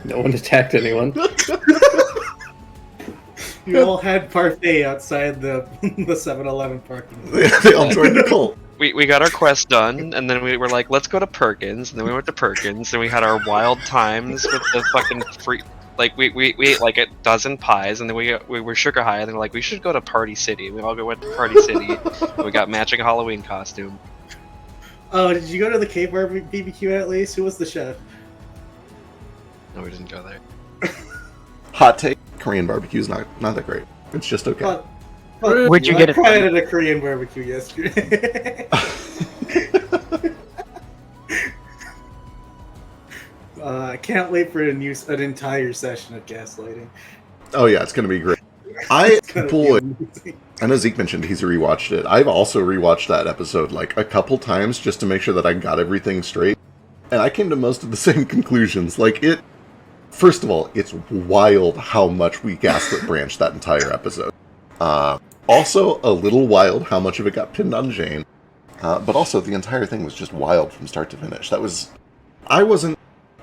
No one attacked anyone. You all had parfait outside the 7-Eleven parking lot. They all joined the cult. We got our quest done, and then we were like, let's go to Perkins, and then we went to Perkins, and we had our wild times with the fucking free... Like, we ate like a dozen pies, and then we were sugar high, and then we're like, we should go to Party City. We all went to Party City, and we got matching Halloween costume. Oh, did you go to the Cave BBQ at least? Who was the chef? No, we didn't go there. Hot take: Korean barbecue is not that great. It's just okay. Where'd you get it from? I tried at a Korean barbecue yesterday. I can't wait for an entire session of gaslighting. Oh yeah, it's gonna be great. I know Zeke mentioned he's rewatched it. I've also rewatched that episode like a couple times just to make sure that I got everything straight, and I came to most of the same conclusions. First of all, it's wild how much we gaslit branched that entire episode. Also, a little wild how much of it got pinned on Jane. But also, the entire thing was just wild from start to finish.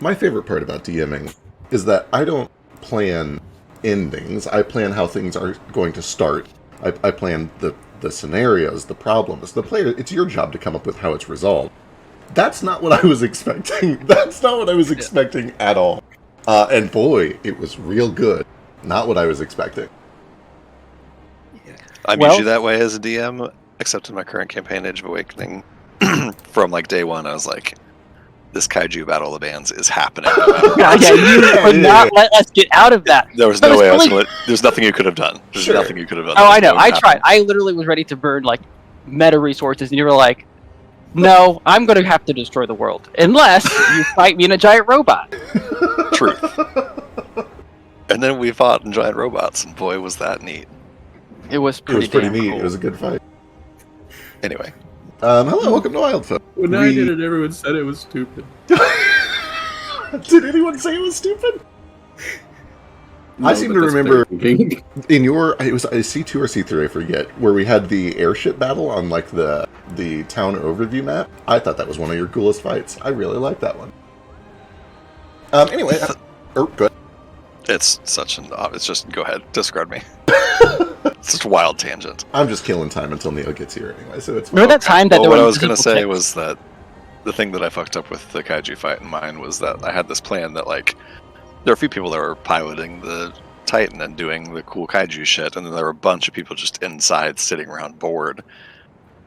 My favorite part about DMing is that I don't plan endings. I plan how things are going to start. I plan the scenarios, the problems. The player, it's your job to come up with how it's resolved. That's not what I was expecting. That's not what I was expecting at all. And boy, it was real good. Not what I was expecting. I'm usually that way as a DM, except in my current campaign, Age of Awakening. From like day one, I was like, this kaiju battle of the bands is happening. No matter you would not let us get out of that. There was no way I was going to... There's nothing you could have done. There's nothing you could have done. Oh, I know. I tried. I literally was ready to burn, like, meta resources, and you were like, no, I'm going to have to destroy the world. Unless you fight me in a giant robot. Truth. And then we fought in giant robots, and boy, was that neat. It was pretty neat. Cool. It was a good fight. Anyway. Hello, welcome to Wildfolk. When I did it, everyone said it was stupid. Did anyone say it was stupid? No, I seem to remember in your, it was a C2 or C3, I forget, where we had the airship battle on like the town overview map. I thought that was one of your coolest fights. I really liked that one. Anyway, go ahead. It's such an, it's just, go ahead, discard me. It's just a wild tangent. I'm just killing time until Neil gets here anyway, so it's... Remember that time that what I was going to say was that the thing that I fucked up with the kaiju fight in mine was that I had this plan that, like, there were a few people that were piloting the Titan and doing the cool kaiju shit, and then there were a bunch of people just inside sitting around bored.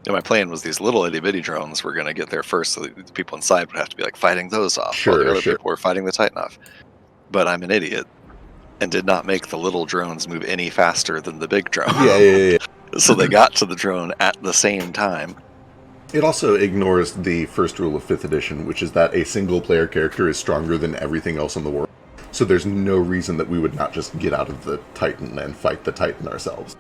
And my plan was these little itty-bitty drones were going to get there first, so the people inside would have to be, like, fighting those off, while the other people were fighting the Titan off. But I'm an idiot, and did not make the little drones move any faster than the big drone. Yeah. So they got to the drone at the same time. It also ignores the first rule of 5th edition, which is that a single-player character is stronger than everything else in the world. So there's no reason that we would not just get out of the Titan and fight the Titan ourselves.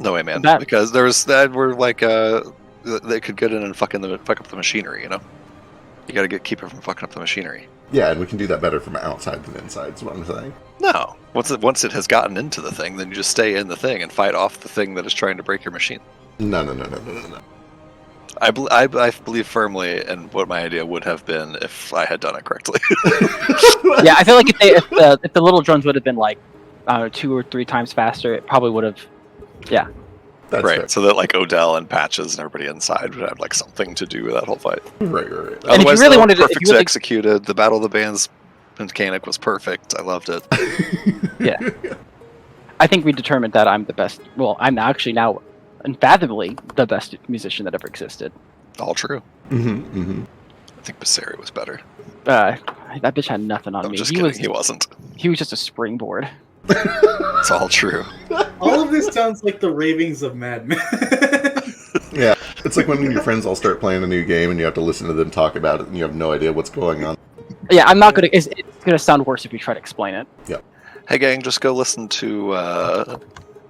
No way, man. Because there's that were like they could get in and fuck up the machinery. You know, you got to keep it from fucking up the machinery. Yeah, and we can do that better from outside than inside. Is what I'm saying. No, once it has gotten into the thing, then you just stay in the thing and fight off the thing that is trying to break your machine. No. I believe firmly in what my idea would have been if I had done it correctly. Yeah, I feel like if the little drones would have been like 2 or 3 times faster, it probably would have. Yeah. That's right. fair. So that like Odell and Patches and everybody inside would have like something to do with that whole fight. Right. And Otherwise, if you really wanted to, perfect executed. The Battle of the Bands mechanic was perfect. I loved it. Yeah. I think we determined that I'm the best. Well, I'm actually now unfathomably the best musician that ever existed. All true. Mm-hmm. I think Basari was better. That bitch had nothing on I'm me. just kidding. He wasn't. He was just a springboard. It's all true. All of this sounds like the ravings of Mad Men. Yeah, it's like when your friends all start playing a new game and you have to listen to them talk about it and you have no idea what's going on. Yeah, I'm not gonna. It's gonna sound worse if you try to explain it. Yeah. Hey gang, just go listen to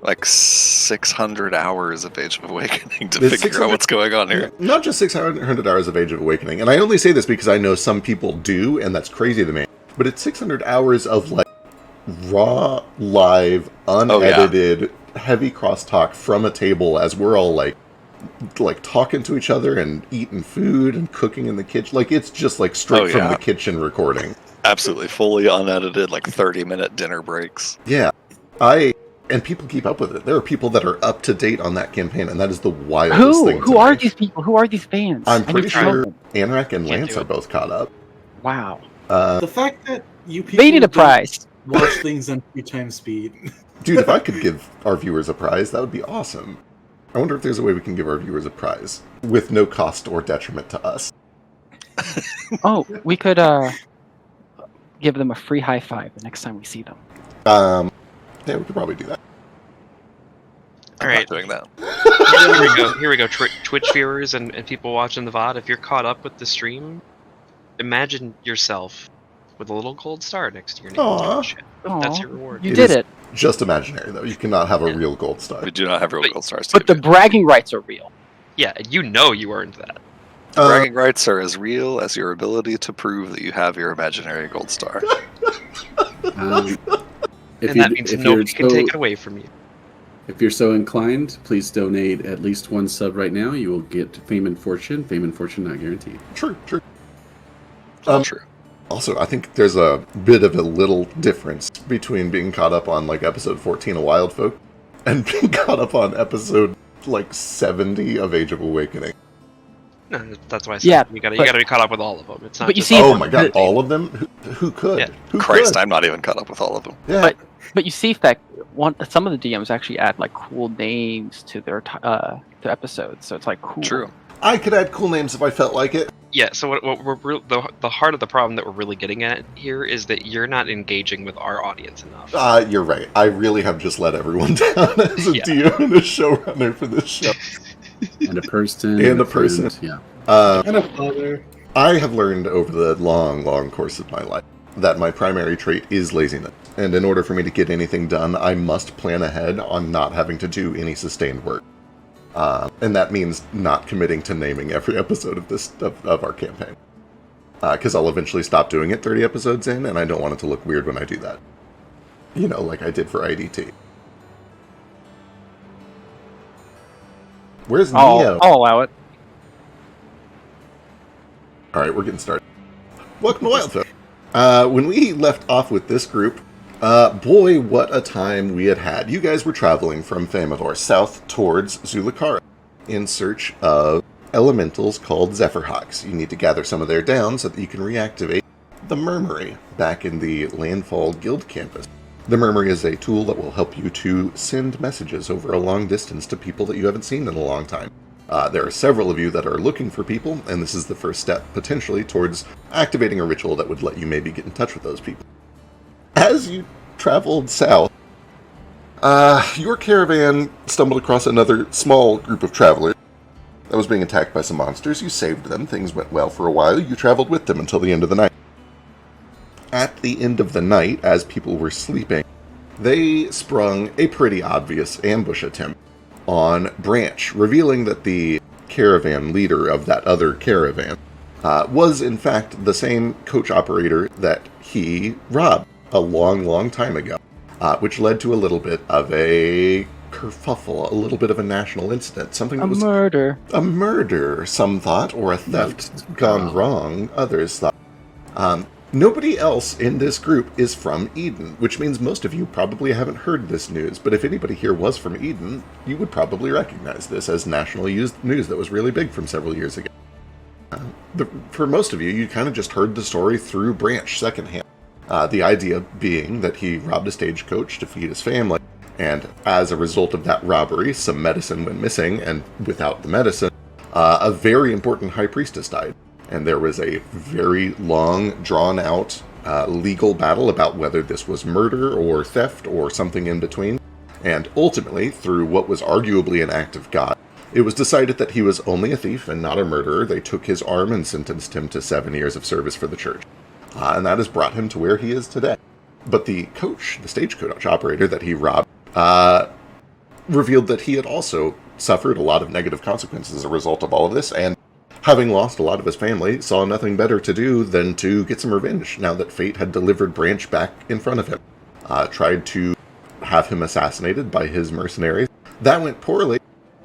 like 600 hours of Age of Awakening to figure out what's going on here. Not just 600 hours of Age of Awakening, and I only say this because I know some people do, and that's crazy to me. But it's 600 hours of like raw, live, unedited, heavy crosstalk from a table as we're all like talking to each other and eating food and cooking in the kitchen. Like it's just like straight from the kitchen recording. Absolutely, fully unedited, like 30-minute dinner breaks. Yeah, and people keep up with it. There are people that are up to date on that campaign, and that is the wildest thing to Who are me. these people? Who are these fans? I'm I need pretty to know sure them. Anrak and Can't Lance do are it. both caught up. Wow. The fact that you people They need a don't prize. watch things on 3x speed. Dude, if I could give our viewers a prize, that would be awesome. I wonder if there's a way we can give our viewers a prize with no cost or detriment to us. Oh, we could give them a free high five the next time we see them. Yeah, we could probably do that. I'm Alright. not doing that. Here we go. Twitch viewers and people watching the VOD, if you're caught up with the stream, imagine yourself with a little gold star next to your name. Aw. That's Aw, your reward. You It did is- it. Just imaginary, though. You cannot have a real gold star. We do not have real But- gold stars. to But the give bragging rights are real. Yeah, you know you earned that. you. Bragging rights are as real as your ability to prove that you have your imaginary gold star. If And that means nobody can take it away from you. If you're so inclined, please donate at least one sub right now. You will get fame and fortune. Fame and fortune not guaranteed. True. All true. Also, I think there's a bit of a little difference between being caught up on, like, episode 14 of Wildfolk and being caught up on episode, like, 70 of Age of Awakening. No, that's why I said Yeah, you gotta but- be caught up with all of them. It's not. but you just see- Oh my god, all of them? Who could? Yeah. Who Christ, could? I'm not even caught up with all of them. Yeah. But you see that some of the DMs actually add like cool names to their episodes, so it's like cool. True. I could add cool names if I felt like it. Yeah. So what the heart of the problem that we're really getting at here is that you're not engaging with our audience enough. You're right. I really have just let everyone down as a Yeah. DM and a showrunner for this show. And a person. And a friend, person. Yeah. And a father. I have learned over the long course of my life that my primary trait is laziness. And in order for me to get anything done, I must plan ahead on not having to do any sustained work. And that means not committing to naming every episode of our campaign. Because I'll eventually stop doing it 30 episodes in, and I don't want it to look weird when I do that. You know, like I did for IDT. Where's Neo? I'll allow it. Alright, we're getting started. Welcome to Wildfolk. When we left off with this group, boy, what a time we had. You guys were traveling from Famador south towards Zulukara in search of elementals called Zephyrhawks. You need to gather some of their down so that you can reactivate the Murmury back in the Landfall Guild campus. The Murmury is a tool that will help you to send messages over a long distance to people that you haven't seen in a long time. There are several of you that are looking for people, and this is the first step, potentially, towards activating a ritual that would let you maybe get in touch with those people. As you traveled south, your caravan stumbled across another small group of travelers that was being attacked by some monsters. You saved them, things went well for a while, you traveled with them until the end of the night. At the end of the night, as people were sleeping, they sprung a pretty obvious ambush attempt on Branch, revealing that the caravan leader of that other caravan was in fact the same coach operator that he robbed a long time ago, which led to a little bit of a kerfuffle, a little bit of a national incident, something that was Murder. a murder, some thought, or a theft gone wrong, others thought. Nobody else in this group is from Eden, which means most of you probably haven't heard this news, but if anybody here was from Eden, you would probably recognize this as nationally used news that was really big from several years ago. For most of you, you kind of just heard the story through Branch secondhand. The idea being that he robbed a stagecoach to feed his family, and as a result of that robbery, some medicine went missing, and without the medicine, a very important high priestess died. And there was a very long, drawn-out legal battle about whether this was murder or theft or something in between. And ultimately, through what was arguably an act of God, it was decided that he was only a thief and not a murderer. They took his arm and sentenced him to 7 years of service for the church. And that has brought him to where he is today. But the coach, the stagecoach operator that he robbed, revealed that he had also suffered a lot of negative consequences as a result of all of this, and having lost a lot of his family, saw nothing better to do than to get some revenge now that fate had delivered Branch back in front of him. Tried to have him assassinated by his mercenaries. That went poorly,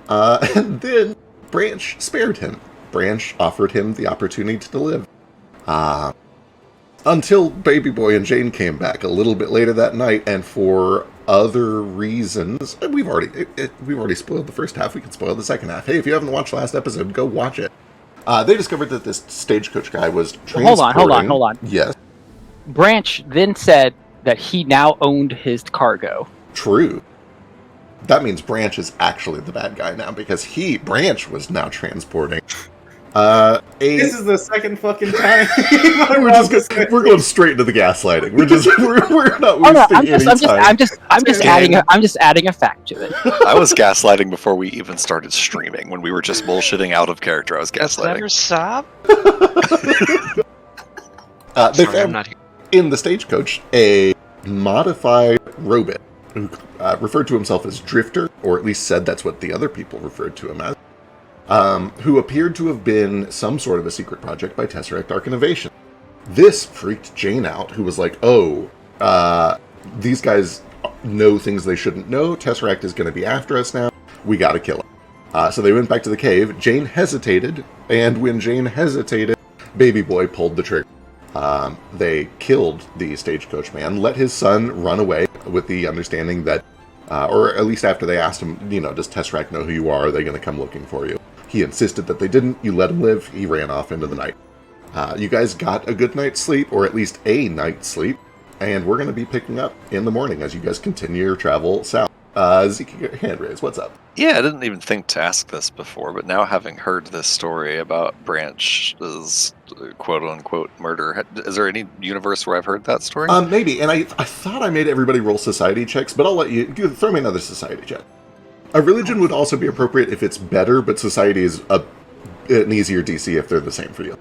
and then Branch spared him. Branch offered him the opportunity to live. Until Baby Boy and Jane came back a little bit later that night, and for other reasons, we've already spoiled the first half. We can spoil the second half. Hey, if you haven't watched the last episode, go watch it. They discovered that this stagecoach guy was transporting... Hold on. Yes, Branch then said that he now owned his cargo. true. That means Branch is actually the bad guy now, because Branch was now transporting This is the second fucking time. we're going straight into the gaslighting. We're not wasting any time. I'm just adding a fact to it. I was gaslighting before we even started streaming. When we were just bullshitting out of character, I was Is that your gaslighting. sob? They Sorry, I'm found not here. in the stagecoach a modified robot who referred to himself as Drifter, or at least said that's what the other people referred to him as, who appeared to have been some sort of a secret project by Tesseract Arc Innovation. This freaked Jane out, who was like, these guys know things they shouldn't know. Tesseract is going to be after us now. We got to kill him. So they went back to the cave. Jane hesitated, and when Jane hesitated, Baby Boy pulled the trigger. They killed the stagecoach man, let his son run away with the understanding that, or at least after they asked him, does Tesseract know who you are? Are they going to come looking for you? He insisted that they didn't. You let him live. He ran off into the night. You guys got a good night's sleep, or at least a night's sleep, and we're going to be picking up in the morning as you guys continue your travel south. Zeke, hand raise. What's up? Yeah, I didn't even think to ask this before, but now having heard this story about Branch's quote-unquote murder, is there any universe where I've heard that story? Maybe, and I thought I made everybody roll society checks, but I'll let you throw me another society check. A religion would also be appropriate if it's better, but society is an easier DC if they're the same for you.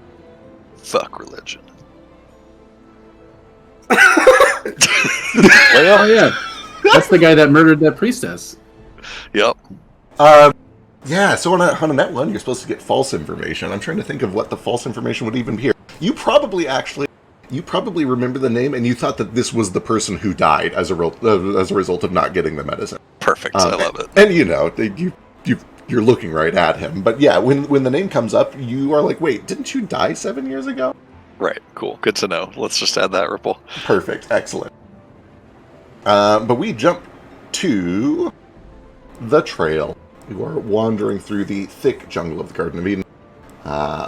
Fuck religion. Oh yeah, that's the guy that murdered that priestess. Yep. Yeah, so on a net one, you're supposed to get false information. I'm trying to think of what the false information would even be here. You probably remember the name, and you thought that this was the person who died as a result of not getting the medicine. Perfect. I love it. And you're looking right at him. But yeah, when the name comes up, you are like, wait, didn't you die 7 years ago? Right. Cool. Good to know. Let's just add that ripple. Perfect. Excellent. But we jump to the trail. You are wandering through the thick jungle of the Garden of Eden,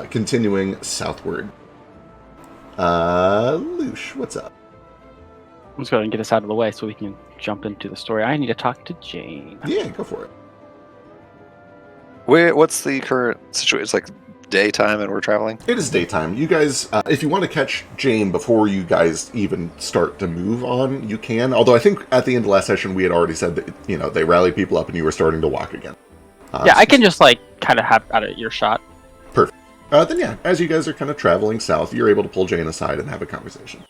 continuing southward. Lush, what's up? I'm just going to get us out of the way so we can jump into the story. I need to talk to Jane. Yeah, go for it. What's the current situation? It's like daytime and we're traveling? It is daytime. You guys, if you want to catch Jane before you guys even start to move on, you can. Although I think at the end of last session, we had already said that, they rally people up and you were starting to walk again. Yeah, I can just, kind of have out of earshot. Perfect. Then yeah, as you guys are kind of traveling south, you're able to pull Jane aside and have a conversation.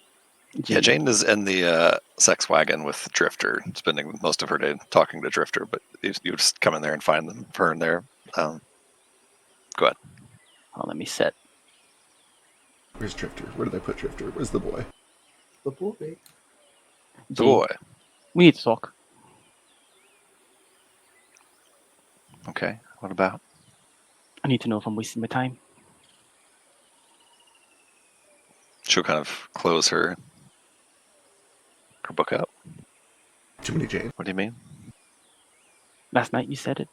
Yeah, Jane is in the sex wagon with Drifter, spending most of her day talking to Drifter, but you just come in there and find her in there. Go ahead. Oh, let me set. Where's Drifter? Where did I put Drifter? Where's the boy? The boy. The Jane, boy. we need to talk. Okay, what about? I need to know if I'm wasting my time. She'll kind of close her book up. Too many Jane. What do you mean? Last night you said it.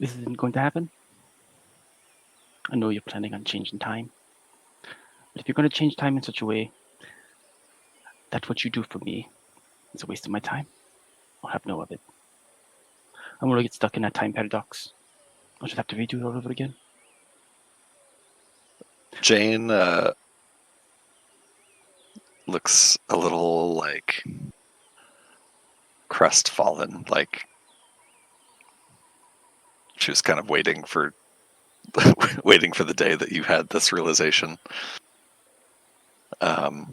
This isn't going to happen. I know you're planning on changing time. But if you're going to change time in such a way that what you do for me is a waste of my time, I'll have no of it. I'm going to get stuck in that time paradox. I'll just have to redo it all over again. Jane looks a little crestfallen, like she was kind of waiting for the day that you had this realization. Look,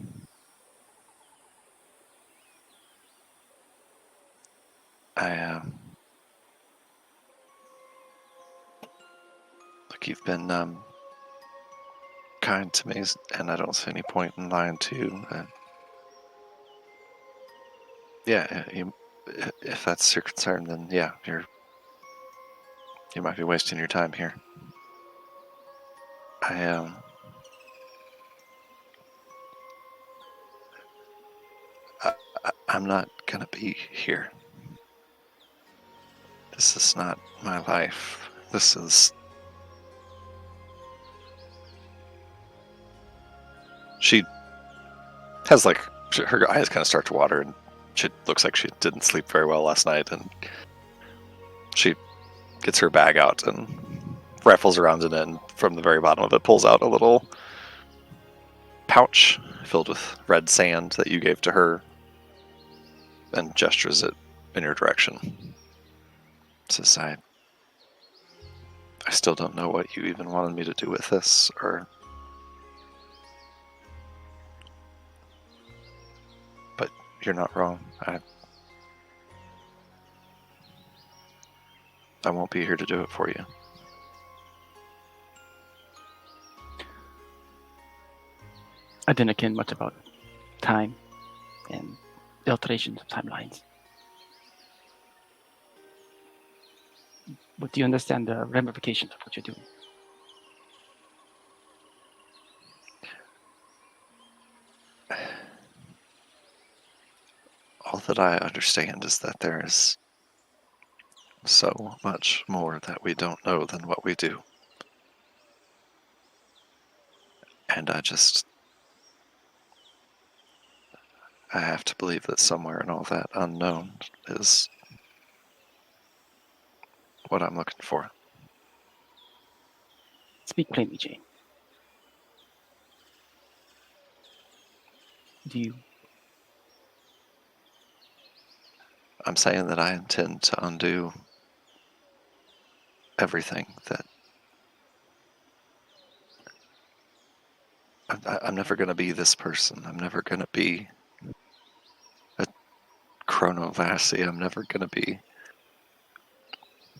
you've been kind to me, and I don't see any point in lying to you. Yeah, if that's your concern, then yeah, you might be wasting your time here. I'm not gonna be here. This is not my life. This is... She has like, her eyes kind of start to water, and she looks like she didn't sleep very well last night, and she gets her bag out and rifles around in it, and from the very bottom of it pulls out a little pouch filled with red sand that you gave to her and gestures it in your direction. Says, I still don't know what you even wanted me to do with this, or... But you're not wrong. I won't be here to do it for you. I didn't care much about time and the alterations of timelines. But do you understand the ramifications of what you're doing? All that I understand is that there is so much more that we don't know than what we do. And I have to believe that somewhere in all that unknown is what I'm looking for. Speak plainly, Jane. Do you? I'm saying that I intend to undo everything that... I'm never going to be this person. I'm never going to be a chronovasi. I'm never going to be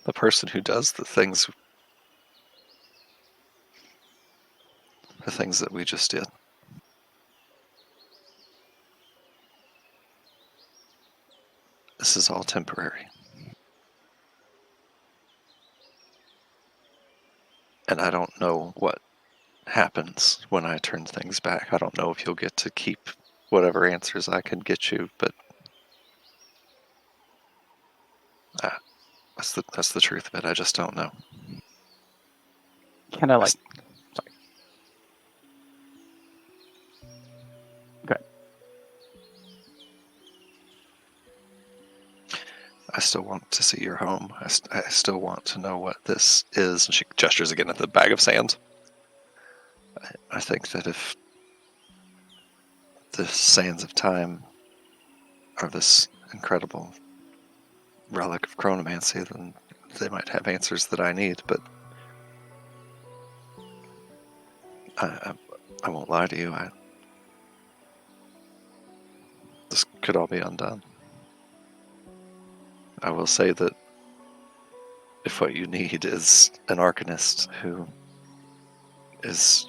the person who does the things that we just did. This is all temporary. And I don't know what happens when I turn things back. I don't know if you'll get to keep whatever answers I can get you, but that's the truth of it. I just don't know. Kind of like... Sorry. Good. I still want to see your home. I still want to know what this is. And she gestures again at the bag of sand. I think that if the sands of time are this incredible relic of chronomancy, then they might have answers that I need, but I won't lie to you. This could all be undone. I will say that if what you need is an arcanist who is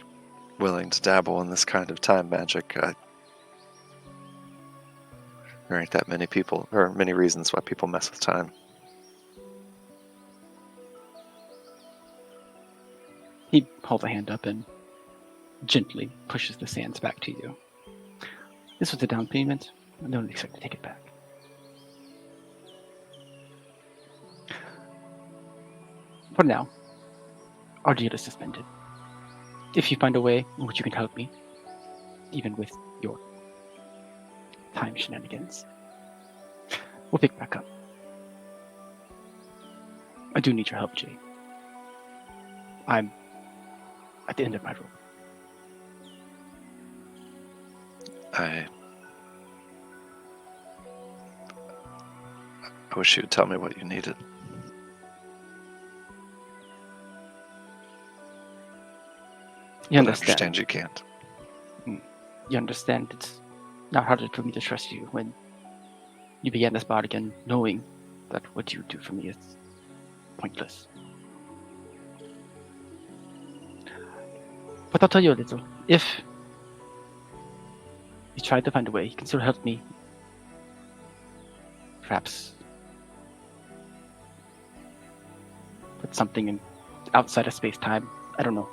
willing to dabble in this kind of time magic, there ain't that many people, or many reasons why people mess with time. He holds a hand up and gently pushes the sands back to you. This was a down payment. I don't expect to take it back. For now, our deal is suspended. If you find a way in which you can help me, even with your time shenanigans, we'll pick back up. I do need your help, Jay. I'm at the end of my rope. I wish you would tell me what you needed. You But I understand? understand you can't. You understand it's not harder for me to trust you when you began this bargain knowing that what you do for me is pointless. But I'll tell you a little. If you try to find a way, you can still help me. Perhaps put something in outside of space-time. I don't know.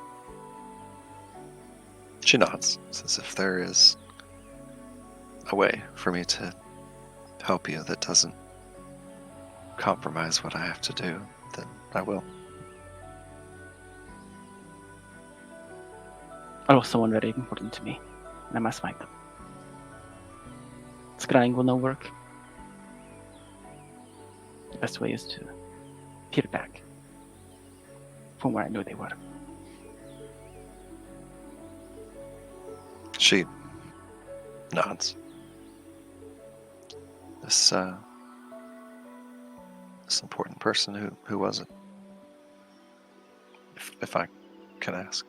She nods, as if there is a way for me to help you that doesn't compromise what I have to do, then I will. I lost someone very important to me, and I must find them. Scrying will not work. The best way is to peer back from where I knew they were. She nods. This important person, who was it? If I can ask.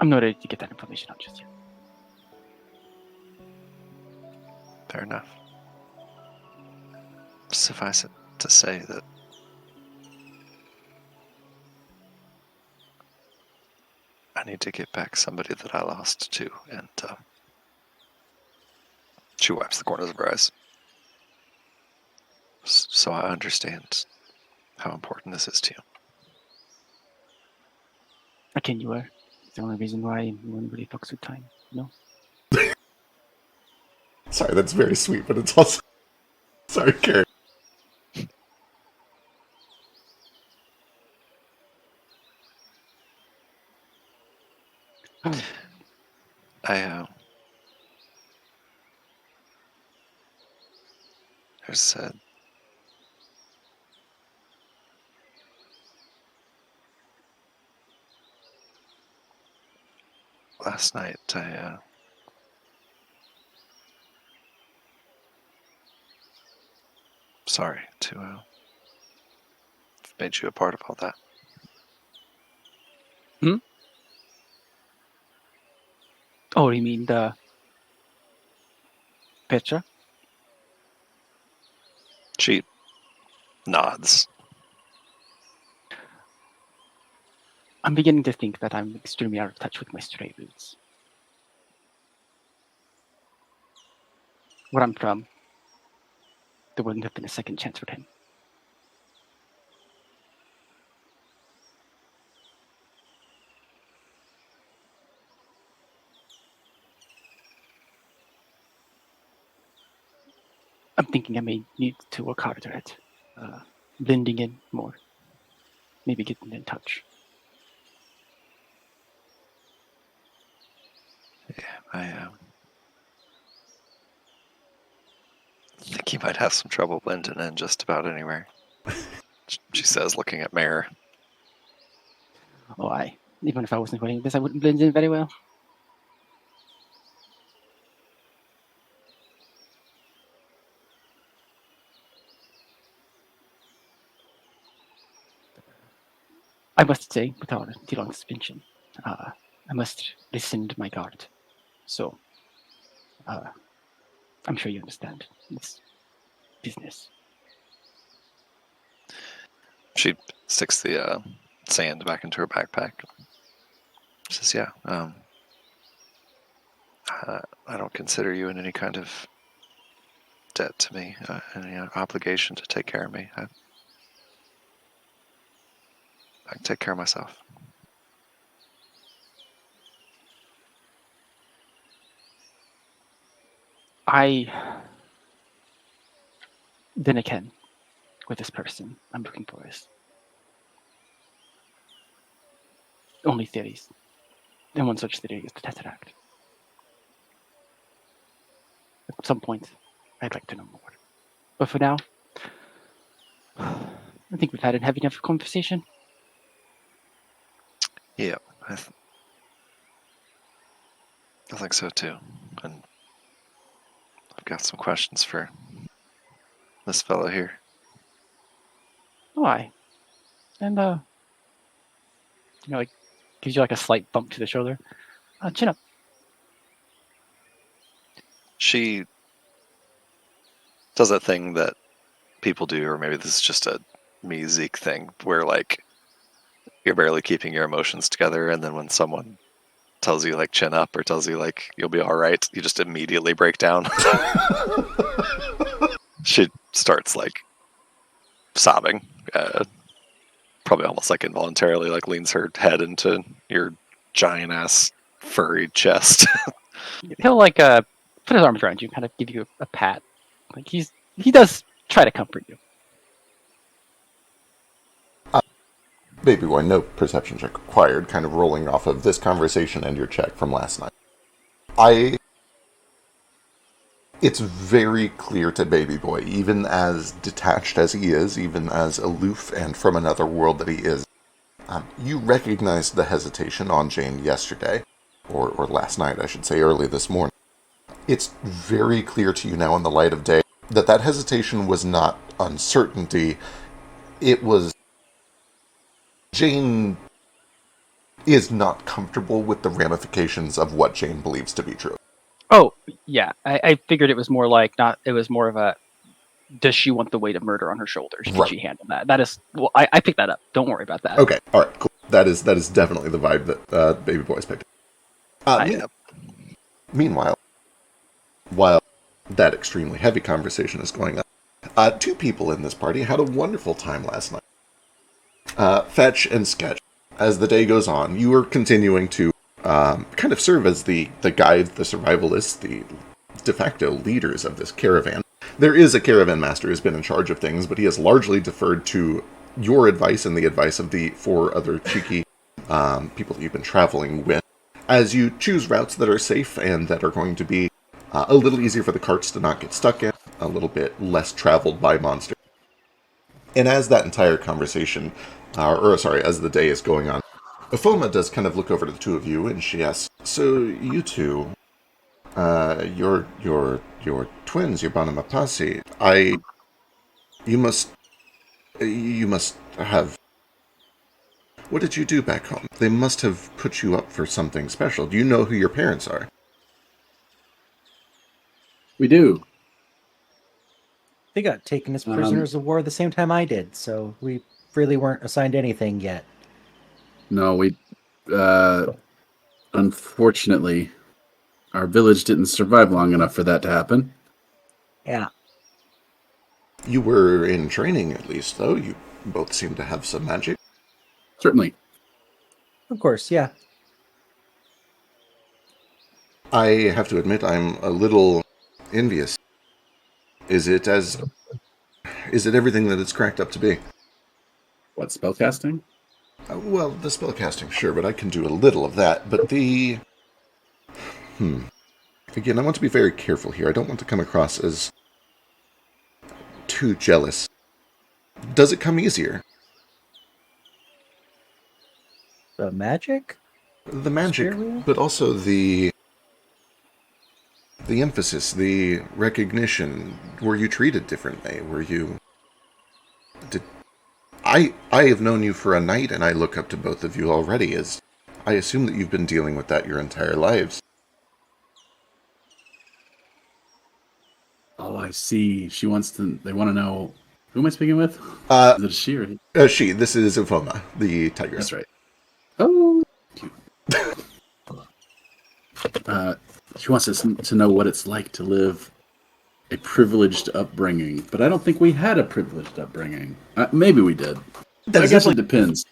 I'm not ready to get that information out just yet. Fair enough. Suffice it to say that I need to get back somebody that I lost to, and she wipes the corners of her eyes. So I understand how important this is to you. Again, you were. It's the only reason why no one really fucks with time, you know? Sorry, that's very sweet, but it's also... Sorry, Carrie. There's last night I sorry to have made you a part of all that. Oh, you mean the picture? She nods. I'm beginning to think that I'm extremely out of touch with my stray roots. Where I'm from, there wouldn't have been a second chance for him. I'm thinking I may need to work harder at blending in more. Maybe getting in touch. Yeah, I think you might have some trouble blending in just about anywhere. She says, looking at Mare. Oh, even if I wasn't wearing this, I wouldn't blend in very well. I must say, without too long suspension, I must rescind my guard. So, I'm sure you understand. It's business. She sticks the sand back into her backpack. She says, yeah, I don't consider you in any kind of debt to me, any obligation to take care of me. I can take care of myself. Then again, with this person I'm looking for is only theories. And one such theory is the Tesseract. At some point, I'd like to know more. But for now, I think we've had a heavy enough conversation. Yeah, I think so too. And I've got some questions for this fellow here. Why? And like gives you like a slight bump to the shoulder. Chin up. She does that thing that people do, or maybe this is just a me Zeke thing, where like you're barely keeping your emotions together, and then when someone tells you like chin up or tells you like you'll be all right, you just immediately break down. She starts like sobbing, probably almost like involuntarily, like leans her head into your giant ass furry chest. He'll like put his arms around you, kind of give you a pat. Like he does try to comfort you. Baby boy, no perception check required, kind of rolling off of this conversation and your check from last night. It's very clear to Baby Boy, even as detached as he is, even as aloof and from another world that he is, you recognized the hesitation on Jane yesterday, or last night, I should say, early this morning. It's very clear to you now in the light of day that that hesitation was not uncertainty. It was Jane is not comfortable with the ramifications of what Jane believes to be true. Oh yeah, I figured it was more like not. It was more of a. Does she want the weight of murder on her shoulders? Can Right. she handle that? That is. Well, I picked that up. Don't worry about that. Okay, all right, cool. That is definitely the vibe that Baby Boy's picked up. Meanwhile, while that extremely heavy conversation is going on, two people in this party had a wonderful time last night. Fetch and Sketch. As the day goes on, you are continuing to kind of serve as the guides, the survivalists, the de facto leaders of this caravan. There is a caravan master who's been in charge of things, but he has largely deferred to your advice and the advice of the four other cheeky people that you've been traveling with, as you choose routes that are safe and that are going to be a little easier for the carts to not get stuck in, a little bit less traveled by monsters. And as that entire conversation, as the day is going on, Afoma does kind of look over to the two of you, and she asks, "So you two, you're twins, you're Banamapasi. You must have. What did you do back home? They must have put you up for something special. Do you know who your parents are?" We do. They got taken as prisoners of war at the same time I did, so we really weren't assigned anything yet. No, we. Unfortunately, our village didn't survive long enough for that to happen. Yeah. You were in training, at least, though. You both seem to have some magic. Certainly. Of course, yeah. I have to admit, I'm a little envious. Is it everything that it's cracked up to be? What, spellcasting? Well, the spellcasting, sure, but I can do a little of that. But the... Again, I want to be very careful here. I don't want to come across as too jealous. Does it come easier? The magic? The magic, Spirit? but also the emphasis, the recognition. Were you treated differently? I have known you for a night, and I look up to both of you already, as I assume that you've been dealing with that your entire lives. Oh, I see. They want to know, who am I speaking with? Is it a she or he? She. This is Ufoma, the tigress. That's right. Oh, cute. She wants us to know what it's like to live a privileged upbringing, but I don't think we had a privileged upbringing. Maybe we did. I guess it depends.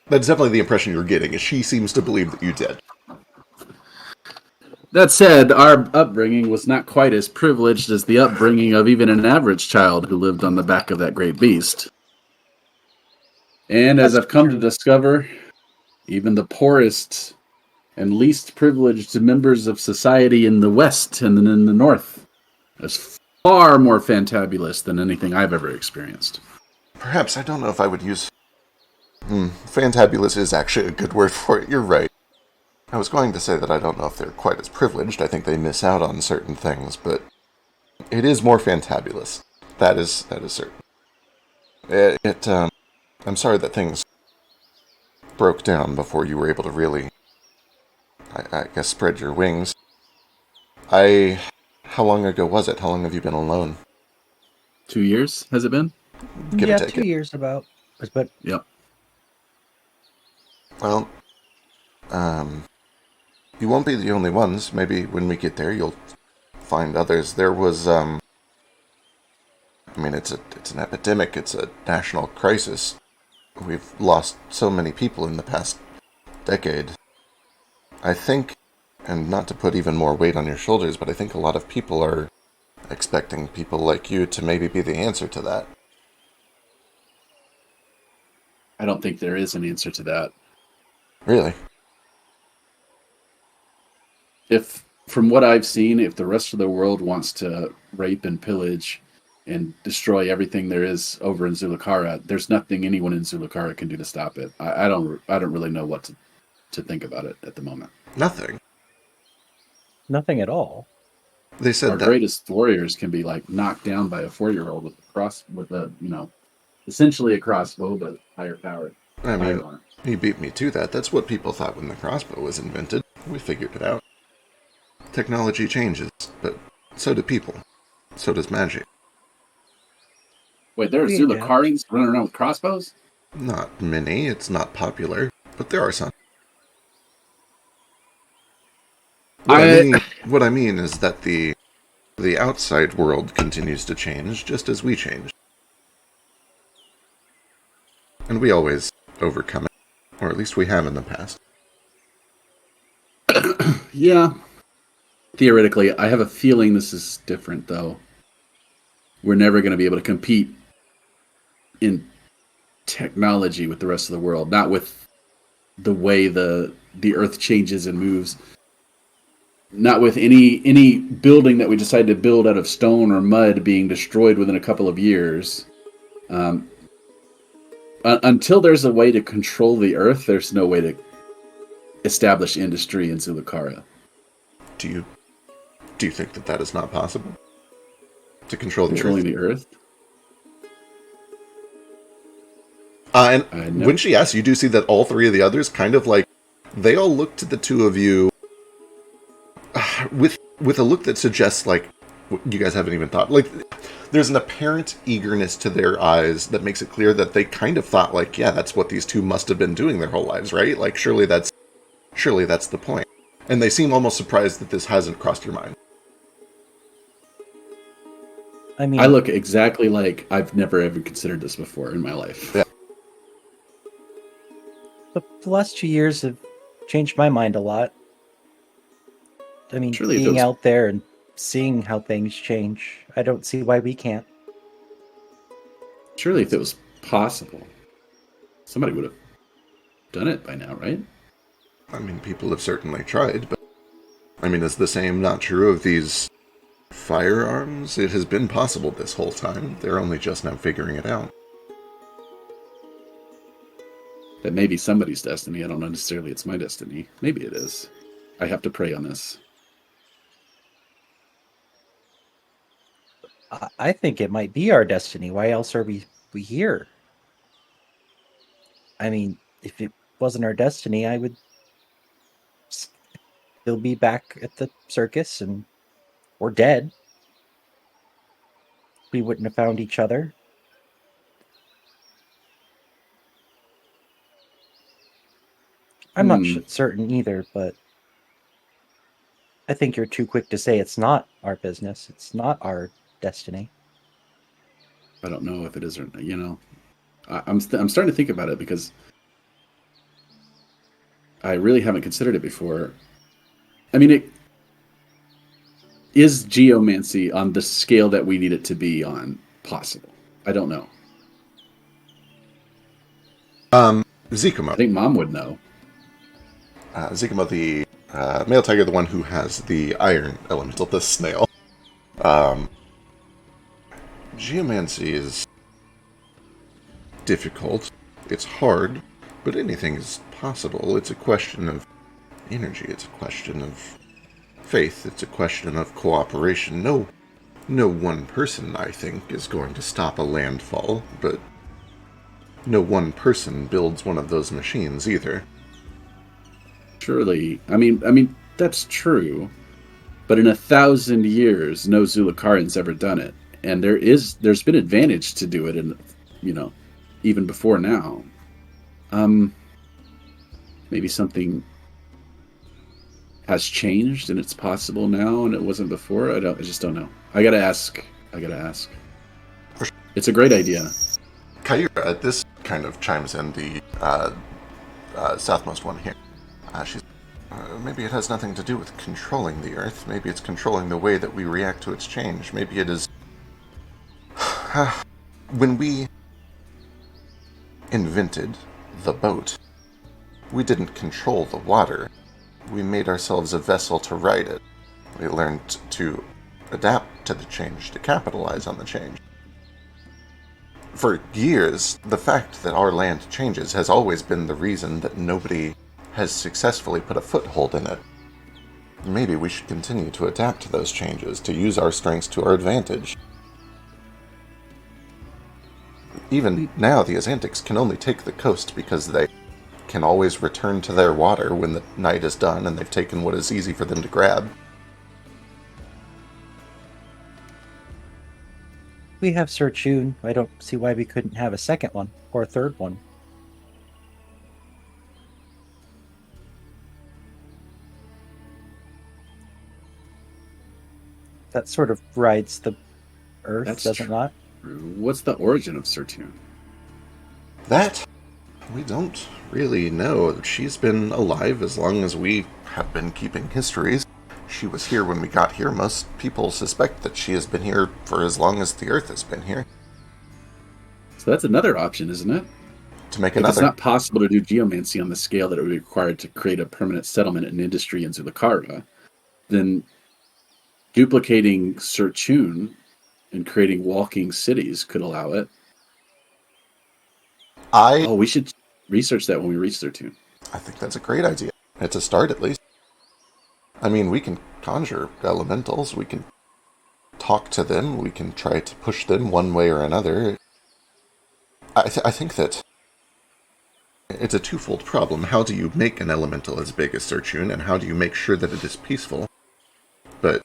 That's definitely the impression you're getting, is she seems to believe that you did. That said, our upbringing was not quite as privileged as the upbringing of even an average child who lived on the back of that great beast. And as I've come to discover, even the poorest and least privileged members of society in the West and in the North is far more fantabulous than anything I've ever experienced. Perhaps, I don't know if I would use... fantabulous is actually a good word for it, you're right. I was going to say that I don't know if they're quite as privileged. I think they miss out on certain things, but it is more fantabulous. That is certain. I'm sorry that things broke down before you were able to really, I guess, spread your wings. How long ago was it? How long have you been alone? 2 years, has it been? Give or Yeah, take 2 years about. But Yep. Well, you won't be the only ones. Maybe when we get there, you'll find others. There was, it's an epidemic. It's a national crisis. We've lost so many people in the past decade. I think And not to put even more weight on your shoulders, but I think a lot of people are expecting people like you to maybe be the answer to that. I don't think there is an answer to that. Really? If, from what I've seen, if the rest of the world wants to rape and pillage and destroy everything there is over in Zulukara, there's nothing anyone in Zulukara can do to stop it. I don't really know what to think about it at the moment. Nothing. Nothing at all. They said Our that. greatest warriors can be like knocked down by a 4-year-old with a essentially a crossbow, but higher power. I mean, armor. he beat me to that. That's what people thought when the crossbow was invented. We figured it out. Technology changes, but so do people. So does magic. Wait, there are We Zulukarans running around with crossbows? Not many, it's not popular, but there are some. What I mean is that the outside world continues to change just as we change. And we always overcome it, or at least we have in the past. Yeah. Theoretically, I have a feeling this is different, though. We're never going to be able to compete in technology with the rest of the world, not with the way the Earth changes and moves, not with any building that we decide to build out of stone or mud being destroyed within a couple of years. Until there's a way to control the Earth, there's no way to establish industry in Zulukara. Do you think that is not possible? To control the Controlling Earth? the Earth? And when she asks, you do see that all three of the others kind of like, they all look to the two of you with a look that suggests like, you guys haven't even thought. Like, there's an apparent eagerness to their eyes that makes it clear that they kind of thought like, yeah, that's what these two must have been doing their whole lives, right? Like, surely that's the point. And they seem almost surprised that this hasn't crossed your mind. I mean, I look exactly like I've never ever considered this before in my life. Yeah. the last 2 years have changed my mind a lot. I mean, Surely being out there and seeing how things change, I don't see why we can't. Surely if it was possible, somebody would have done it by now, right? I mean, people have certainly tried, but I mean, is the same not true of these firearms? It has been possible this whole time. They're only just now figuring it out. That may be somebody's destiny. I don't know necessarily it's my destiny. Maybe it is. I have to pray on this. I think it might be our destiny. Why else are we here? I mean, if it wasn't our destiny, I would still be back at the circus or dead. We wouldn't have found each other. I'm not certain either, but I think you're too quick to say it's not our business. It's not our destiny. I don't know if it is or not. You know, I'm starting to think about it because I really haven't considered it before. I mean, is geomancy on the scale that we need it to be on possible? I don't know. Zikumo. I think Mom would know. Zikumo, the male tiger, the one who has the iron elemental, the snail. Geomancy is difficult. It's hard, but anything is possible. It's a question of energy. It's a question of faith. It's a question of cooperation. No one person, I think, is going to stop a landfall, but no one person builds one of those machines either. Surely, I mean that's true, but in 1,000 years, no Zulukaran's ever done it, and there's been advantage to do it, and even before now. Maybe something has changed and it's possible now, and it wasn't before. I just don't know. I gotta ask. It's a great idea. Kyra, this kind of chimes in the southmost one here. Maybe it has nothing to do with controlling the Earth. Maybe it's controlling the way that we react to its change. Maybe it is... When we invented the boat, we didn't control the water. We made ourselves a vessel to ride it. We learned to adapt to the change, to capitalize on the change. For years, the fact that our land changes has always been the reason that nobody has successfully put a foothold in it. Maybe we should continue to adapt to those changes, to use our strengths to our advantage. Even now, the Azantics can only take the coast because they can always return to their water when the night is done and they've taken what is easy for them to grab. We have Sir Chun. I don't see why we couldn't have a second one or a third one. That sort of rides the Earth, That's does it not? What's the origin of Sertune? That we don't really know. She's been alive as long as we have been keeping histories. She was here when we got here. Most people suspect that she has been here for as long as the Earth has been here. So that's another option, isn't it? To make If another... it's not possible to do geomancy on the scale that it would be required to create a permanent settlement and industry in Zulakara, then duplicating Sertune and creating walking cities could allow it. We should research that when we reach Sertune. I think that's a great idea. It's a start, at least. I mean, we can conjure elementals, we can talk to them, we can try to push them one way or another. I think that it's a twofold problem. How do you make an elemental as big as Sertune, and how do you make sure that it is peaceful? But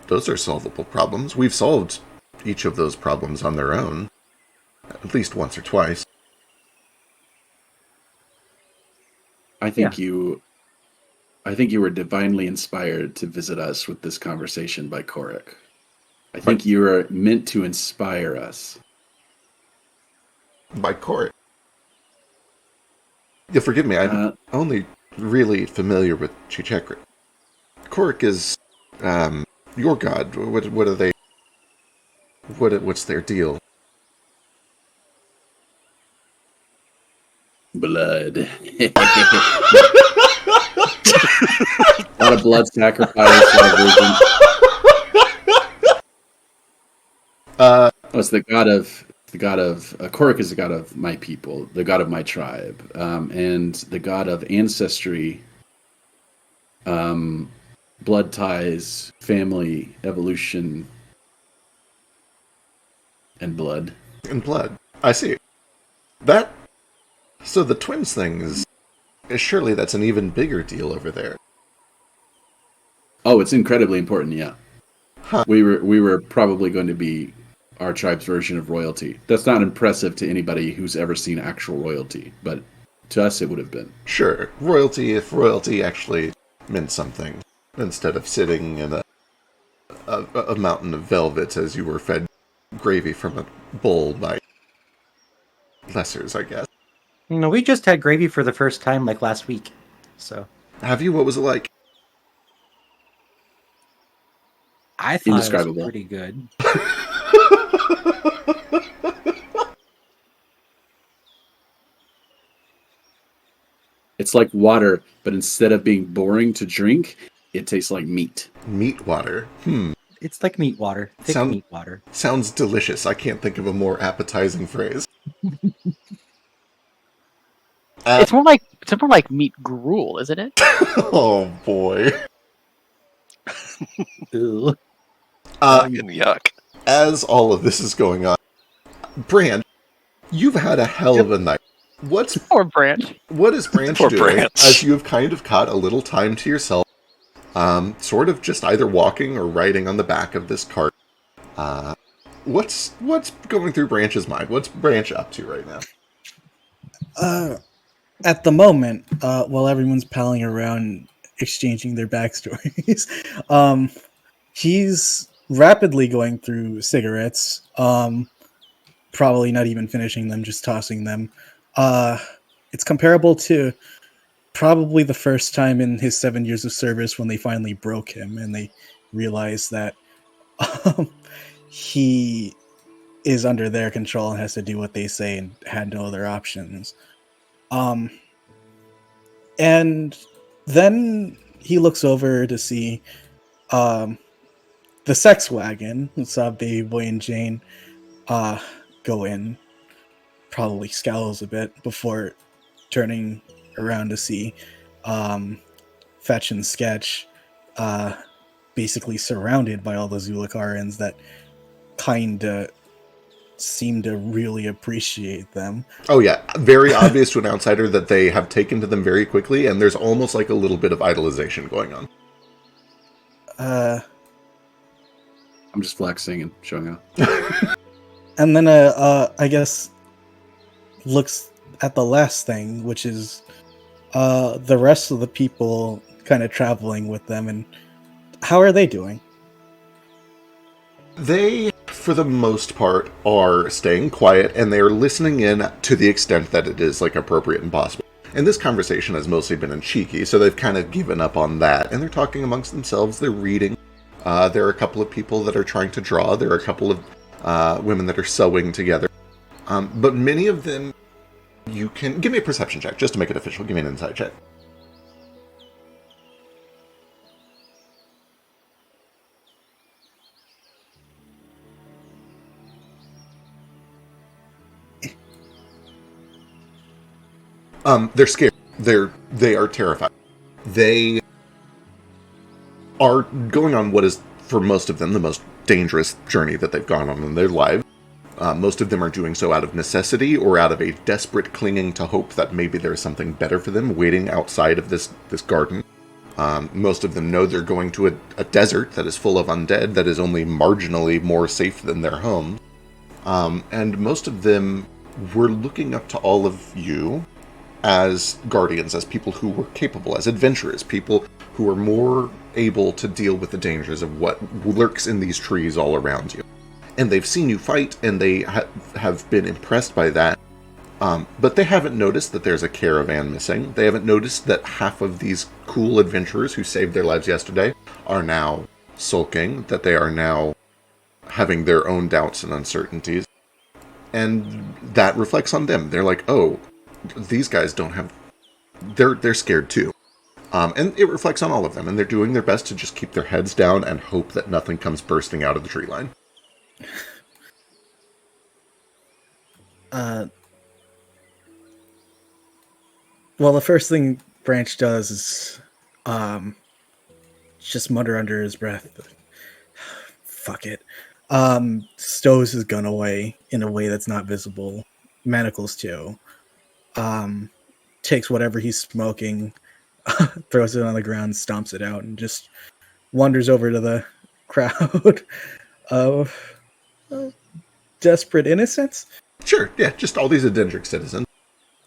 those are solvable problems. We've solved each of those problems on their own, at least once or twice. I think you were divinely inspired to visit us with this conversation by Korik. I think you were meant to inspire us. By Korik? Yeah, forgive me, I'm only really familiar with Chichekrit. Korik is, your god. What are they... What's their deal? Blood. A lot of blood sacrifice. It's the god of Korik is the god of my people, the god of my tribe, and the god of ancestry, blood ties, family, evolution, and blood. And blood. I see. That... So the twins thing is... Surely that's an even bigger deal over there. Oh, it's incredibly important, yeah. Huh. We were probably going to be our tribe's version of royalty. That's not impressive to anybody who's ever seen actual royalty, but to us it would have been. Sure. Royalty, if royalty actually meant something, instead of sitting in a mountain of velvet as you were fed gravy from a bowl by lessers, I guess. No, we just had gravy for the first time like last week. So have you? What was it like? I thought Indescribable. it was pretty good. It's like water, but instead of being boring to drink, it tastes like meat. Meat water. It's like meat water. Thick meat water. Sounds delicious. I can't think of a more appetizing phrase. It's more like meat gruel, isn't it? Oh boy. Ew. Yuck. As all of this is going on, Brand, you've had a hell of a night. Poor Branch. What is Branch Poor doing Branch. as you have kind of caught a little time to yourself? Sort of just either walking or riding on the back of this cart. What's going through Branch's mind? What's Branch up to right now? At the moment, while everyone's palling around exchanging their backstories, he's rapidly going through cigarettes, probably not even finishing them, just tossing them. It's comparable to probably the first time in his 7 years of service when they finally broke him and they realized that he is under their control and has to do what they say and had no other options. And then he looks over to see the sex wagon and saw Baby Boy and Jane go in. Probably scowls a bit before turning around to see Fetch and Sketch basically surrounded by all the Zulakarans that kinda seem to really appreciate them. Oh yeah, very obvious to an outsider that they have taken to them very quickly, and there's almost like a little bit of idolization going on. I'm just flexing and showing off. And then I guess looks at the last thing, which is the rest of the people kind of traveling with them, and how are they doing? They, for the most part, are staying quiet, and they are listening in to the extent that it is like appropriate and possible. And this conversation has mostly been in cheeky, so they've kind of given up on that, and they're talking amongst themselves, they're reading. There are a couple of people that are trying to draw, there are a couple of women that are sewing together. But many of them, you can... Give me a perception check, just to make it official. Give me an insight check. They're scared. They are terrified. They are going on what is, for most of them, the most dangerous journey that they've gone on in their lives. Most of them are doing so out of necessity or out of a desperate clinging to hope that maybe there's something better for them waiting outside of this garden. Most of them know they're going to a desert that is full of undead, that is only marginally more safe than their home. And most of them were looking up to all of you as guardians, as people who were capable, as adventurers, people who are more able to deal with the dangers of what lurks in these trees all around you. And they've seen you fight, and they have been impressed by that. But they haven't noticed that there's a caravan missing. They haven't noticed that half of these cool adventurers who saved their lives yesterday are now sulking, that they are now having their own doubts and uncertainties. And that reflects on them. They're like, oh, these guys don't have... They're scared too. And it reflects on all of them, and they're doing their best to just keep their heads down and hope that nothing comes bursting out of the tree line. Well, the first thing Branch does is just mutter under his breath, fuck it. Stows his gun away in a way that's not visible. Manacles too. Takes whatever he's smoking, throws it on the ground, stomps it out, and just wanders over to the crowd of desperate innocents. Sure, yeah, just all these Adendric citizens.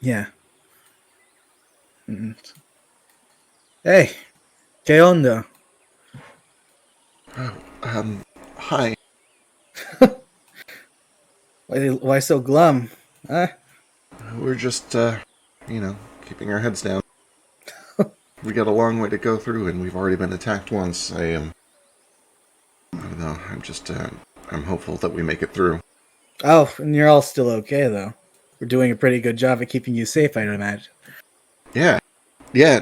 Yeah. Hey, ¿qué onda? Hi. Why so glum? Huh? We're just, keeping our heads down. We got a long way to go through, and we've already been attacked once. I don't know, I'm hopeful that we make it through. Oh, and you're all still okay, though. We're doing a pretty good job at keeping you safe, I'd imagine. Yeah,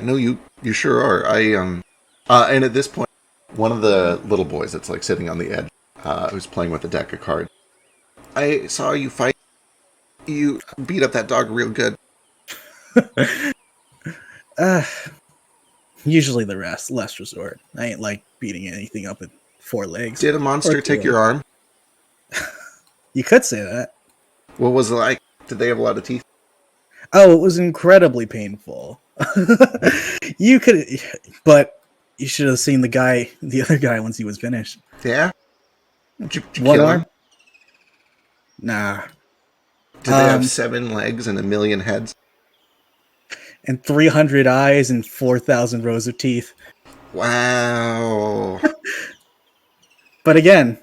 no, you sure are. And at this point, one of the little boys that's, like, sitting on the edge, who's playing with a deck of cards, I saw you fight. You beat up that dog real good. Usually the last resort. I ain't like beating anything up with 4 legs. Did a monster take your arm? You could say that. What was it like? Did they have a lot of teeth? Oh, it was incredibly painful. But you should have seen the other guy once he was finished. Yeah? Did you One kill arm? him? Nah. Did they have 7 legs and 1,000,000 heads? And 300 eyes and 4,000 rows of teeth. Wow. But again,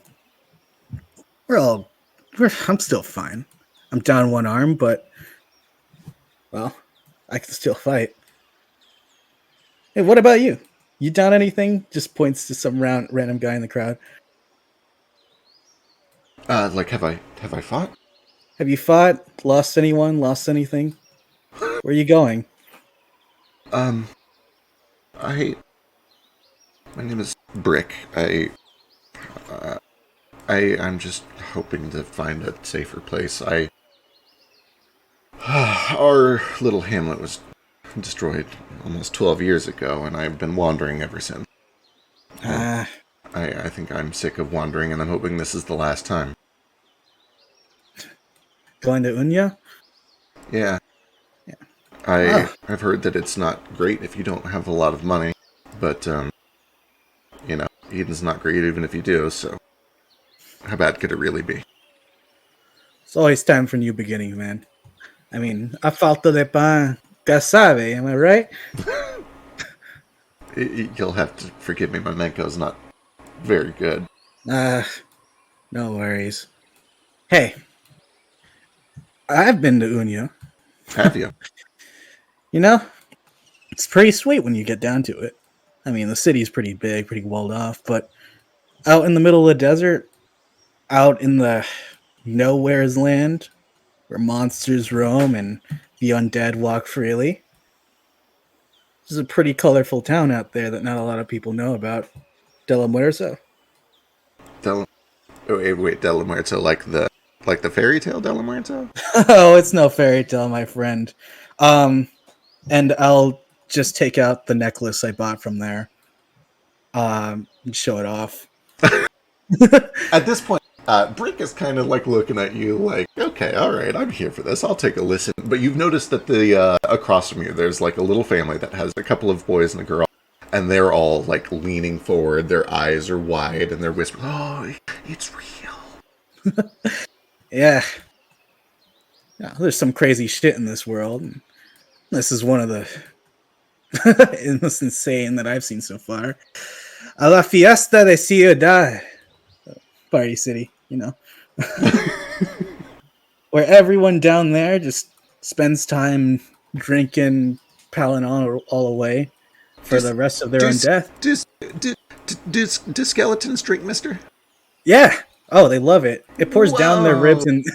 I'm still fine. I'm down 1 arm, but well, I can still fight. Hey, what about you? You done anything? Just points to some random guy in the crowd. Like, have I fought? Have you fought? Lost anyone? Lost anything? Where are you going? My name is Brick. I'm just hoping to find a safer place. Our little hamlet was destroyed almost 12 years ago, and I've been wandering ever since. Ah, I think I'm sick of wandering, and I'm hoping this is the last time. going to Unya? Yeah. Ah. I've heard that it's not great if you don't have a lot of money, but, Eden's not great even if you do, so how bad could it really be? It's always time for new beginnings, man. I mean, a falta de pan, ya sabe, am I right? You'll have to forgive me, my Menko's not very good. No worries. Hey, I've been to Unya. Have you? You know, it's pretty sweet when you get down to it. I mean, the city's pretty big, pretty walled off, but out in the middle of the desert, out in the nowhere's land, where monsters roam and the undead walk freely. This is a pretty colorful town out there that not a lot of people know about. De la Muerta. Wait, De La Muerto, like the fairy tale De La Muerto? Oh, it's no fairy tale, my friend. And I'll just take out the necklace I bought from there. And show it off. At this point, Brick is kind of like looking at you like, okay, all right, I'm here for this. I'll take a listen. But you've noticed that the across from you, there's like a little family that has a couple of boys and a girl, and they're all like leaning forward. Their eyes are wide, and they're whispering, "Oh, it's real." Yeah. There's some crazy shit in this world. And this is one of the most insane that I've seen so far. A la fiesta de ciudad. Party city, where everyone down there just spends time drinking, palling all away for the rest of their own death. Do skeletons drink, mister? Yeah. Oh, they love it. It pours down their ribs and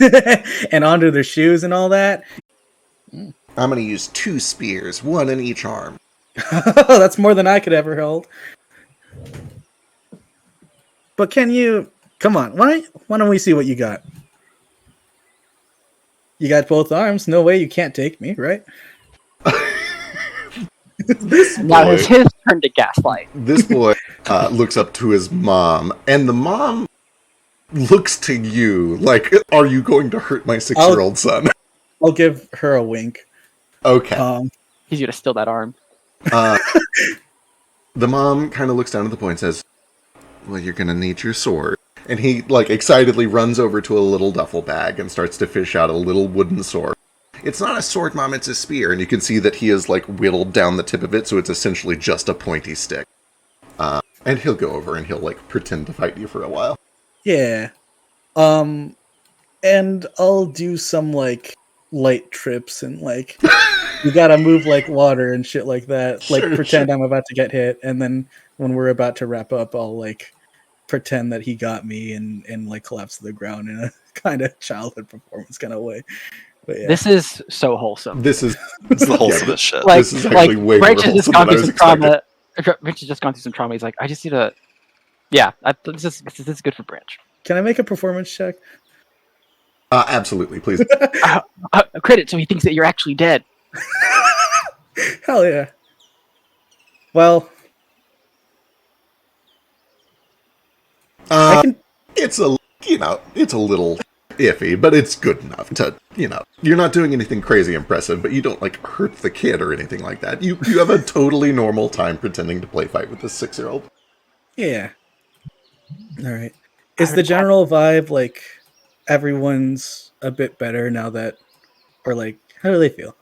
and onto their shoes and all that. I'm going to use 2 spears, 1 in each arm. That's more than I could ever hold. But can you... Come on, why don't we see what you got? You got both arms. No way you can't take me, right? Now it's his turn to gaslight. This boy looks up to his mom, and the mom looks to you like, are you going to hurt my 6-year-old son? I'll give her a wink. Okay. He's gonna steal that arm. The mom kind of looks down at the boy and says, well, you're going to need your sword. And he, like, excitedly runs over to a little duffel bag and starts to fish out a little wooden sword. It's not a sword, Mom, it's a spear. And you can see that he has, like, whittled down the tip of it, so it's essentially just a pointy stick. And he'll go over and he'll, like, pretend to fight you for a while. Yeah. And I'll do some, like, light trips and, like, you gotta move like water and shit like that. Like, pretend I'm about to get hit, and then when we're about to wrap up, I'll, like, pretend that he got me and like collapse to the ground in a kind of childhood performance kind of way. But yeah. This is so wholesome. This is the wholesomest shit. Like, this is actually way more Rich has just wholesome gone than I through was some expecting. trauma. Rich has just gone through some trauma. He's like, I just need to. Yeah, this is good for Branch. Can I make a performance check? Absolutely, please. Credit, so he thinks that you're actually dead. Hell yeah. Well, It's a little iffy, but it's good enough to, you're not doing anything crazy impressive, but you don't, like, hurt the kid or anything like that. You have a totally normal time pretending to play fight with this 6-year-old. Yeah. All right. Is the general vibe, like, everyone's a bit better now that, or, like, how do they feel?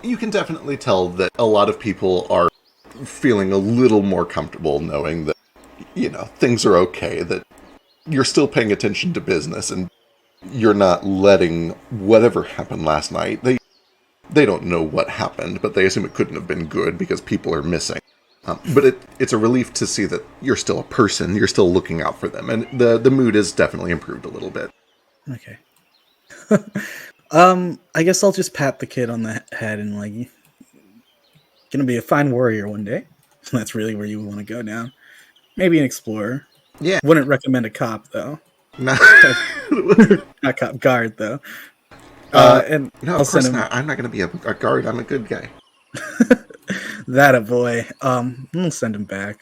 You can definitely tell that a lot of people are feeling a little more comfortable knowing that, things are okay, that you're still paying attention to business, and you're not letting whatever happened last night. They don't know what happened, but they assume it couldn't have been good because people are missing. But it's a relief to see that you're still a person. You're still looking out for them, and the mood has definitely improved a little bit. Okay. I guess I'll just pat the kid on the head and like, gonna be a fine warrior one day. That's really where you want to go now. Maybe an explorer. Yeah. Wouldn't recommend a cop though. No, Not cop, guard though. And no, I'll of send course him not. I'm not going to be a guard. I'm a good guy. that a boy. I'll send him back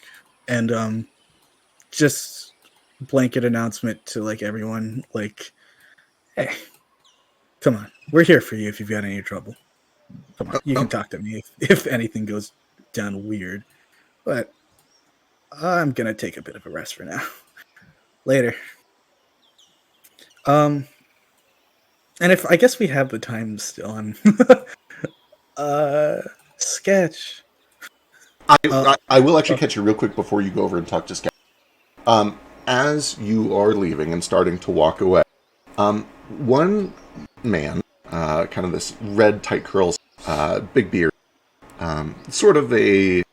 and just blanket announcement to like everyone like, hey, come on, we're here for you if you've got any trouble. Come on, you can talk to me if anything goes down weird. But I'm gonna take a bit of a rest for now. Later. And if I guess we have the time still on sketch. I will actually catch you real quick before you go over and talk to Scout. As you are leaving and starting to walk away, one man, kind of this red tight curls, big beard, sort of a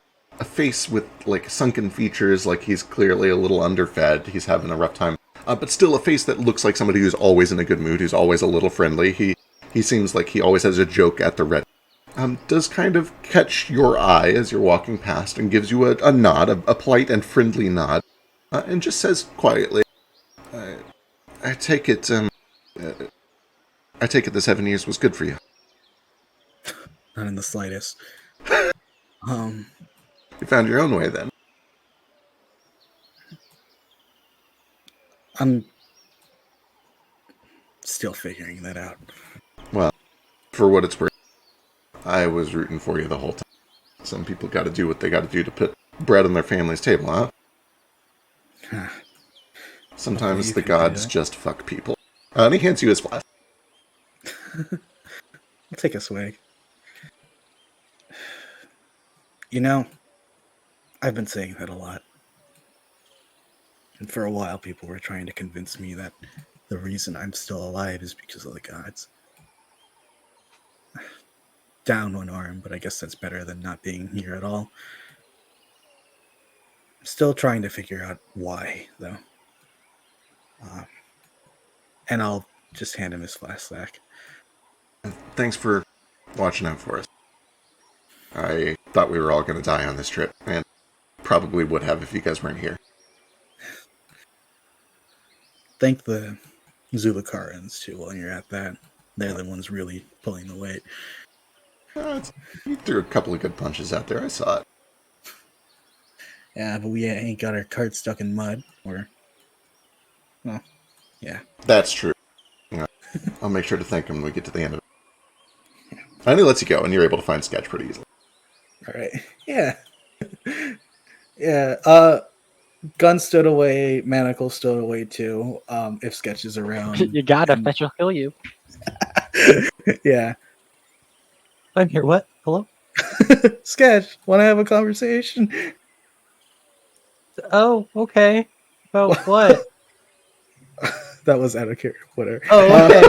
face with like sunken features, like he's clearly a little underfed, he's having a rough time, but still a face that looks like somebody who's always in a good mood, who's always a little friendly. He seems like he always has a joke at the ready. Does kind of catch your eye as you're walking past and gives you a nod, a polite and friendly nod, and just says quietly, I take it, I take it the 7 years was good for you. Not in the slightest. You found your own way then. I'm still figuring that out. Well, for what it's worth, I was rooting for you the whole time. Some people got to do what they got to do to put bread on their family's table, huh? Sometimes the gods just fuck people. And he hands you his flask. I'll take a swig. You know, I've been saying that a lot. And for a while, people were trying to convince me that the reason I'm still alive is because of the gods. Down one arm, but I guess that's better than not being here at all. I'm still trying to figure out why, though. And I'll just hand him his flask. Thanks for watching out for us. I thought we were all going to die on this trip, and probably would have if you guys weren't here. Thank the Zulukarans, too, while you're at that. They're the ones really pulling the weight. You threw a couple of good punches out there, I saw it. Yeah, but we ain't got our cart stuck in mud, or... Well, yeah. That's true. Yeah. I'll make sure to thank him when we get to the end of it. And he lets you go, and you're able to find Sketch pretty easily. Alright. Yeah. Yeah, Gun stood away, Manacle stood away too, if Sketch is around. You gotta, Fetch will kill you. Yeah. I'm here, what? Hello? Sketch, wanna have a conversation? Oh, okay. About what? That was out of character, whatever. Oh, okay.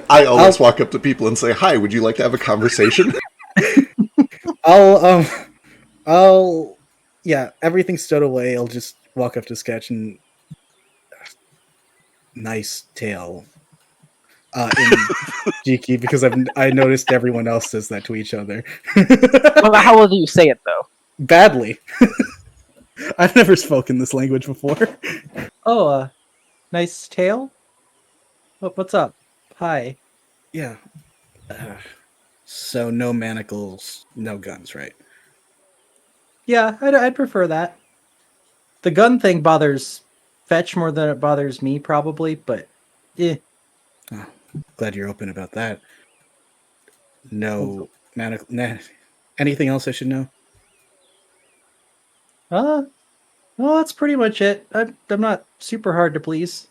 I always walk up to people and say, hi, would you like to have a conversation? Yeah, everything stood away. I'll just walk up to Sketch and nice tail in Jiki, because I noticed everyone else says that to each other. Well, how will you say it though? Badly. I've never spoken this language before. Oh, nice tail? What's up? Hi. Yeah. So no manacles, no guns, right? Yeah, I'd prefer that. The gun thing bothers Fetch more than it bothers me, probably, but yeah. Oh, glad you're open about that. No manacle. Nah. Anything else I should know? Well, that's pretty much it. I'm not super hard to please.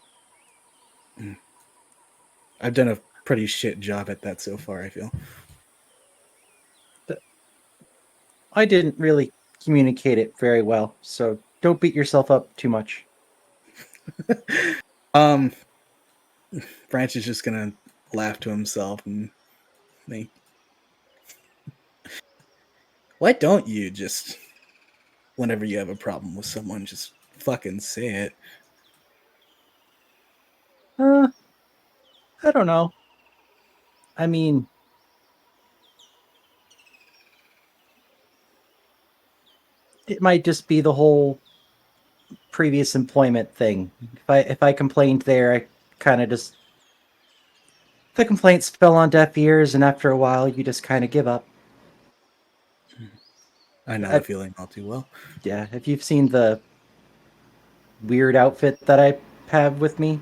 I've done a pretty shit job at that so far, I feel. I didn't really communicate it very well, so don't beat yourself up too much. Branch is just gonna laugh to himself and think, Why don't you just, whenever you have a problem with someone, just fucking say it? I don't know. I mean, it might just be the whole previous employment thing. If I complained there, I kind of just the complaints fell on deaf ears, and after a while, you just kind of give up. I know the I, feeling all too well. yeah, if you've seen the weird outfit that I have with me,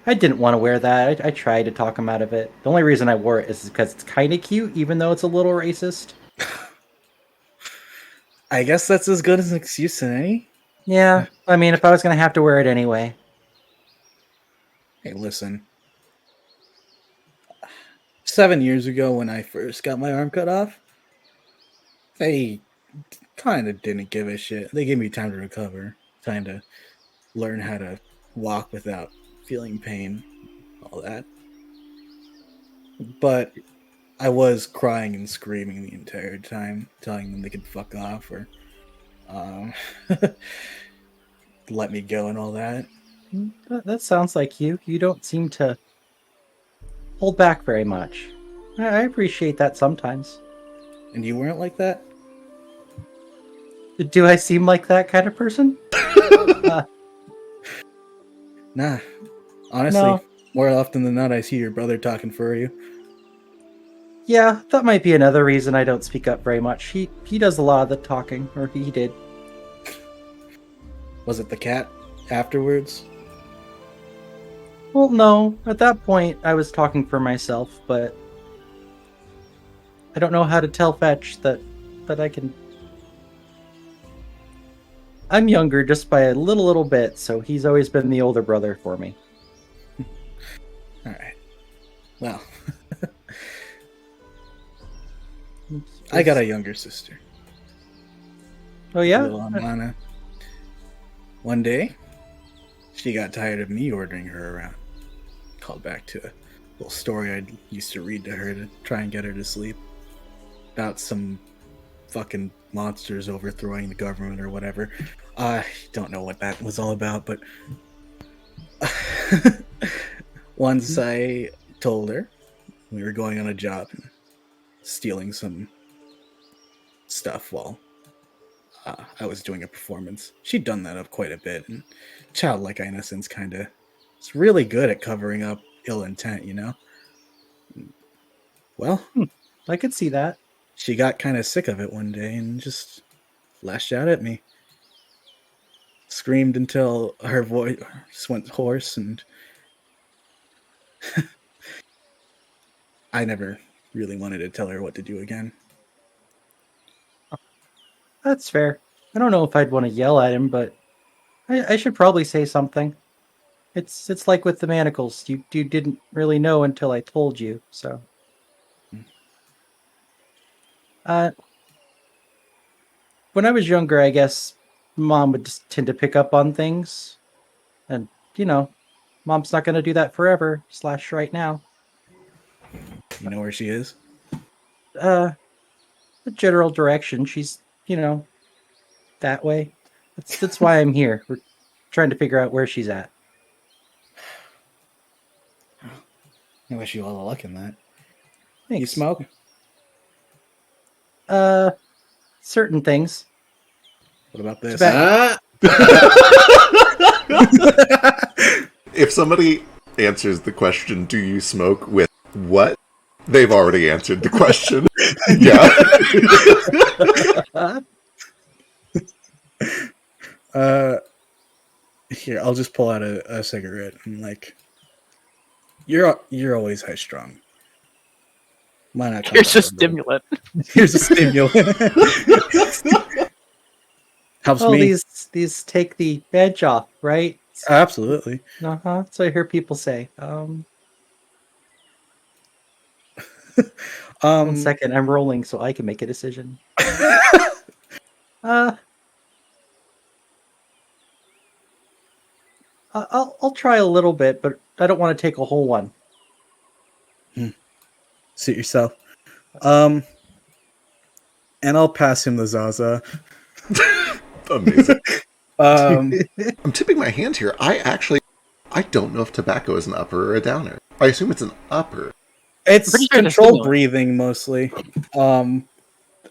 I didn't want to wear that. I tried to talk him out of it. The only reason I wore it is because it's kind of cute, even though it's a little racist. I guess that's as good as an excuse as any. Yeah, I mean, if I was going to have to wear it anyway. Hey, listen. 7 years ago, when I first got my arm cut off, they kind of didn't give a shit. They gave me time to recover, time to learn how to walk without feeling pain, all that. But I was crying and screaming the entire time, telling them they could fuck off or um, let me go and all that. That sounds like you. You don't seem to hold back very much. I appreciate that sometimes. And you weren't like that? Do I seem like that kind of person? Nah. Honestly, No. more often than not, I see your brother talking for you. Yeah, that might be another reason I don't speak up very much. He does a lot of the talking, or he did. Was it the cat afterwards? Well, no. At that point, I was talking for myself, but I don't know how to tell Fetch that I can. I'm younger just by a little bit, so he's always been the older brother for me. All right. Well, I got a younger sister. Oh yeah? Little Amana. One day, she got tired of me ordering her around. Called back to a little story I used to read to her to try and get her to sleep. About some fucking monsters overthrowing the government or whatever. I don't know what that was all about, but once I told her we were going on a job and stealing some stuff while I was doing a performance. She'd done that up quite a bit, and childlike innocence kind of is really good at covering up ill intent, you know? Well, I could see that. she got kind of sick of it one day and just lashed out at me. Screamed until her voice went hoarse, and I never really wanted to tell her what to do again. That's fair. I don't know if I'd want to yell at him, but I should probably say something. It's like with the manacles. You didn't really know until I told you, so. When I was younger, I guess mom would just tend to pick up on things. And, mom's not going to do that forever, / right now. You know where she is? The general direction. She's, that way. That's why I'm here. We're trying to figure out where she's at. I wish you all the luck in that. Thanks. You smoke? Certain things. What about this? If somebody answers the question, do you smoke with what? They've already answered the question. Yeah. Here, I'll just pull out a cigarette and like, you're always high strung. Why not? Here's a stimulant. Here's a stimulant. Helps me. These take the edge off, right? Absolutely. That's what I hear people say. 1 second, I'm rolling so I can make a decision. I'll try a little bit, but I don't want to take a whole one. Suit yourself. and I'll pass him the Zaza. Amazing. Um, I'm tipping my hand here. I don't know if tobacco is an upper or a downer. I assume it's an upper. it's Pretty sure it's a controlled stimulant. breathing mostly.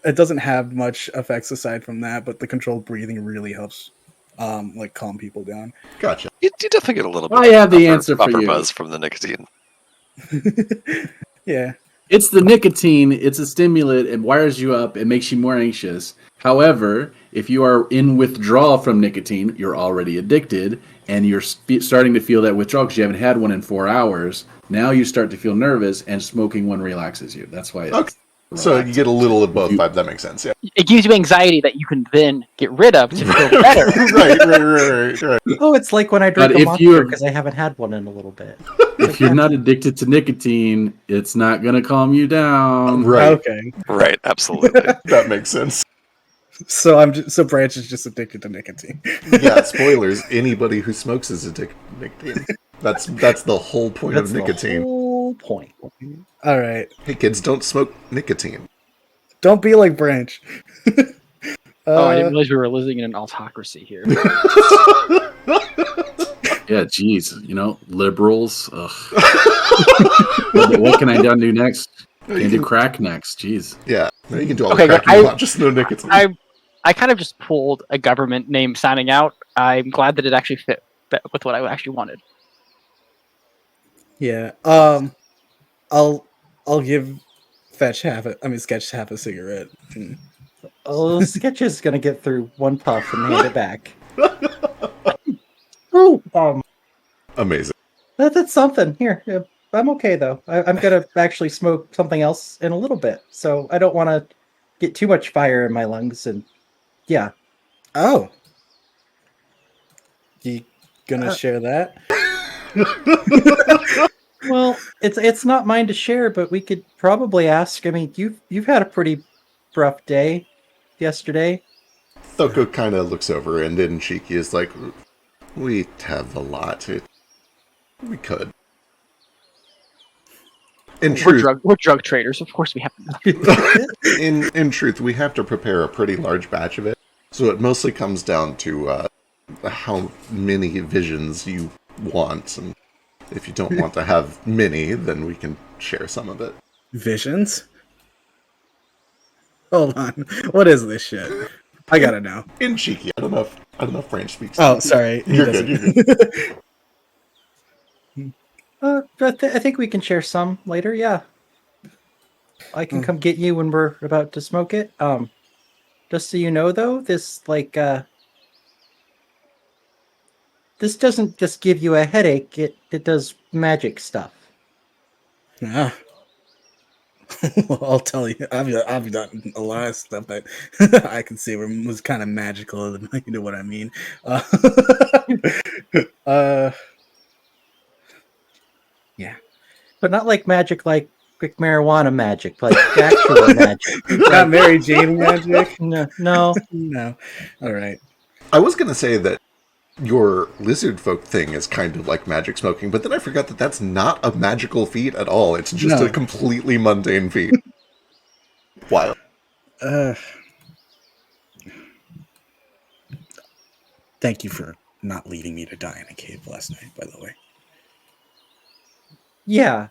It doesn't have much effects aside from that, but the controlled breathing really helps, like calm people down. Gotcha. You definitely get a little bit. I have the upper- answer for upper you. buzz from the nicotine. Yeah. It's the nicotine. It's a stimulant. It wires you up. It makes you more anxious. However, if you are in withdrawal from nicotine, you're already addicted, and you're starting to feel that withdrawal because you haven't had one in 4 hours. Now you start to feel nervous, and smoking one relaxes you. That's why it's Okay. So you get a little of both vibe. That makes sense. Yeah. It gives you anxiety that you can then get rid of to feel better. right. Oh, it's like when I drink But a if Monster you- because I haven't had one in a little bit. If you're not addicted to nicotine, it's not going to calm you down. Right. Okay. Right, absolutely. That makes sense. So Branch is just addicted to nicotine. Yeah, spoilers. Anybody who smokes is addicted to nicotine. That's the whole point That's of nicotine. the whole point. All right. Hey kids, don't smoke nicotine. Don't be like Branch. Oh, I didn't realize we were living in an autocracy here. Yeah, geez. Liberals. Ugh. What can I do next? Can I do crack next? Jeez. Yeah, no, you can do all Okay, the crack you want, just no nicotine. I kind of just pulled a government name signing out. I'm glad that it actually fit with what I actually wanted. Yeah. I'll give Sketch half a cigarette. Oh, Sketch is gonna get through one puff and hand it back. Oh, Amazing. that's something. Here, I'm okay though. I'm gonna actually smoke something else in a little bit, so I don't want to get too much fire in my lungs. And yeah, Oh. You gonna share that? well, it's not mine to share, but we could probably ask. I mean, you've had a pretty rough day yesterday. Thoko kind of looks over, and then Cheeky is like, "We have a lot. We could." In truth, We're drug traders. Of course we have to. in truth, we have to prepare a pretty large batch of it. So it mostly comes down to how many visions you want, and if you don't want to have many, then we can share some of it. Visions? Hold on. What is this shit? I gotta know. In Cheeky, I don't know if French speaks. Oh, sorry. He You're doesn't. good. You're good. I think we can share some later. Yeah, I can come get you when we're about to smoke it. Just so you know, though, this this doesn't just give you a headache. It does magic stuff. Ah. Well, I'll tell you. I've done a lot of stuff that I can see was kind of magical. You know what I mean? Yeah. But not like magic, like marijuana magic, like actual magic. Not Mary Jane magic. No. No. All right. I was gonna say that your lizard folk thing is kind of like magic smoking, but then I forgot that that's not a magical feat at all. It's just No. a completely mundane feat. Wild. Thank you for not leading me to die in a cave last night, by the way. Yeah,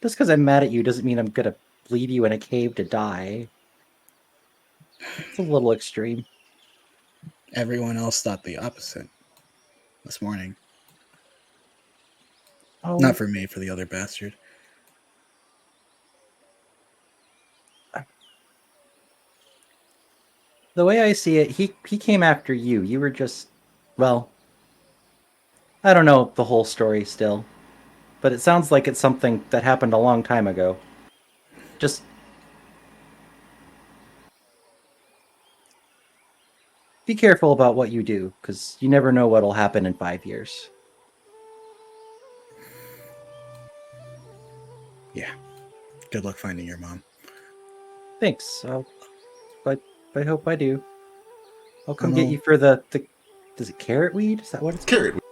just because I'm mad at you doesn't mean I'm gonna leave you in a cave to die. It's a little extreme. Everyone else thought the opposite this morning. Oh, Not for me, for the other bastard. the way I see it, he came after you. You were just, well, I don't know the whole story still, but it sounds like it's something that happened a long time ago. Just be careful about what you do, because you never know what'll happen in 5 years. Yeah. Good luck finding your mom. Thanks. I hope I do. I'll come Hello. get you for the does it carrot weed? Is that what it's called? Carrot.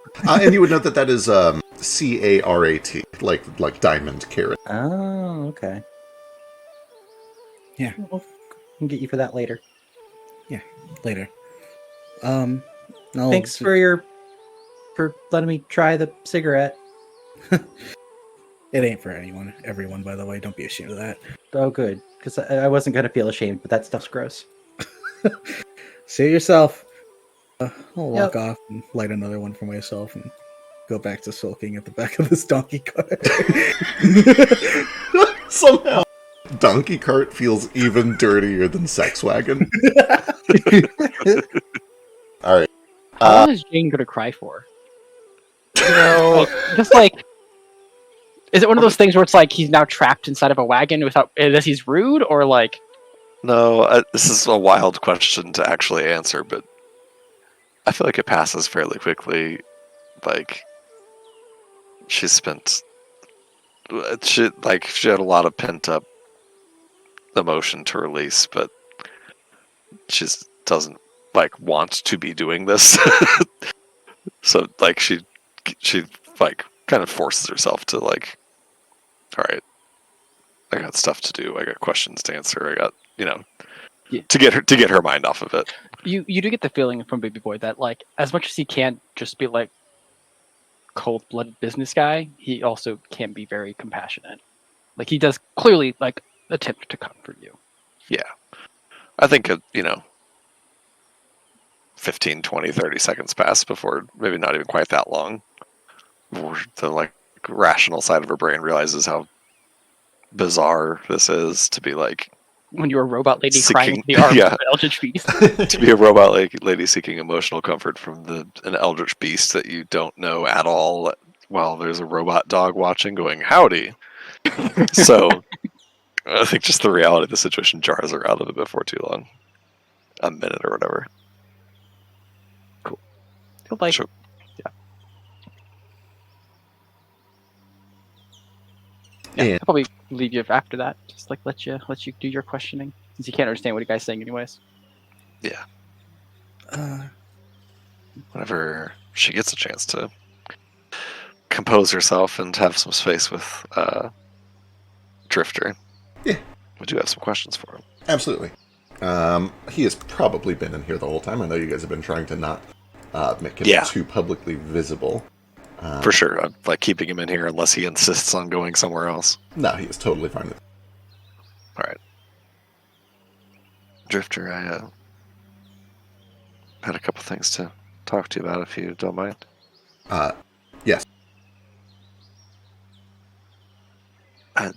And you would note that is CARAT, like diamond carrot. Oh, okay. Yeah. Well, can get you for that later. Later. No, Thanks for letting me try the cigarette. It ain't for everyone, by the way. Don't be ashamed of that. Oh, good, because I wasn't gonna feel ashamed, but that stuff's gross. See it yourself. I'll walk Yep. off and light another one for myself and go back to sulking at the back of this donkey cart. Somehow, donkey cart feels even dirtier than sex wagon. All right. How long is Jane gonna cry for? No. Just like, is it one of those things where it's like he's now trapped inside of a wagon without, unless he's rude, or like? No, this is a wild question to actually answer, but I feel like it passes fairly quickly. Like, she had a lot of pent up emotion to release, but she just doesn't like want to be doing this. So like she like kind of forces herself to like, all right, I got stuff to do, I got questions to answer, I got, Yeah. to get her mind off of it. You do get the feeling from Baby Boy that like, as much as he can't just be like cold-blooded business guy, he also can be very compassionate. Like, he does clearly like attempt to comfort you. Yeah. I think 15, 20, 30 seconds pass before, maybe not even quite that long, before the like rational side of her brain realizes how bizarre this is to be like, When you're a robot lady crying Seeking- into the arms yeah. of an eldritch beast. to be a robot lady seeking emotional comfort from an eldritch beast that you don't know at all, while there's a robot dog watching going, howdy. So I think just the reality of the situation jars her out of it before too long. A minute or whatever. He'll like, Sure. yeah, And- he'll probably leave you after that. Just like let you do your questioning, since you can't understand what you guys saying anyways. Whenever she gets a chance to compose herself and have some space with Drifter. Yeah. We do have some questions for him. Absolutely. He has probably been in here the whole time. I know you guys have been trying to not make him too publicly visible. For sure. I'm like keeping him in here unless he insists on going somewhere else. No, he is totally fine with it. Alright. Drifter, I had a couple things to talk to you about if you don't mind. Yes. I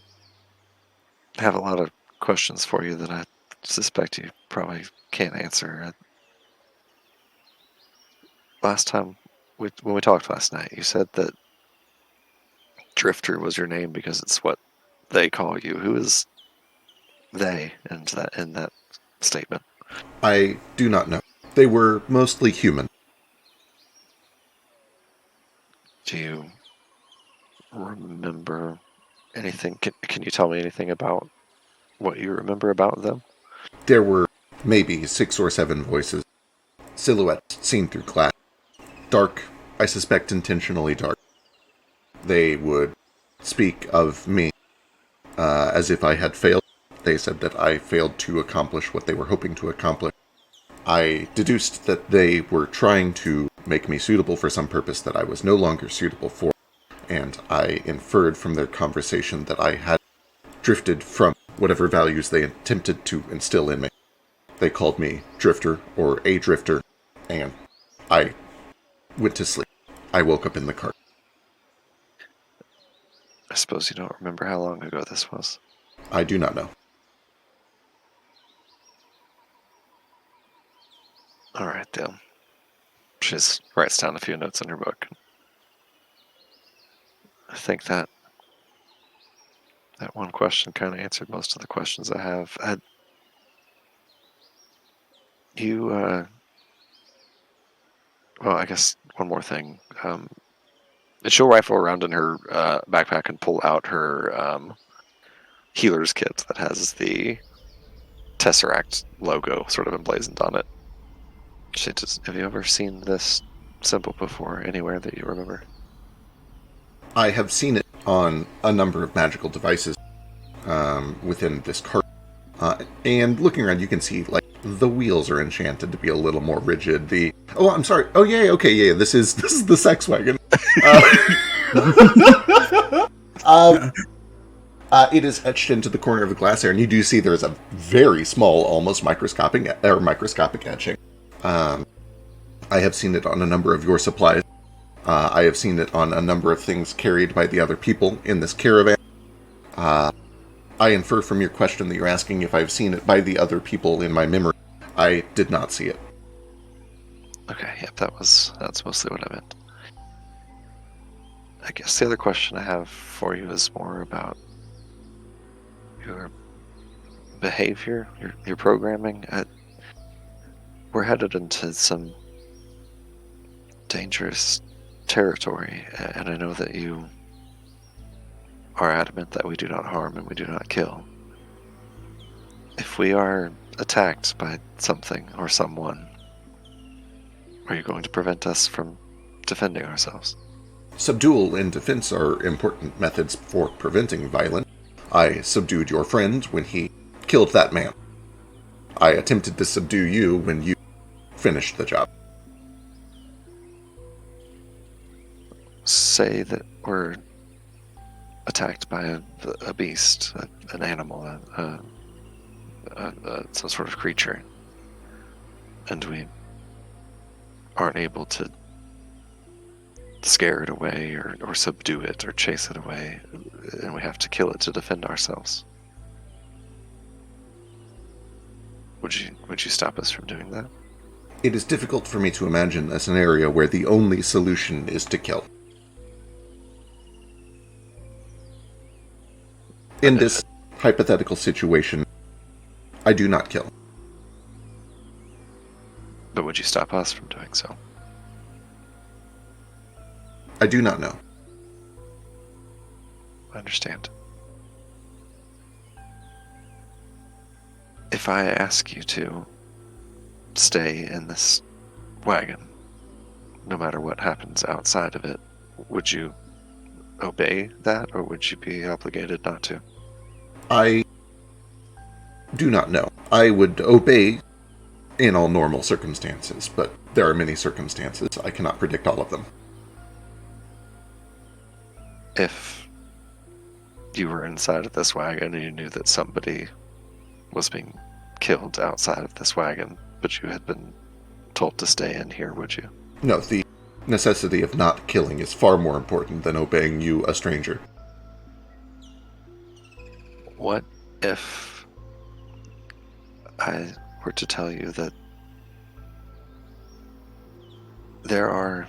have a lot of questions for you that I suspect you probably can't answer. Last time, when we talked last night, you said that Drifter was your name because it's what they call you. Who is they in that statement? I do not know. They were mostly human. Do you remember anything? Can you tell me anything about what you remember about them? There were maybe 6 or 7 voices. Silhouettes seen through glass. Dark, I suspect intentionally dark. They would speak of me as if I had failed. They said that I failed to accomplish what they were hoping to accomplish. I deduced that they were trying to make me suitable for some purpose that I was no longer suitable for, and I inferred from their conversation that I had drifted from whatever values they attempted to instill in me. They called me Drifter or a Drifter, and I went to sleep. I woke up in the cart. I suppose you don't remember how long ago this was. I do not know. Alright, then. She just writes down a few notes in her book. I think that one question kind of answered most of the questions I have. Well, I guess one more thing. She'll rifle around in her backpack and pull out her healer's kit that has the Tesseract logo sort of emblazoned on it. Have you ever seen this symbol before anywhere that you remember? I have seen it on a number of magical devices within this cart. And looking around, you can see, like, the wheels are enchanted to be a little more rigid. I'm sorry. Oh, yeah, okay, yeah, this is the sex wagon. It is etched into the corner of the glass there, and you do see there's a very small, almost microscopic etching. I have seen it on a number of your supplies. I have seen it on a number of things carried by the other people in this caravan. I infer from your question that you're asking if I've seen it by the other people in my memory. I did not see it. Okay, yep, that's mostly what I meant. I guess the other question I have for you is more about your behavior, your programming. We're headed into some dangerous territory, and I know that you are adamant that we do not harm and we do not kill. If we are attacked by something or someone, are you going to prevent us from defending ourselves? Subdual and defense are important methods for preventing violence. I subdued your friend when he killed that man. I attempted to subdue you when you finished the job. Say that we're attacked by a beast, an animal, some sort of creature, and we aren't able to scare it away or subdue it or chase it away, and we have to kill it to defend ourselves. Would you stop us from doing that? It is difficult for me to imagine a scenario where the only solution is to kill. In this hypothetical situation, I do not kill. But would you stop us from doing so? I do not know. I understand. If I ask you to stay in this wagon, no matter what happens outside of it, would you obey that, or would you be obligated not to? I do not know. I would obey in all normal circumstances, but there are many circumstances. I cannot predict all of them. If you were inside of this wagon and you knew that somebody was being killed outside of this wagon, but you had been told to stay in here, would you? No, the necessity of not killing is far more important than obeying you, a stranger. What if I were to tell you that there are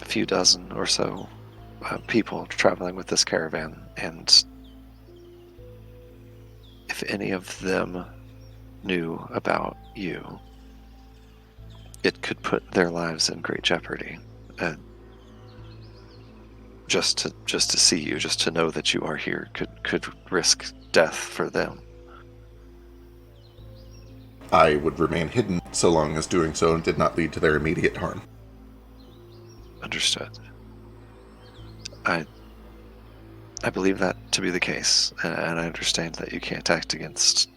a few dozen or so people traveling with this caravan, and if any of them knew about you, it could put their lives in great jeopardy. And just to see you, just to know that you are here, could risk death for them. I would remain hidden so long as doing so did not lead to their immediate harm. Understood. I believe that to be the case, and I understand that you can't act against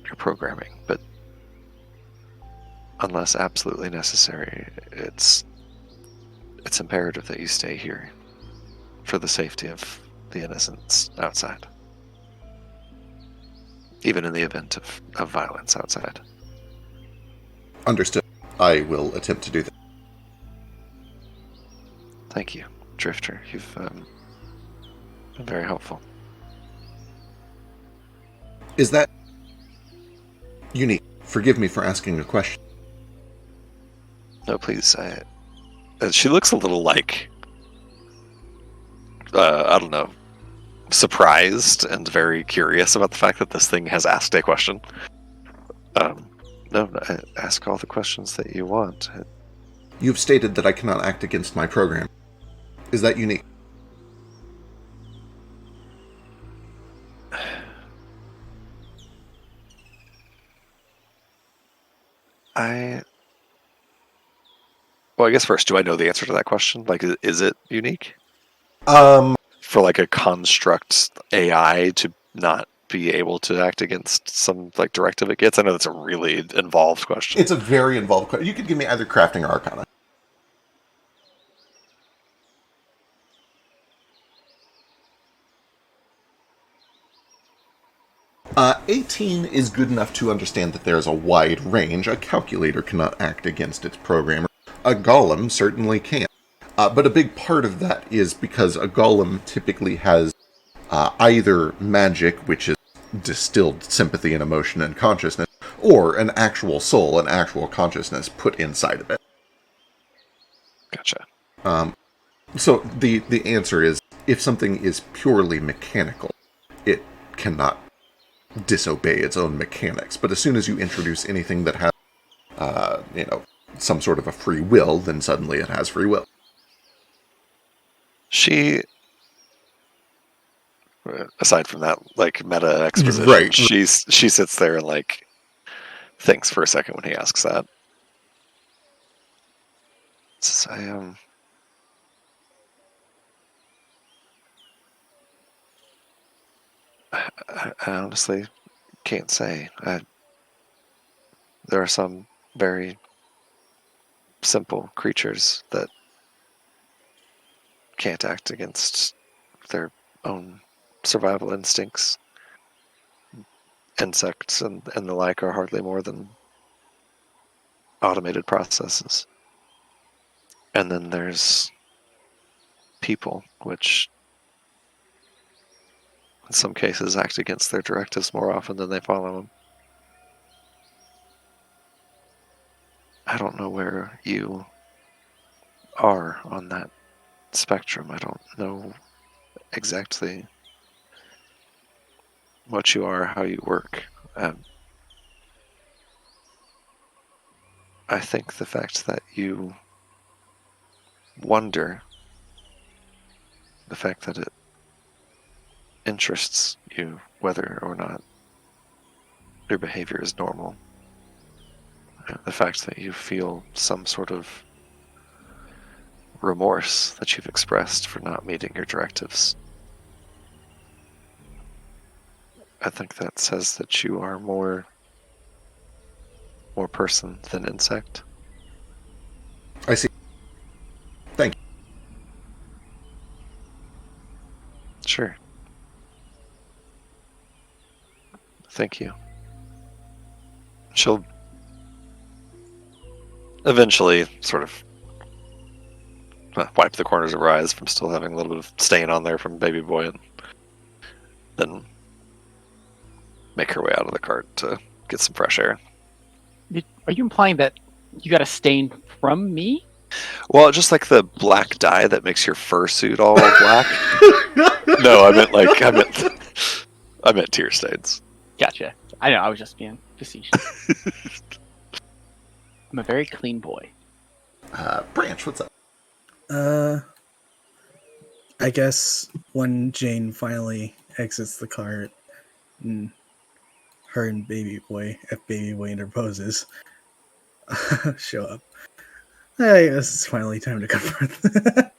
your programming, but unless absolutely necessary, it's imperative that you stay here for the safety of the innocents outside, even in the event of violence outside. Understood. I will attempt to do that. Thank you, Drifter. You've been very helpful. Is that unique? Forgive me for asking a question. No, please. She looks a little like, I don't know, surprised and very curious about the fact that this thing has asked a question. No, ask all the questions that you want. You've stated that I cannot act against my program. Is that unique? Well, I guess first, do I know the answer to that question? Like, is it unique? Um, For like a construct AI to not be able to act against some like directive it gets? I know that's a really involved question. It's a very involved question. You could give me either crafting or arcana. Uh, 18 is good enough to understand that there is a wide range. A calculator cannot act against its programmer. A golem certainly can. But a big part of that is because a golem typically has either magic, which is distilled sympathy and emotion and consciousness, or an actual soul, an actual consciousness put inside of it. Gotcha. So the answer is, if something is purely mechanical, it cannot disobey its own mechanics. But as soon as you introduce anything that has, some sort of a free will, then suddenly it has free will. She, aside from that, like meta exposition, Right. she sits there and like thinks for a second when he asks that. Says, I honestly can't say. There are some very simple creatures that can't act against their own survival instincts. Insects and the like are hardly more than automated processes. And then there's people, which in some cases act against their directives more often than they follow them. I don't know where you are on that spectrum. I don't know exactly what you are, how you work. I think the fact that you wonder, the fact that it interests you whether or not your behavior is normal, the fact that you feel some sort of remorse that you've expressed for not meeting your directives, I think that says that you are more person than insect. I see. Thank you. Sure. Thank you. She'll eventually sort of wipe the corners of her eyes from still having a little bit of stain on there from Baby Boy, and then make her way out of the cart to get some fresh air. Are you implying that you got a stain from me? Well, just like the black dye that makes your fursuit all black. No, I meant tear stains. Gotcha. I know, I was just being facetious. I'm a very clean boy. Branch, what's up? I guess when Jane finally exits the cart, and her and Baby Boy, if Baby Boy interposes, show up. I guess it's finally time to confront.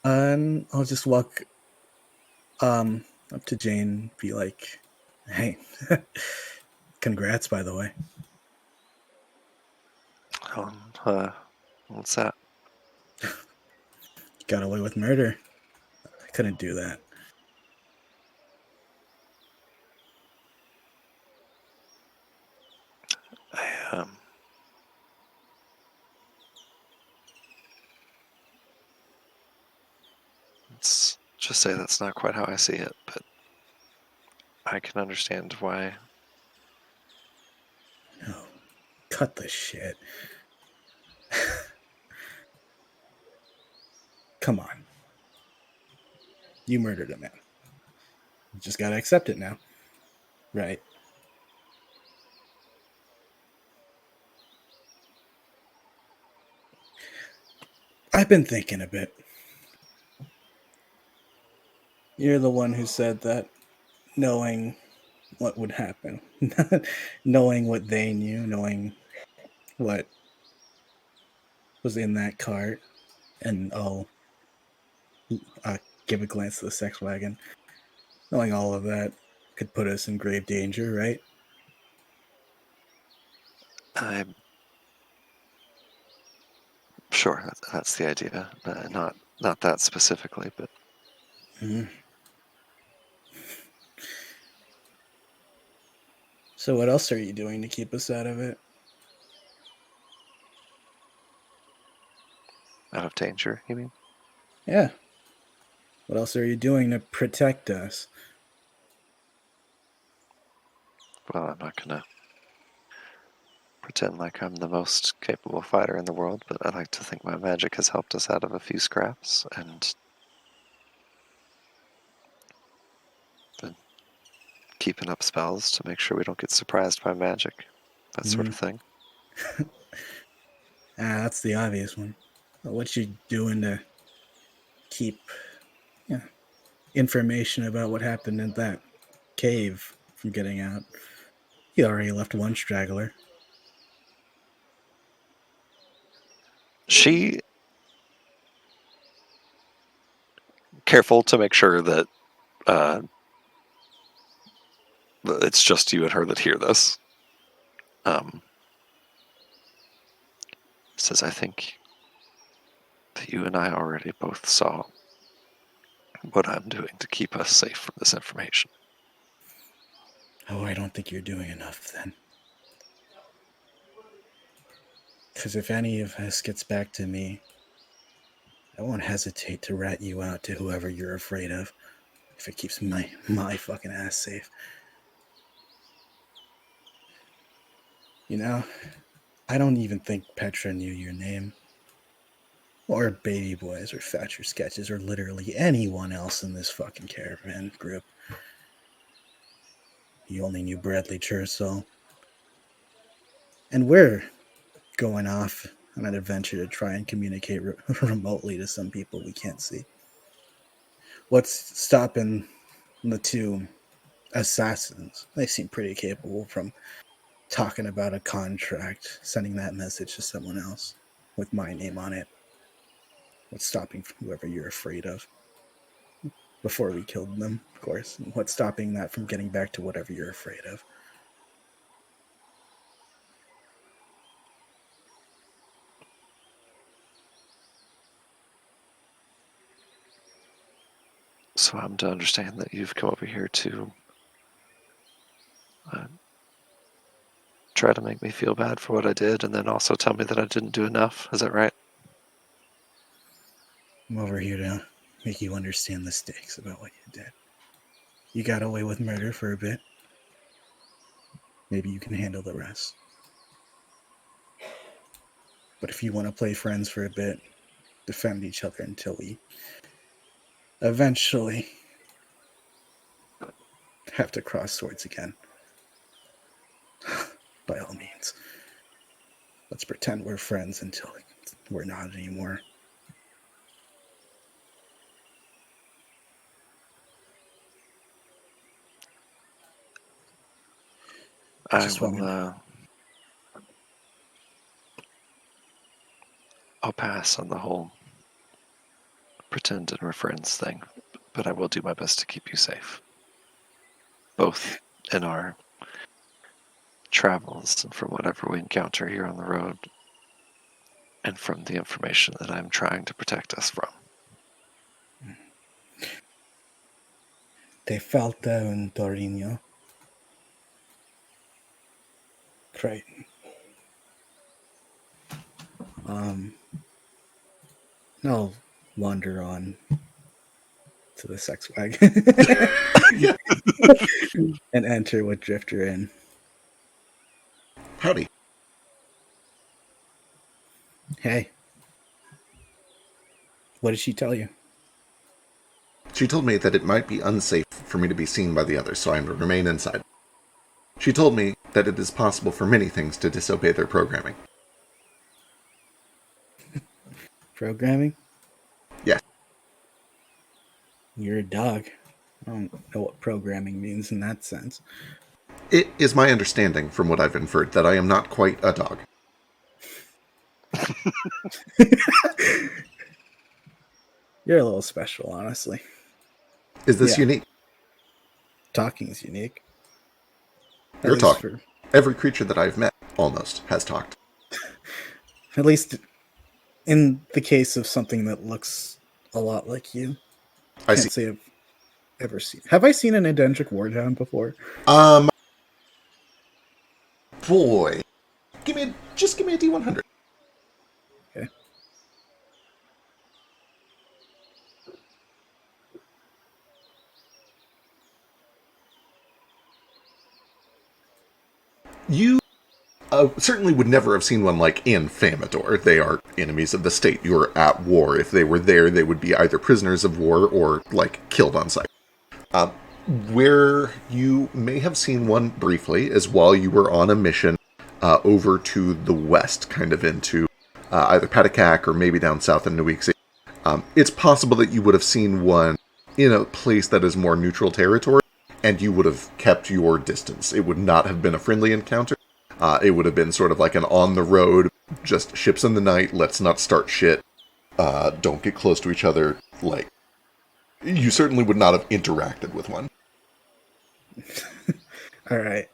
And I'll just walk up to Jane, be like, "Hey, congrats, by the way." What's that? Got away with murder. I couldn't do that. Let's just say that's not quite how I see it, but I can understand why. No, cut the shit. Come on. You murdered a man. You just gotta accept it now. Right. I've been thinking a bit. You're the one who said that knowing what would happen, knowing what they knew, knowing what was in that cart, and I'll give a glance to the sex wagon, knowing all of that, could put us in grave danger, right? I'm sure that's the idea. Not that specifically, but Mhm. So what else are you doing to keep us out of it? out of danger, you mean? Yeah. What else are you doing to protect us? Well, I'm not gonna pretend like I'm the most capable fighter in the world, but I like to think my magic has helped us out of a few scraps, and been keeping up spells to make sure we don't get surprised by magic, that sort of thing. That's the obvious one. What you doing to keep information about what happened in that cave from getting out? He already left one straggler. She careful to make sure that it's just you and her that hear this. Says, I think that you and I already both saw what I'm doing to keep us safe from this information. Oh, I don't think you're doing enough then. Because if any of us gets back to me, I won't hesitate to rat you out to whoever you're afraid of if it keeps my fucking ass safe. You know, I don't even think Petra knew your name. Or Baby Boys or Thatcher Sketches or literally anyone else in this fucking caravan group. He only knew Bradley Chursall. And we're going off on an adventure to try and communicate remotely to some people we can't see. What's stopping the two assassins? They seem pretty capable from talking about a contract, sending that message to someone else with my name on it. What's stopping whoever you're afraid of? Before we killed them, of course. And what's stopping that from getting back to whatever you're afraid of? So I'm to understand that you've come over here to try to make me feel bad for what I did, and then also tell me that I didn't do enough. Is that right? I'm over here to make you understand the stakes about what you did. You got away with murder for a bit. Maybe you can handle the rest. But if you want to play friends for a bit, defend each other until we eventually have to cross swords again. By all means. Let's pretend we're friends until we're not anymore. I'll pass on the whole pretend and we're friends thing, but I will do my best to keep you safe. Both in our travels and from whatever we encounter here on the road, and from the information that I'm trying to protect us from. Te falta un Torino. Crichton. I'll wander on to the sex wagon and enter with Drifter in. Howdy. Hey. What did she tell you? She told me that it might be unsafe for me to be seen by the others, so I am to remain inside. She told me that it is possible for many things to disobey their programming. Programming? Yes. You're a dog. I don't know what programming means in that sense. It is my understanding, from what I've inferred, that I am not quite a dog. You're a little special, honestly. Is this unique? talking is unique. You're At least talking. Every creature that I've met almost has talked. at least in the case of something that looks a lot like you. I Can't see. say I've ever seen. Have I seen an Edendric Warhound before? Boy, give me a D100. Okay. You certainly would never have seen one like in Famador. They are enemies of the state. You are at war. If they were there, they would be either prisoners of war or, like, killed on sight. Where you may have seen one briefly is while you were on a mission over to the west, kind of into either Patakak or maybe down south in Nuixi. It's possible that you would have seen one in a place that is more neutral territory, and you would have kept your distance. It would not have been a friendly encounter. It would have been sort of like an on-the-road, just ships in the night, let's not start shit, don't get close to each other, like, you certainly would not have interacted with one. All right.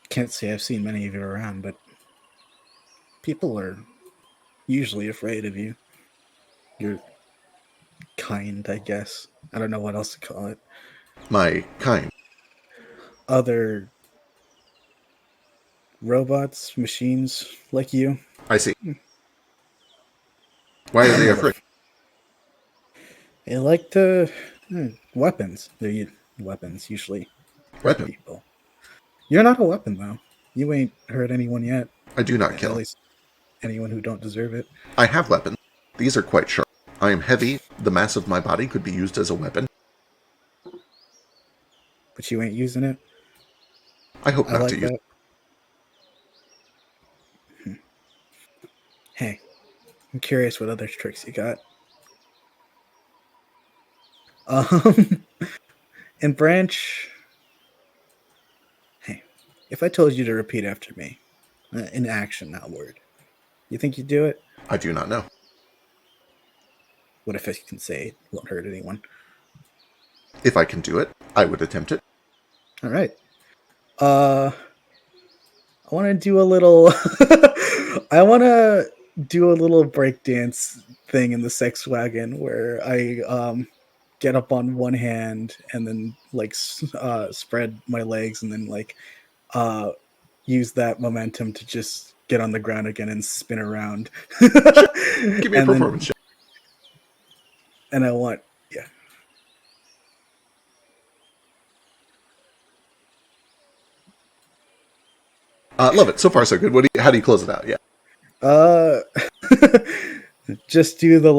Can't say I've seen many of you around, but people are usually afraid of you. You're kind, I guess. I don't know what else to call it. My kind. Other robots, machines like you. I see. Why are they afraid? They like to weapons. They're weapons usually hurt Weapon? people. You're not a weapon though. You ain't hurt anyone yet. I do not At kill. least anyone who don't deserve it. I have weapons. These are quite sharp. I am heavy. The mass of my body could be used as a weapon. But you ain't using it. I hope I not like to use that. Hey, I'm curious what other tricks you got. And Branch, hey, if I told you to repeat after me, in action, not word, you think you'd do it? I do not know. What if I can say it won't hurt anyone? If I can do it, I would attempt it. All right. I want to do a little. I want to do a little breakdance thing in the sex wagon where I get up on one hand and then like spread my legs and then like use that momentum to just get on the ground again and spin around. Give me a performance check. And I want, yeah. Love it. So far, so good. How do you close it out? Yeah. Just do the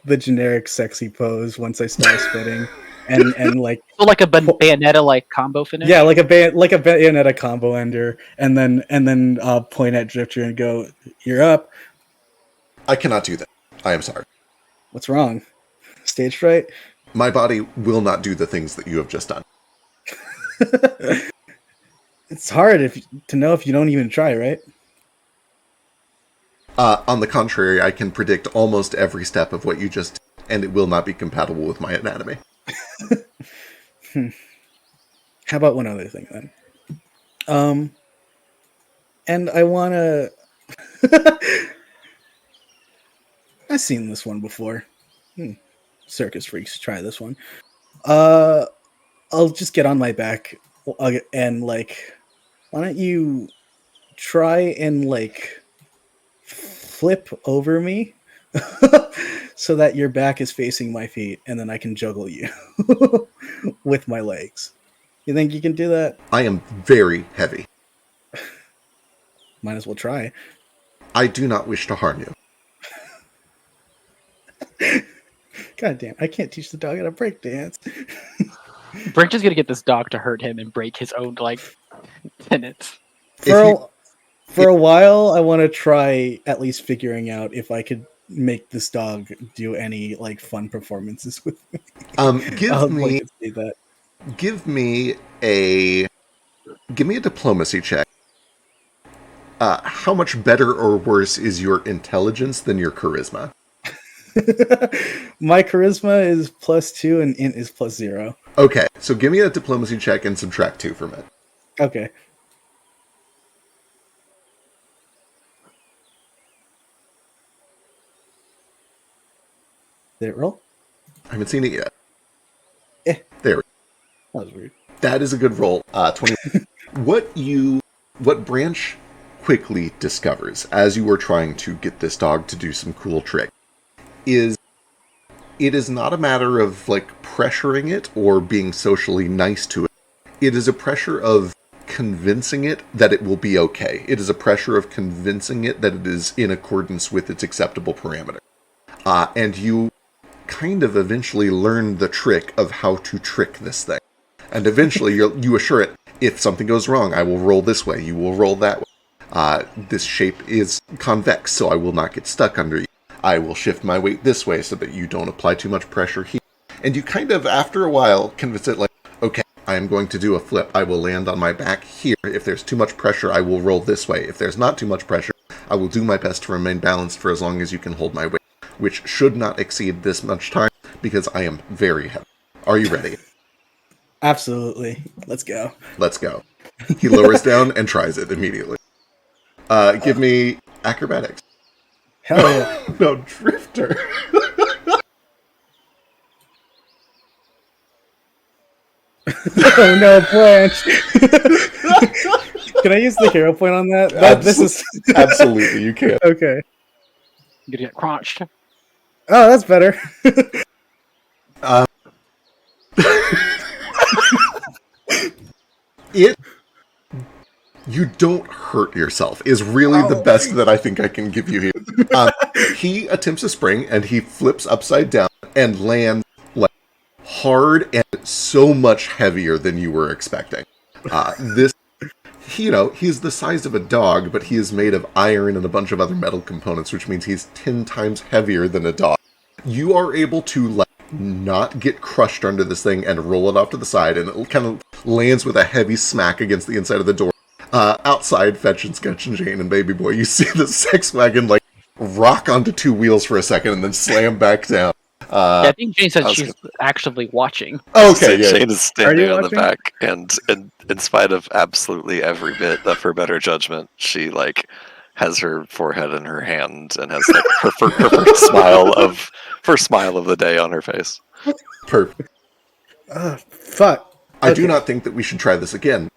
the generic sexy pose once I start spitting, and like So like a Bayonetta like combo finish. yeah, like a Bayonetta combo ender, and then point at Drifter and go, "You're up." I cannot do that. I am sorry. What's wrong? Stage fright? My body will not do the things that you have just done. It's hard to know if you don't even try, right? On the contrary, I can predict almost every step of what you just did, and it will not be compatible with my anatomy. How about one other thing then? And I want to. I've seen this one before. Circus freaks, try this one. I'll just get on my back and like, why don't you try and like flip over me so that your back is facing my feet, and then I can juggle you with my legs. You think you can do that? I am very heavy. Might as well try. I do not wish to harm you. God damn, I can't teach the dog how to break dance. Branch is gonna get this dog to hurt him and break his own like tenets. For a while, I want to try at least figuring out if I could make this dog do any like fun performances with me. Give me a diplomacy check. How much better or worse is your intelligence than your charisma? My charisma is +2 and int is +0. Okay, so give me a diplomacy check and subtract 2 from it. Okay. Did it roll? I haven't seen it yet. Eh. There we That was weird. go. That is a good roll. 20. What Branch quickly discovers as you are trying to get this dog to do some cool trick is it is not a matter of like pressuring it or being socially nice to it. It is a pressure of convincing it that it will be okay. It is a pressure of convincing it that it is in accordance with its acceptable parameter. And you kind of eventually learn the trick of how to trick this thing. And eventually you assure it, if something goes wrong, I will roll this way, you will roll that way. This shape is convex, so I will not get stuck under you. I will shift my weight this way so that you don't apply too much pressure here. And you kind of, after a while, convince it like, okay, I am going to do a flip. I will land on my back here. If there's too much pressure, I will roll this way. If there's not too much pressure, I will do my best to remain balanced for as long as you can hold my weight, which should not exceed this much time because I am very heavy. Are you ready? Absolutely. Let's go. Let's go. He lowers down and tries it immediately. Give me acrobatics. Hell yeah. No, Drifter. Oh no, Branch. Can I use the hero point on that? This is Absolutely, you can. okay. You're gonna get crunched. Oh, that's better. You don't hurt yourself is really the best that I think I can give you here. He attempts a spring and he flips upside down and lands like hard and so much heavier than you were expecting. He's the size of a dog, but he is made of iron and a bunch of other metal components, which means he's 10 times heavier than a dog. You are able to not get crushed under this thing and roll it off to the side, and it kind of lands with a heavy smack against the inside of the door. Outside, Fetch and Sketch and Jane and Baby Boy, you see the sex wagon rock onto 2 wheels for a second and then slam back down. I think Jane said she's actively watching. Okay, yeah. Shane is standing on the watching? back, and in spite of absolutely every bit of her better judgment, she has her forehead in her hand and has her first smile of the day on her face. Perfect. Fuck. I do not think that we should try this again.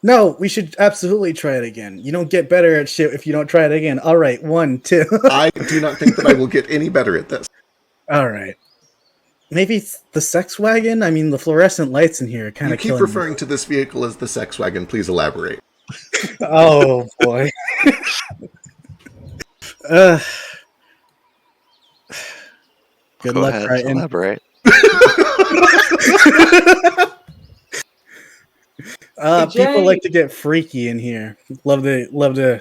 No, we should absolutely try it again. You don't get better at shit if you don't try it again. All right, 1, 2. I do not think that I will get any better at this. All right. Maybe it's the sex wagon? I mean, the fluorescent lights in here are kind You of keep killing referring to this vehicle as the sex wagon. Please elaborate. me. Oh, boy. Good Go luck, ahead, Triton. elaborate. People like to get freaky in here. Love to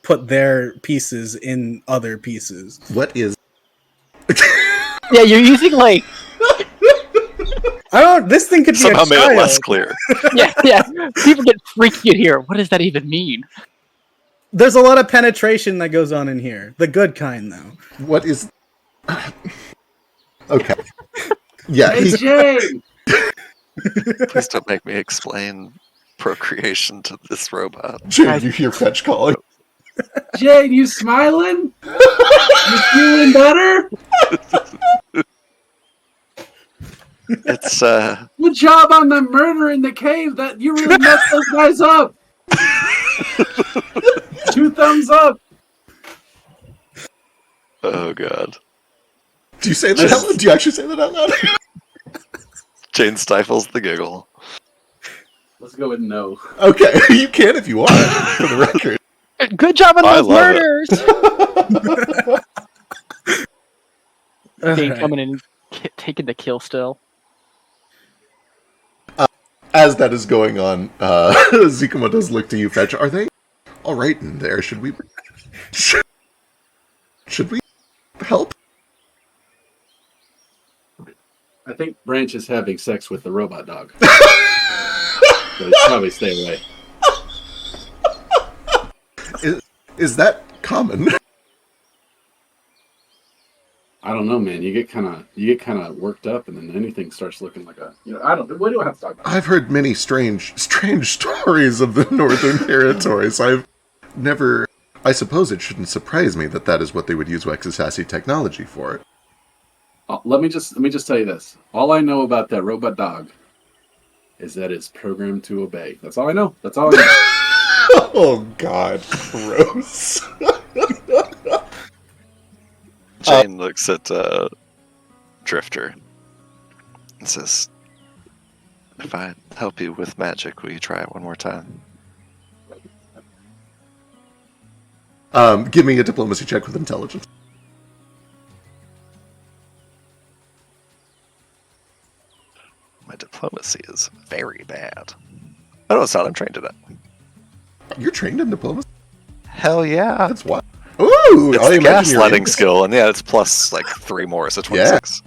put their pieces in other pieces. What is... Yeah, you're using This thing could be Somehow a made child. it less clear. yeah. People get freaky in here. What does that even mean? There's a lot of penetration that goes on in here. The good kind, though. What is... Okay. Yeah, Hey, Jane! Please don't make me explain procreation to this robot. Jane, you hear Fetch calling. Jane, you smiling? You feeling better? It's Good job on the murder in the cave. That you really messed those guys up. 2 thumbs up. oh god. Do you say that out loud? Do you actually say that out loud? Jane stifles the giggle. Let's go with no. Okay, you can if you want, for the record. Good job on I those love murders. Jane Alright. coming in, taking the kill still. As that is going on, Zikuma does look to you, Fetch. Are they all right in there? Should we help? I think Branch is having sex with the robot dog. So we should probably stay away. Is that common? I don't know, man. You get kind of worked up, and then anything starts looking like a, I don't. What do I have to talk about? I've heard many strange stories of the Northern Territories. I've never. I suppose it shouldn't surprise me that is what they would use Wexasassy technology for. Let me just tell you this. All I know about that robot dog is that it's programmed to obey. That's all I know. That's all I know. Oh God, gross. Jane looks at Drifter and says, "If I help you with magic, will you try it one more time?" Give me a diplomacy check with intelligence. My diplomacy is very bad. I know it's not. I'm trained in it. You're trained in diplomacy? Hell yeah. That's what. Ooh, It's I the imagine you're gaslighting in- skill, and yeah, it's plus like 3 more, so 26.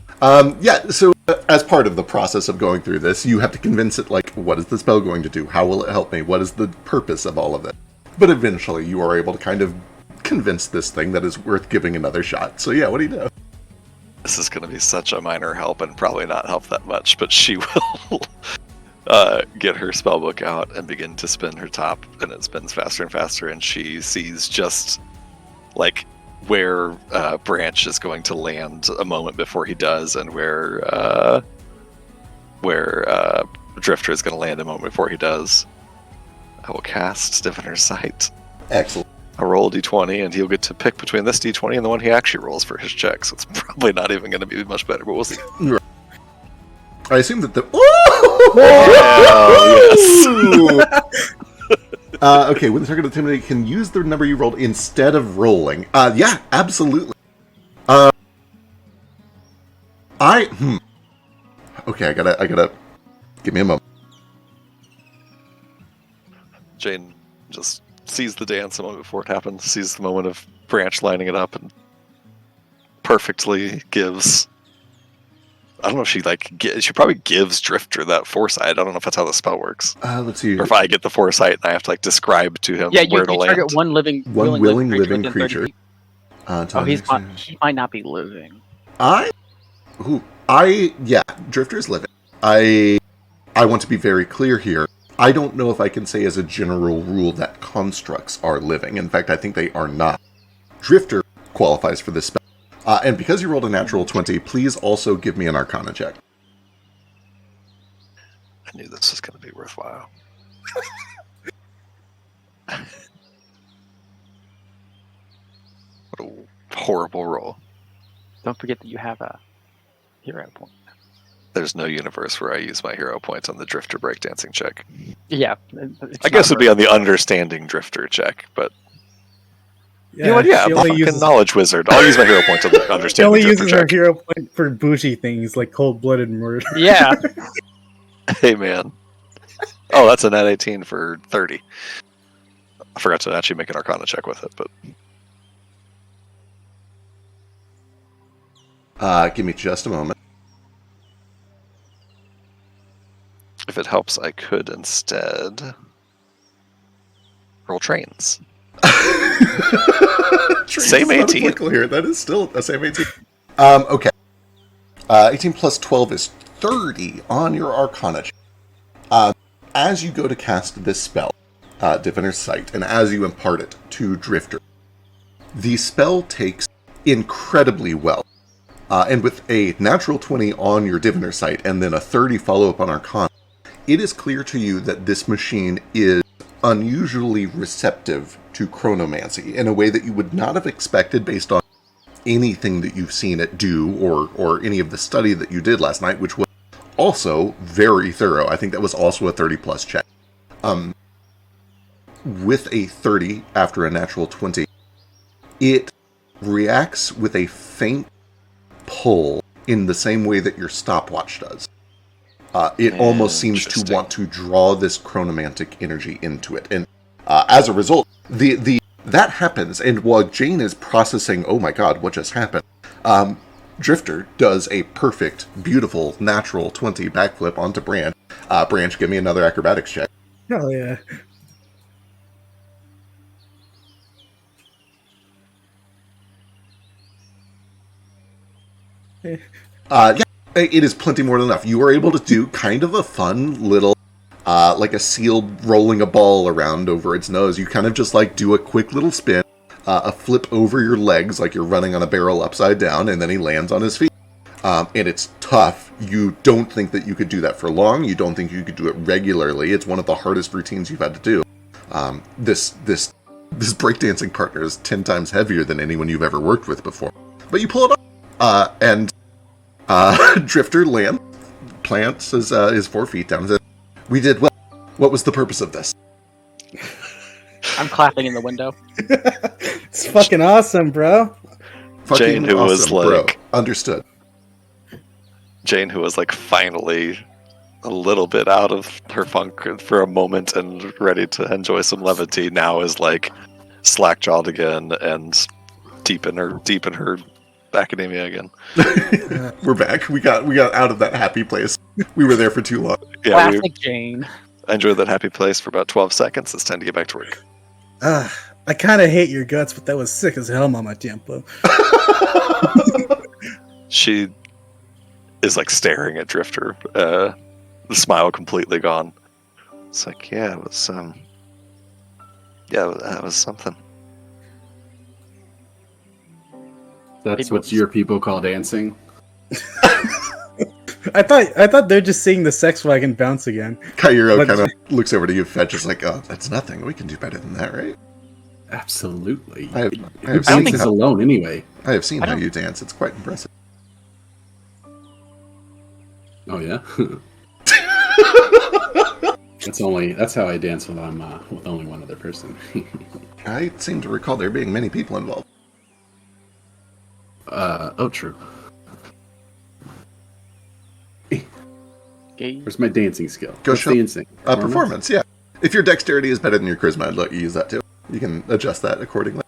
So as part of the process of going through this, you have to convince it, like, what is the spell going to do? How will it help me? What is the purpose of all of it? But eventually you are able to kind of convince this thing that is worth giving another shot. So yeah, what do you do? This is going to be such a minor help and probably not help that much, but she will get her spellbook out and begin to spin her top, and it spins faster and faster, and she sees just like where Branch is going to land a moment before he does, and where Drifter is going to land a moment before he does. I will cast Diviner's Sight. Excellent. I roll a d20, and he'll get to pick between this d20 and the one he actually rolls for his check, so it's probably not even going to be much better, but we'll see. I assume that the... Yes! Okay, when the target intimidated can use the number you rolled instead of rolling. Yeah, absolutely. Okay, I gotta... Give me a moment. Jane just sees the dance a moment before it happens, sees the moment of Branch lining it up, and perfectly gives... I don't know if she she probably gives Drifter that foresight. I don't know if that's how the spell works. Let's see. Or if I get the foresight and I have to describe to him Yeah, where you to land. target one willing living within 30 creature. feet. He might not be living. Drifter's living. I want to be very clear here. I don't know if I can say as a general rule that constructs are living. In fact, I think they are not. Drifter qualifies for this spell. And because you rolled a natural 20, please also give me an Arcana check. I knew this was going to be worthwhile. What a horrible roll. Don't forget that you have a hero point. There's no universe where I use my hero points on the Drifter breakdancing check. Yeah. I guess it'd be on the understanding Drifter check, but Yeah, you know what? Yeah, she I'm a only fucking uses, knowledge wizard. I'll use my hero points on the she understanding only Drifter uses her check. hero point for bougie things like cold-blooded murder. Yeah. Hey, man. Oh, that's a net 18 for 30. I forgot to actually make an Arcana check with it, but Give me just a moment. if it helps, I could instead roll trains. Same 18. Here. That is still a same 18. Okay. 18 plus 12 is 30 on your Arcana check. As you go to cast this spell, Diviner's Sight, and as you impart it to Drifter, the spell takes incredibly well. And with a natural 20 on your Diviner's Sight and then a 30 follow-up on Arcana, it is clear to you that this machine is unusually receptive to chronomancy in a way that you would not have expected based on anything that you've seen it do or any of the study that you did last night, which was also very thorough. I think that was also a 30 plus check. With a 30 after a natural 20, it reacts with a faint pull in the same way that your stopwatch does. It almost seems to want to draw this chronomantic energy into it. And as a result, that happens, and while Jane is processing, oh my god, what just happened? Drifter does a perfect, beautiful, natural 20 backflip onto Branch. Branch, give me another acrobatics check. Hell yeah. Yeah, it is plenty more than enough. You are able to do kind of a fun little, like a seal rolling a ball around over its nose. You kind of just like do a quick little spin, a flip over your legs like you're running on a barrel upside down, and then he lands on his feet. And it's tough. You don't think that you could do that for long. You don't think you could do it regularly. It's one of the hardest routines you've had to do. This breakdancing partner is 10 times heavier than anyone you've ever worked with before. But you pull it off. And Drifter plants his 4 feet down and says, "We did well. What was the purpose of this?" I'm clapping in the window. It's fucking awesome, bro. Fucking Jane, who was awesome, bro. like- Understood. Jane, who was like finally a little bit out of her funk for a moment and ready to enjoy some levity, now is like slack-jawed again and deep in her academia again. We're back. We got out of that happy place. We were there for too long. Yeah, Classic Jane. I enjoyed that happy place for about 12 seconds. It's time to get back to work. I kind of hate your guts, but that was sick as hell, Mama Tiempo. She is like staring at Drifter, the smile completely gone. It's like, yeah, it was that was something. That's what your people call dancing. I thought they're just seeing the sex wagon bounce again. Kairo But- kind of looks over to you, Fetch, is like, "Oh, that's nothing. We can do better than that, right?" Absolutely. I have Your seen dance is how, alone anyway. I have seen I how don't- you dance. It's quite impressive. Oh yeah. That's how I dance when I'm with only one other person. I seem to recall there being many people involved. True. Okay. Where's my dancing skill? Go What's show- dancing? Performance, yeah. If your dexterity is better than your charisma, I'd let you use that too. You can adjust that accordingly.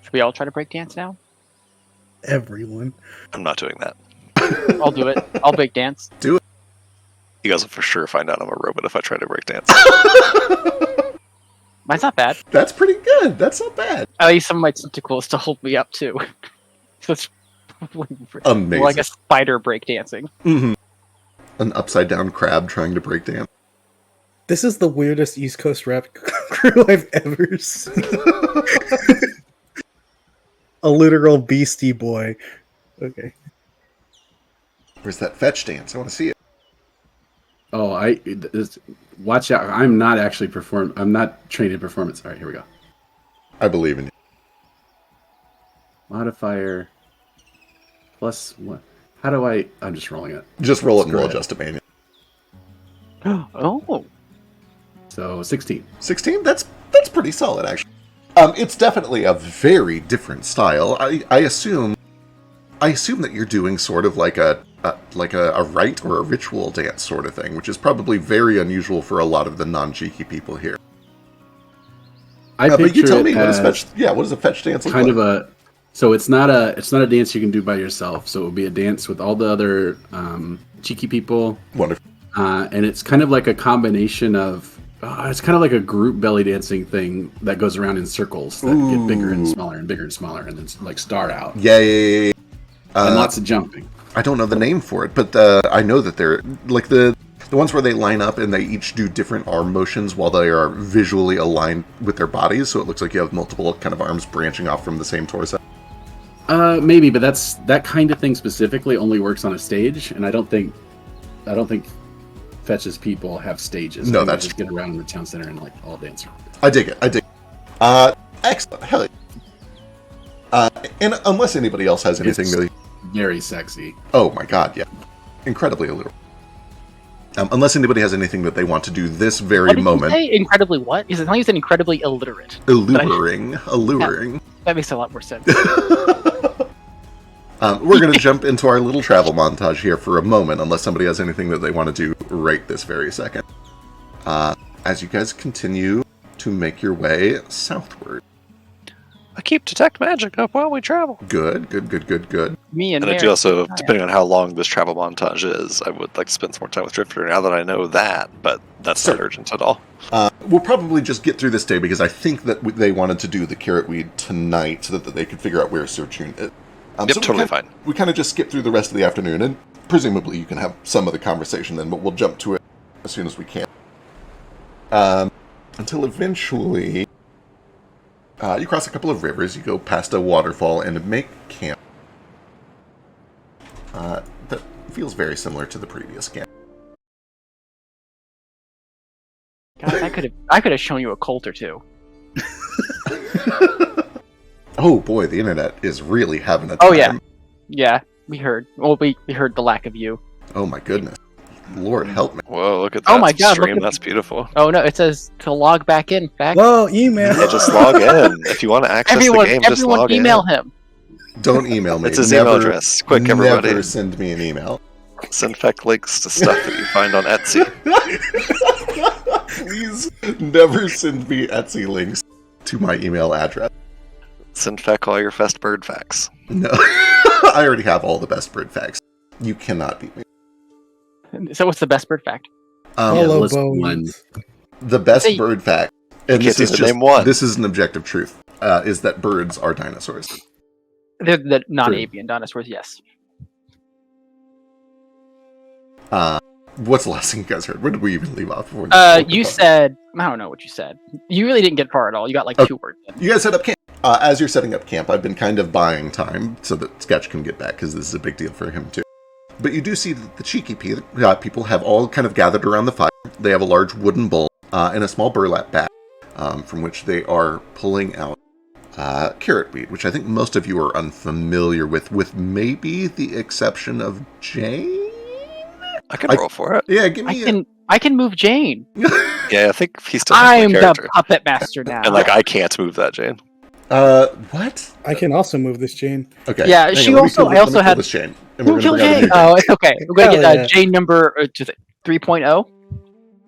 Should we all try to break dance now? Everyone. I'm not doing that. I'll do it. I'll break dance. You guys will for sure find out I'm a robot if I try to break dance. Mine's not bad. That's pretty good. That's not bad. At least some of my tentacles to hold me up too. So it's Amazing. like a spider break dancing. Mm-hmm. An upside down crab trying to break dance. This is the weirdest East Coast rap crew I've ever seen. A literal beastie boy. Okay. Where's that fetch dance? I want to see it. Oh, watch out! I'm not actually I'm not trained in performance. All right, here we go. I believe in you. Modifier plus what? How do I? I'm just rolling it. Just roll it and Screw we'll it. adjust it manually. Oh. So 16. 16? That's pretty solid, actually. It's definitely a very different style. I assume that you're doing sort of like a rite or a ritual dance sort of thing, which is probably very unusual for a lot of the non-cheeky people here. But you tell me, what does a fetch dance look kind like? of a. So it's not a dance you can do by yourself. So it would be a dance with all the other cheeky people, Wonderful. and it's kind of like a combination of. It's kind of like a group belly dancing thing that goes around in circles that get bigger and smaller and bigger and smaller, and then like start out. Yeah. And lots of jumping. I don't know the name for it, but I know that they're like the ones where they line up and they each do different arm motions while they are visually aligned with their bodies, so it looks like you have multiple kind of arms branching off from the same torso. Maybe, but that kind of thing specifically only works on a stage, and I don't think Fetch's people have stages. No, I think they that's just get around in the town center and like all dance around. I dig it. Excellent. Hell yeah. And unless anybody else has anything It's really... very sexy. Oh my god, yeah. Incredibly allure. Unless anybody has anything that they want to do this very What did moment. you say? Incredibly what? Is it? I think you said incredibly illiterate. Alluring. That makes a lot more sense. We're going to jump into our little travel montage here for a moment, unless somebody has anything that they want to do right this very second. As you guys continue to make your way southward. I keep detect magic up while we travel. Good. Me and And I Mary. do also, depending on how long this travel montage is, I would like to spend some more time with Drifter now that I know that, but that's not Sure. urgent at all. We'll probably just get through this day because I think that they wanted to do the carrot weed tonight so that they could figure out where Sir June is. Yep, totally fine. We kind of just skip through the rest of the afternoon, and presumably you can have some of the conversation then, but we'll jump to it as soon as we can. Until eventually, you cross a couple of rivers, you go past a waterfall, and make camp. That feels very similar to the previous camp. Guys, I could have shown you a Colt or two. Oh boy, the internet is really having a time. Oh, yeah. Yeah, we heard. Well, we heard the lack of you. Oh my goodness. Lord help me. Whoa, look at that Oh my God, look stream. at- That's beautiful. Oh no, it says to log back in. Whoa, email. Yeah, just log in. If you want to access the game, just Everyone log email in. him. Don't email me. It's his email address. Quick, everybody. Never send me an email. Send feck links to stuff that you find on Etsy. Please never send me Etsy links to my email address. Send feck all your best bird facts. No. I already have all the best bird facts. You cannot beat me. So what's the best bird fact? Hello, list Bones. one. The best Hey. bird fact, and You this can't is even just name one. this is an objective truth, is that birds are dinosaurs. They're the non-avian dinosaurs, yes. What's the last thing you guys heard? Where did we even leave off? Before You said, I don't know what you said. You really didn't get far at all. You got like Okay. 2 words in. You guys set up camp. As you're setting up camp, I've been kind of buying time so that Sketch can get back, because this is a big deal for him too. But you do see that the cheeky people have all kind of gathered around the fire. They have a large wooden bowl and a small burlap bag from which they are pulling out carrot weed, which I think most of you are unfamiliar with maybe the exception of Jane? I can roll for it. Yeah, give me I can move Jane. Yeah, I think he's still has I'm my the character. puppet master now. And like, I can't move that, Jane. what? I can also move this chain. Okay. Yeah, hang she on, let me also- pull- I let also me pull had- this Jane. And we're Who gonna killed bring out a Jane? new Oh, it's okay. We're gonna Hell get yeah. Jane number 3.0.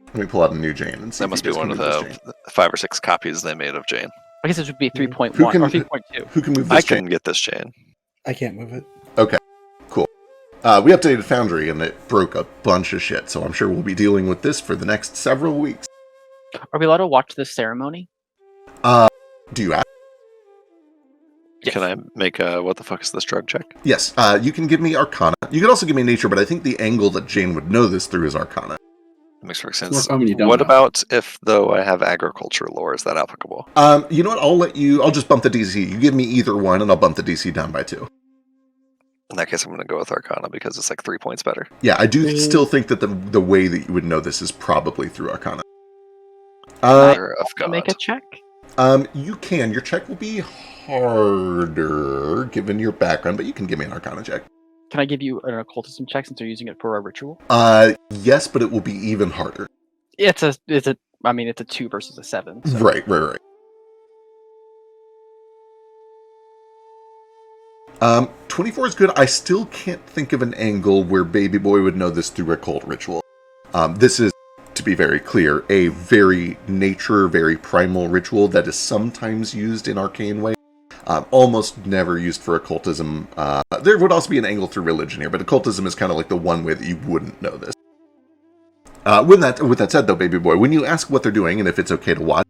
Let me pull out a new Jane and see That if must you be guys one can of move this Jane. the 5 or 6 copies they made of Jane. I guess this would be 3.1 Who can- or 3.2. Who can move I this can Jane? get this Jane. I can't move it. Cool. We updated Foundry and it broke a bunch of shit, so I'm sure we'll be dealing with this for the next several weeks. Are we allowed to watch this ceremony? Do you ask? Yes. Can I make a what the fuck is this drug check? Yes. You can give me Arcana. You can also give me Nature, but I think the angle that Jane would know this through is Arcana. That makes perfect It's more sense. common you don't What know. about if, though, I have agriculture lore? Is that applicable? You know what? I'll just bump the DC. You give me either one, and I'll bump the DC down by 2. In that case, I'm going to go with Arcana because it's like 3 points better. Yeah, I do still think that the way that you would know this is probably through Arcana. Mother of Can I God. make a check? You can. Your check will be harder given your background, but you can give me an Arcana check. Can I give you an occultism check since they're using it for a ritual? Yes, but it will be even harder. It's a 2 versus a 7. So. Right. 24 is good. I still can't think of an angle where Baby Boy would know this through a cult ritual. This is, to be very clear, a very nature, very primal ritual that is sometimes used in arcane ways. Almost never used for occultism. There would also be an angle through religion here, but occultism is kind of like the one way that you wouldn't know this. With that said, though, Baby Boy, when you ask what they're doing and if it's okay to watch,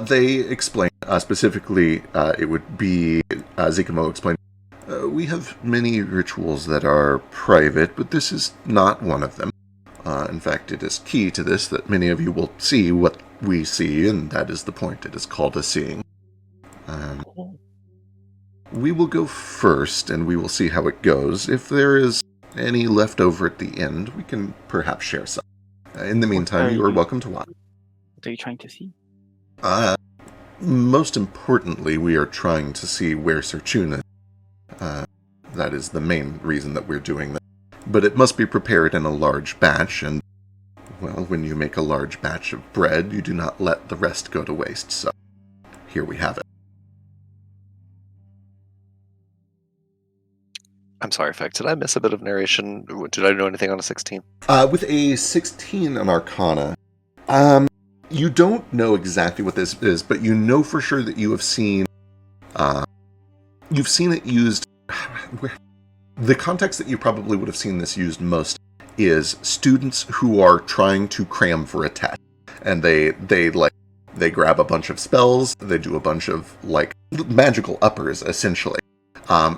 they explain, specifically, it would be, Zikamo explained, we have many rituals that are private, but this is not one of them. In fact, it is key to this that many of you will see what we see, and that is the point. It is called a seeing. We will go first, and we will see how it goes. If there is any left over at the end, we can perhaps share some. In the meantime, you are welcome to watch. What are you trying to see? Most importantly, we are trying to see where Sir Chun is. That is the main reason that we're doing that. But it must be prepared in a large batch, and, well, when you make a large batch of bread, you do not let the rest go to waste, so here we have it. I'm sorry, Feck. Did I miss a bit of narration? Did I know anything on a 16? With a 16 on Arcana, you don't know exactly what this is, but you know for sure that you have seen You've seen it used. The context that you probably would have seen this used most is students who are trying to cram for a test, and they grab a bunch of spells, they do a bunch of like magical uppers essentially.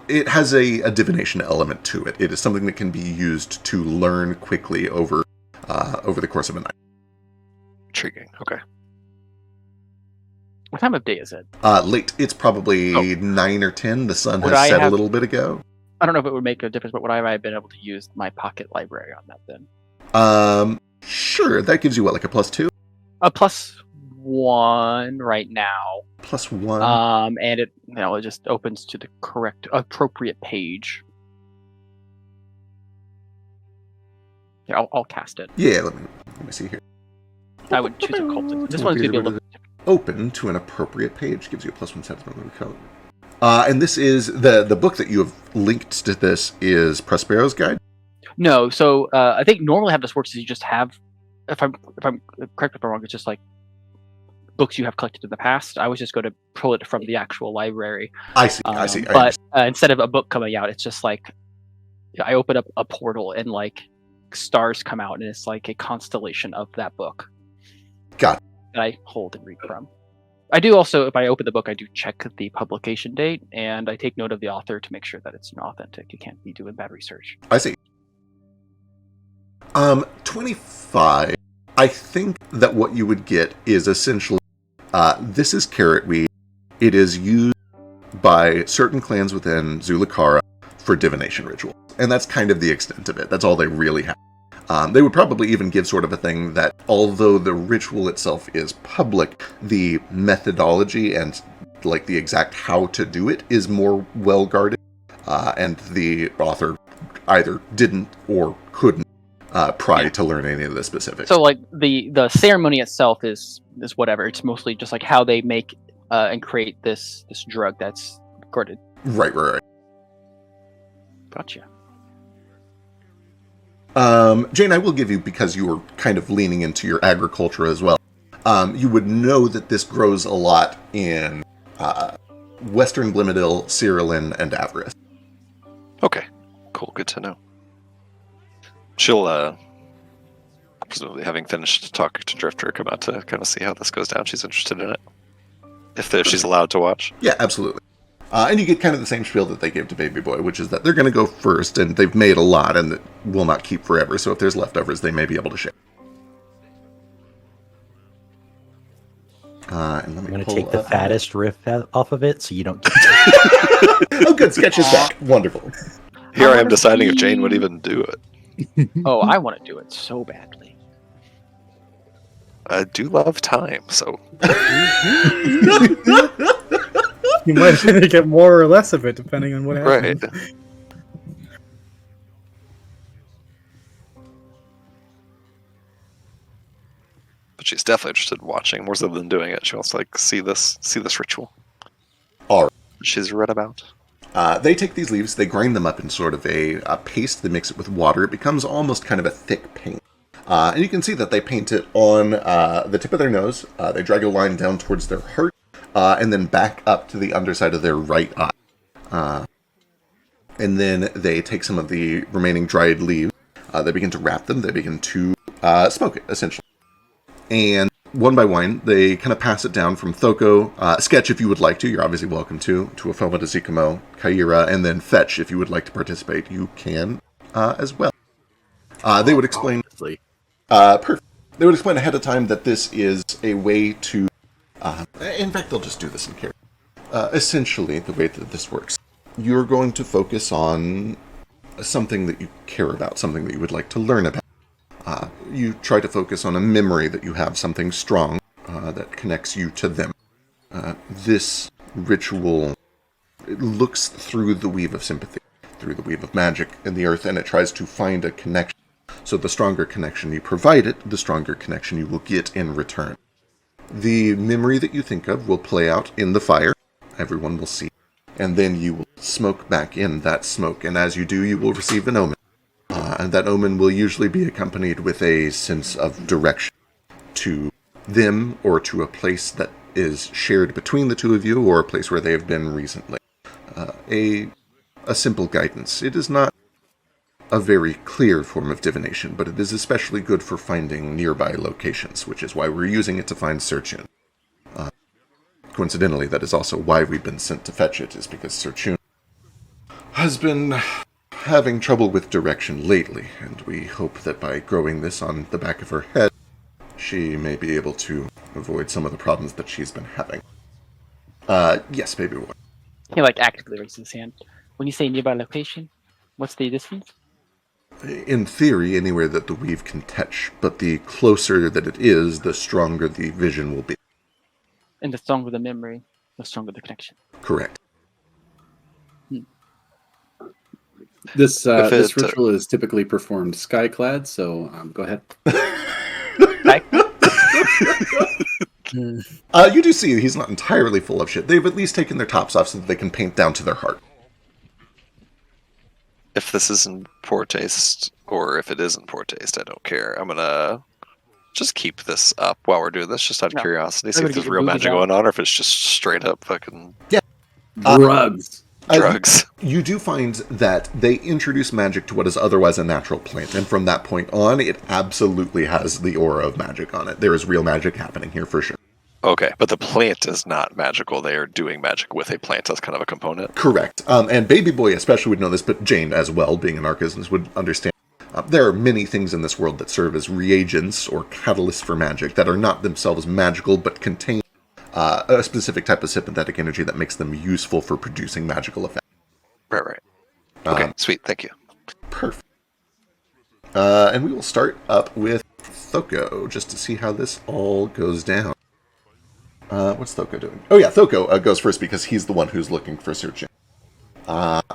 It has a divination element to it. It is something that can be used to learn quickly over the course of a night. Intriguing. Okay. What time of day is it? Late. It's probably 9 or 10. The sun Would has I set a have- little bit ago. I don't know if it would make a difference, but would I have been able to use my pocket library on that then? Sure. That gives you what, like a +2? A +1 right now. +1. And it it just opens to the correct appropriate page. Yeah, I'll cast it. Yeah. Let me see here. I would choose occultism. This one's gonna be a little. Open to an appropriate page gives you a +1 sentiment color. And this is the book that you have linked to. This is Prospero's Guide. No, so I think normally how this works is you just have, if I'm correct if I'm wrong, it's just like books you have collected in the past. I was just going to pull it from the actual library. I see. I see. But instead of a book coming out, it's just like I open up a portal and like stars come out, and it's like a constellation of that book. Got it. That I hold and read from. I do also, if I open the book, I do check the publication date, and I take note of the author to make sure that it's authentic. You can't be doing bad research. I see. 25. I think that what you would get is essentially, this is carrot weed. It is used by certain clans within Zulakara for divination rituals. And that's kind of the extent of it. That's all they really have. They would probably even give sort of a thing that, although the ritual itself is public, the methodology and like the exact how to do it is more well guarded, and the author either didn't or couldn't pry to learn any of the specifics. So, like the ceremony itself is whatever. It's mostly just like how they make and create this drug that's guarded. Right. Gotcha. Jane, I will give you, because you were kind of leaning into your agriculture as well, you would know that this grows a lot in Western Blimidil, Cyrillin, and Avarice. Okay. Cool. Good to know. She'll, presumably having finished talking to Drifter, come out to kind of see how this goes down. She's interested in it. If she's allowed to watch. Yeah, absolutely. And you get kind of the same spiel that they gave to Baby Boy, which is that they're going to go first, and they've made a lot, and it will not keep forever. So if there's leftovers, they may be able to share. And let me I'm going to take the fattest riff off of it, so you don't. Oh, good. Sketch is back. Wonderful. Here I am deciding if Jane would even do it. Oh, I want to do it so badly. I do love time, so. You might get more or less of it depending on what happens. Right. But she's definitely interested in watching more so than doing it. She wants to like see this ritual. All right. She's read about. They take these leaves, they grind them up in sort of a paste, they mix it with water. It becomes almost kind of a thick paint. And you can see that they paint it on the tip of their nose. They drag a line down towards their heart, and then back up to the underside of their right eye. And then they take some of the remaining dried leaves. They begin to wrap them. They begin to smoke it, essentially. And one by one, they kind of pass it down from Thoko. Sketch, if you would like to. You're obviously welcome to Afoma, to Zikumo, Kaira, and then Fetch, if you would like to participate. You can as well. They would explain... perfect. They would explain ahead of time that this is a way to... in fact, they'll just do this in care. Essentially, the way that this works, you're going to focus on something that you care about, something that you would like to learn about. You try to focus on a memory that you have, something strong that connects you to them. This ritual, it looks through the weave of sympathy, through the weave of magic in the earth, and it tries to find a connection. So the stronger connection you provide it, the stronger connection you will get in return. The memory that you think of will play out in the fire. Everyone will see. And then you will smoke back in that smoke. And as you do, you will receive an omen. And that omen will usually be accompanied with a sense of direction to them or to a place that is shared between the two of you or a place where they have been recently. A simple guidance. It is not a very clear form of divination, but it is especially good for finding nearby locations, which is why we're using it to find Searchun. Coincidentally, that is also why we've been sent to fetch it, is because Searchun has been having trouble with direction lately, and we hope that by growing this on the back of her head, she may be able to avoid some of the problems that she's been having. Yes, baby boy. He like actively raises his hand. When you say nearby location, what's the distance? In theory, anywhere that the weave can touch, but the closer that it is, the stronger the vision will be. And the stronger the memory, the stronger the connection. Correct. This If this it, ritual is typically performed skyclad, so go ahead. You do see he's not entirely full of shit. They've at least taken their tops off so that they can paint down to their heart. If this is in poor taste, or if it isn't poor taste, I don't care. I'm gonna just keep this up while we're doing this, just out of curiosity. See if there's real magic going on, or if it's just straight up fucking Drugs. drugs. You do find that they introduce magic to what is otherwise a natural plant, and from that point on, it absolutely has the aura of magic on it. There is real magic happening here for sure. Okay, but the plant is not magical. They are doing magic with a plant as kind of a component. Correct. And Baby Boy especially would know this, but Jane as well, being an archivist, would understand. There are many things in this world that serve as reagents or catalysts for magic that are not themselves magical, but contain a specific type of sympathetic energy that makes them useful for producing magical effects. Right. Okay, sweet, thank you. Perfect. And we will start up with Thoko, just to see how this all goes down. What's Thoko doing? Oh yeah, Thoko goes first because he's the one who's looking for searching.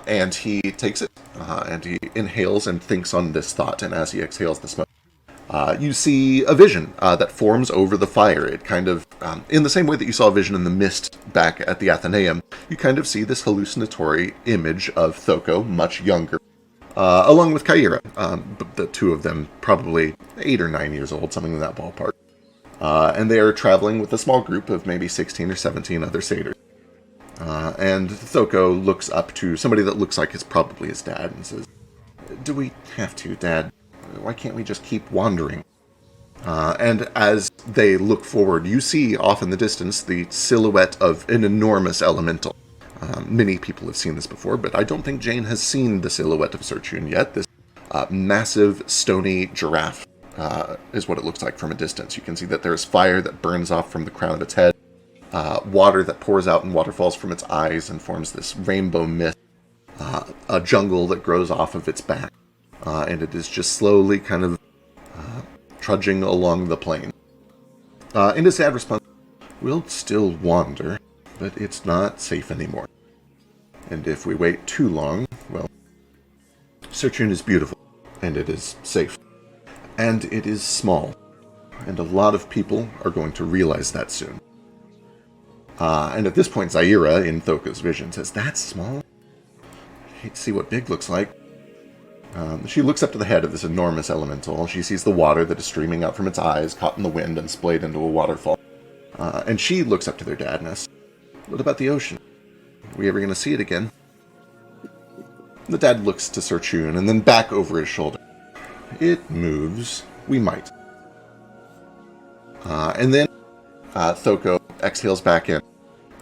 And he takes it, and he inhales and thinks on this thought, and as he exhales the smoke, you see a vision that forms over the fire. It kind of, in the same way that you saw a vision in the mist back at the Athenaeum, you kind of see this hallucinatory image of Thoko, much younger, along with Kyra, the two of them probably 8 or 9 years old, something in that ballpark. And they are traveling with a small group of maybe 16 or 17 other satyrs. And Thoko looks up to somebody that looks like it's probably his dad and says, "Do we have to, Dad? Why can't we just keep wandering?" And as they look forward, you see off in the distance the silhouette of an enormous elemental. Many people have seen this before, but I don't think Jane has seen the silhouette of Searchun yet. This massive, stony giraffe is what it looks like from a distance. You can see that there's fire that burns off from the crown of its head, water that pours out in waterfalls from its eyes and forms this rainbow mist, a jungle that grows off of its back, and it is just slowly kind of trudging along the plain. And his dad responds, "We'll still wander, but it's not safe anymore. And if we wait too long, well, Searchun is beautiful, and it is safe. And it is small, and a lot of people are going to realize that soon." And at this point, Zaira, in Thoko's vision, says, "That's small? I hate to see what big looks like." She looks up to the head of this enormous elemental. She sees the water that is streaming out from its eyes, caught in the wind and splayed into a waterfall. And she looks up to their dad and asks, "What about the ocean? Are we ever going to see it again?" The dad looks to Searchun and then back over his shoulder. "It moves. We might." And then Thoko exhales back in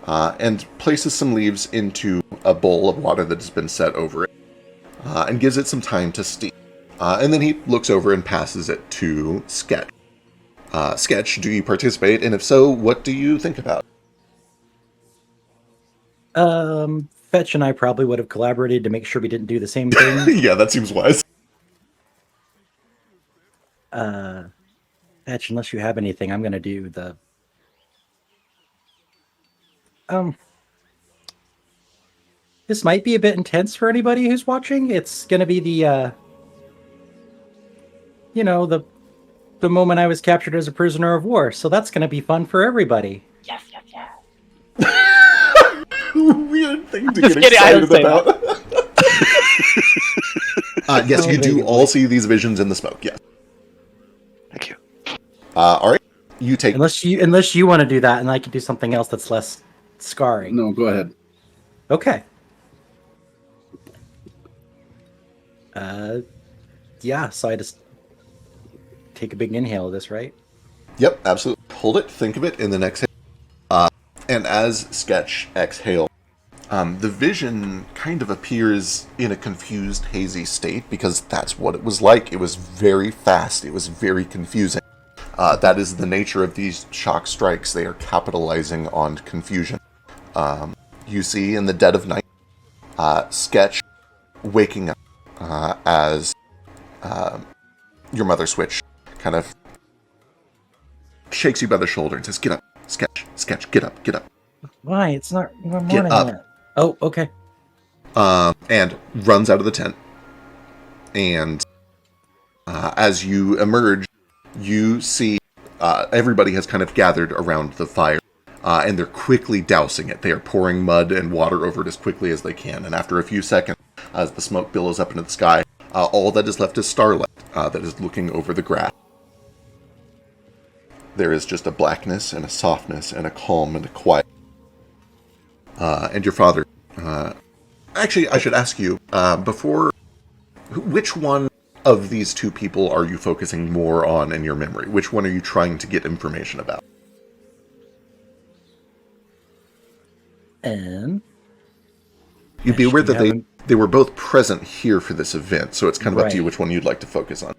and places some leaves into a bowl of water that has been set over it and gives it some time to steam. And then he looks over and passes it to Sketch. Sketch, do you participate? And if so, what do you think about it? Fetch and I probably would have collaborated to make sure we didn't do the same thing. Yeah, that seems wise. Fetch, unless you have anything, I'm going to do the... This might be a bit intense for anybody who's watching. It's going to be the, the moment I was captured as a prisoner of war. So that's going to be fun for everybody. Yes. Weird thing to Just get kidding, I excited didn't say about. Yes, you do all see these visions in the smoke, yes. Thank you. All right. You take Unless you want to do that, and I can do something else that's less scarring. No, go ahead. Okay. Yeah. So I just take a big inhale of this, right? Yep, absolutely. Hold it, think of it, in the next and as Sketch exhale, the vision kind of appears in a confused, hazy state, because that's what it was like. It was very fast. It was very confusing. That is the nature of these shock strikes. They are capitalizing on confusion. You see in the dead of night, Sketch waking up as your mother Switch kind of shakes you by the shoulder and says, "Get up, Sketch, get up, get up." Why? It's not morning Get up. yet. Oh, okay. And runs out of the tent. And as you emerge, you see everybody has kind of gathered around the fire, and they're quickly dousing it. They are pouring mud and water over it as quickly as they can. And after a few seconds, as the smoke billows up into the sky, all that is left is starlight that is looking over the grass. There is just a blackness and a softness and a calm and a quiet. And your father... actually, I should ask you, before... Which one of these two people are you focusing more on in your memory? Which one are you trying to get information about? And... You'd be aware that haven't- they were both present here for this event, so it's kind of up to you Right. which one you'd like to focus on.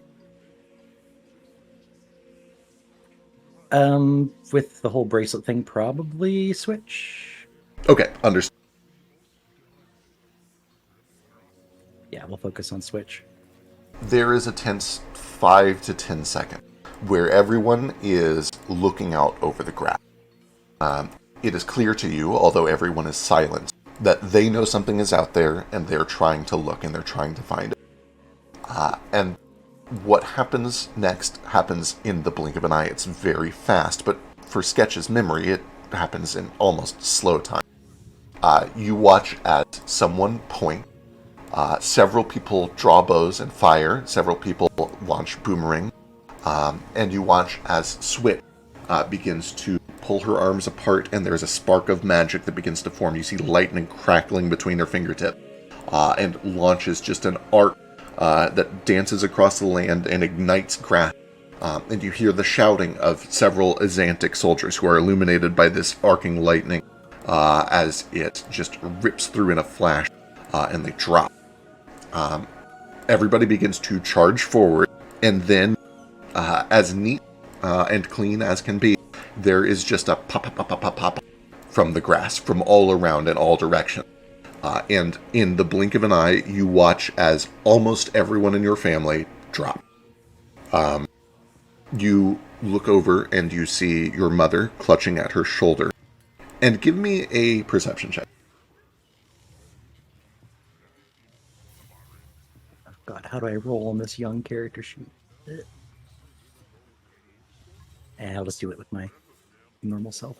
With the whole bracelet thing, probably Switch. Okay, understood. Yeah, we'll focus on Switch. There is a tense 5 to 10 seconds where everyone is looking out over the grass. It is clear to you, although everyone is silent, that they know something is out there and they're trying to look and they're trying to find it. And what happens next happens in the blink of an eye. It's very fast, but for Sketch's memory, it happens in almost slow time. You watch as someone point. Several people draw bows and fire. Several people launch boomerang. And you watch as Switch begins to pull her arms apart, and there's a spark of magic that begins to form. You see lightning crackling between her fingertips, and launches just an arc that dances across the land and ignites grass. And you hear the shouting of several Azantic soldiers who are illuminated by this arcing lightning as it just rips through in a flash, and they drop. Everybody begins to charge forward, and then, as neat and clean as can be, there is just a pop, pop, pop, pop, pop, pop from the grass, from all around in all directions. And in the blink of an eye, you watch as almost everyone in your family drop. You look over and you see your mother clutching at her shoulder. And give me a perception check. God, how do I roll on this young character sheet? And I'll just do it with my normal self.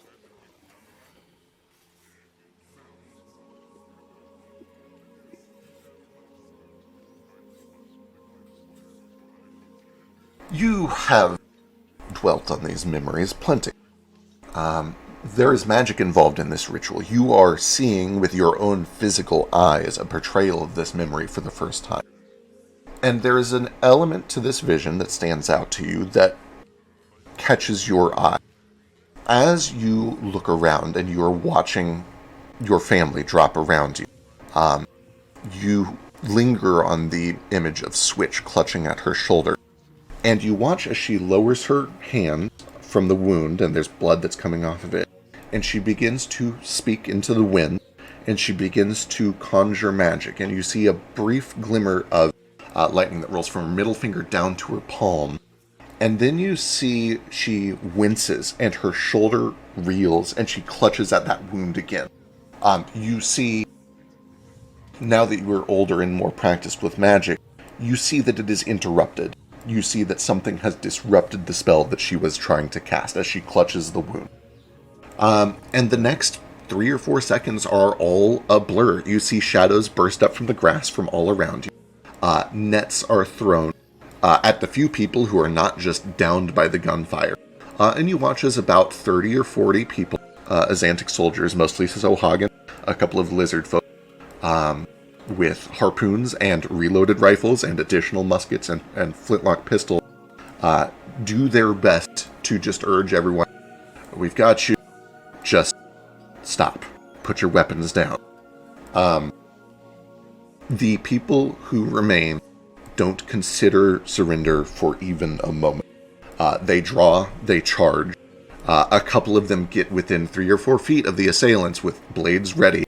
You have dwelt on these memories plenty. There is magic involved in this ritual. You are seeing with your own physical eyes a portrayal of this memory for the first time. And there is an element to this vision that stands out to you that catches your eye. As you look around and you are watching your family drop around you, you linger on the image of Switch clutching at her shoulder. And you watch as she lowers her hand from the wound, and there's blood that's coming off of it. And she begins to speak into the wind, and she begins to conjure magic. And you see a brief glimmer of lightning that rolls from her middle finger down to her palm. And then you see she winces, and her shoulder reels, and she clutches at that wound again. You see, now that you are older and more practiced with magic, you see that it is interrupted. You see that something has disrupted the spell that she was trying to cast as she clutches the wound. And the next 3 or 4 seconds are all a blur. You see shadows burst up from the grass from all around you. Nets are thrown at the few people who are not just downed by the gunfire. And you watch as about 30 or 40 people, Azantic soldiers, mostly Sohagan, a couple of lizard folk, with harpoons and reloaded rifles and additional muskets and flintlock pistols, do their best to just urge everyone, we've got you, just stop. Put your weapons down. The people who remain don't consider surrender for even a moment. They draw, they charge. A couple of them get within 3 or 4 feet of the assailants with blades ready,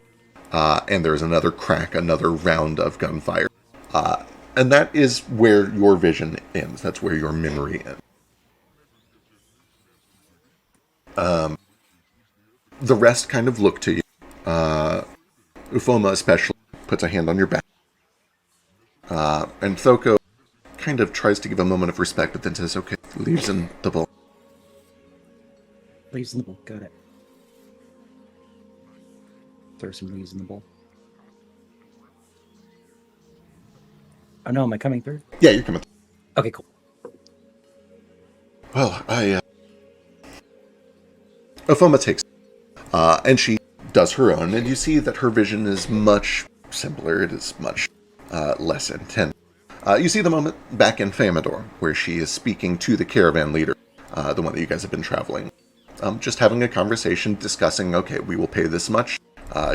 and there's another crack, another round of gunfire. And that is where your vision ends. That's where your memory ends. The rest kind of look to you. Ufoma especially puts a hand on your back. And Thoko kind of tries to give a moment of respect, but then says, okay, leaves in the bowl. Leaves in the bowl. Got it. Throw some leaves in the bowl. Oh no, am I coming through? Yeah, you're coming. Okay, cool. Well, Ufoma takes and she does her own, and you see that her vision is much simpler. It is much less intense. You see the moment back in Famador, where she is speaking to the caravan leader, the one that you guys have been traveling. Just having a conversation, discussing, okay, we will pay this much,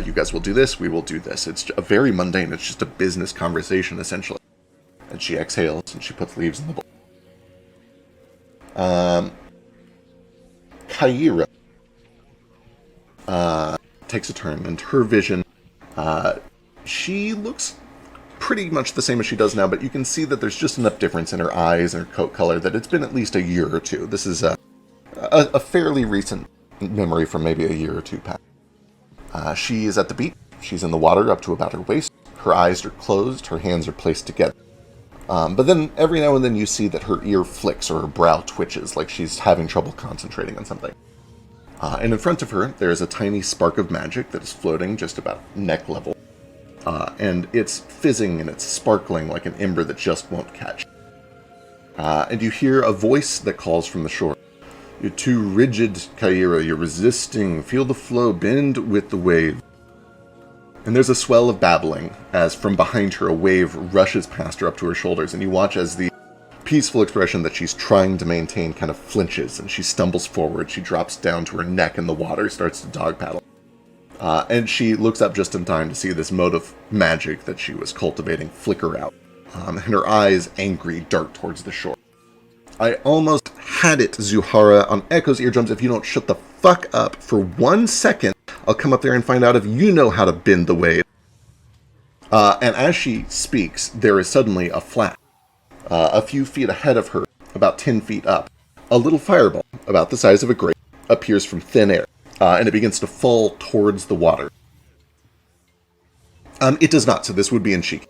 you guys will do this, we will do this. It's a very mundane, it's just a business conversation, essentially. And she exhales, and she puts leaves in the bowl. Kaira takes a turn, and her vision, she looks pretty much the same as she does now, but you can see that there's just enough difference in her eyes and her coat color that it's been at least a year or two. This is a fairly recent memory from maybe a year or two back. She is at the beach. She's in the water up to about her waist. Her eyes are closed. Her hands are placed together. But then every now and then you see that her ear flicks or her brow twitches, like she's having trouble concentrating on something. And in front of her, there is a tiny spark of magic that is floating just about neck level. And it's fizzing and it's sparkling like an ember that just won't catch. And you hear a voice that calls from the shore. You're too rigid, Kaira. You're resisting. Feel the flow. Bend with the wave. And there's a swell of babbling as from behind her a wave rushes past her up to her shoulders, and you watch as the peaceful expression that she's trying to maintain kind of flinches, and she stumbles forward. She drops down to her neck in the water, starts to dog paddle. And she looks up just in time to see this mode of magic that she was cultivating flicker out. And her eyes, angry, dart towards the shore. I almost had it, Zuhara, on Echo's eardrums. If you don't shut the fuck up for 1 second, I'll come up there and find out if you know how to bend the wave. And as she speaks, there is suddenly a flash. A few feet ahead of her, about 10 feet up, a little fireball, about the size of a grape, appears from thin air, and it begins to fall towards the water. It does not, so this would be in Shiki.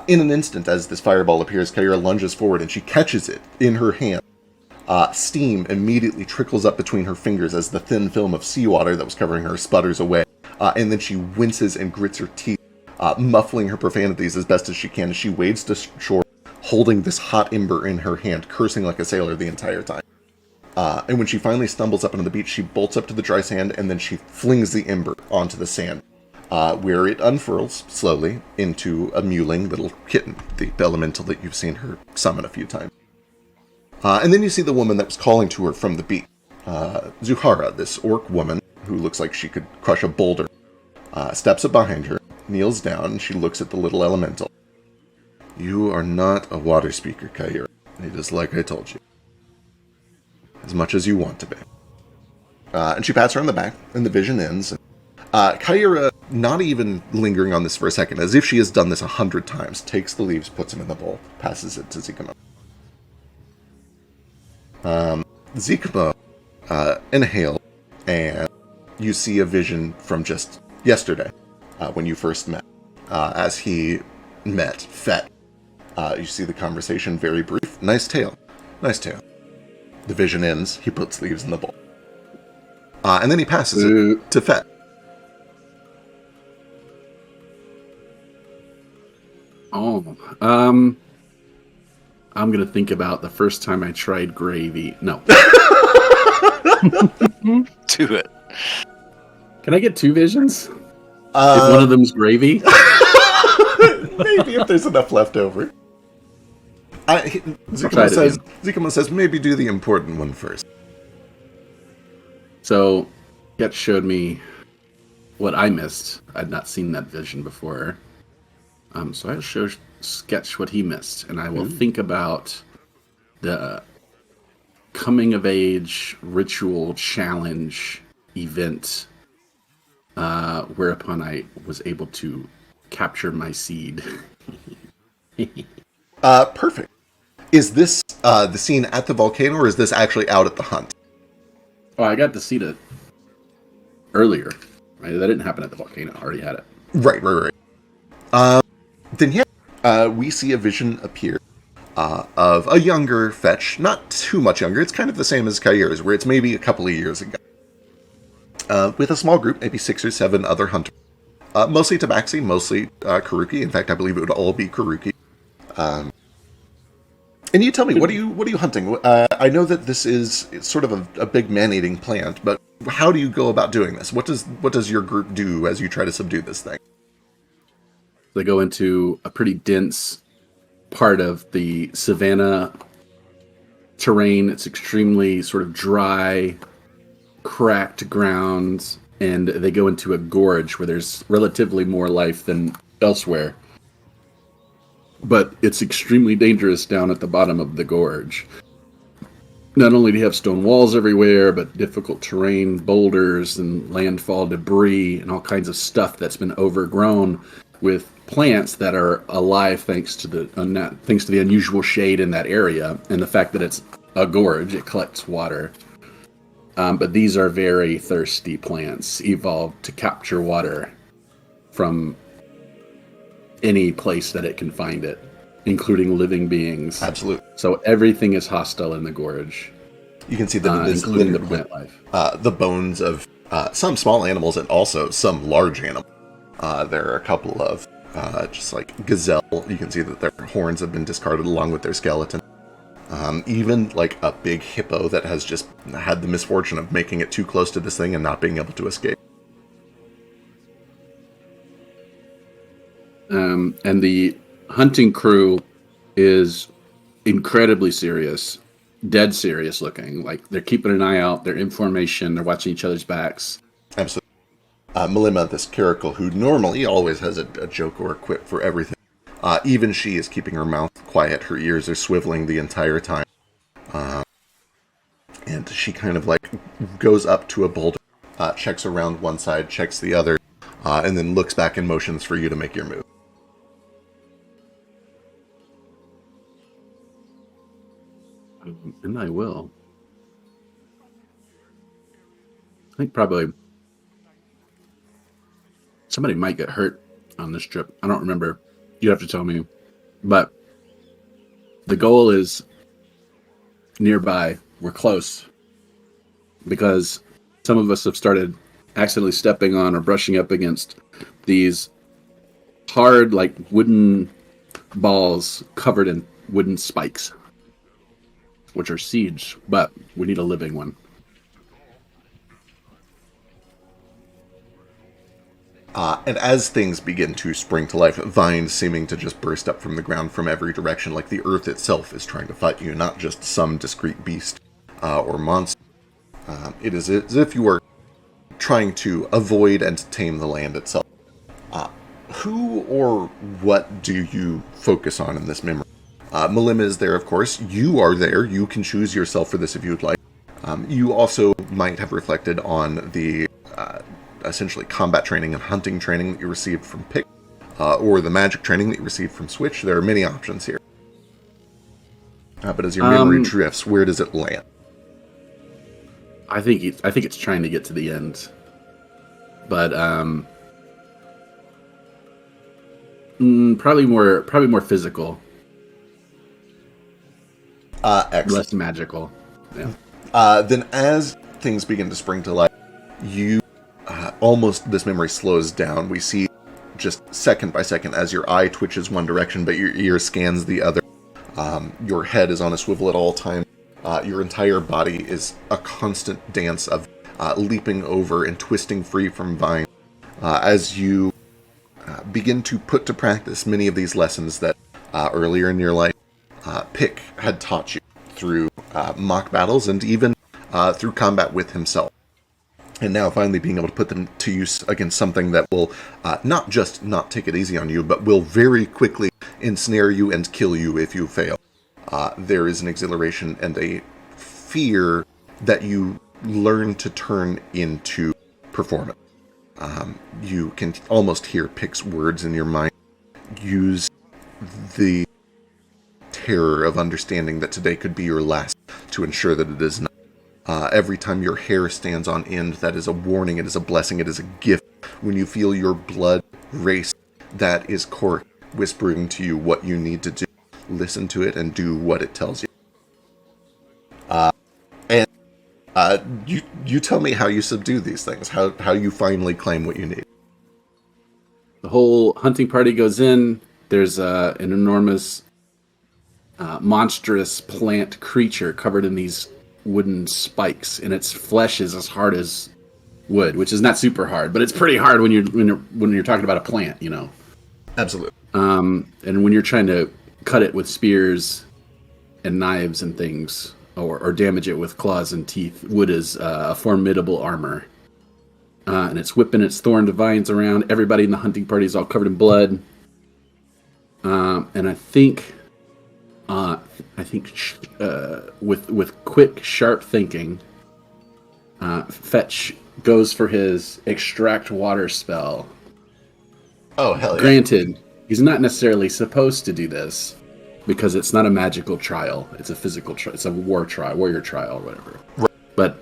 In an instant, as this fireball appears, Kaira lunges forward and she catches it in her hand. Steam immediately trickles up between her fingers as the thin film of seawater that was covering her sputters away. And then she winces and grits her teeth, muffling her profanities as best as she can as she wades to shore, holding this hot ember in her hand, cursing like a sailor the entire time. And when she finally stumbles up onto the beach, she bolts up to the dry sand and then she flings the ember onto the sand. Where it unfurls slowly into a mewling little kitten, the elemental that you've seen her summon a few times. And then you see the woman that was calling to her from the beach. Zuhara, this orc woman, who looks like she could crush a boulder, steps up behind her, kneels down, and she looks at the little elemental. You are not a water speaker, Kaira. It is like I told you. As much as you want to be. And she pats her on the back, and the vision ends. Kaira, not even lingering on this for a second, as if she has done this 100 times, takes the leaves, puts them in the bowl, passes it to Zikama. Zikama inhales, and you see a vision from just yesterday, when you first met. As he met Fet, you see the conversation very brief. Nice tale. Nice tale. The vision ends, he puts leaves in the bowl. And then he passes it to Fet. I'm going to think about the first time I tried gravy. No. Do it. Can I get 2 visions? If one of them's gravy? Maybe if there's enough left over. Zikama says maybe do the important one first. So, Get showed me what I missed. I'd not seen that vision before. So I'll show Sketch what he missed, and I will think about the coming of age ritual challenge event, whereupon I was able to capture my seed. Perfect. Is this the scene at the volcano, or is this actually out at the hunt? Oh, I got to see it earlier. Right? That didn't happen at the volcano. I already had it. Right. Then we see a vision appear of a younger fetch, not too much younger. It's kind of the same as Kair's, where it's maybe a couple of years ago. With a small group, maybe 6 or 7 other hunters. Mostly Tabaxi, mostly Karuki. In fact, I believe it would all be Karuki. And you tell me, what are you hunting? I know that this is sort of a big man-eating plant, but how do you go about doing this? What does your group do as you try to subdue this thing? They go into a pretty dense part of the savanna terrain. It's extremely sort of dry, cracked ground, and they go into a gorge where there's relatively more life than elsewhere. But it's extremely dangerous down at the bottom of the gorge. Not only do you have stone walls everywhere, but difficult terrain, boulders and landfall debris and all kinds of stuff that's been overgrown with plants that are alive thanks to the unusual shade in that area and the fact that it's a gorge. It collects water. But these are very thirsty plants, evolved to capture water from any place that it can find it, including living beings. Absolutely. So everything is hostile in the gorge. You can see that it is including the littered plant with life. the bones of some small animals and also some large animals. There are a couple of just like gazelle. You can see that their horns have been discarded along with their skeleton. Even like a big hippo that has just had the misfortune of making it too close to this thing and not being able to escape. And the hunting crew is incredibly serious, dead serious looking. Like they're keeping an eye out, they're in formation, they're watching each other's backs. Absolutely. Melima, this Caracal, who normally always has a joke or a quip for everything, even she is keeping her mouth quiet. Her ears are swiveling the entire time. And she kind of like goes up to a boulder, checks around one side, checks the other, and then looks back and motions for you to make your move. And I will. I think probably somebody might get hurt on this trip. I don't remember. You have to tell me. But the goal is nearby. We're close. Because some of us have started accidentally stepping on or brushing up against these hard, like wooden balls covered in wooden spikes, which are siege, but we need a living one. And as things begin to spring to life, vines seeming to just burst up from the ground from every direction, like the earth itself is trying to fight you, not just some discrete beast or monster. It is as if you are trying to avoid and tame the land itself. Who or what do you focus on in this memory? Melima is there, of course. You are there. You can choose yourself for this if you would like. You also might have reflected on the essentially combat training and hunting training that you received from Pick, or the magic training that you received from Switch. There are many options here. But as your memory drifts, where does it land? I think it's trying to get to the end, but probably more physical. Excellent. Less magical. Yeah. Then as things begin to spring to life, you almost, this memory slows down. We see just second by second as your eye twitches one direction, but your ear scans the other. Your head is on a swivel at all times. Your entire body is a constant dance of leaping over and twisting free from vines as you begin to put to practice many of these lessons that earlier in your life Pick had taught you through mock battles and even through combat with himself. And now finally being able to put them to use against something that will not just not take it easy on you, but will very quickly ensnare you and kill you if you fail. There is an exhilaration and a fear that you learn to turn into performance. You can almost hear Pick's words in your mind. Use the terror of understanding that today could be your last to ensure that it is not. Every time your hair stands on end, that is a warning, it is a blessing, it is a gift. When you feel your blood race, that is Cork whispering to you what you need to do. Listen to it and do what it tells you. You tell me how you subdue these things, how you finally claim what you need. The whole hunting party goes in. There's an enormous, monstrous plant creature covered in these wooden spikes, and its flesh is as hard as wood, which is not super hard, but it's pretty hard when you're talking about a plant, you know. Absolutely. And when you're trying to cut it with spears and knives and things, or damage it with claws and teeth, wood is a formidable armor. And it's whipping its thorn vines around. Everybody in the hunting party is all covered in blood. And I think with quick, sharp thinking, Fetch goes for his extract water spell. Oh, hell yeah. Granted, he's not necessarily supposed to do this because it's not a magical trial. It's a physical trial. It's a warrior trial, or whatever. Right. But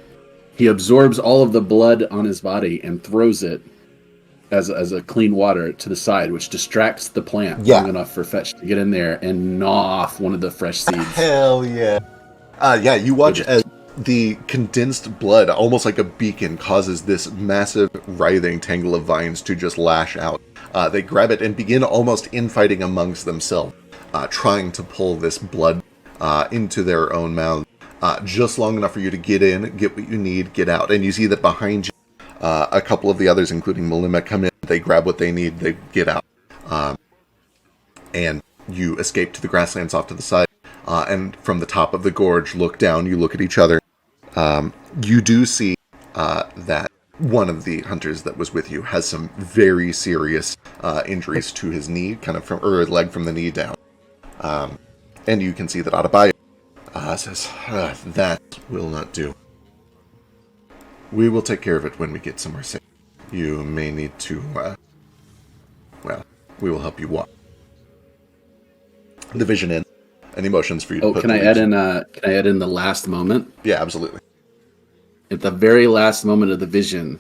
he absorbs all of the blood on his body and throws it as a clean water to the side, which distracts the plant long enough for Fetch to get in there and gnaw off one of the fresh seeds. Hell yeah. You watch as the condensed blood, almost like a beacon, causes this massive writhing tangle of vines to just lash out. They grab it and begin almost infighting amongst themselves, trying to pull this blood into their own mouths, just long enough for you to get in, get what you need, get out. And you see that behind you, a couple of the others, including Malima, come in, they grab what they need, they get out. And you escape to the grasslands off to the side. And from the top of the gorge, look down, you look at each other. You do see that one of the hunters that was with you has some very serious injuries to his knee, or his leg from the knee down. And you can see that Adebayo says, that will not do. We will take care of it when we get somewhere safe. You may need to, we will help you walk. The vision ends. Any motions for you to put can I add in the last moment? Yeah, absolutely. At the very last moment of the vision,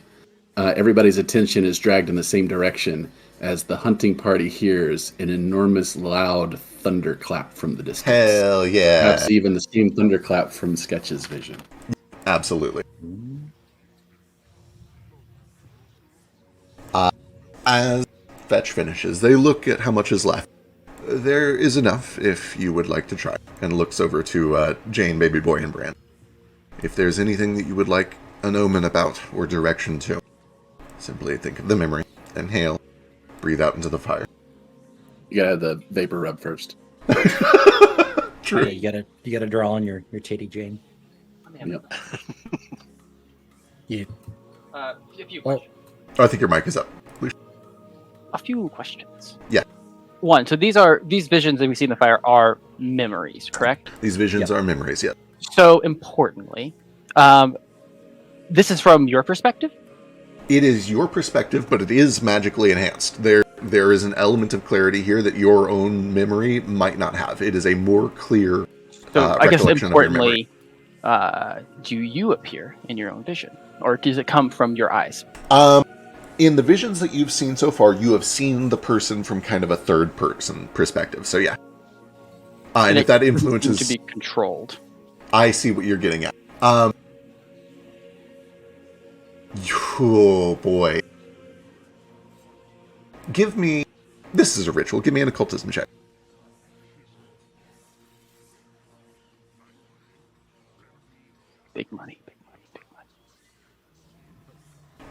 everybody's attention is dragged in the same direction as the hunting party hears an enormous loud thunderclap from the distance. Hell yeah. Perhaps even the same thunderclap from Sketch's vision. Absolutely. As Fetch finishes, they look at how much is left. There is enough if you would like to try. And looks over to Jane, Baby Boy, and Bran. If there's anything that you would like an omen about or direction to, simply think of the memory, inhale, breathe out into the fire. You gotta have the vapor rub first. True. Yeah, you gotta draw on your titty, Jane. Yep. A few Well, questions. I think your mic is up. A few questions. Yeah. One, so these visions that we see in the fire are memories, correct? These visions are memories, yeah. So importantly, this is from your perspective? It is your perspective, but it is magically enhanced. There is an element of clarity here that your own memory might not have. It is a more clear So I guess recollection of your memory. importantly, do you appear in your own vision? Or does it come from your eyes? In the visions that you've seen so far, you have seen the person from kind of a third-person perspective. So yeah. And if that influences... to be controlled. I see what you're getting at. Oh, boy. Give me... This is a ritual. Give me an occultism check. Big money, big money, big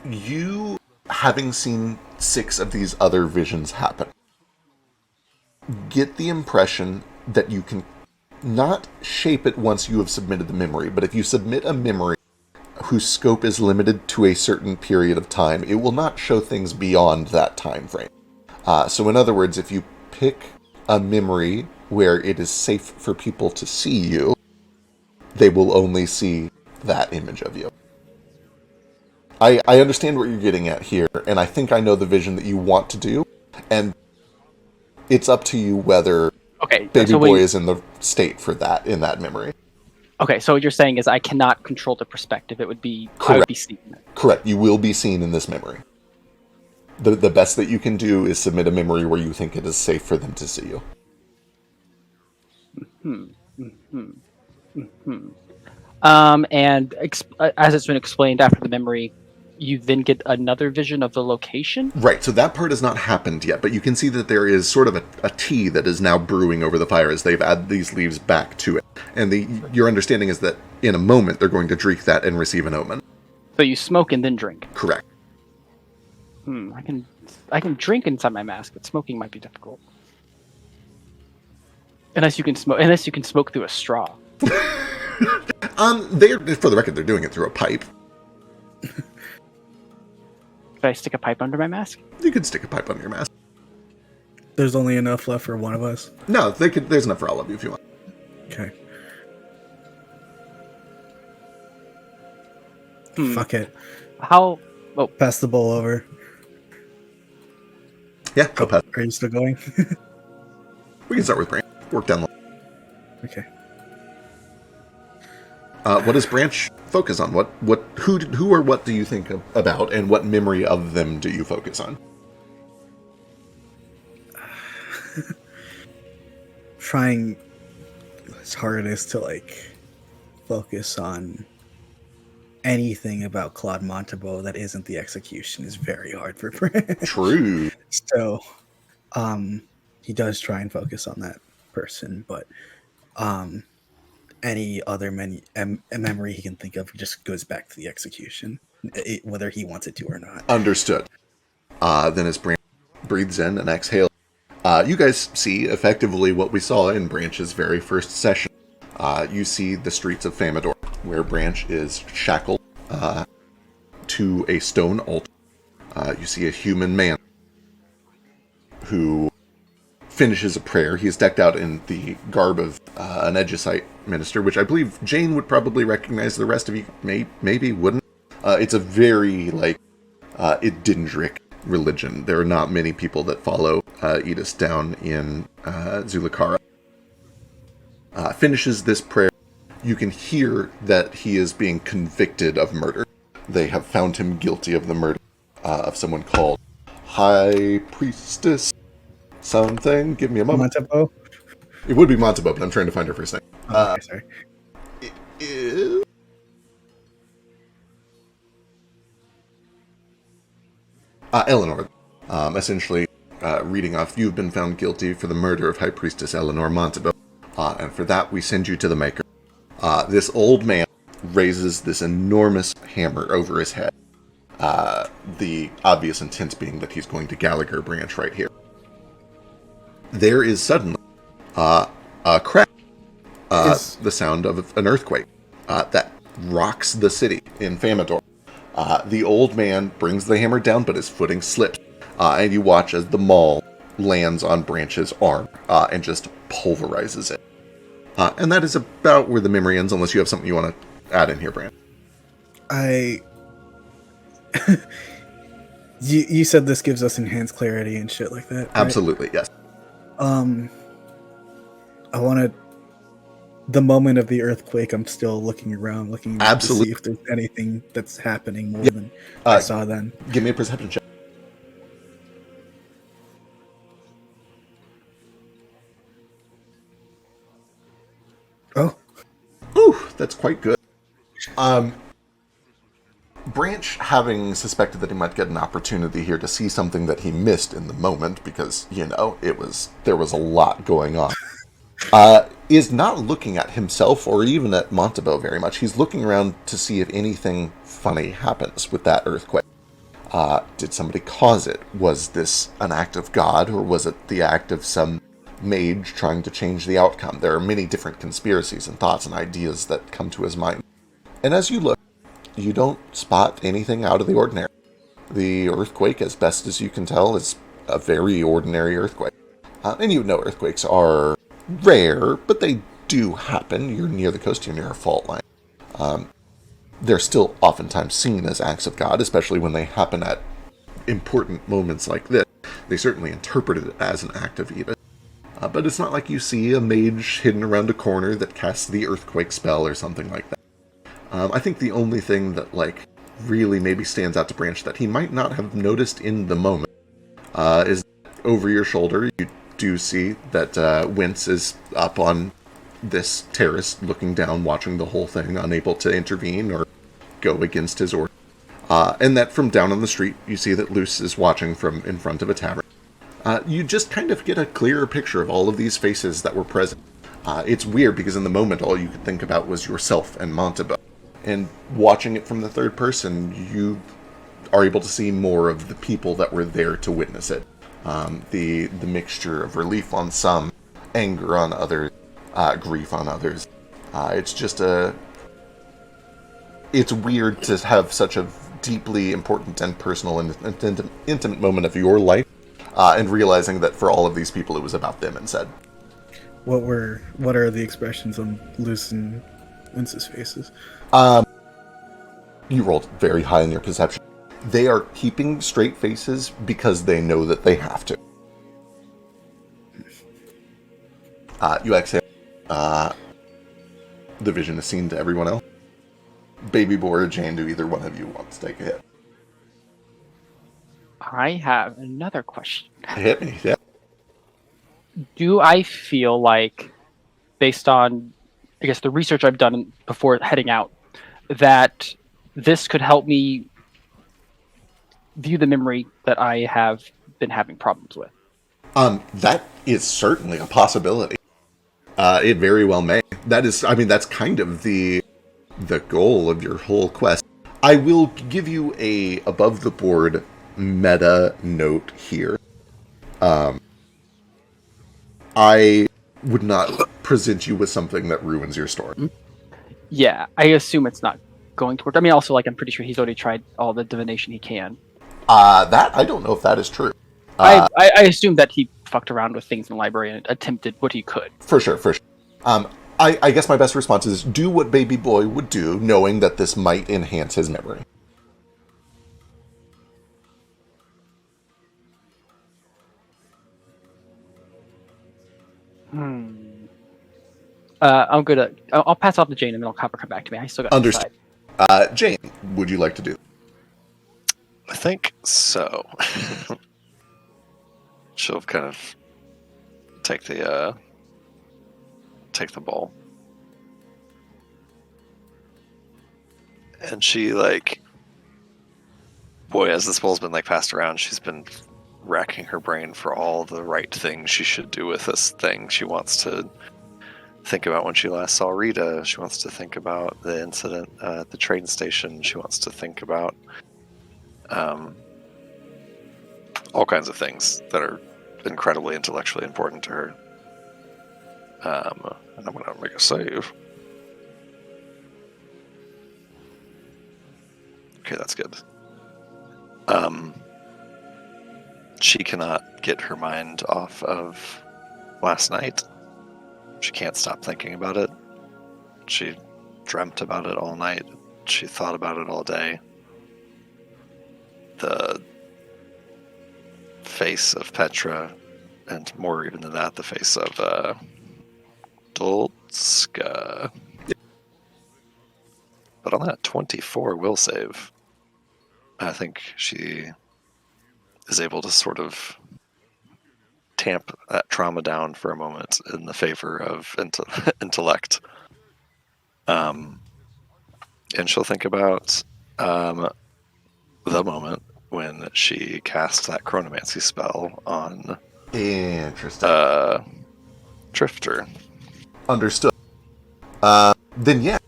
money. You, having seen 6 of these other visions happen, get the impression that you can not shape it once you have submitted the memory, but if you submit a memory whose scope is limited to a certain period of time, it will not show things beyond that time frame. So in other words, if you pick a memory where it is safe for people to see you, they will only see that image of you. I understand what you're getting at here, and I think I know the vision that you want to do, and it's up to you whether Baby Boy is in the state for that, in that memory. Okay, so what you're saying is I cannot control the perspective. It would be Correct. I would be seeing it. Correct. You will be seen in this memory. The best that you can do is submit a memory where you think it is safe for them to see you. And as it's been explained after the memory, you then get another vision of the location? Right, so that part has not happened yet, but you can see that there is sort of a tea that is now brewing over the fire as they've added these leaves back to it. And your understanding is that in a moment they're going to drink that and receive an omen. So you smoke and then drink? Correct. I can drink inside my mask, but smoking might be difficult. Unless you can smoke through a straw. For the record, they're doing it through a pipe. Should I stick a pipe under my mask? You could stick a pipe under your mask. There's only enough left for one of us. No, there's enough for all of you if you want. Okay. Fuck it. How? Oh, pass the bowl over. Yeah, go pass. Are you still going? We can start with Branch. Work down the line. Okay. What does Branch focus on? Who or what do you think about, and what memory of them do you focus on? Trying as hard as to focus on anything about Claude Montebeau that isn't the execution is very hard for Branch. True. So, he does try and focus on that person, but any other memory he can think of just goes back to the execution, whether he wants it to or not. Understood. Then as Branch breathes in and exhales, you guys see effectively what we saw in Branch's very first session. You see the streets of Famador, where Branch is shackled to a stone altar. You see a human man who finishes a prayer. He is decked out in the garb of an Edgesite minister, which I believe Jane would probably recognize. The rest of you maybe wouldn't. It's a very, Idindric religion. There are not many people that follow Edis down in Zulakara. Finishes this prayer. You can hear that he is being convicted of murder. They have found him guilty of the murder of someone called High Priestess something. Give me a moment. Montebeau? It would be Montebeau, but I'm trying to find her first name. Okay, sorry. It is... Eleanor. Essentially, reading off, you've been found guilty for the murder of High Priestess Eleanor Montebeau. And for that, we send you to the Maker. This old man raises this enormous hammer over his head. The obvious intent being that he's going to Gallagher Branch right here. There is suddenly a crack, the sound of an earthquake that rocks the city in Famador. The old man brings the hammer down, but his footing slips, and you watch as the maul lands on Branch's arm and just pulverizes it. And that is about where the memory ends, unless you have something you want to add in here, Branch. You said this gives us enhanced clarity and shit like that, right? Absolutely, yes. I wanted the moment of the earthquake. I'm still looking around, Absolutely. to see if there's anything that's happening more than I saw then. Give me a perception check. Oh. Ooh, that's quite good. Branch, having suspected that he might get an opportunity here to see something that he missed in the moment, because, there was a lot going on, is not looking at himself or even at Montebo very much. He's looking around to see if anything funny happens with that earthquake. Did somebody cause it? Was this an act of God, or was it the act of some mage trying to change the outcome? There are many different conspiracies and thoughts and ideas that come to his mind. And as you look, you don't spot anything out of the ordinary. The earthquake, as best as you can tell, is a very ordinary earthquake. And you know earthquakes are rare, but they do happen. You're near the coast, you're near a fault line. They're still oftentimes seen as acts of God, especially when they happen at important moments like this. They certainly interpreted it as an act of evil. But it's not like you see a mage hidden around a corner that casts the earthquake spell or something like that. I think the only thing that, really maybe stands out to Branch that he might not have noticed in the moment is over your shoulder, you do see that Wince is up on this terrace, looking down, watching the whole thing, unable to intervene or go against his order. And that from down on the street, you see that Luce is watching from in front of a tavern. You just kind of get a clearer picture of all of these faces that were present. It's weird because in the moment, all you could think about was yourself and Montebo. And watching it from the third person, you are able to see more of the people that were there to witness it. The mixture of relief on some, anger on others, grief on others. It's just it's weird to have such a deeply important and personal and intimate moment of your life, and realizing that for all of these people it was about them instead. What are the expressions on Luce and Wince's faces? You rolled very high in your perception. They are keeping straight faces because they know that they have to. You exhale. The vision is seen to everyone else. Baby Boy or Jane, do either one of you want to take a hit? I have another question. Hit me, yeah. Do I feel like, based on, I guess, the research I've done before heading out, that this could help me view the memory that I have been having problems with? That is certainly a possibility. It very well may. That's kind of the goal of your whole quest. I will give you a above the board meta note here. I would not present you with something that ruins your story. Yeah, I assume it's not going to work. I mean, also, I'm pretty sure he's already tried all the divination he can. That I don't know if that is true. I assume that he fucked around with things in the library and attempted what he could. For sure. I guess my best response is do what Baby Boy would do, knowing that this might enhance his memory. I'm gonna. I'll pass off to Jane and then I'll have her come back to me. I still got Understood. Jane, would you like to do? I think so. She'll kind of take the ball, and she as this ball's been passed around, she's been racking her brain for all the right things she should do with this thing. She wants to think about when she last saw Rita. She wants to think about the incident at the train station. She wants to think about all kinds of things that are incredibly intellectually important to her. And I'm going to make a save. Okay, that's good. She cannot get her mind off of last night. She can't stop thinking about it. She dreamt about it all night. She thought about it all day. The face of Petra, and more even than that, the face of Dolska. But on that 24 will save, I think she is able to sort of tamp that trauma down for a moment in the favor of intellect. And she'll think about the moment when she cast that chronomancy spell on Interesting. Drifter. Understood. Then yeah,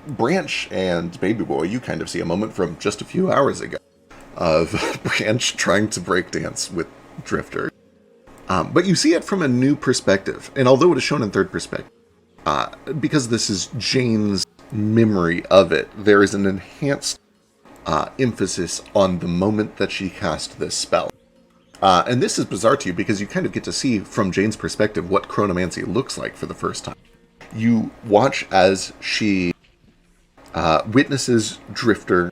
Branch and Baby Boy, you kind of see a moment from just a few hours ago of Branch trying to breakdance with Drifter. But you see it from a new perspective, and although it is shown in third perspective, because this is Jane's memory of it, there is an enhanced emphasis on the moment that she cast this spell. And this is bizarre to you because you kind of get to see from Jane's perspective what chronomancy looks like for the first time. You watch as she witnesses Drifter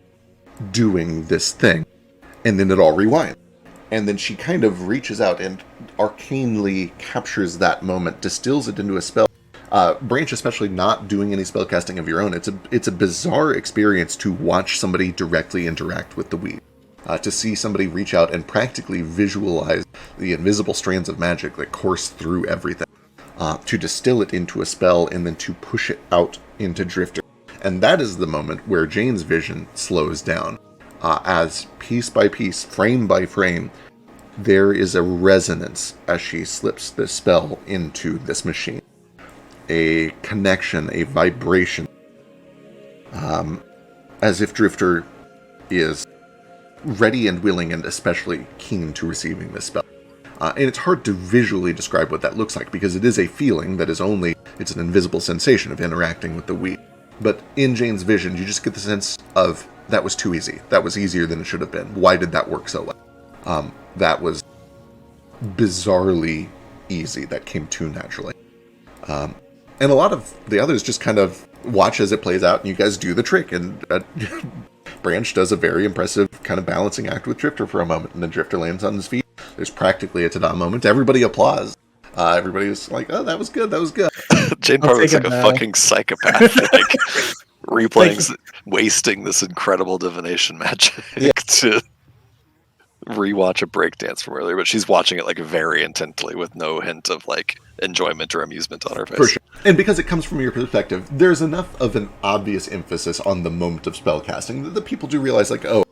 doing this thing, and then it all rewinds. And then she kind of reaches out and arcanely captures that moment, distills it into a spell. Branch, especially not doing any spellcasting of your own, it's a bizarre experience to watch somebody directly interact with the weed. To see somebody reach out and practically visualize the invisible strands of magic that course through everything, to distill it into a spell and then to push it out into Drifter. And that is the moment where Jane's vision slows down. As piece by piece, frame by frame, there is a resonance as she slips this spell into this machine. A connection, a vibration. As if Drifter is ready and willing and especially keen to receiving this spell. And it's hard to visually describe what that looks like because it is a feeling that is it's an invisible sensation of interacting with the weed. But in Jane's vision, you just get the sense of, that was too easy. That was easier than it should have been. Why did that work so well? That was bizarrely easy. That came too naturally. And a lot of the others just kind of watch as it plays out, and you guys do the trick. And Branch does a very impressive kind of balancing act with Drifter for a moment, and then Drifter lands on his feet. There's practically a ta-da moment. Everybody applauds. Everybody was like, oh, that was good, that was good. Jane I'll Parley's take like it a now. fucking psychopath, like replaying, wasting this incredible divination magic to rewatch a breakdance from earlier. But she's watching it like very intently with no hint of like enjoyment or amusement on her face. For sure. And because it comes from your perspective, there's enough of an obvious emphasis on the moment of spellcasting that the people do realize, like, oh,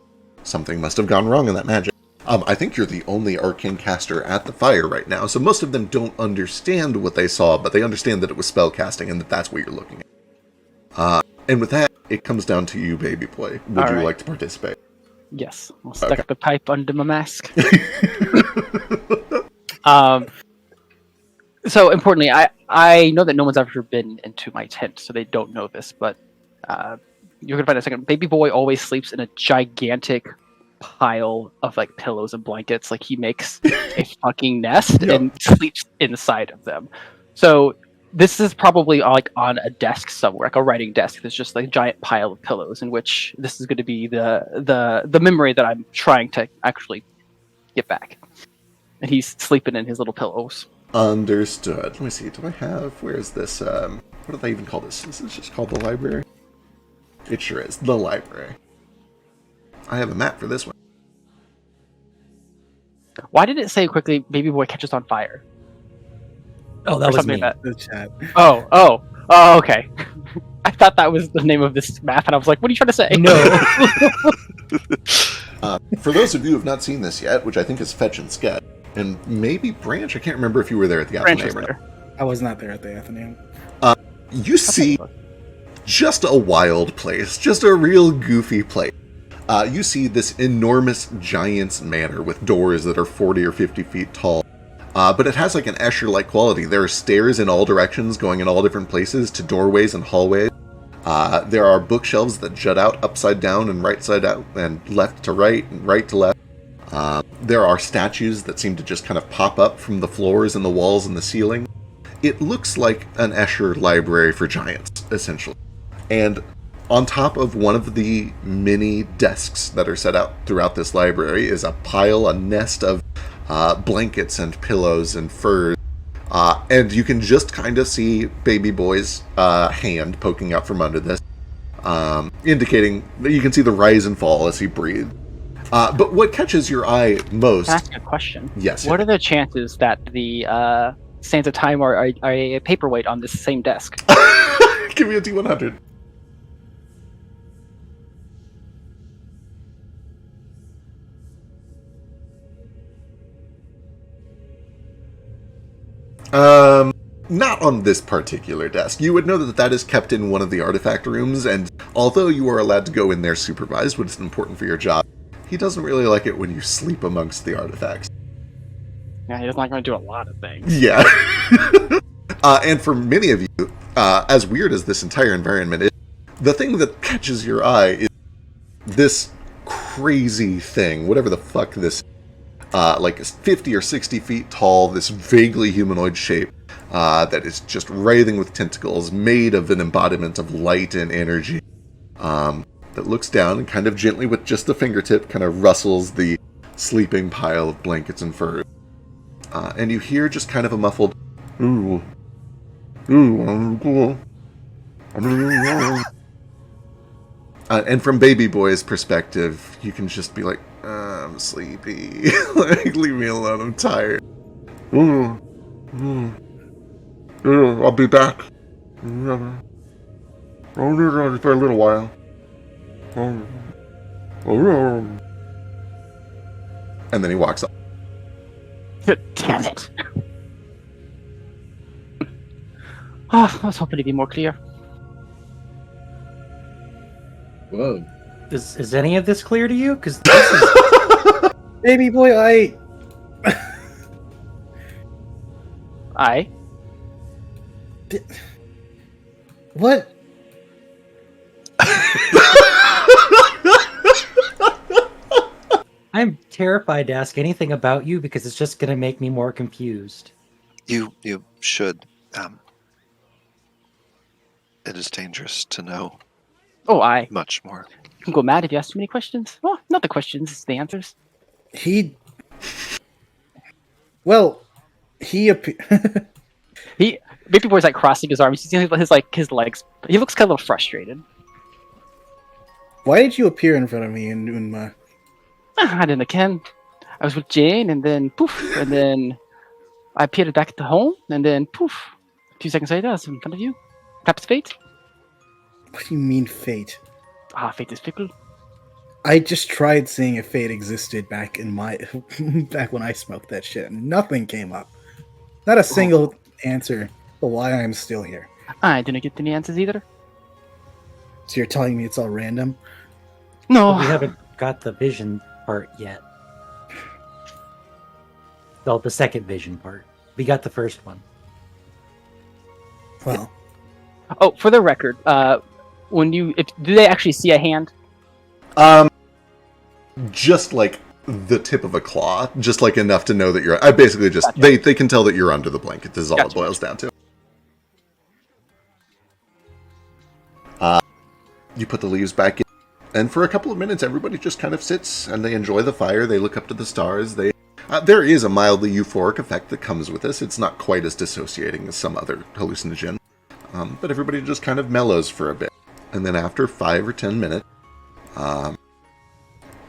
something must have gone wrong in that magic. I think you're the only arcane caster at the fire right now, so most of them don't understand what they saw, but they understand that it was spellcasting and that that's what you're looking at. And with that, it comes down to you, Baby Boy. Would you like to participate? Yes, I'll stick the pipe under my mask. So importantly, I know that no one's ever been into my tent, so they don't know this, but you're gonna find in a second. Baby Boy always sleeps in a gigantic pile of like pillows and blankets. Like he makes a fucking nest and sleeps inside of them. So this is probably like on a desk somewhere, like a writing desk. There's just like a giant pile of pillows in which this is going to be the memory that I'm trying to actually get back. And he's sleeping in his little pillows. Understood. Let me see. Do I have... Where is this? What do they even call this? This is just called the library? It sure is. The library. I have a map for this one. Why did it say quickly, Baby Boy catches on fire? Oh, that Or was something me. like that. The chat. Oh, okay. I thought that was the name of this map, and I was like, what are you trying to say? No. For those of you who have not seen this yet, which I think is Fetch and Sketch, and maybe Branch, I can't remember if you were there at the Branch Athenaeum. is there. I was not there at the Athenaeum. You see just a wild place, just a real goofy place. You see this enormous giant's manor with doors that are 40 or 50 feet tall. But it has like an Escher-like quality. There are stairs in all directions going in all different places to doorways and hallways. There are bookshelves that jut out upside down and right side out and left to right and right to left. There are statues that seem to just kind of pop up from the floors and the walls and the ceiling. It looks like an Escher library for giants, essentially. And on top of one of the many desks that are set out throughout this library is a nest of blankets and pillows and furs. And you can just kind of see Baby Boy's hand poking out from under this, indicating that you can see the rise and fall as he breathes. But what catches your eye most... Can I ask a question? Yes. What are the chances that the Sands of Time are a paperweight on this same desk? Give me a D100. Not on this particular desk. You would know that that is kept in one of the artifact rooms, and although you are allowed to go in there supervised, which is important for your job, he doesn't really like it when you sleep amongst the artifacts. Yeah, he's not going to do a lot of things. Yeah. And for many of you, as weird as this entire environment is, the thing that catches your eye is this crazy thing, whatever the fuck this like 50 or 60 feet tall, this vaguely humanoid shape that is just writhing with tentacles, made of an embodiment of light and energy, that looks down and kind of gently with just the fingertip kind of rustles the sleeping pile of blankets and furs. And you hear just kind of a muffled, ooh, ooh, and from Baby Boy's perspective, you can just be like, I'm sleepy. Like, leave me alone, I'm tired. I'll be back. I'll be around for a little while. And then he walks up. Damn it. Oh, I was hoping to be more clear. Whoa. Is any of this clear to you? Because this is... Baby boy, I? What? I'm terrified to ask anything about you because it's just going to make me more confused. You should. It is dangerous to know Oh, I. much more. You can go mad if you ask too many questions. Well, not the questions, it's the answers. He Baby Boy's like crossing his arms. You see his legs. He looks kind of a little frustrated. Why did you appear in front of me in Unma? I didn't again. I was with Jane, and then poof, and then I appeared back at the home, and then poof. A few seconds later, I was in front of you. Perhaps fate? What do you mean fate? Ah, fate is fickle. I just tried seeing if fate existed back in my back when I smoked that shit, and nothing came up. Not a single answer for why I'm still here. I didn't get any answers either. So you're telling me it's all random? No. But we haven't got the vision part yet. Well, the second vision part. We got the first one. Well, Oh, for the record, do they actually see a hand? Just like the tip of a claw, just like enough to know that you're. I basically just Gotcha. they can tell that you're under the blanket. This is all it Gotcha. boils down to. You put the leaves back in, and for a couple of minutes, everybody just kind of sits and they enjoy the fire. They look up to the stars. There is a mildly euphoric effect that comes with this. It's not quite as dissociating as some other hallucinogen, but everybody just kind of mellows for a bit, and then after 5 or 10 minutes,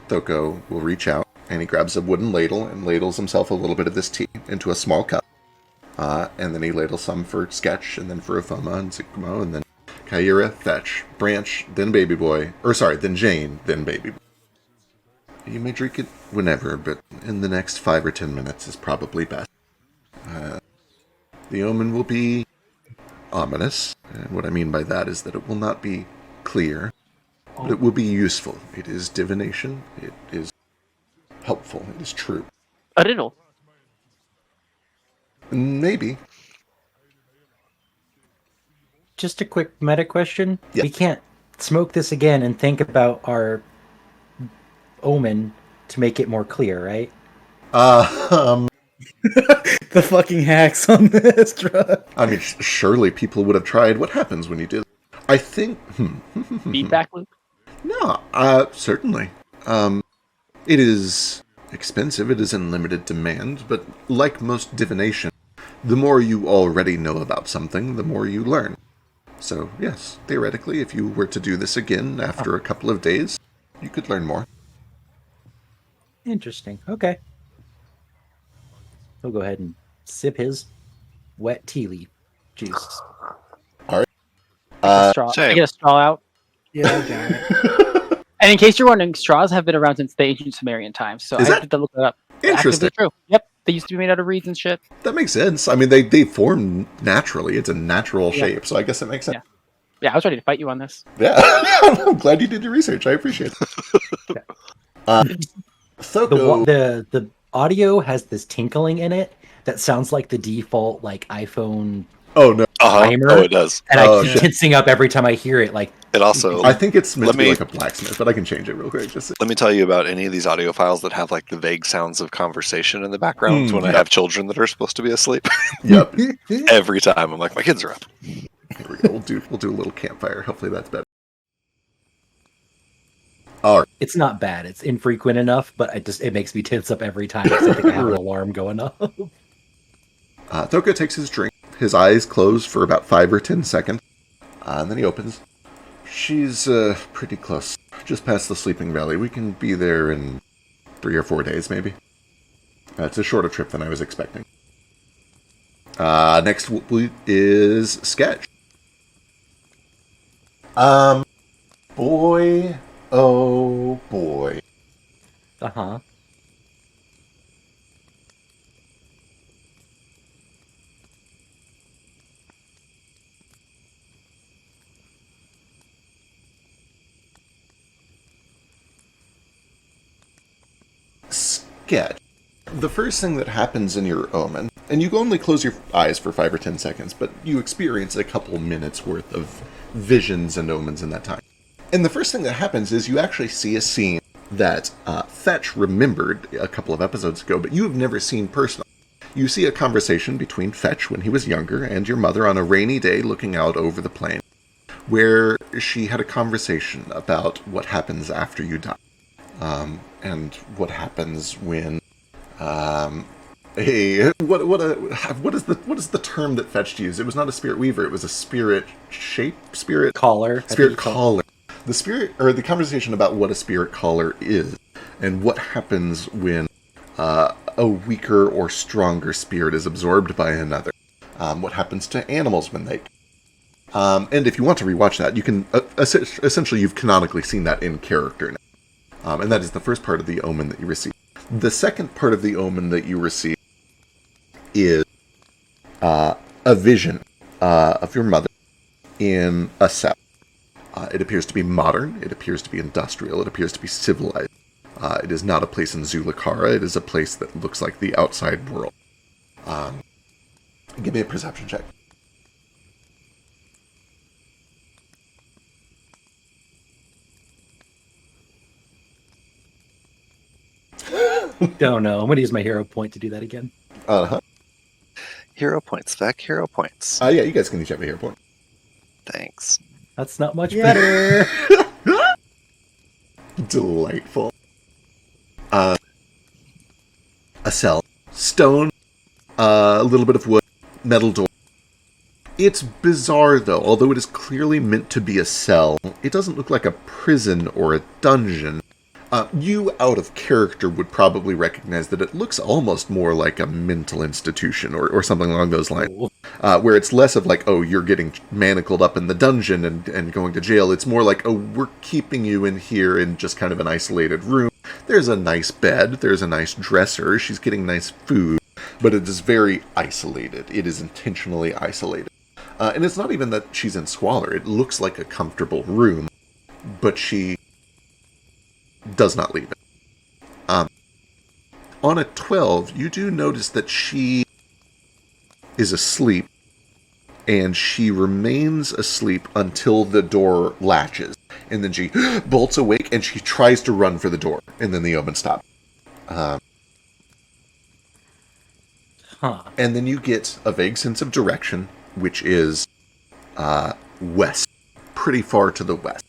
Thoko will reach out and he grabs a wooden ladle and ladles himself a little bit of this tea into a small cup, and then he ladles some for Sketch, and then for Afoma and Tsukumo, and then Kaira, Fetch, Branch, then Baby Boy, then Jane, then Baby Boy. You may drink it whenever, but in the next 5 or 10 minutes is probably best. The omen will be ominous, and what I mean by that is that it will not be clear, but it will be useful. It is divination, it is helpful, it is true. A riddle. Maybe. Just a quick meta question. Yeah. We can't smoke this again and think about our omen to make it more clear, right? the fucking hacks on this drug. I mean, surely people would have tried. What happens when you do that? I think... Feedback loop. No, certainly. It is expensive, it is in limited demand, but like most divination, the more you already know about something, the more you learn. So, yes, theoretically, if you were to do this again after a couple of days, you could learn more. Interesting. Okay. He'll go ahead and sip his wet tea leaf juice. Straw. same. I get a straw out. Yeah, I got it. And in case you're wondering, straws have been around since the ancient Sumerian times, so Is I that had to look it up. interesting? Actively true. Yep. They used to be made out of reeds and shit. That makes sense. I mean, they form naturally. It's a natural shape, so I guess it makes sense. Yeah, I was ready to fight you on this. Yeah, I'm glad you did your research. I appreciate it. Thoko, The audio has this tinkling in it that sounds like the default like iPhone oh no, timer. Oh, it does. And Oh, I keep shit. tensing up every time I hear it. Like It also. I think it's meant Let to be me- like a blacksmith, but I can change it real quick. Just Let me tell you about any of these audio files that have like the vague sounds of conversation in the background when I yeah. have children that are supposed to be asleep. Yep. Every time I'm like, my kids are up. Here we go. We'll do a little campfire. Hopefully that's better. All right. it's not bad. It's infrequent enough, but it makes me tense up every time because I think I have an alarm going off. Thoko takes his drink. His eyes close for about 5 or 10 seconds, and then he opens. She's pretty close, just past the Sleeping Valley. We can be there in 3 or 4 days, maybe. It's a shorter trip than I was expecting. Next is Sketch. Boy, oh boy. Uh-huh. Sketch. The first thing that happens in your omen, and you only close your eyes for 5 or 10 seconds, but you experience a couple minutes worth of visions and omens in that time. And the first thing that happens is you actually see a scene that Fetch remembered a couple of episodes ago, but you have never seen personally. You see a conversation between Fetch when he was younger and your mother on a rainy day looking out over the plain, where she had a conversation about what happens after you die. And what happens when what is the term that Fetched used? It was not a spirit weaver, it was a spirit Caller. Spirit caller. The spirit, or the conversation about what a spirit caller is, and what happens when a weaker or stronger spirit is absorbed by another. What happens to animals when they... and if you want to rewatch that, you can... essentially, you've canonically seen that in character now. And that is the first part of the omen that you receive. The second part of the omen that you receive is a vision of your mother in a cell. It appears to be modern, it appears to be industrial, it appears to be civilized. It is not a place in Zulakara, it is a place that looks like the outside world. Give me a perception check. Don't know. I'm going to use my hero point to do that again. Uh-huh. Hero points, Vec. Hero points. Yeah, you guys can each have a hero point. Thanks. That's not much better. Delightful. A cell. Stone. A little bit of wood. Metal door. It's bizarre, though. Although it is clearly meant to be a cell, it doesn't look like a prison or a dungeon. You, out of character, would probably recognize that it looks almost more like a mental institution or something along those lines. Where it's less of like, oh, you're getting manacled up in the dungeon and going to jail. It's more like, oh, we're keeping you in here in just kind of an isolated room. There's a nice bed. There's a nice dresser. She's getting nice food. But it is very isolated. It is intentionally isolated. And it's not even that she's in squalor. It looks like a comfortable room. But she does not leave it. On a 12, you do notice that she is asleep, and she remains asleep until the door latches. And then she bolts awake, and she tries to run for the door, and then the omen stops. And then you get a vague sense of direction, which is west, pretty far to the west.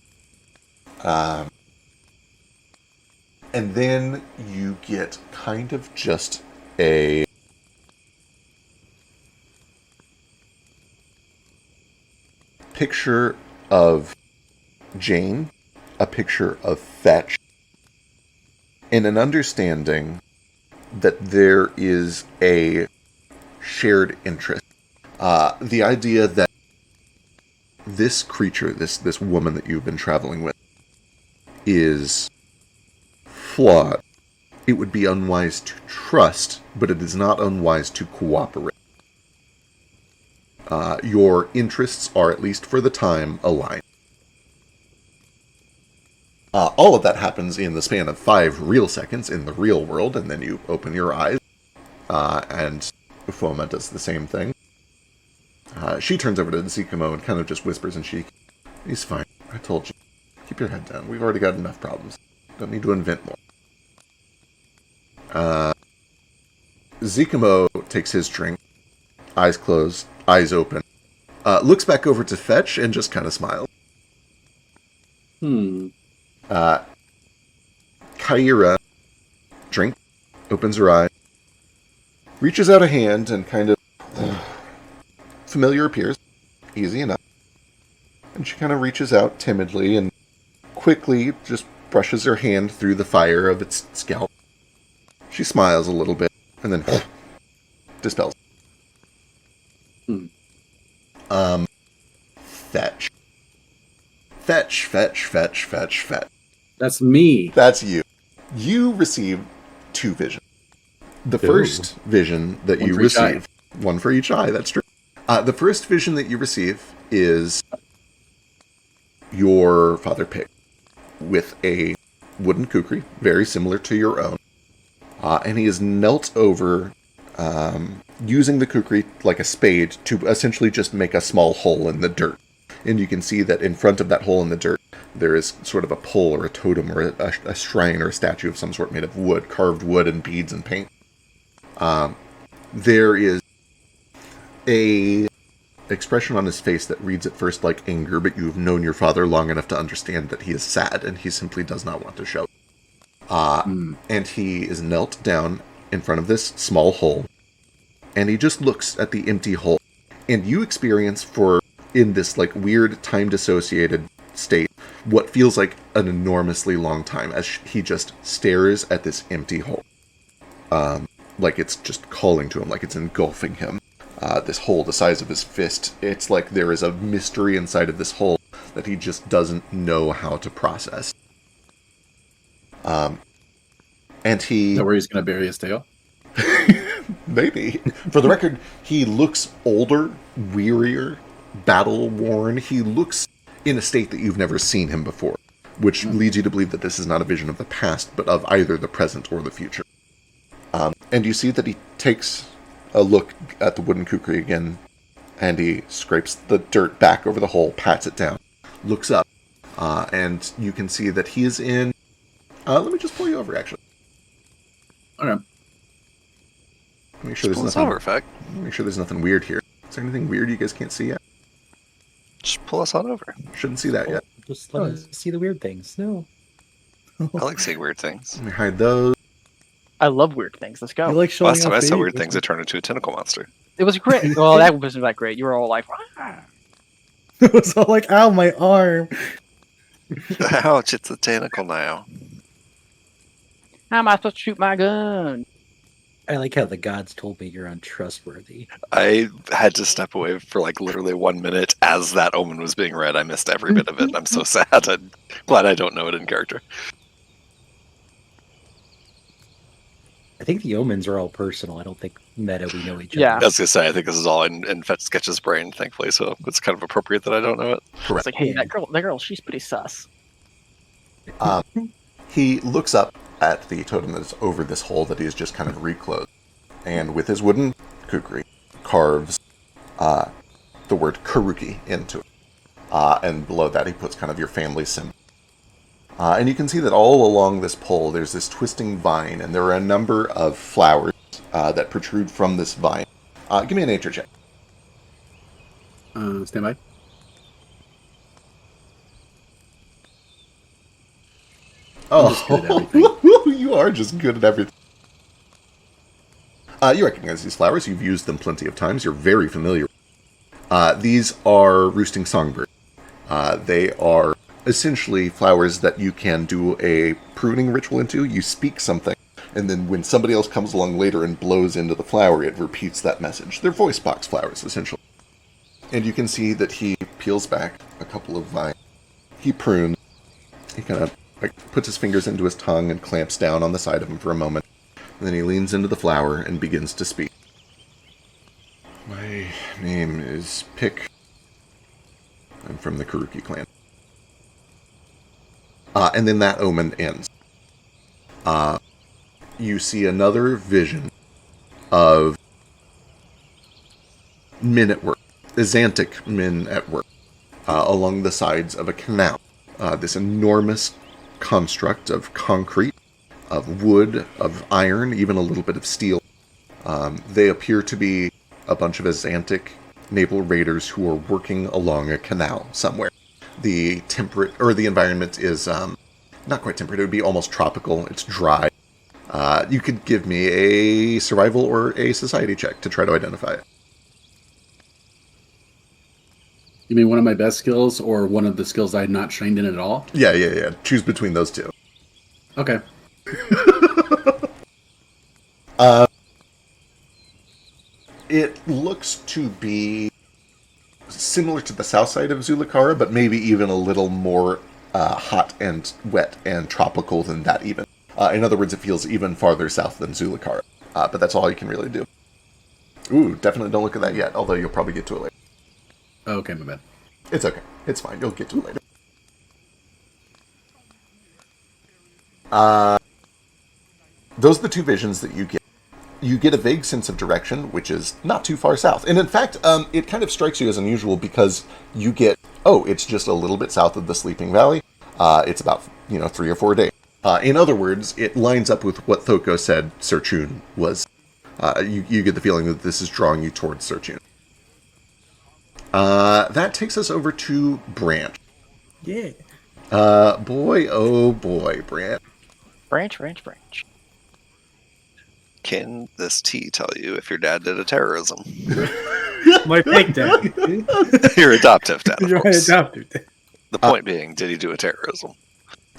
And then you get kind of just a picture of Jane, a picture of Fetch, and an understanding that there is a shared interest. The idea that this creature, this woman that you've been traveling with, is flawed it would be unwise to trust, but it is not unwise to cooperate. Your interests are, at least for the time, aligned. All of that happens in the span of 5 real seconds in the real world, and then you open your eyes, and Ufoma does the same thing. She turns over to Zikamo and kind of just whispers in cheek, "He's fine. I told you. Keep your head down. We've already got enough problems. Don't need to invent more." Zikamo takes his drink, eyes closed, eyes open, looks back over to Fetch and just kind of smiles. Kaira, drink, opens her eye, reaches out a hand and kind of familiar appears, easy enough. And she kind of reaches out timidly and quickly just brushes her hand through the fire of its scalp. She smiles a little bit and then dispels. Fetch. Fetch, fetch, fetch, fetch, fetch. That's me. That's you. You receive 2 visions. The first vision that One you for each eye. receive, one for each eye, that's true. The first vision that you receive is your father Pig with a wooden kukri, very similar to your own. And he is knelt over, using the kukri like a spade to essentially just make a small hole in the dirt. And you can see that in front of that hole in the dirt, there is sort of a pole or a totem or a shrine or a statue of some sort made of wood, carved wood and beads and paint. There is a expression on his face that reads at first like anger, but you've known your father long enough to understand that he is sad and he simply does not want to show it. And he is knelt down in front of this small hole, and he just looks at the empty hole. And you experience in this like weird time-dissociated state, what feels like an enormously long time as he just stares at this empty hole. Like it's just calling to him, like it's engulfing him. This hole the size of his fist. It's like there is a mystery inside of this hole that he just doesn't know how to process. And he... Is that where he's going to bury his tail? Maybe. For the record, he looks older, wearier, battle-worn. He looks in a state that you've never seen him before, which leads you to believe that this is not a vision of the past, but of either the present or the future. And you see that he takes a look at the wooden kukri again, and he scrapes the dirt back over the hole, pats it down, looks up, and you can see that he is in... let me just pull you over, actually. Okay. Make sure Pull there's us over, Feck. Make sure there's nothing weird here. Is there anything weird you guys can't see yet? Just pull us on over. Shouldn't see that yet. Just let us see the weird things. No. I like seeing weird things. Let me hide those. I love weird things. Let's go. You like showing Last time off I saw video weird games? things, I turned into a tentacle monster. It was great. Well, that wasn't that great. You were all like, "Ah." It was all like, ow, my arm. Ouch, it's a tentacle now. How am I supposed to shoot my gun? I like how the gods told me you're untrustworthy. I had to step away for like literally 1 minute as that omen was being read. I missed every bit of it. I'm so sad. I'm glad I don't know it in character. I think the omens are all personal. I don't think meta we know each Yeah. I was gonna say I think this is all in Fetch Sketch's brain, thankfully, so it's kind of appropriate that I don't know it. It's like, hey, that girl, she's pretty sus. He looks up at the totem that is over this hole that he has just kind of reclosed, and with his wooden kukri, carves the word Karuki into it. And below that he puts kind of your family symbol. And you can see that all along this pole there's this twisting vine, and there are a number of flowers that protrude from this vine. Give me a nature check. Stand by. Oh, good at everything. You are just good at everything. You recognize these flowers. You've used them plenty of times. You're very familiar. These are roosting songbirds. They are essentially flowers that you can do a pruning ritual into. You speak something, and then when somebody else comes along later and blows into the flower, it repeats that message. They're voice box flowers, essentially. And you can see that he peels back a couple of vines. He prunes. He kind of like, puts his fingers into his tongue and clamps down on the side of him for a moment. And then he leans into the flower and begins to speak. My name is Pick. I'm from the Karuki clan. And then that omen ends. You see another vision of men at work, Azantic men at work, along the sides of a canal. This enormous construct of concrete, of wood, of iron, even a little bit of steel. They appear to be a bunch of Azantic naval raiders who are working along a canal somewhere. The environment is not quite temperate. It would be almost tropical. It's dry. You could give me a survival or a society check to try to identify it. You mean one of my best skills or one of the skills I'm not trained in at all? Yeah. Choose between those two. Okay. It looks to be similar to the south side of Zulukara, but maybe even a little more hot and wet and tropical than that even. In other words, it feels even farther south than Zulukara. But that's all you can really do. Ooh, definitely don't look at that yet, although you'll probably get to it later. Okay, my bad. It's okay. It's fine. You'll get to it later. Those are the two visions that you get. You get a vague sense of direction, which is not too far south. And in fact, it kind of strikes you as unusual because you get, it's just a little bit south of the Sleeping Valley. It's about, 3 or 4 days. In other words, it lines up with what Thoko said Sir Chun was. You get the feeling that this is drawing you towards Sir Chun. That takes us over to Branch. Yeah. Boy, oh boy, Branch. Branch. Can this tea tell you if your dad did a terrorism? My fake dad. Your adoptive dad, of You're my course. adoptive dad. The point being, did he do a terrorism?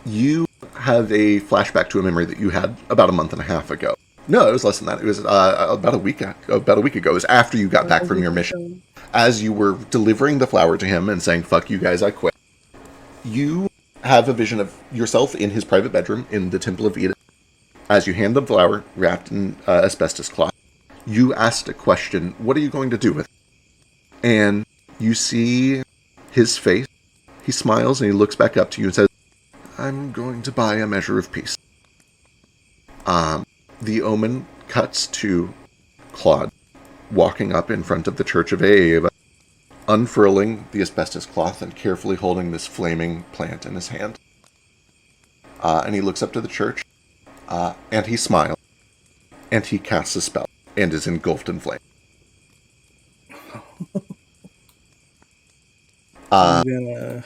You have a flashback to a memory that you had about a month and a half ago. No, it was less than that. It was about a week ago. It was after you got back from your mission. As you were delivering the flower to him and saying, "Fuck you guys, I quit," you have a vision of yourself in his private bedroom in the Temple of Eden. As you hand the flower, wrapped in asbestos cloth, you asked a question, what are you going to do with it? And you see his face. He smiles and he looks back up to you and says, I'm going to buy a measure of peace. The omen cuts to Claude walking up in front of the Church of Aeva, unfurling the asbestos cloth and carefully holding this flaming plant in his hand. And he looks up to the church. And he smiles, and he casts a spell, and is engulfed in flame. I'm gonna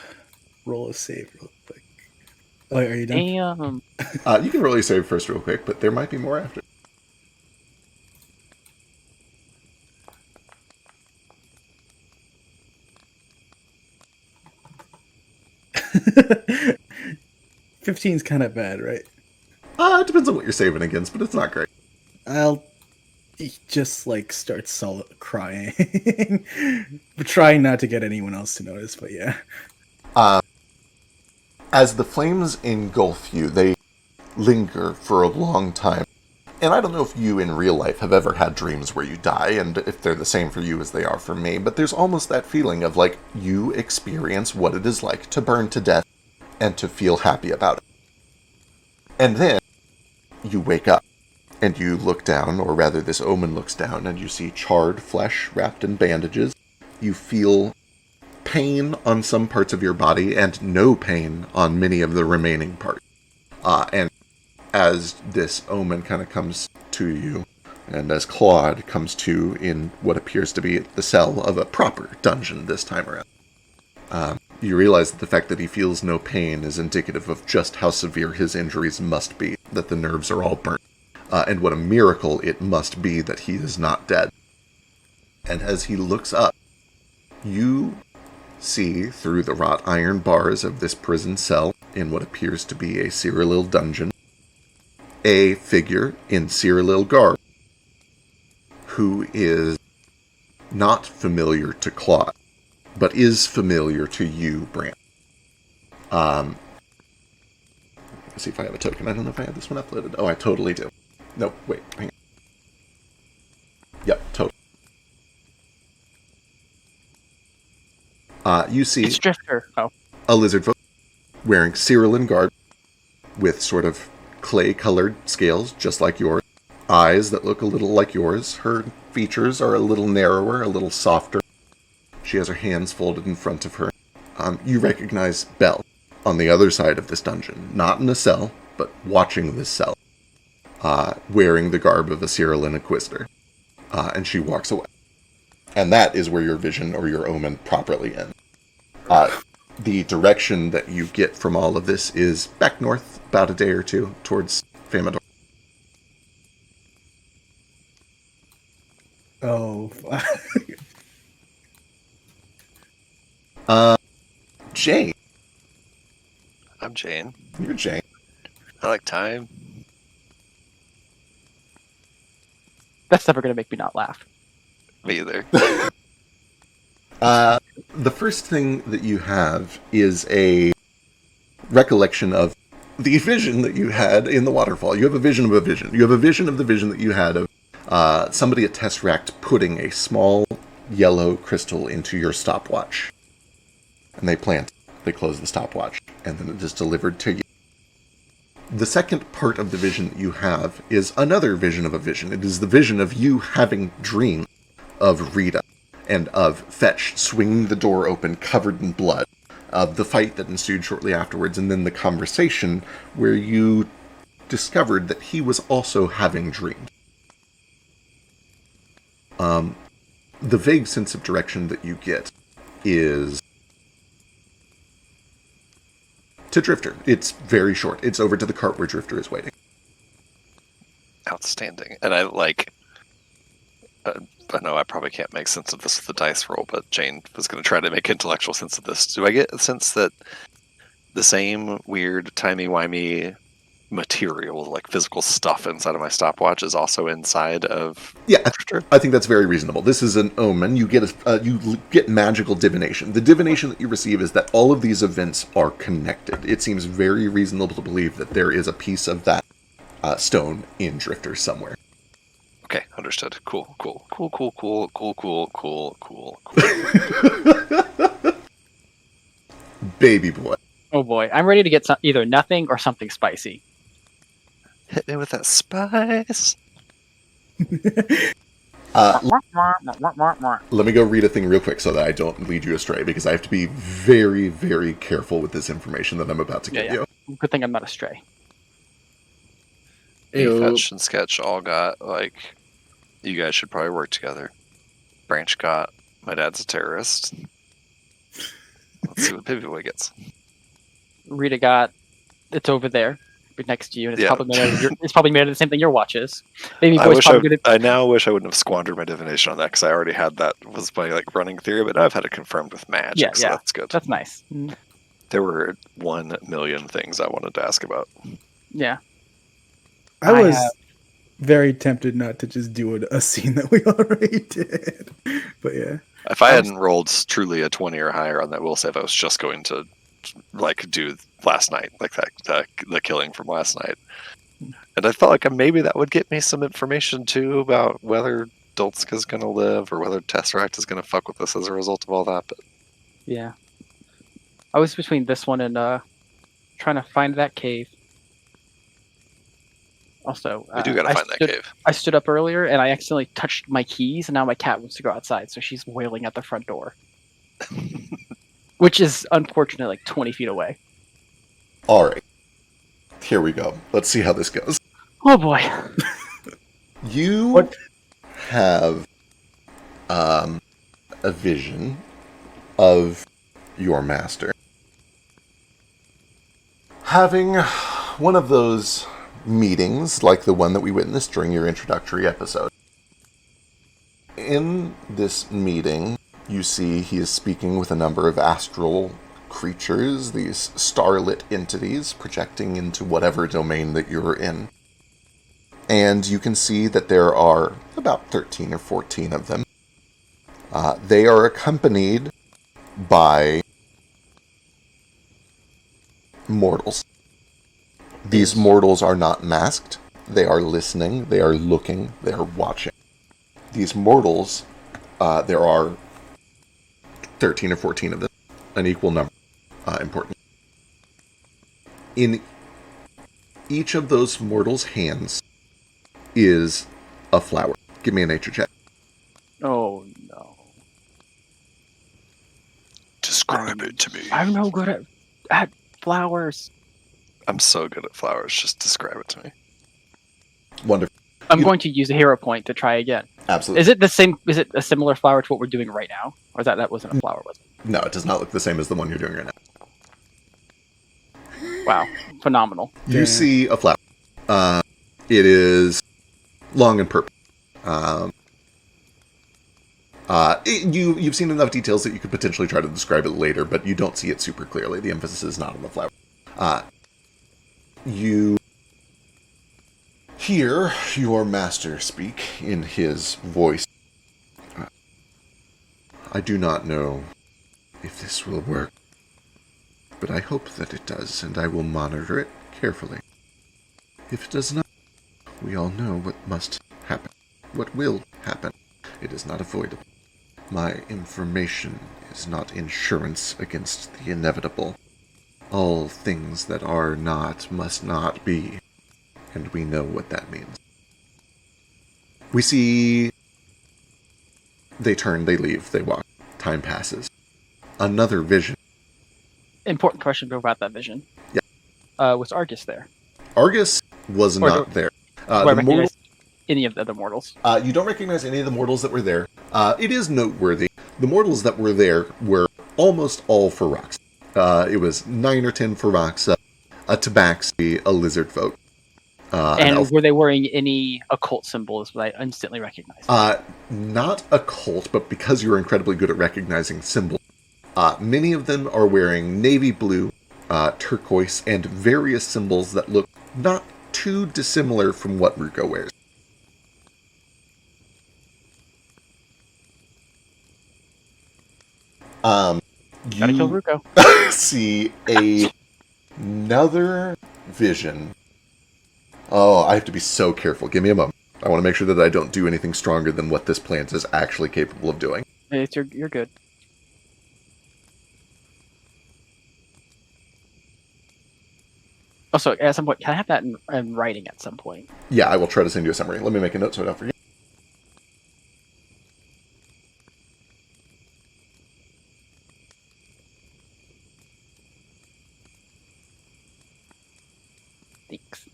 roll a save real quick. Oh, are you done? Damn. You can roll a save first real quick, but there might be more after. $15's kind of bad, right? It depends on what you're saving against, but it's not great. I'll just start crying, but trying not to get anyone else to notice. But yeah. As the flames engulf you, they linger for a long time. And I don't know if you in real life have ever had dreams where you die, and if they're the same for you as they are for me, but there's almost that feeling of you experience what it is like to burn to death and to feel happy about it. And then you wake up, and you look down, or rather this omen looks down, and you see charred flesh wrapped in bandages. You feel pain on some parts of your body, and no pain on many of the remaining parts. And as this omen kind of comes to you, and as Claude comes to in what appears to be the cell of a proper dungeon this time around, you realize that the fact that he feels no pain is indicative of just how severe his injuries must be, that the nerves are all burnt, and what a miracle it must be that he is not dead. And as he looks up, you see through the wrought iron bars of this prison cell, in what appears to be a Cyrillil dungeon, a figure in Cyrillil garb, who is not familiar to Claude, but is familiar to you, Brant. see if I have a token. I don't know if I have this one uploaded. Oh, I totally do. No, wait, hang on. Yep, totally. You see It's Drifter. Oh. a lizard folk wearing Cyrillin garb with sort of clay-colored scales, just like yours. Eyes that look a little like yours. Her features are a little narrower, a little softer. She has her hands folded in front of her. You recognize Belle on the other side of this dungeon. Not in a cell, but watching this cell. Wearing the garb of a Cyrillin Inquisitor. And she walks away. And that is where your vision or your omen properly ends. The direction that you get from all of this is back north, about a day or two, towards Famador. Oh. Jane. I'm Jane. You're Jane. I like time. That's never going to make me not laugh. Me either. The first thing that you have is a recollection of the vision that you had in the waterfall. You have a vision of a vision. You have a vision of the vision that you had of somebody at Tesseract putting a small yellow crystal into your stopwatch. And they close the stopwatch, and then it is delivered to you. The second part of the vision that you have is another vision of a vision. It is the vision of you having dreamed of Rita and of Fetch swinging the door open covered in blood, of the fight that ensued shortly afterwards, and then the conversation where you discovered that he was also having dreamed. The vague sense of direction that you get is to Drifter. It's very short. It's over to the cart where Drifter is waiting. Outstanding. And I know I probably can't make sense of this with the dice roll, but Jane was going to try to make intellectual sense of this. Do I get a sense that the same weird, timey-wimey material, like physical stuff inside of my stopwatch is also inside of Drifter? I think that's very reasonable. This is an omen. You get magical divination. The divination that you receive is that all of these events are connected. It seems very reasonable to believe that there is a piece of that stone in Drifter somewhere. Okay, understood. Cool. Baby boy. Oh boy, I'm ready to get either nothing or something spicy. Hit me with that spice. Let me go read a thing real quick so that I don't lead you astray, because I have to be very, very careful with this information that I'm about to give you. Good thing I'm not astray. Fetch and Sketch all got, you guys should probably work together. Branch got, my dad's a terrorist. Let's see what Baby Boy gets. Rita got, it's over there, next to you, and it's probably made of the same thing your watch is. Baby Boy's I now wish I wouldn't have squandered my divination on that, because I already had that, was my running theory, but now I've had it confirmed with magic, so that's good. That's nice. There were 1 million things I wanted to ask about. Yeah. I was very tempted not to just do a scene that we already did. But yeah. If I hadn't rolled truly a 20 or higher on that will save, I was just going to do last night, the killing from last night. And I felt like maybe that would get me some information too about whether Doltzka's going to live or whether Tesseract is going to fuck with us as a result of all that. But yeah. I was between this one and trying to find that cave. Also, we do gotta find that cave. I stood up earlier and I accidentally touched my keys, and now my cat wants to go outside, so she's wailing at the front door. Which is unfortunately 20 feet away. Alright. Here we go. Let's see how this goes. Oh boy. You have a vision of your master having one of those meetings like the one that we witnessed during your introductory episode. In this meeting, you see he is speaking with a number of astral creatures, these starlit entities projecting into whatever domain that you're in. And you can see that there are about 13 or 14 of them. They are accompanied by mortals. These mortals are not masked. They are listening. They are looking. They are watching. These mortals, there are 13 or 14 of them, an equal number, important. In each of those mortals' hands is a flower. Give me a nature check. Oh no. Describe it to me. I'm no good at flowers. I'm so good at flowers. Just describe it to me. Wonderful. I'm going to use a hero point to try again. Absolutely. Is it the same? Is it a similar flower to what we're doing right now, or that wasn't a flower? Was it? No, it does not look the same as the one you're doing right now. Wow, phenomenal. You see a flower. It is long and purple. You've seen enough details that you could potentially try to describe it later, but you don't see it super clearly. The emphasis is not on the flower. You hear your master speak in his voice. I do not know if this will work, but I hope that it does, and I will monitor it carefully. If it does not, we all know what must happen, what will happen. It is not avoidable. My information is not insurance against the inevitable. All things that are not must not be, and we know what that means. We see they turn, they leave, they walk. Time passes. Another vision. Important question about that vision. Yeah. Was Argus there? Argus was not there. Do I recognize any of the other mortals? You don't recognize any of the mortals that were there. It is noteworthy. The mortals that were there were almost all Ferox. It was 9 or 10 Ferox, a Tabaxi, a lizard folk. And were they wearing any occult symbols that I instantly recognized? Not occult, but because you're incredibly good at recognizing symbols. Many of them are wearing navy blue, turquoise, and various symbols that look not too dissimilar from what Ruko wears. Gotta kill Ruko. See another vision. Oh, I have to be so careful. Give me a moment. I want to make sure that I don't do anything stronger than what this plant is actually capable of doing. You're good. Also, at some point, can I have that in writing at some point? Yeah, I will try to send you a summary. Let me make a note so I don't forget. Thanks.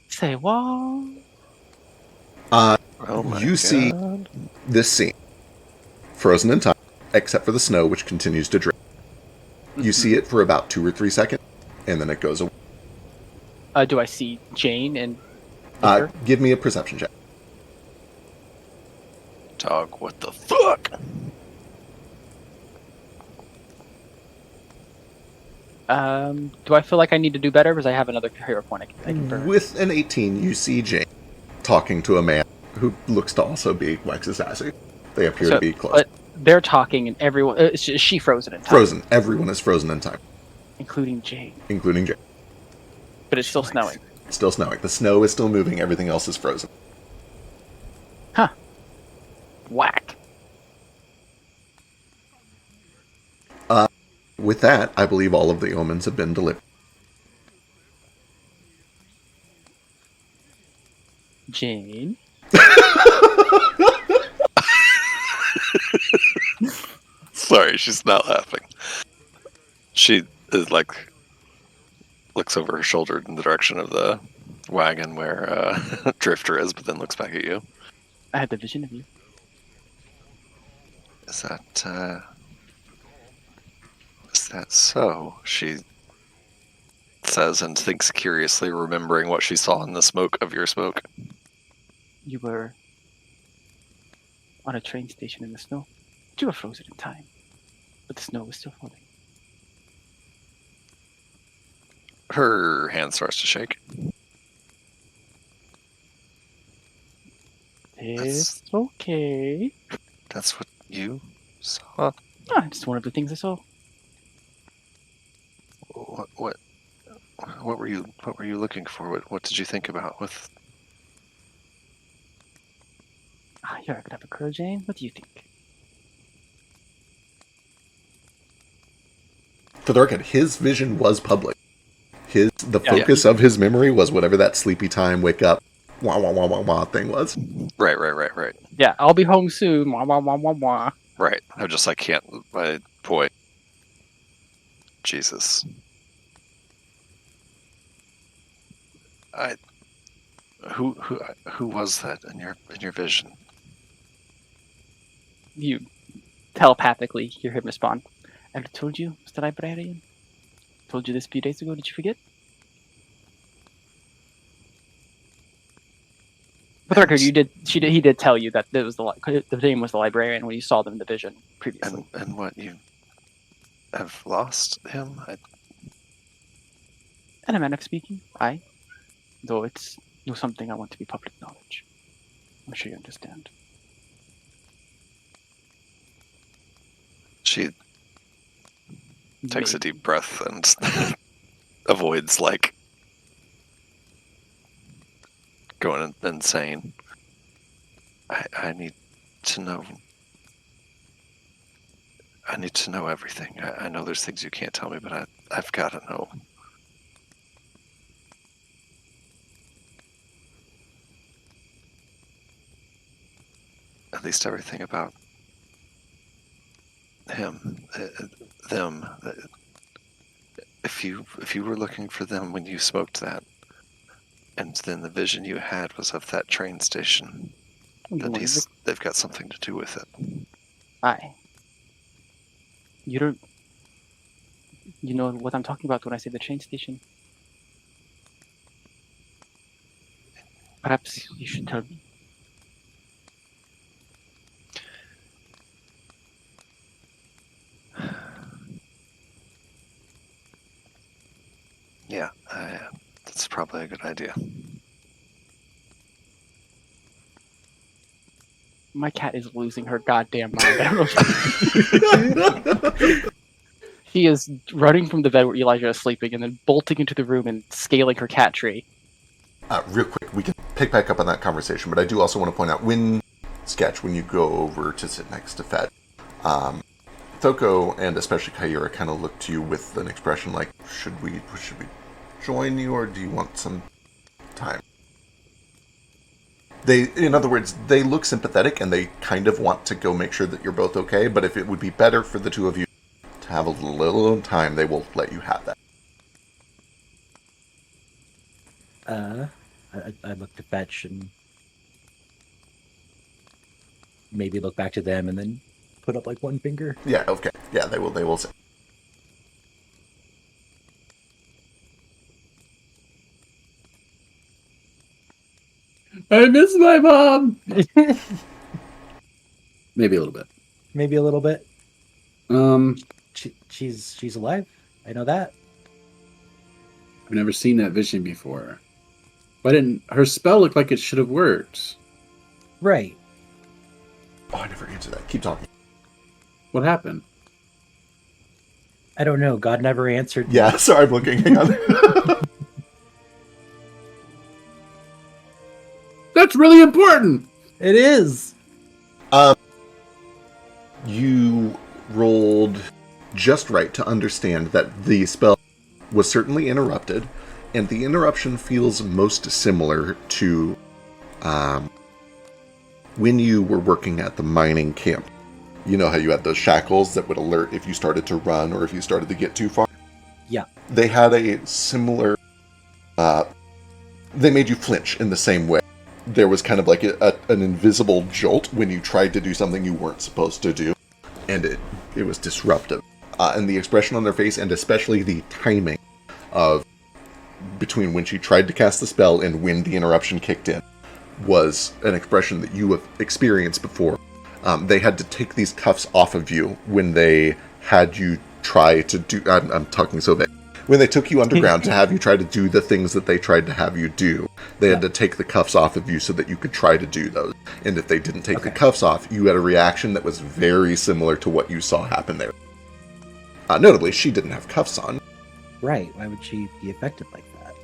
Say what? You see this scene, frozen in time, except for the snow, which continues to drip. You see it for about 2 or 3 seconds, and then it goes away. Do I see Jane and give me a perception check. Dog, what the fuck? Do I feel like I need to do better because I have another hero point I can burn? With an 18, you see Jane talking to a man who looks to also be Wex's assassin. They appear to be close. But they're talking, and everyone is she frozen in time? Frozen. Everyone is frozen in time, including Jane. Including Jane. But it's still snowing. It's still snowing. The snow is still moving. Everything else is frozen. Huh. Whack. With that, I believe all of the omens have been delivered. Jane? Sorry, she's not laughing. She is like looks over her shoulder in the direction of the wagon where Drifter is, but then looks back at you. I had the vision of you. Is that so? She says and thinks curiously, remembering what she saw in the smoke of your smoke. You were on a train station in the snow. You were frozen in time, but the snow was still falling. Her hand starts to shake. It's okay. That's what you saw? Ah, just one of the things I saw. What were you looking for? What did you think about with... Ah, you're a clever girl, Jane. What do you think? For the record, his vision was public. The Yeah. focus of his memory was whatever that sleepy time, wake up, wah wah wah wah wah thing was. Right. Yeah, I'll be home soon. Wah, wah, wah, wah, wah. Right. I just like can't. Boy. Jesus. Who was that in your vision? You telepathically hear him respond. I told you, Mr. Librarian. Told you this a few days ago. Did you forget? For the record, you did. He did tell you that it was the name was the librarian when you saw them in the vision previously. And what, you have lost him? In a manner of speaking, I. Though it's no something I want to be public knowledge. I'm sure you understand. She takes a Maybe. deep breath and avoids like going insane. I need to know. I need to know everything. I know there's things you can't tell me, but I've got to know. At least everything about him, them. If you were looking for them when you smoked that, and then the vision you had was of that train station, then they've got something to do with it. Aye. You don't. You know what I'm talking about when I say the train station? Perhaps you should tell me. Yeah, that's probably a good idea. My cat is losing her goddamn mind. I don't know. She is running from the bed where Elijah is sleeping and then bolting into the room and scaling her cat tree. Real quick, we can pick back up on that conversation, but I do also want to point out when you go over to sit next to Fed, Thoko and especially Kaira kind of look to you with an expression like, should we join you, or do you want some time? In other words, they look sympathetic and they kind of want to go make sure that you're both okay, but if it would be better for the two of you to have a little time, they will let you have that. I look to Fetch and maybe look back to them and then put up like one finger. Yeah, okay. Yeah, they will say. I miss my mom. Maybe a little bit. Maybe a little bit. She's alive. I know that. I've never seen that vision before. Why didn't her spell look like it should have worked? Right. Oh, I never answered that. Keep talking. What happened? I don't know. God never answered. Yeah, sorry, I'm looking. Hang on. That's really important. It is. You rolled just right to understand that the spell was certainly interrupted, and the interruption feels most similar to when you were working at the mining camp. You know how you had those shackles that would alert if you started to run or if you started to get too far? Yeah. They had a similar... they made you flinch in the same way. There was kind of like an invisible jolt when you tried to do something you weren't supposed to do, and it was disruptive. And the expression on their face, and especially the timing of between when she tried to cast the spell and when the interruption kicked in, was an expression that you have experienced before. They had to take these cuffs off of you when they had you try to do... I'm talking so bad. When they took you underground to have you try to do the things that they tried to have you do, They had to take the cuffs off of you so that you could try to do those. And if they didn't take the cuffs off, you had a reaction that was very similar to what you saw happen there. Notably, she didn't have cuffs on. Right. Why would she be affected like that?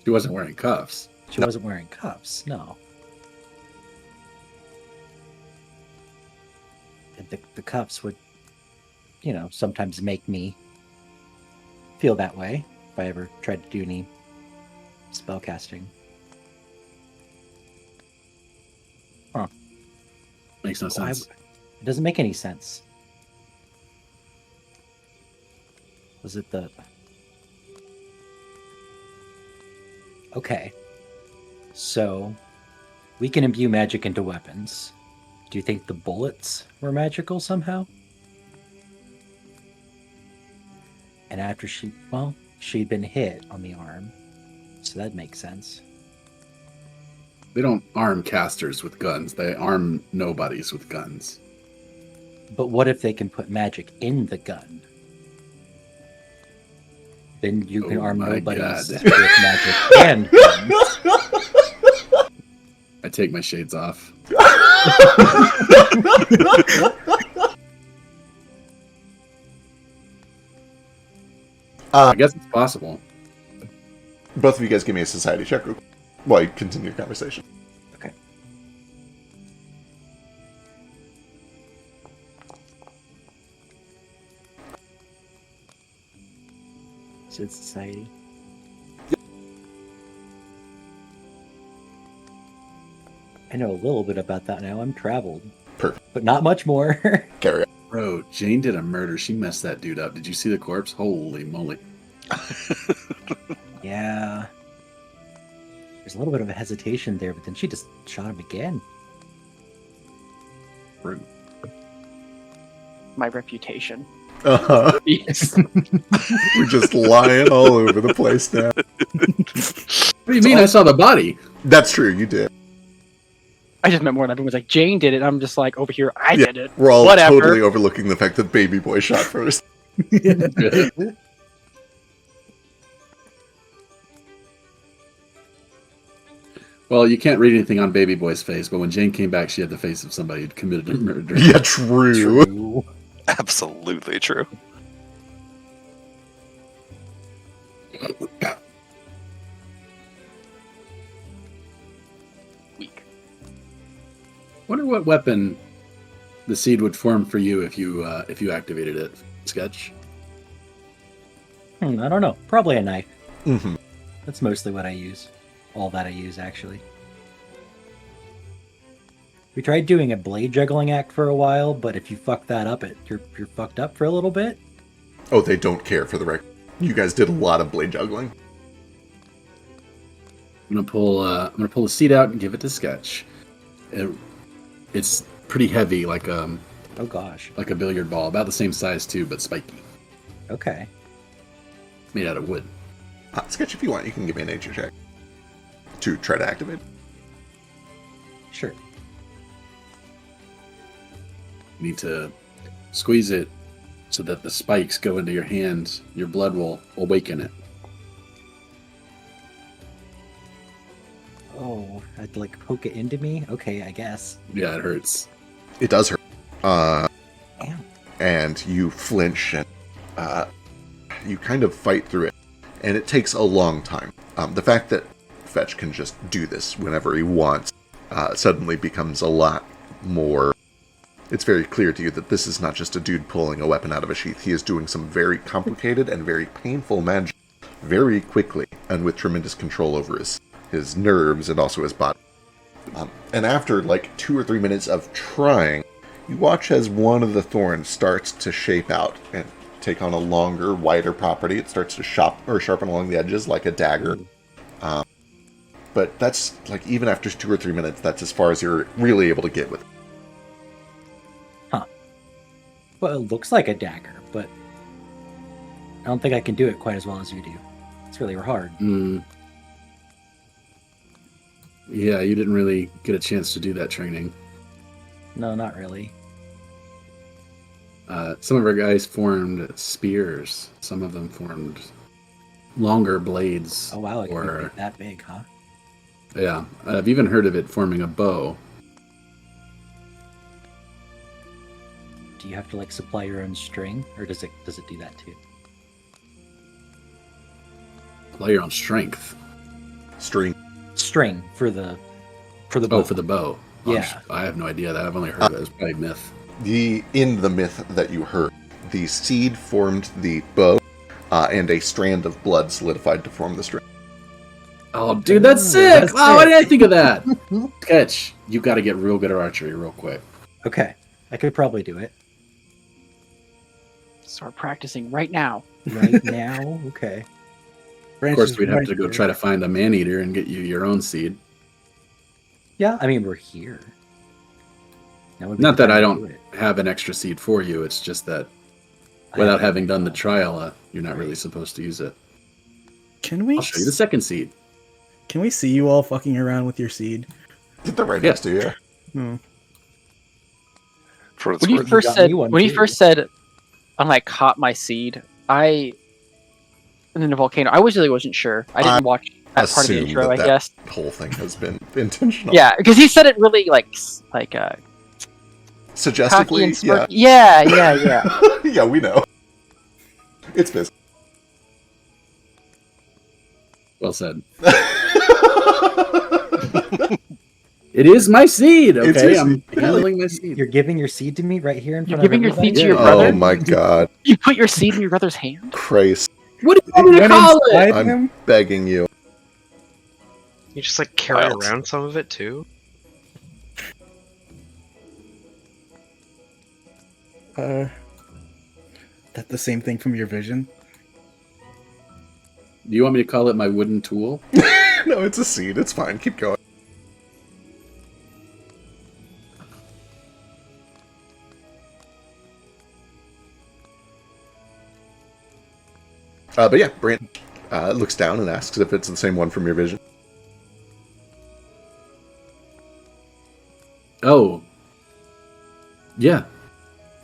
She wasn't wearing cuffs. She wasn't wearing cuffs, no. The cuffs would, sometimes make me feel that way if I ever tried to do any spell casting. Huh. Makes no sense. It doesn't make any sense. Was it the... Okay. So, we can imbue magic into weapons. Do you think the bullets were magical somehow? And after she'd been hit on the arm. So that makes sense. They don't arm casters with guns. They arm nobodies with guns. But what if they can put magic in the gun? Then you can arm nobodies with magic and guns. I take my shades off. I guess it's possible. Both of you guys give me a society check real quick while you continue your conversation. Okay. So it's society. I know a little bit about that now. I'm traveled. Perfect. But not much more. Carry on. Bro, Jane did a murder. She messed that dude up. Did you see the corpse? Holy moly. Yeah. There's a little bit of a hesitation there, but then she just shot him again. Rude. My reputation. Uh-huh. Yes. We're just lying all over the place now. What do you mean? I saw the body. That's true, you did. I just meant more than everyone's like, Jane did it. I'm just like, over here, I did it. We're all Whatever. totally overlooking the fact that Baby Boy shot first. Well, you can't read anything on Baby Boy's face, but when Jane came back, she had the face of somebody who'd committed a murder. Yeah, true. Absolutely true. Weak. Wonder what weapon the seed would form for you if you activated it. Sketch. I don't know. Probably a knife. Mm-hmm. That's mostly what I use. All that I use, actually. We tried doing a blade juggling act for a while, but if you fuck that up, you're fucked up for a little bit. Oh, they don't care for the record. You guys did a lot of blade juggling. I'm gonna pull the seed out and give it to Sketch. It's pretty heavy, like Oh gosh. like a billiard ball, about the same size too, but spiky. Okay. Made out of wood. Sketch, if you want, you can give me a nature check to try to activate. Sure. You need to squeeze it so that the spikes go into your hands. Your blood will awaken it. Oh, I'd like poke it into me? Okay, I guess. Yeah, it hurts. It does hurt. Damn. And you flinch and you kind of fight through it. And it takes a long time. The fact that Fetch can just do this whenever he wants suddenly becomes a lot more... It's very clear to you that this is not just a dude pulling a weapon out of a sheath. He is doing some very complicated and very painful magic very quickly and with tremendous control over his nerves and also his body. And after like 2 or 3 minutes of trying, you watch as one of the thorns starts to shape out and take on a longer, wider property. It starts to sharpen along the edges like a dagger. But that's like, even after 2 or 3 minutes, that's as far as you're really able to get with it. Well, it looks like a dagger, but I don't think I can do it quite as well as you do. It's really hard. Yeah, you didn't really get a chance to do that training. No, not really. Some of our guys formed spears. Some of them formed longer blades. Oh wow, it can or be that big, huh? yeah, I've even heard of it forming a bow. Do you have to like supply your own string, or does it do that too? Apply your own strength. String. String for the bow. Oh, for the bow. Yeah. I have no idea. That I've only heard of it. It's probably myth. In the myth that you heard, the seed formed the bow, and a strand of blood solidified to form the string. Oh, dude, that's sick! Why did I think of that? Sketch, you got to get real good at archery real quick. Okay, I could probably do it Start practicing right now. right now. Okay. Of course, we'd have to go try to find a man-eater and get you your own seed. Yeah, I mean we're here. That would be Not the that time I to don't do it. have an extra seed for you. It's just that without having done the trial, you're not really supposed to use it. Can we? I'll show you the second seed. Can we see you all fucking around with your seed? They're right next to you. Hmm. For its When you worth. first got said me one, when you too. first said, "I'm like caught my seed," and then the volcano. I really wasn't sure. I didn't watch that part of the Assume intro. that I guess. whole thing has been intentional. Yeah, because he said it really cocky and Suggestively, smirky. yeah. Yeah. Yeah, we know. It's business. Well said. It is my seed, It's okay? your I'm seed. handling my seed. You're giving your seed to me right here in You're front giving of your seed to everybody? your Yeah. brother. Oh my god. You put your seed in your brother's hand. Christ. What do you want me to Went call it? inside I'm him? begging you. You just like carry Wild. around some of it too. That the same thing from your vision? Do you want me to call it my wooden tool? No, it's a seed. It's fine. Keep going. But yeah, Brant looks down and asks if it's the same one from your vision. Oh. Yeah.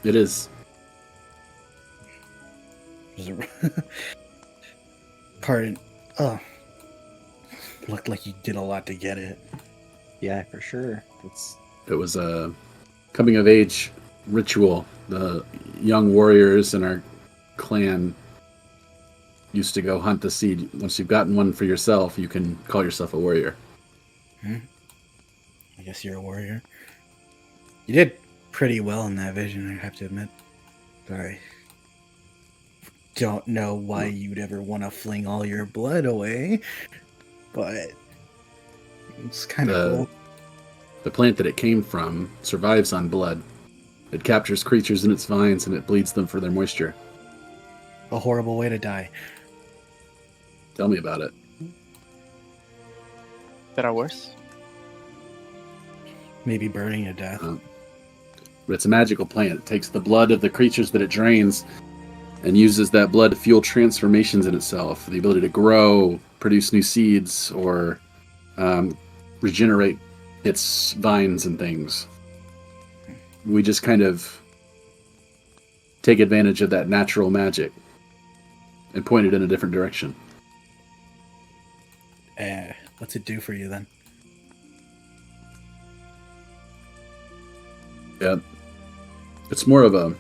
It is. Pardon. Oh. Looked like you did a lot to get it. Yeah, for sure. It was a coming of age ritual. The young warriors in our clan used to go hunt the seed. Once you've gotten one for yourself, you can call yourself a warrior. I guess you're a warrior. You did pretty well in that vision, I have to admit. But I don't know why you'd ever want to fling all your blood away. But it's kind of cool. The plant that it came from survives on blood. It captures creatures in its vines and it bleeds them for their moisture. A horrible way to die. Tell me about it. That are worse. Maybe burning to death. But it's a magical plant. It takes the blood of the creatures that it drains and uses that blood to fuel transformations in itself. The ability to grow, produce new seeds, or regenerate its vines and things. We just kind of take advantage of that natural magic and point it in a different direction. What's it do for you then? Yeah. It's more of a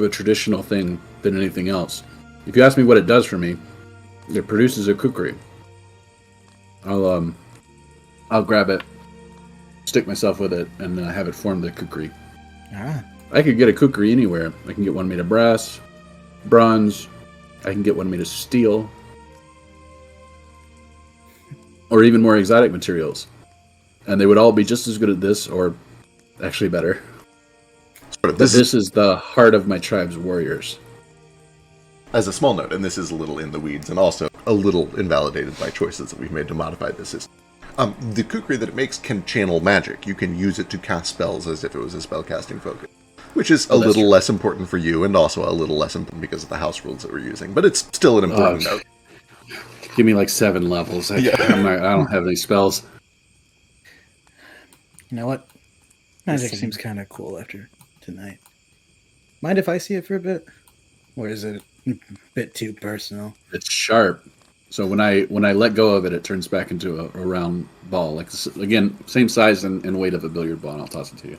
traditional thing than anything else. If you ask me what it does for me, it produces a kukri. I'll grab it, stick myself with it, and have it form the kukri. Ah, I could get a kukri anywhere. I can get one made of brass, bronze. I can get one made of steel, or even more exotic materials. And they would all be just as good at this, or actually better. But This is the heart of my tribe's warriors. as a small note, and this is a little in the weeds and also a little invalidated by choices that we've made to modify this system. The kukri that it makes can channel magic. You can use it to cast spells as if it was a spellcasting focus, which is a that's little true. less important for you and also a little less important because of the house rules that we're using. But it's still an important note. Give me like 7 levels. I don't have any spells. you know what? Magic Listen. seems kind of cool after tonight. Mind if I see it for a bit? Or is it a bit too personal? It's sharp. So when I let go of it, it turns back into a round ball. Like again, same size and weight of a billiard ball, and I'll toss it to you.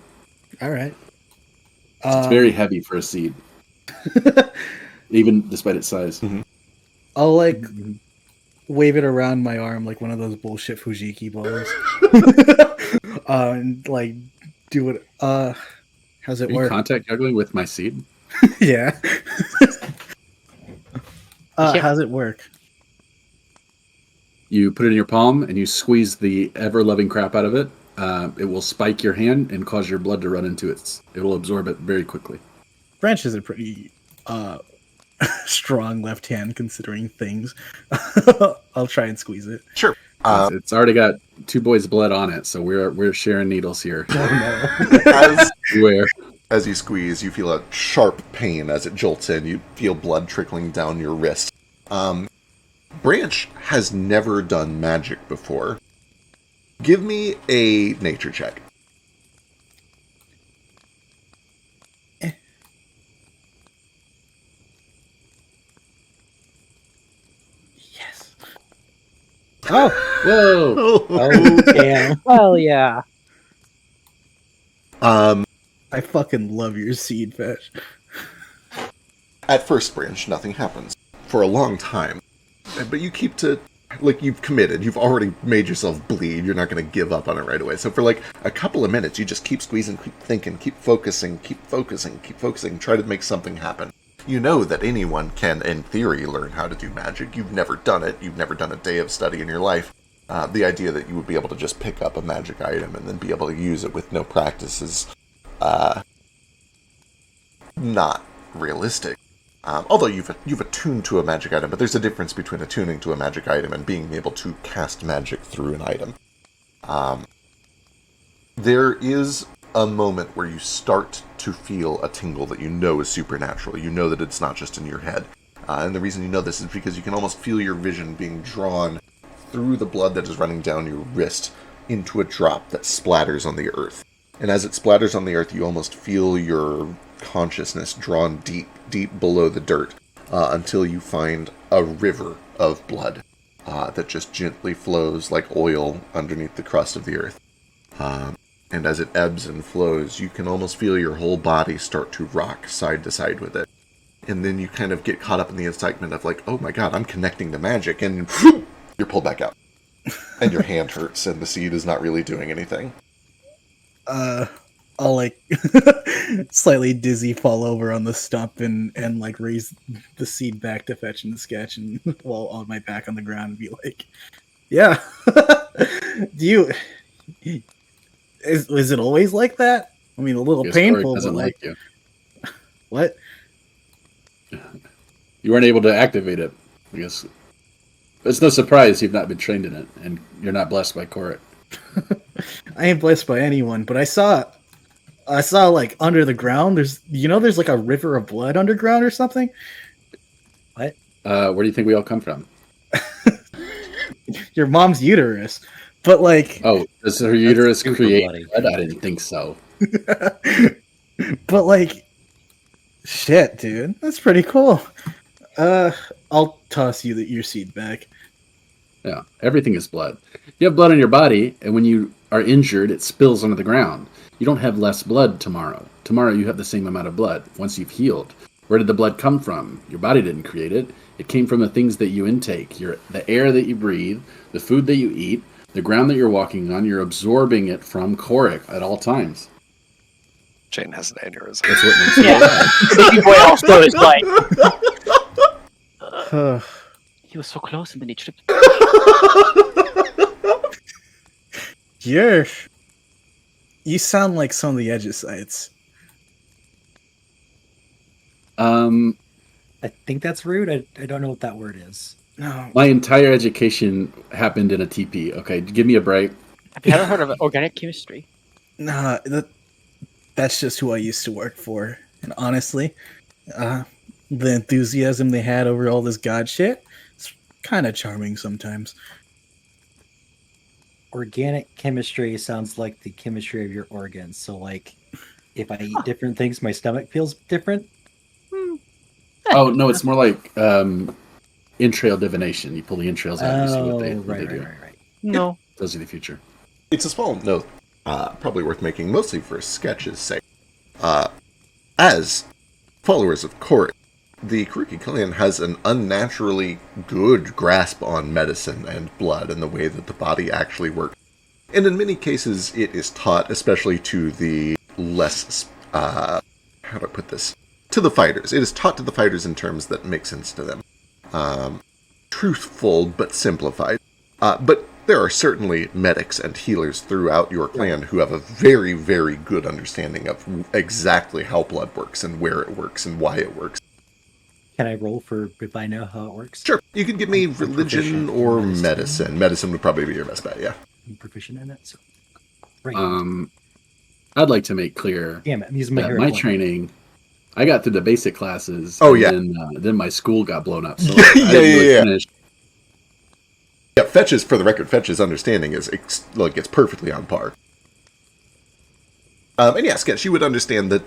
All right. It's very heavy for a seed, even despite its size. I'll like wave it around my arm like one of those bullshit Fujiki balls. And like do it. How's it Are you work? contact juggling with my seed? Yeah. Yeah. How's it work? You put it in your palm and you squeeze the ever-loving crap out of it. It will spike your hand and cause your blood to run into it. It will absorb it very quickly. Branch is a pretty strong left hand considering things. I'll try and squeeze it. Sure. It's already got 2 boys' blood on it, so we're sharing needles here. Beware. As you squeeze, you feel a sharp pain as it jolts in. You feel blood trickling down your wrist. Branch has never done magic before. Give me a nature check. Yes. Oh, whoa! Oh, damn. Well, yeah. I fucking love your seed fetch. At first, Branch, nothing happens. For a long time. But you keep to... Like, you've committed. You've already made yourself bleed. You're not going to give up on it right away. So for, like, a couple of minutes, you just keep squeezing, keep thinking, keep focusing, try to make something happen. You know that anyone can, in theory, learn how to do magic. You've never done it. You've never done a day of study in your life. The idea that you would be able to just pick up a magic item and then be able to use it with no practice is not realistic. Although you've attuned to a magic item, but there's a difference between attuning to a magic item and being able to cast magic through an item. There is a moment where you start to feel a tingle that you know is supernatural. You know that it's not just in your head. And the reason you know this is because you can almost feel your vision being drawn through the blood that is running down your wrist into a drop that splatters on the earth. And as it splatters on the earth, you almost feel your consciousness drawn deep below the dirt until you find a river of blood that just gently flows like oil underneath the crust of the earth. And as it ebbs and flows, you can almost feel your whole body start to rock side to side with it. And then you kind of get caught up in the excitement of like, oh my god, I'm connecting to magic, and whoop, you're pulled back out. And your hand hurts, and the seed is not really doing anything. I'll like slightly dizzy fall over on the stump and like raise the seed back to fetch and sketch, and while on my back on the ground and be like, yeah. Do you is it always like that? I mean, a little Yes, painful, Corey doesn't but like you. what? You weren't able to activate it. I guess it's no surprise you've not been trained in it, and you're not blessed by Korik. I ain't blessed by anyone, but I saw like under the ground. There's like a river of blood underground or something. What? Where do you think we all come from? Your mom's uterus, but like, Oh, does her uterus super create bloody. blood? I didn't think so. but like, shit, dude, that's pretty cool. I'll toss you your seed back. Yeah, everything is blood. You have blood on your body, and when you are injured, it spills onto the ground. You don't have less blood tomorrow. Tomorrow you have the same amount of blood once you've healed. Where did the blood come from? Your body didn't create it. It came from the things that you intake, the air that you breathe, the food that you eat, the ground that you're walking on. You're absorbing it from Korik at all times. Jane has an aneurysm. That's what makes you Yeah. alive. Baby boy also is like, he was so close and then he tripped. You sound like some of the Edgesites. I think that's rude. I don't know what that word is. No, My entire education happened in a TP. Okay, give me a break. Have you ever heard of organic chemistry? nah, that's just who I used to work for. And honestly, the enthusiasm they had over all this god shit, it's kind of charming sometimes. organic chemistry sounds like the chemistry of your organs. So, like, if I eat different things, my stomach feels different. Oh no, it's more like entrail divination. You pull the entrails out and you see what they do. Right. No. Those are the future. It's a small note, probably worth making, mostly for Sketch's sake. As followers of Korik, the Kuruki clan has an unnaturally good grasp on medicine and blood and the way that the body actually works. And in many cases, it is taught, especially to the less, how do I put this? To the fighters. It is taught to the fighters in terms that make sense to them. Truthful, but simplified. But there are certainly medics and healers throughout your clan who have a very, very good understanding of exactly how blood works and where it works and why it works. Can I roll for if I know how it works? Sure, you could give me I'm religion proficient or in medicine. Medicine would probably be your best bet, yeah. I'm proficient in it. So. Right. I'd like to make clear Damn it, I'm using my that hero my point. training, I got through the basic classes. Oh, and yeah. Then my school got blown up. So Yeah, I didn't really yeah. finish. Yeah, Fetch's, for the record, Fetch's understanding is, it's perfectly on par. And yeah, Sketch, you would understand that,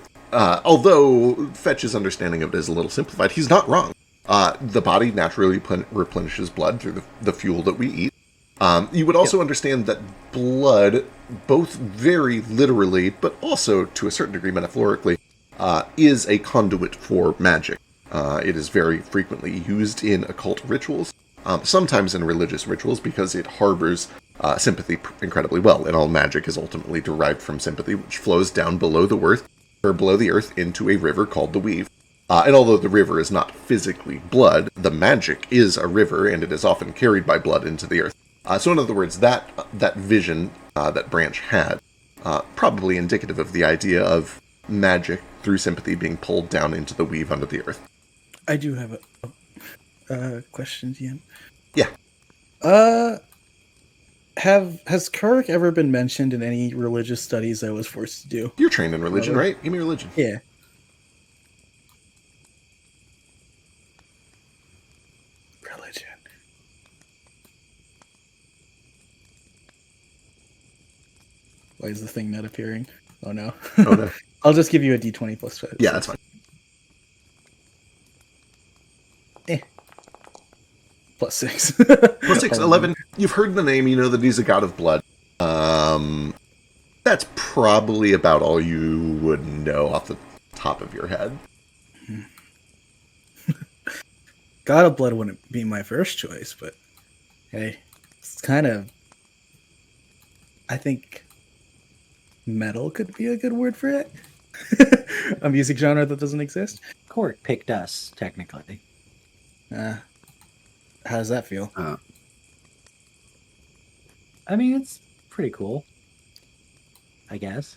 although Fetch's understanding of it is a little simplified, he's not wrong. The body naturally replenishes blood through the fuel that we eat. You would also understand that blood, both very literally, but also to a certain degree metaphorically, is a conduit for magic. It is very frequently used in occult rituals, sometimes in religious rituals, because it harbors sympathy incredibly well, and all magic is ultimately derived from sympathy, which flows down below the earth into a river called the Weave. And although the river is not physically blood, the magic is a river, and it is often carried by blood into the earth. So in other words, that vision that Branch had, probably indicative of the idea of magic through sympathy being pulled down into the Weave under the earth. I do have a question, Ian. Yeah. Has Kurik ever been mentioned in any religious studies I was forced to do? You're trained in religion, right? Give me religion. Yeah. Religion. Why is the thing not appearing? Oh no. Oh, no. I'll just give you a d20 plus 5. Yeah, that's fine. Plus 6. Plus 6, 11. You've heard the name, you know that he's a god of blood. That's probably about all you would know off the top of your head. God of Blood wouldn't be my first choice, but hey, it's kind of. I think metal could be a good word for it. A music genre that doesn't exist. Court picked us, technically. How does that feel? I mean, it's pretty cool. I guess.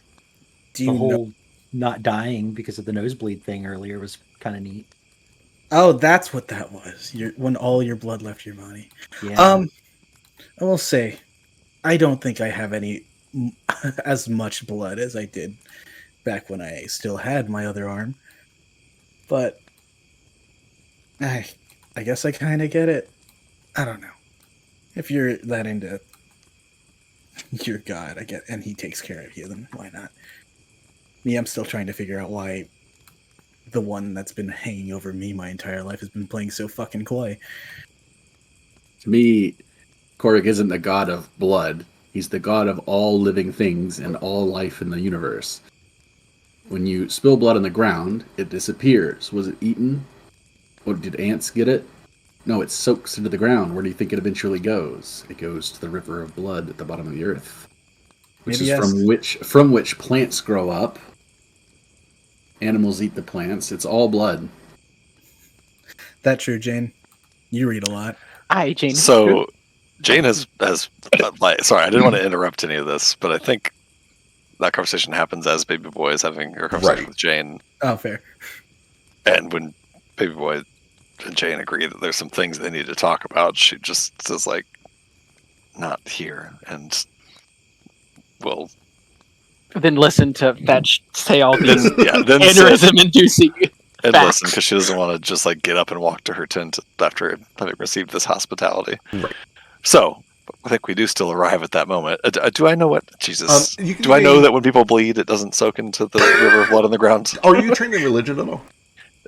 Do The you whole know? not dying because of the nosebleed thing earlier was kind of neat. Oh, that's what that was. When all your blood left your body. Yeah. I will say, I don't think I have as much blood as I did back when I still had my other arm. But I guess I kind of get it. I don't know. If you're that into your god, I get, and he takes care of you, then why not? Me, I'm still trying to figure out why the one that's been hanging over me my entire life has been playing so fucking coy. To me, Korik isn't the god of blood. He's the god of all living things and all life in the universe. When you spill blood on the ground, it disappears. Was it eaten? Or did ants get it? No, it soaks into the ground. Where do you think it eventually goes? It goes to the river of blood at the bottom of the earth, which Maybe is from which plants grow up. Animals eat the plants. It's all blood. That true, Jane. You read a lot. Aye, Jane. So Jane has like, sorry, I didn't want to interrupt any of this, but I think that conversation happens as Baby Boy is having her conversation Right. with Jane, Oh, fair. and when Baby Boy and Jane agree that there's some things they need to talk about, she just says like, "Not here," and we'll Then listen to Fetch say all these then aneurysm-inducing and facts. listen because she doesn't want to just like get up and walk to her tent after having received this hospitality. Right. So I think we do still arrive at that moment. Do I know what Jesus? You can Do I give know me- that when people bleed, it doesn't soak into the river of blood on the ground? Are you trained in religion at all?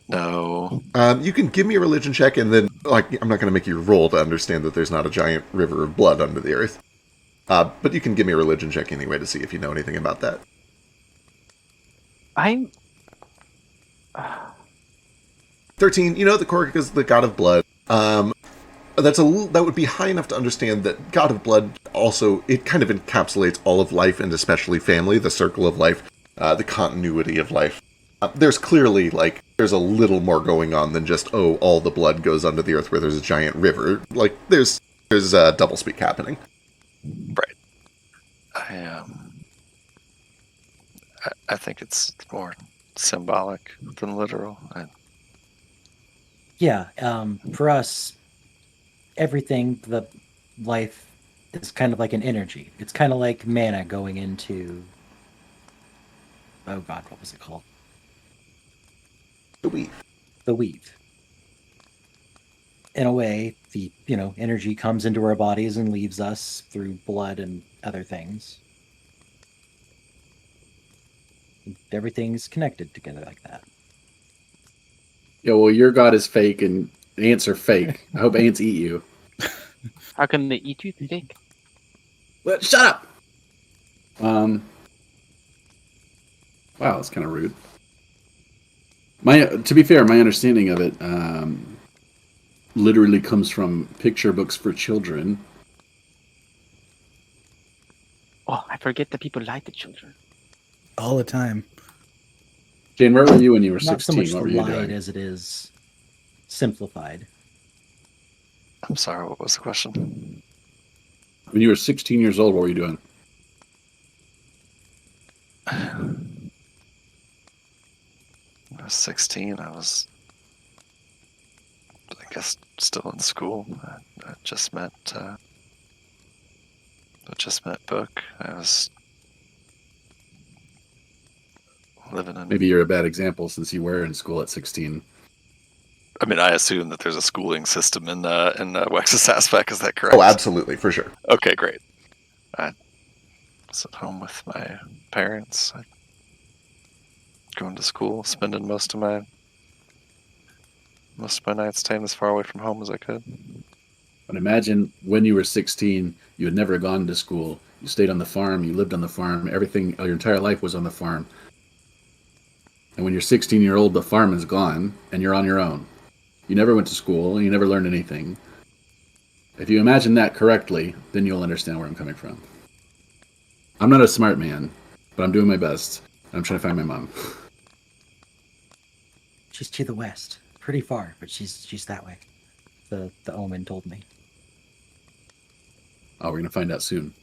No. You can give me a religion check, and then I'm not going to make you roll to understand that there's not a giant river of blood under the earth. But you can give me a religion check anyway to see if you know anything about that. I'm 13. You know that Korg is the god of blood. That would be high enough to understand that god of blood also, it kind of encapsulates all of life, and especially family, the circle of life, the continuity of life. There's clearly, there's a little more going on than just, all the blood goes under the earth where there's a giant river. There's double speak happening. Right. I think it's more symbolic than literal. Yeah, for us, everything, the life is kind of like an energy. It's kind of like mana going into, oh god, what was it called? The weave. The weave. In a way, the energy comes into our bodies and leaves us through blood and other things. Everything's connected together like that. Yeah, well, your god is fake and ants are fake. I hope ants eat you. how can they eat you? Think. But shut up. Wow, that's kind of rude. To be fair, my understanding of it literally comes from picture books for children. Oh, I forget that people lie to children. All the time. Jane, where were you when you were Not so 16? much What were you lied doing? as it is simplified. I'm sorry, what was the question? When you were 16 years old, what were you doing? When I was 16, I was, I guess, still in school. I just met Book. I was living in... Maybe you're a bad example since you were in school at 16. I mean, I assume that there's a schooling system in Wexus Aspect. Is that correct? Oh, absolutely, for sure. Okay, great. I was at home with my parents. Going to school, spending most of my nights staying as far away from home as I could. But imagine when you were 16, you had never gone to school. You stayed on the farm, you lived on the farm, everything, your entire life was on the farm. And when you're 16-year-old, the farm is gone, and you're on your own. You never went to school, and you never learned anything. If you imagine that correctly, then you'll understand where I'm coming from. I'm not a smart man, but I'm doing my best. I'm trying to find my mom. She's to the west, pretty far, but she's that way. The omen told me. Oh, we're going to find out soon.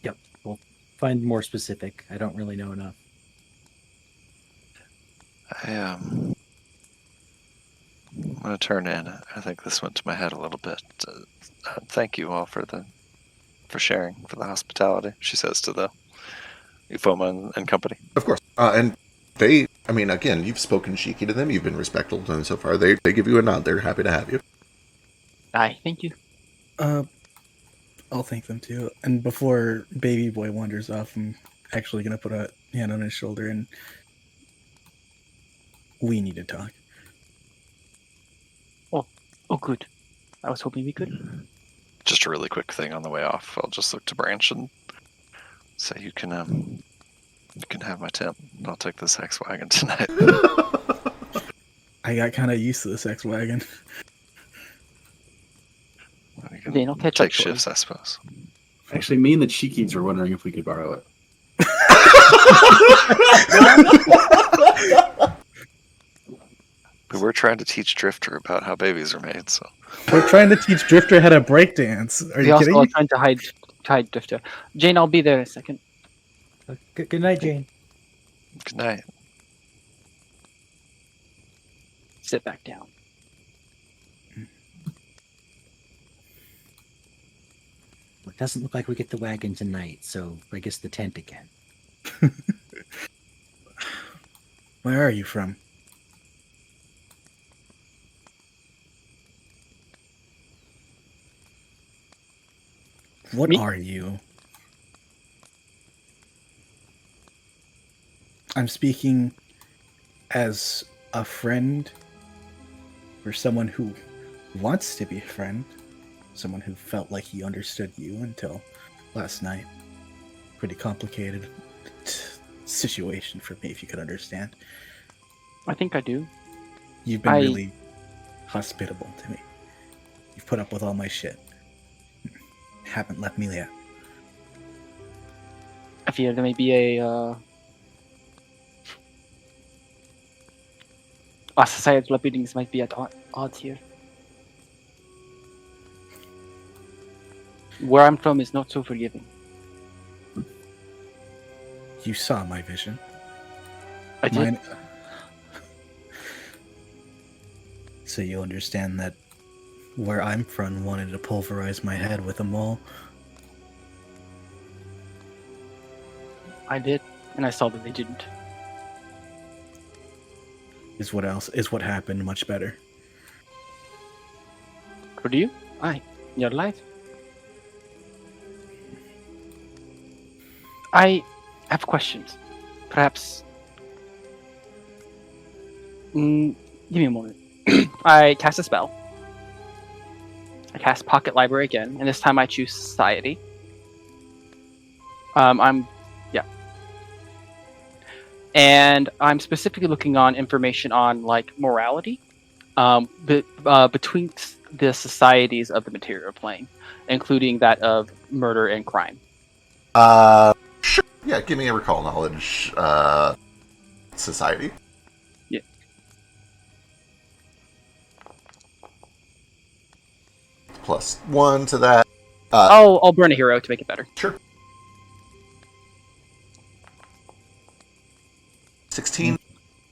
Yep, we'll find more specific. I don't really know enough. I'm going to turn in. I think this went to my head a little bit. Thank you all for sharing, for the hospitality, she says to the Ufoma and company. Of course. And they, I mean, again, you've spoken Shiki to them. You've been respectful to them so far. They give you a nod. They're happy to have you. Aye, thank you. I'll thank them too. And before baby boy wanders off, I'm actually gonna put a hand on his shoulder and we need to talk. Oh, good. I was hoping we could. Just a really quick thing on the way off. I'll just look to Branch and say, you can have my tent. I'll take the sex wagon tonight. I got kind of used to the sex wagon. You can Then I'll catch up take shortly. shifts, I suppose. Actually, me and the Cheekies were wondering if we could borrow it. We were trying to teach Drifter about how babies are made, so... We're trying to teach Drifter how to breakdance. Are We you also kidding are me? trying to hide Drifter. Jane, I'll be there in a second. Good night, Jane. Good night. Sit back down. Well, it doesn't look like we get the wagon tonight, so I guess the tent again. Where are you from? What Me? are you? I'm speaking as a friend, or someone who wants to be a friend, someone who felt like he understood you until last night. Pretty complicated situation for me, if you could understand. I think I do. You've been I- really hospitable to me. You've put up with all my shit. Haven't left me yet. I fear there may be our societal upbringings might be at odds here. Where I'm from is not so forgiving. You saw my vision. I did. Mine. So you understand that where I'm from wanted to pulverize my head with a mole. I did, and I saw that they didn't. Is what happened much better. For you? Aye. You're alive. I have questions. Perhaps. Give me a moment. I cast a spell. I cast Pocket Library again, and this time I choose Society. And I'm specifically looking on information on like morality, between the societies of the material plane, including that of murder and crime. Sure. Yeah, give me a recall knowledge society. Yeah. +1 to that. I'll burn a hero to make it better. Sure. 16.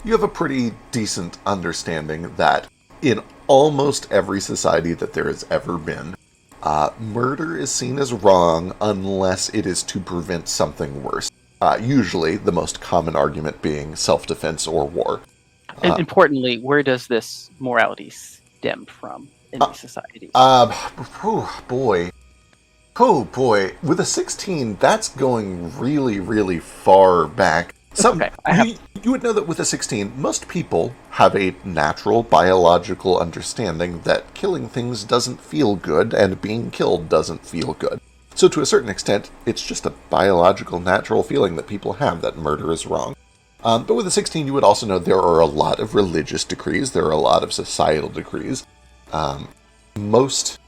You have a pretty decent understanding that in almost every society that there has ever been, murder is seen as wrong unless it is to prevent something worse. Usually, the most common argument being self-defense or war. And importantly, where does this morality stem from in these societies? Oh boy. With a 16, that's going really, really far back. Okay, You would know that with a 16, most people have a natural biological understanding that killing things doesn't feel good and being killed doesn't feel good. So to a certain extent, it's just a biological, natural feeling that people have that murder is wrong. But with a 16, you would also know there are a lot of religious decrees, there are a lot of societal decrees. Most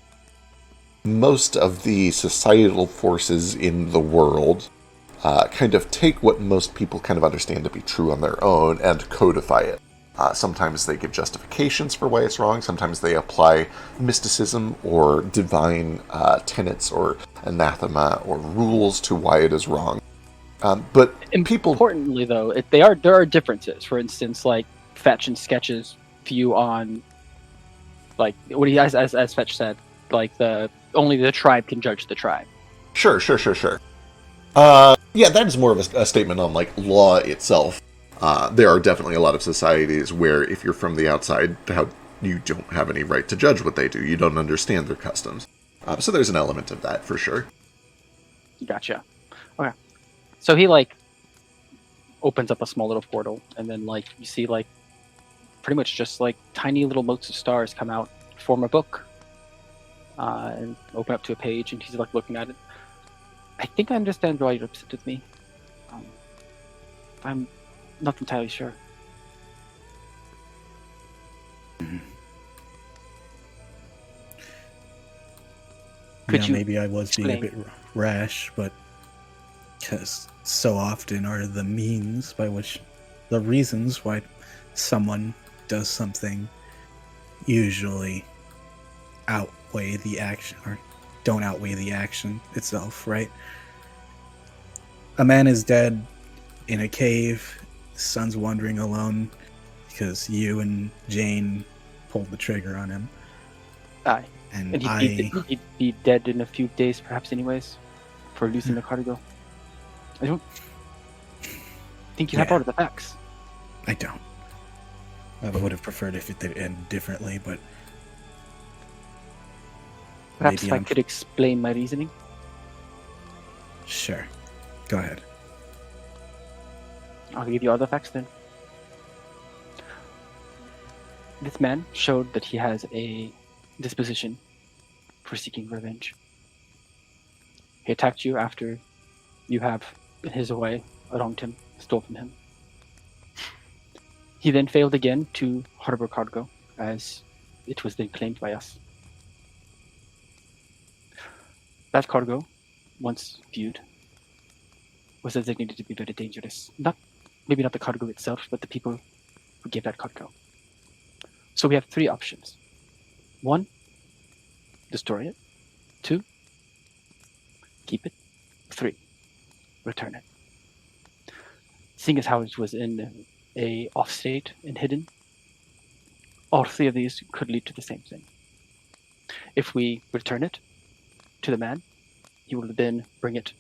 of the societal forces in the world kind of take what most people kind of understand to be true on their own and codify it. Sometimes they give justifications for why it's wrong. Sometimes they apply mysticism or divine tenets or anathema or rules to why it is wrong. But importantly, though, there are differences. For instance, like Fetch and Sketch's view on, like what he as Fetch said, like only the tribe can judge the tribe. Sure. Yeah, that is more of a statement on like law itself. There are definitely a lot of societies where if you're from the outside, you don't have any right to judge what they do. You don't understand their customs. So there's an element of that for sure. Gotcha. Okay. So he like opens up a small little portal, and then like you see like pretty much just like tiny little motes of stars come out, form a book, and open up to a page, and he's like looking at it. I think I understand why you're upset with me. I'm not entirely sure. Could you maybe I was being a bit rash, but because so often are the reasons why someone does something usually outweigh the action, or don't outweigh the action itself, right? A man is dead in a cave, his son's wandering alone because you and Jane pulled the trigger on him. Aye. And he'd be dead in a few days, perhaps, anyways, for losing the cargo. I don't think you have all of the facts. I don't. I would have preferred if it did end differently, but perhaps if I could explain my reasoning. Sure. Go ahead. I'll give you other facts then. This man showed that he has a disposition for seeking revenge. He attacked you after you have, in his way, wronged him, stole from him. He then failed again to harbor cargo, as it was then claimed by us. That cargo, once viewed, was designated to be very dangerous. Maybe not the cargo itself, but the people who gave that cargo. So we have three options. 1, destroy it. 2, keep it. 3, return it. Seeing as how it was in a off state and hidden, all three of these could lead to the same thing. If we return it to the man, he will then bring it,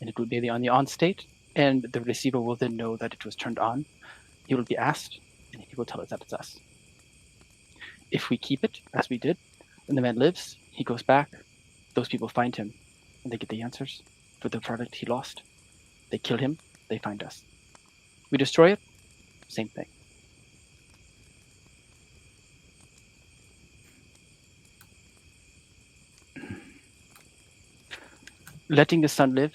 and it will be on the on state, and the receiver will then know that it was turned on. He will be asked, and he will tell us that it's us. If we keep it, as we did, and the man lives, he goes back, those people find him, and they get the answers for the product he lost. They kill him, they find us. We destroy it, same thing. Letting the son live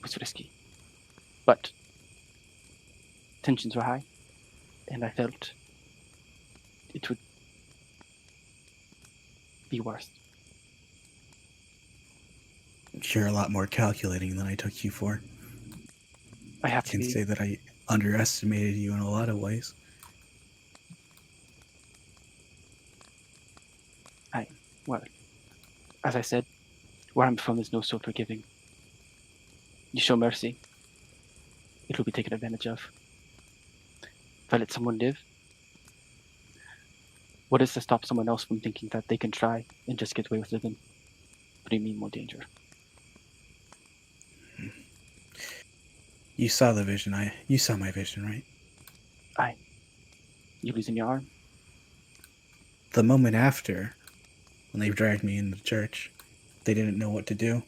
was risky, but tensions were high, and I felt it would be worse. You're a lot more calculating than I took you for. I have I to can be. say that I underestimated you in a lot of ways. Well, as I said, where I'm from is no so forgiving. You show mercy, it will be taken advantage of. If I let someone live, what is to stop someone else from thinking that they can try and just get away with living, putting me in more danger? You saw the vision. You saw my vision, right? You losing your arm? The moment after, when they dragged me into the church, they didn't know what to do.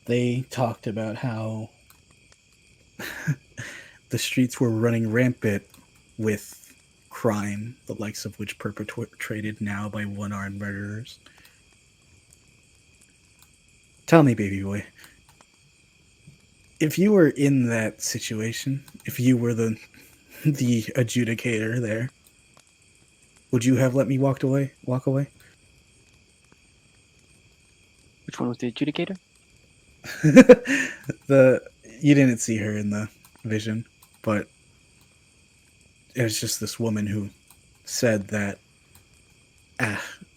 They talked about how the streets were running rampant with crime, the likes of which perpetrated now by one-armed murderers. Tell me, baby boy, if you were in that situation, if you were the adjudicator there, would you have let me walk away? Which one was the adjudicator? You didn't see her in the vision, but it was just this woman who said that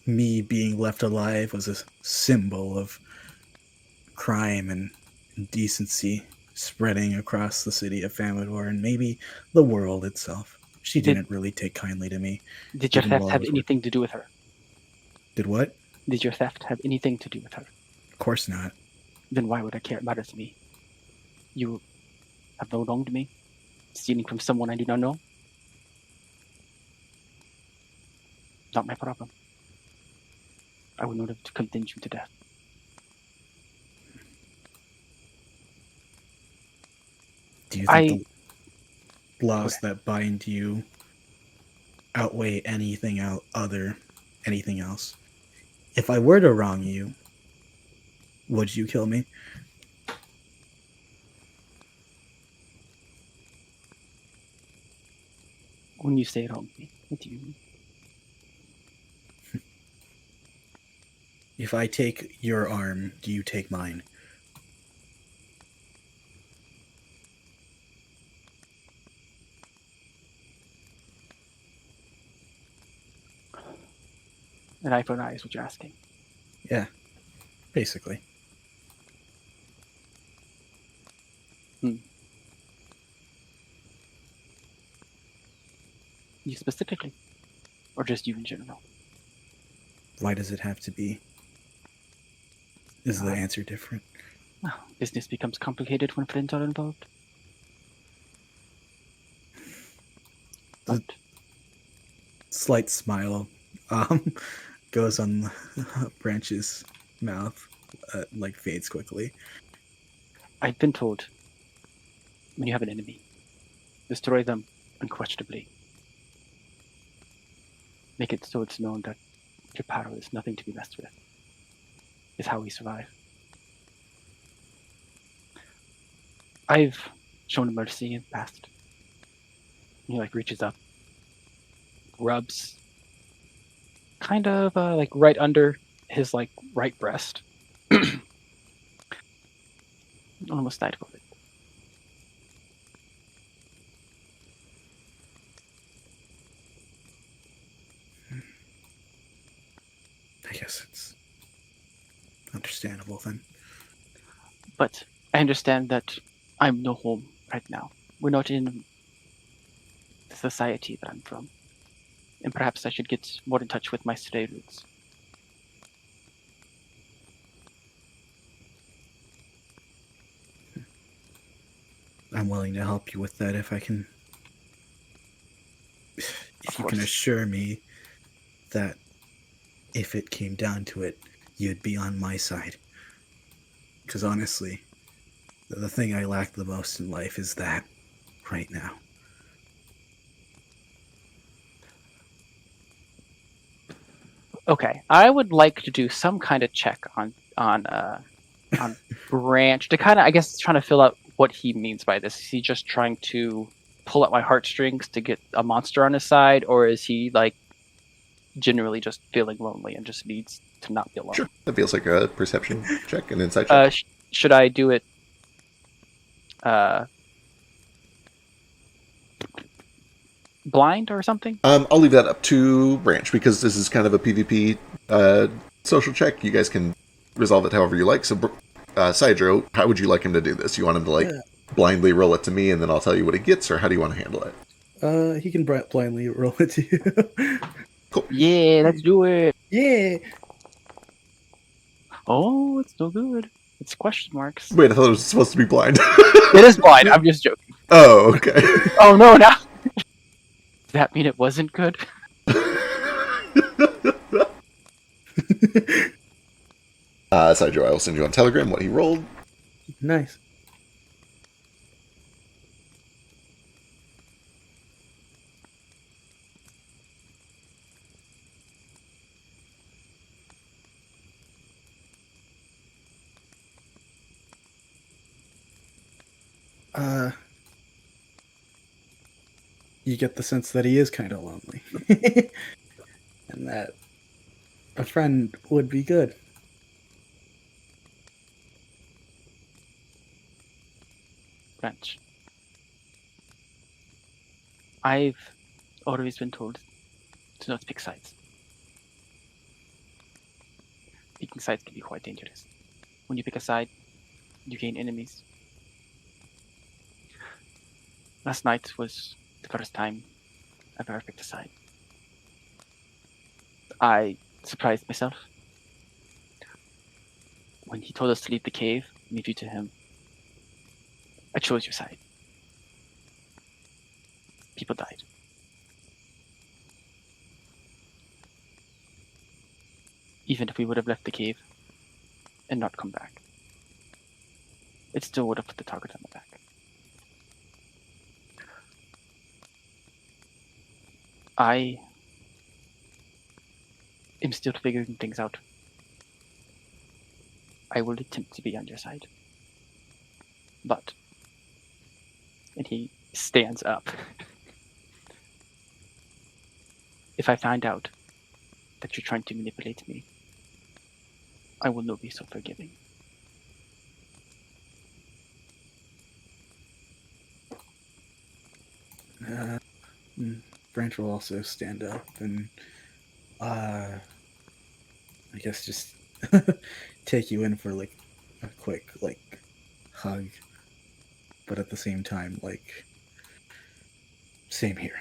me being left alive was a symbol of crime and indecency spreading across the city of Famador and maybe the world itself. She didn't really take kindly to me. Did your Even theft while I have was anything to do with her? Did what? Did your theft have anything to do with her? Of course not. Then why would I care? It matters to me. You have no wrong to me. Stealing from someone I do not know? Not my problem. I would not have condemned you to death. Do you think the laws that bind you outweigh anything else? If I were to wrong you, would you kill me? When you say wrong me, what do you mean? If I take your arm, do you take mine? An eye for an eye is what you're asking. Yeah, basically. You specifically? Or just you in general? Why does it have to be? Is the answer different? Well, business becomes complicated when friends are involved. A slight smile goes on Branch's mouth. like fades quickly. I've been told when you have an enemy, destroy them unquestionably. Make it so it's known that your power is nothing to be messed with. Is how we survive. I've shown mercy in the past. He like reaches up, rubs, kind of like right under his like right breast. Almost died of it. I guess it's understandable then. But I understand that I'm no home right now. We're not in the society that I'm from. And perhaps I should get more in touch with my stray roots. I'm willing to help you with that if I can. If you can course. assure me that if it came down to it, you'd be on my side. Because honestly, the thing I lack the most in life is that right now. Okay, I would like to do some kind of check on Branch to kind of, I guess, trying to fill out what he means by this. Is he just trying to pull at my heartstrings to get a monster on his side, or is he like generally just feeling lonely and just needs to not be alone? Sure. That feels like a perception check, an insight check. Should I do it? Blind or something? I'll leave that up to Branch because this is kind of a PvP social check. You guys can resolve it however you like. So, Sidro, how would you like him to do this? You want him to like blindly roll it to me, and then I'll tell you what he gets, or how do you want to handle it? He can blindly roll it to you. Cool. Yeah, let's do it. Yeah. Oh, it's no good. It's question marks. Wait, I thought it was supposed to be blind. It is blind. I'm just joking. Oh, okay. Oh no, now. Does that mean it wasn't good? Sidro, I will send you on Telegram what he rolled. Nice. You get the sense that he is kind of lonely. And that a friend would be good. Branch. I've always been told to not pick sides. Picking sides can be quite dangerous. When you pick a side, you gain enemies. Last night was the first time I've ever picked a side. I surprised myself. When he told us to leave the cave, leave you to him, I chose your side. People died. Even if we would have left the cave and not come back, it still would have put the target on the back. I am still figuring things out. I will attempt to be on your side. But, and he stands up. If I find out that you're trying to manipulate me, I will not be so forgiving. Branch will also stand up and, I guess just take you in for like a quick like hug, but at the same time like same here.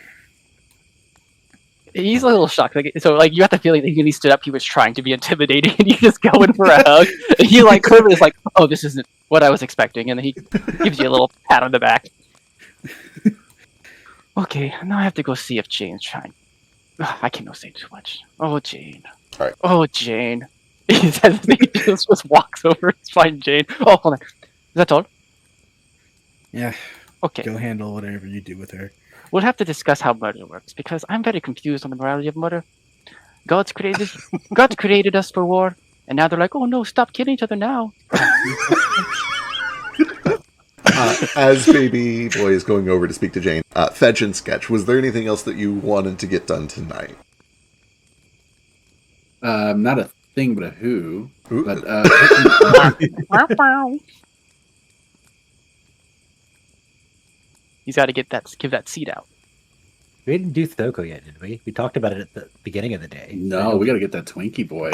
He's a little shocked. Like, so, like, you have the feeling that when he stood up, he was trying to be intimidating, and you just go in for a hug. And he, like, clearly is like, "Oh, this isn't what I was expecting," and then he gives you a little pat on the back. Okay, now I have to go see if Jane's trying. I cannot say too much. Oh, Jane. All right. Oh, Jane. He He says he just walks over to find Jane. Oh, hold on. Is that all? Yeah, Okay. go handle whatever you do with her. We'll have to discuss how murder works because I'm very confused on the morality of murder. God created us for war, and now they're like, oh no, stop killing each other now. As Baby Boy is going over to speak to Jane, Fetch and Sketch, was there anything else that you wanted to get done tonight? Not a thing, but a who. Ooh. But He's got to give that seed out. We didn't do Thoko yet, did we? We talked about it at the beginning of the day. no, we got to get that Twinkie boy.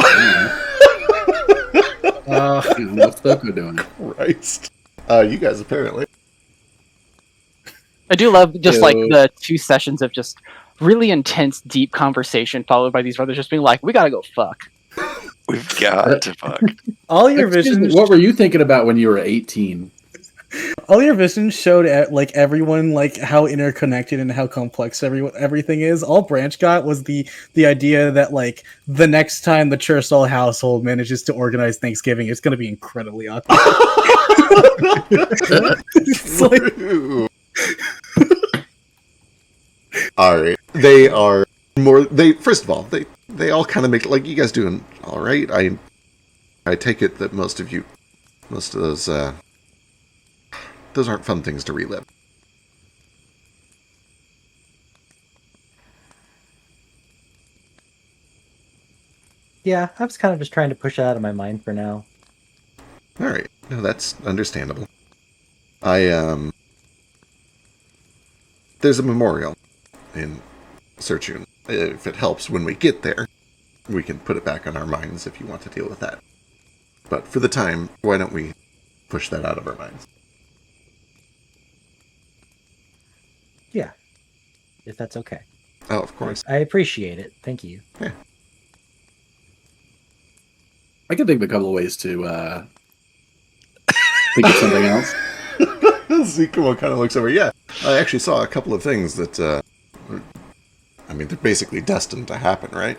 What's Thoko doing? Christ. You guys apparently. I do love just Yo. like the 2 sessions of just really intense, deep conversation followed by these brothers just being like, we gotta go fuck. We've got to fuck. All your Excuse me, visions. what were you thinking about when you were 18? All your visions showed like everyone like how interconnected and how complex everything is. All Branch got was the idea that like the next time the Chursall household manages to organize Thanksgiving, it's going to be incredibly awesome. It's like, True. All right, they are more. They first of all, they all kind of make like you guys doing all right. I take it that most of those aren't fun things to relive. Yeah, I was kind of just trying to push it out of my mind for now. All right, no, that's understandable. There's a memorial in Serchun. If it helps when we get there, we can put it back on our minds if you want to deal with that. But for the time, why don't we push that out of our minds? Yeah, if that's okay. Oh, of course. I appreciate it. Thank you. Yeah. I can think of a couple of ways to think of something else. Zikumo kind of looks over. Yeah, I actually saw a couple of things that, they're basically destined to happen, right?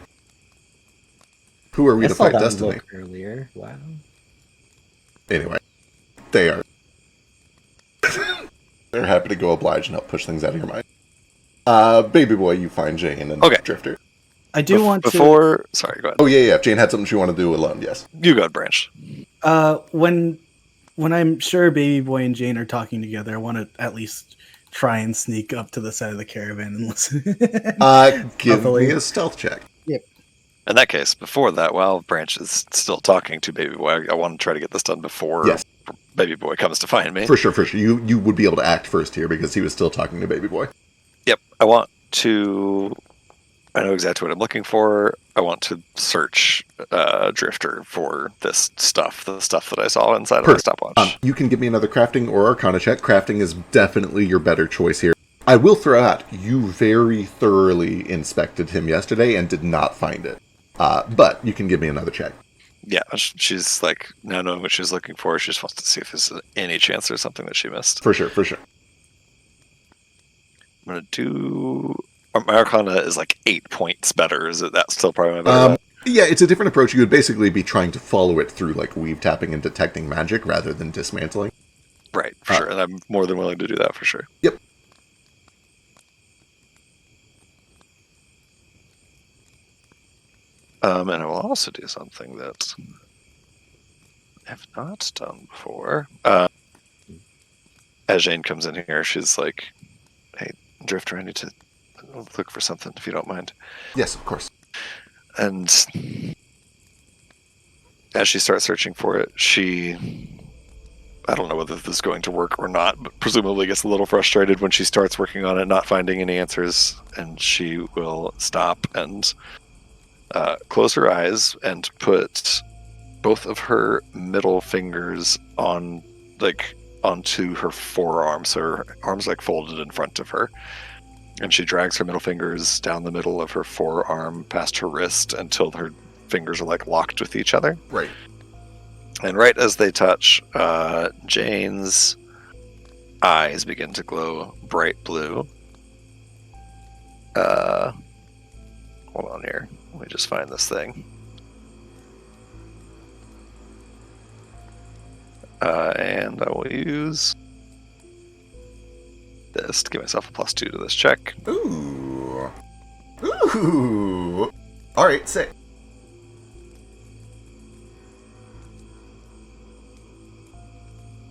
Who are we I to saw fight that destiny? look earlier. Wow. Anyway, they are. They're happy to go oblige and help push things out of your mind. Baby Boy, you find Jane and Okay. Drifter. I do want to. Before, sorry, go ahead. Oh, yeah. If Jane had something she wanted to do alone, yes. You go ahead, Branch. When I'm sure Baby Boy and Jane are talking together, I want to at least try and sneak up to the side of the caravan and listen. Give Hopefully. me a stealth check. In that case, before that, while Branch is still talking to Baby Boy, I want to try to get this done before Yes. Baby Boy comes to find me. For sure. You would be able to act first here because he was still talking to Baby Boy. Yep. I know exactly what I'm looking for. I want to search Drifter for this stuff, the stuff that I saw inside of my stopwatch. You can give me another crafting or arcana check. Crafting is definitely your better choice here. I will throw out, you very thoroughly inspected him yesterday and did not find it. But you can give me another check. Yeah, she's like, now knowing what she's looking for, she just wants to see if there's any chance there's something that she missed. For sure. I'm going to do... My arcana is like 8 points better. Is it that still probably my better bet? Yeah, it's a different approach. You would basically be trying to follow it through like weave tapping and detecting magic rather than dismantling. Right, for sure. And I'm more than willing to do that for sure. Yep. And I will also do something that I have not done before. As Jane comes in here, she's like, hey, Drifter, I need to look for something, if you don't mind. Yes, of course. And as she starts searching for it, I don't know whether this is going to work or not, but presumably gets a little frustrated when she starts working on it, not finding any answers, and she will stop and close her eyes and put both of her middle fingers onto her forearm, so her arms like folded in front of her. And she drags her middle fingers down the middle of her forearm past her wrist until her fingers are like locked with each other. Right. And right as they touch, Jane's eyes begin to glow bright blue. Hold on here. Let me just find this thing. And I will use this to give myself a +2 to this check. Ooh. Ooh. Alright, sick.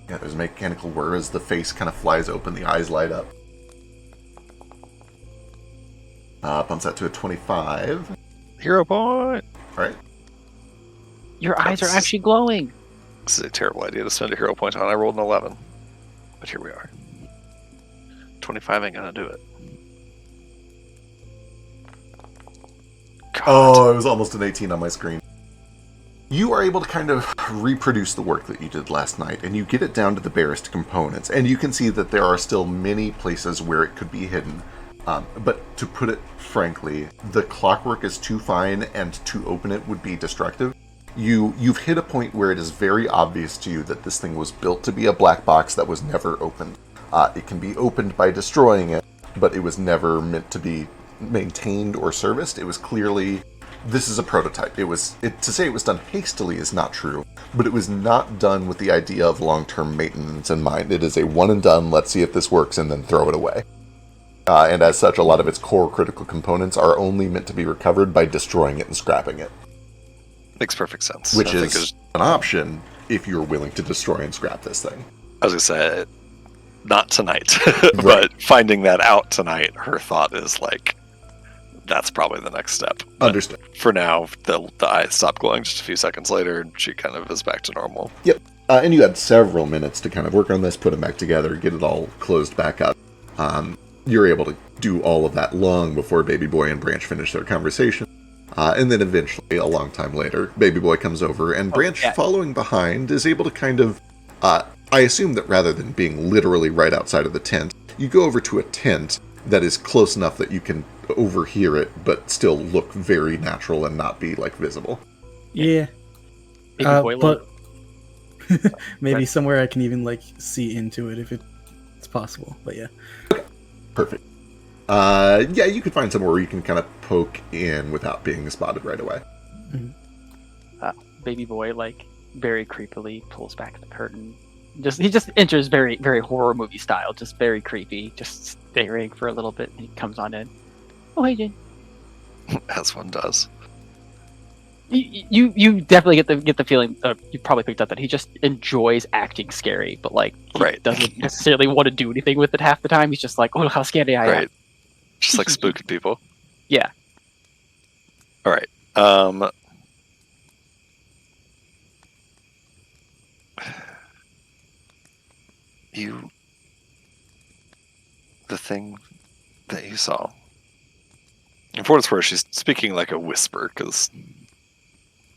Yeah, there's a mechanical whir as the face kind of flies open, the eyes light up. Bumps that to a 25. Hero point! Alright. Your eyes are actually glowing. This is a terrible idea to spend a hero point on. I rolled an 11. But here we are. 25 ain't gonna do it. God. Oh, it was almost an 18 on my screen. You are able to kind of reproduce the work that you did last night, and you get it down to the barest components, and you can see that there are still many places where it could be hidden. But to put it frankly, the clockwork is too fine, and to open it would be destructive. You've hit a point where it is very obvious to you that this thing was built to be a black box that was never opened. It can be opened by destroying it, but it was never meant to be maintained or serviced. It was clearly, this is a prototype. To say it was done hastily is not true, but it was not done with the idea of long-term maintenance in mind. It is a one and done, let's see if this works, and then throw it away. And as such, a lot of its core critical components are only meant to be recovered by destroying it and scrapping it. Makes perfect sense. Which is an option if you're willing to destroy and scrap this thing. I was going to say, not tonight, but finding that out tonight, her thought is like, that's probably the next step. Understood. For now, the eyes stop glowing just a few seconds later, and she kind of is back to normal. Yep. And you had several minutes to kind of work on this, put it back together, get it all closed back up. You're able to do all of that long before Baby Boy and Branch finish their conversation. And then eventually, a long time later, Baby Boy comes over, and Branch, following behind, is able to kind of... I assume that rather than being literally right outside of the tent, you go over to a tent that is close enough that you can overhear it, but still look very natural and not be, like, visible. Yeah. Baby boy But maybe somewhere I can even, like, see into it if it's possible. But yeah. Perfect. Yeah, you could find somewhere where you can kind of poke in without being spotted right away. Baby boy, like, very creepily pulls back the curtain. He just enters very, very horror movie style, just very creepy, just staring for a little bit, and he comes on in. Oh, hey, Jane. As one does. You definitely get the feeling, you probably picked up that he just enjoys acting scary, but like he doesn't necessarily want to do anything with it half the time. He's just like, oh, how scary I am. Right. Just like spooking people. Yeah. All right. The thing that you saw. And for what it's worth, she's speaking like a whisper,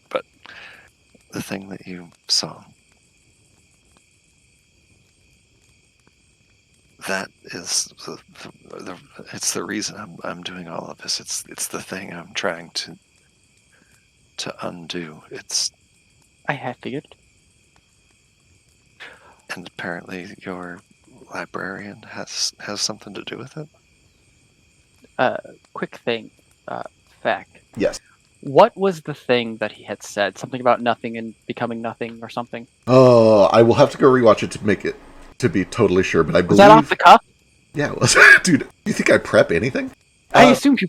but the thing that you saw, that is it's the reason I'm doing all of this. It's the thing I'm trying to undo. I have figured. And apparently your librarian has something to do with it. Quick thing, fact. Yes. What was the thing that he had said? Something about nothing and becoming nothing, or something? Oh, I will have to go rewatch it to make it to be totally sure. But I believe Was that off the cuff? Yeah, it was. Dude, do you think I prep anything? I assumed you.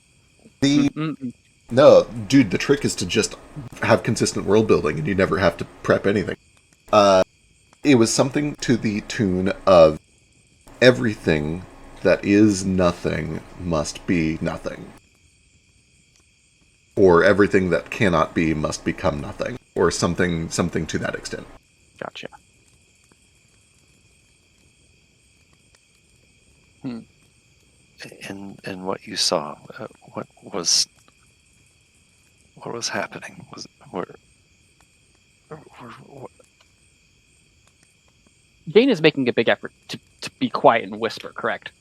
No, dude. The trick is to just have consistent world building, and you never have to prep anything. It was something to the tune of everything that is nothing must be nothing. Or everything that cannot be must become nothing. Or something to that extent. Gotcha. And what you saw, what was happening? What? Jane is making a big effort to be quiet and whisper, correct?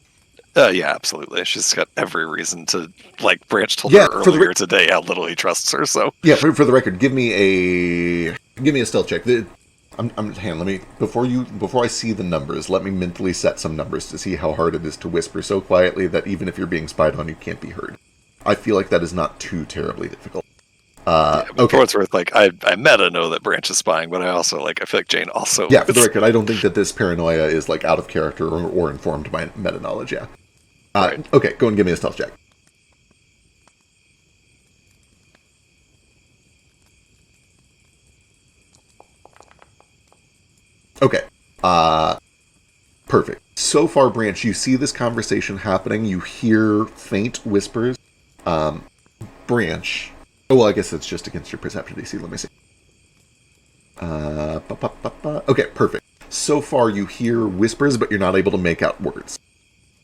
Yeah, absolutely. She's got every reason to, like, Branch told her earlier today how little he trusts her, so... Yeah, for the record, give me a stealth check. Let me, before I see the numbers, let me mentally set some numbers to see how hard it is to whisper so quietly that even if you're being spied on, you can't be heard. I feel like that is not too terribly difficult. For Okay. what it's worth, like I meta know that Branch is spying, but I also I feel like Jane also. Yeah, for the record, I don't think that this paranoia is like out of character or informed by meta knowledge. Yeah. Right. Okay, go and give me a stealth check. Okay. Perfect. So far, Branch, you see this conversation happening. You hear faint whispers. Branch. Oh, well, I guess it's just against your perception DC. Let me see. Okay, perfect. So far, you hear whispers, but you're not able to make out words.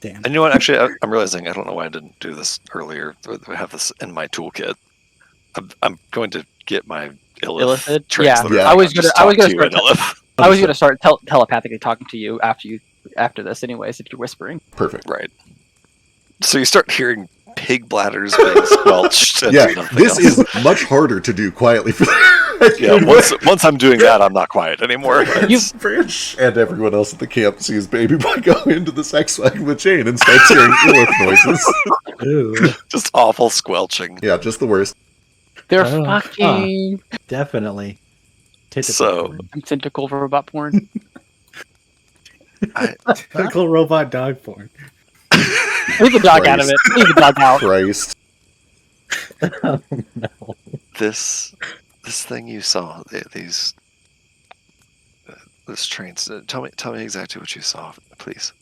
Damn. And you know what? Actually, I'm realizing I don't know why I didn't do this earlier. I have this in my toolkit. I'm going to get my Illith Illithid? translator. Yeah. I was Just gonna talk to you start. in Illith. I was gonna start telepathically talking to you after this, anyways. If you're whispering, Perfect. Right. So you start hearing pig bladders being squelched. And Yeah, nothing this else. is much harder to do quietly for Yeah, once I'm doing that, I'm not quiet anymore. Branch and everyone else at the camp sees Baby Boy go into the sex wagon with Jane and starts hearing Illith noises. Ooh, Just awful squelching. Yeah, just the worst. they're Oh, fucking. definitely. Typical So- porn. I'm tentacle robot porn. Typical robot dog porn. Leave the dog out of it. Leave the dog out. Christ. Oh, no. This thing you saw, these this trains. Tell me exactly what you saw, please,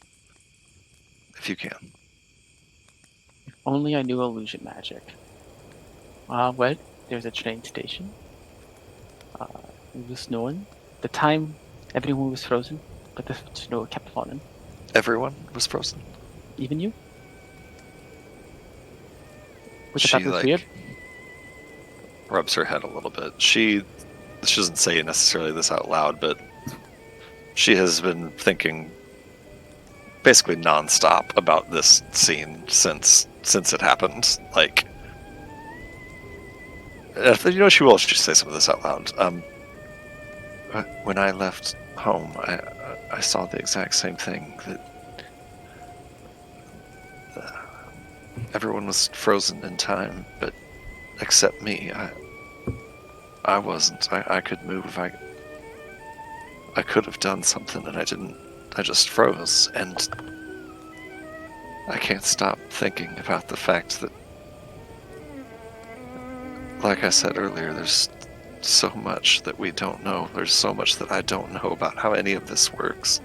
if you can. Only I knew illusion magic. What? There's a train station. It was snowing. The time everyone was frozen, but the snow kept falling. Everyone was frozen. Even you? Which She I thought was weird. rubs her head a little bit. She doesn't say necessarily this out loud, but she has been thinking basically nonstop about this scene since it happened. Like, you know, she will say some of this out loud. When I left home, I saw the exact same thing. That everyone was frozen in time, but except me. I wasn't. I could move. I could have done something, and I didn't. I just froze, and I can't stop thinking about the fact that, like I said earlier, there's so much that we don't know. There's so much that I don't know about how any of this works.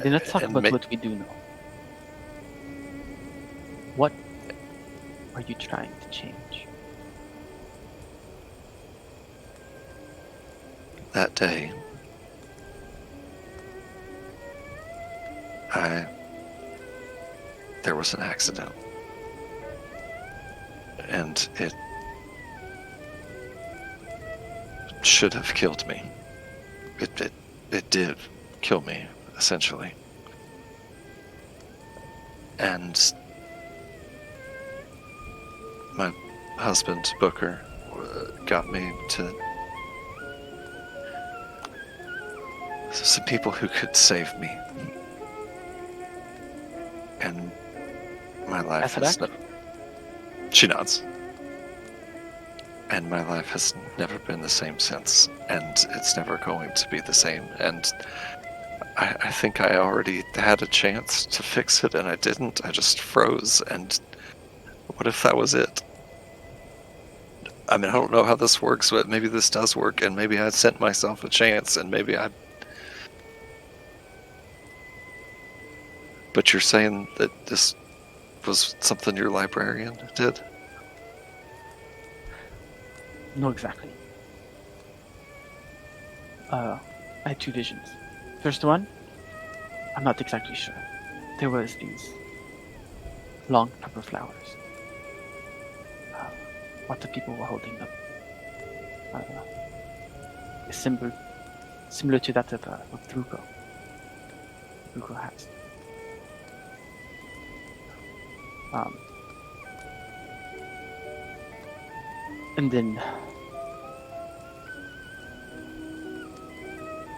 Then let's talk And about what we do know. What are you trying to change? That day, there was an accident, and it should have killed me. It did kill me, essentially. And my husband, Booker, got me to some people who could save me. And my life has she nods. And my life has never been the same since, and it's never going to be the same. And I think I already had a chance to fix it, and I didn't. I just froze, and what if that was it? I mean, I don't know how this works, but maybe this does work, and maybe I sent myself a chance, and maybe I... But you're saying that this was something your librarian did? No, exactly. I had two visions. First one, I'm not exactly sure. There was these long purple flowers. What the people were holding them. A symbol similar to that of Drugo. Drugo has. And then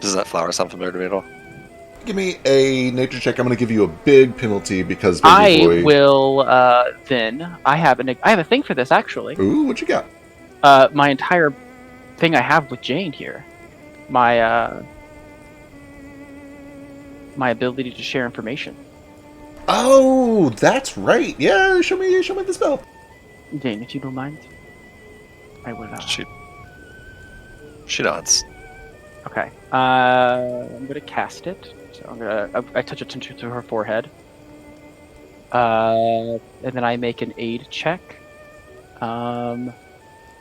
Does that flower sound familiar to me at all? Give me a nature check. I'm going to give you a big penalty because baby I boy. will then. I have a thing for this actually. Ooh, what you got? My entire thing I have with Jane here. My my ability to share information. Oh, that's right. Yeah, show me the spell. Jane, if you don't mind, I will. She nods. Okay. I'm gonna cast it. So I touch attention to her forehead. And then I make an aid check.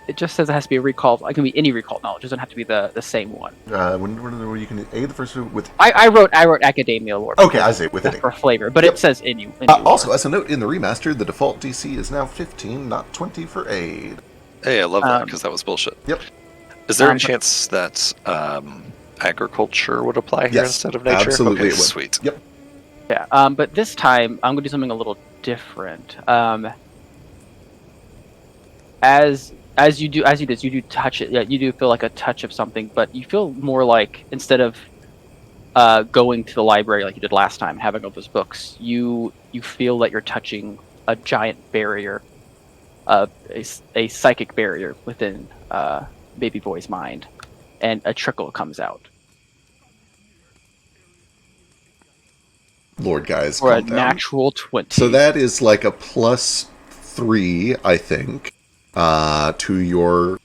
It just says it has to be a recall. It can be any recall knowledge. It doesn't have to be the same one. When you can aid the first with. I wrote academia lore. Okay, I say with that's any. for flavor, but Yep. it says any Also, lore. as a note, in the remaster, the default DC is now 15, not 20 for aid. Hey, I love that because that was bullshit. Yep. Is there any chance that agriculture would apply here Yes, instead of nature? absolutely Okay, it would. sweet. Yep. Yeah. But this time I'm gonna do something a little different. As you do this, you do touch it. Yeah, you do feel like a touch of something, but you feel more like instead of going to the library like you did last time, having all those books, you feel that you're touching a giant barrier, a psychic barrier within baby boy's mind, and a trickle comes out. Lord, guys, For a calm down. natural 20. So that is like a +3, I think, to your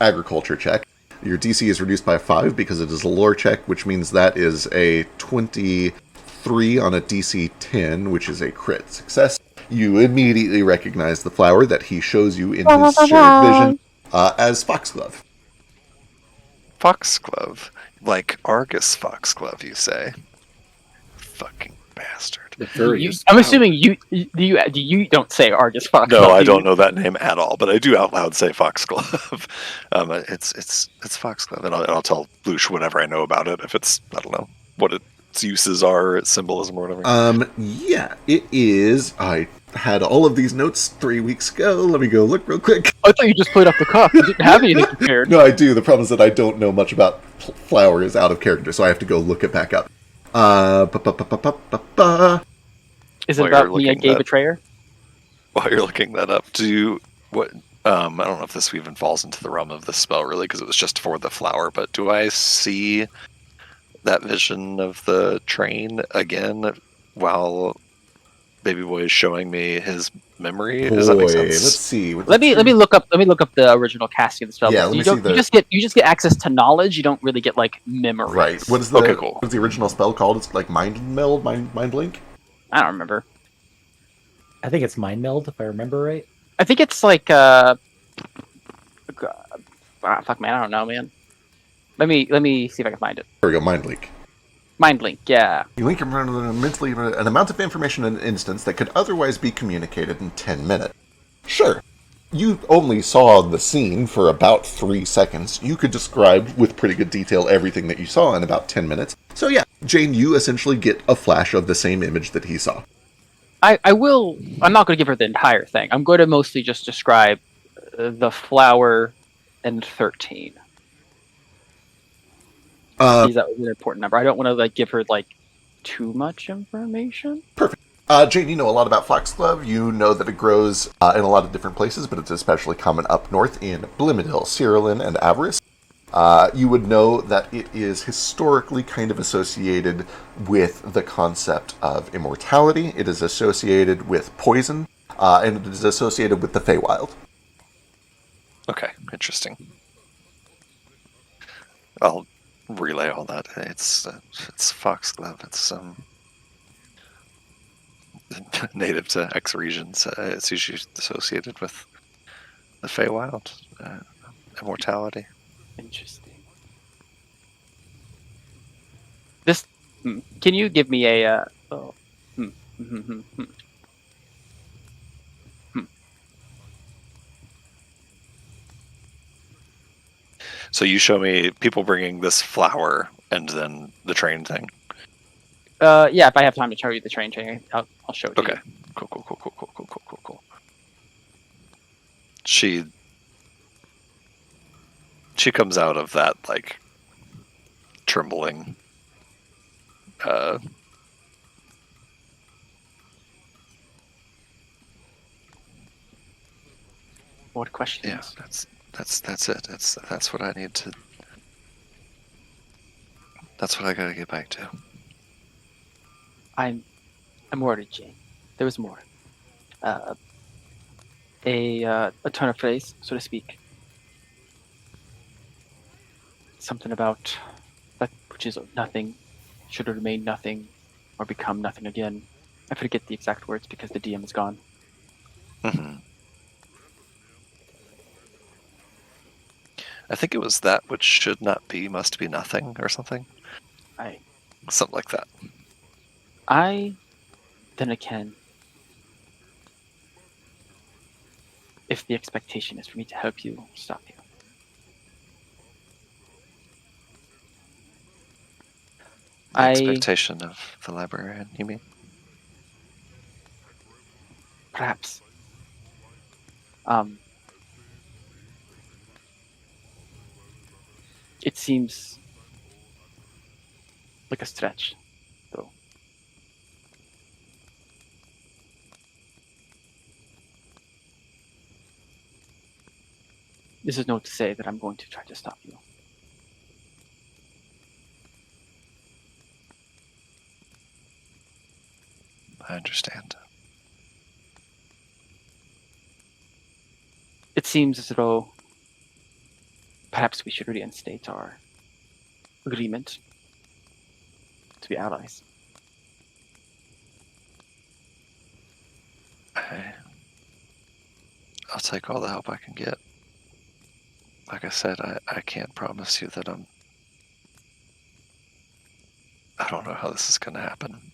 agriculture check. Your DC is reduced by 5 because it is a lore check, which means that is a 23 on a DC 10, which is a crit success. You immediately recognize the flower that he shows you in his shared vision as Foxglove. Foxglove? Like Argus Foxglove, you say? Fucking bastard. The furriest. I'm assuming you don't say Argus Fox. No, I don't know that name at all, but I do out loud say Foxglove. It's Foxglove, and I'll tell Lush whatever I know about it. If it's, I don't know what its uses are, its symbolism or whatever. Yeah, it is. I had all of these notes 3 weeks ago. Let me go look real quick. I thought you just played off the cuff. You didn't have anything prepared. No, I do. The problem is that I don't know much about flowers out of character, so I have to go look it back up. Is it While about you're me, a looking gay that- betrayer? While you're looking that up, I don't know if this even falls into the realm of the spell really, because it was just for the flower. But do I see that vision of the train again while Baby Boy is showing me his memory? Does that make sense? Let's see. Let me look up the original casting of the spell. Yeah, So let me you see don't, the- you just get access to knowledge. You don't really get like memories. Right. What is the Okay, cool. What is the original spell called? It's like mind meld, mind link. I don't remember. I think it's Mind Meld, if I remember right. I think it's like fuck man, I don't know, man. Let me see if I can find it. There we go. Mind link. Mind link, yeah. You link mentally an amount of information in an instance that could otherwise be communicated in 10 minutes. Sure. You only saw the scene for about 3 seconds. You could describe with pretty good detail everything that you saw in about 10 minutes. So yeah, Jane, you essentially get a flash of the same image that he saw. I'm not going to give her the entire thing. I'm going to mostly just describe the flower and 13. That was an important number. I don't want to like give her like too much information. Perfect. Jane, you know a lot about foxglove. You know that it grows in a lot of different places, but it's especially common up north in Blimidil, Cyrillin, and Avarice. You would know that it is historically kind of associated with the concept of immortality. It is associated with poison, and it is associated with the Feywild. Okay, interesting. I'll relay all that. It's foxglove. It's native to X regions. It's usually associated with the Feywild, immortality. Interesting. This. Can you give me a? So you show me people bringing this flower and then the train thing. Yeah, if I have time to show you the train chain, I'll show it to Okay. you. Cool. She comes out of that like trembling More questions? Yeah, that's it. That's what I need to. That's what I gotta get back to. I'm worried, Jane. There was more. A turn of phrase, so to speak. Something about that which is nothing should remain nothing or become nothing again. I forget the exact words because the DM is gone. Hmm. I think it was that which should not be must be nothing or something. Something like that. Then again, if the expectation is for me to help you, stop you. The expectation of the librarian, you mean? Perhaps. It seems like a stretch, though. This is not to say that I'm going to try to stop you. I understand. It seems as though perhaps we should reinstate our agreement to be allies. I'll take all the help I can get. Like I said, I can't promise you that I don't know how this is going to happen.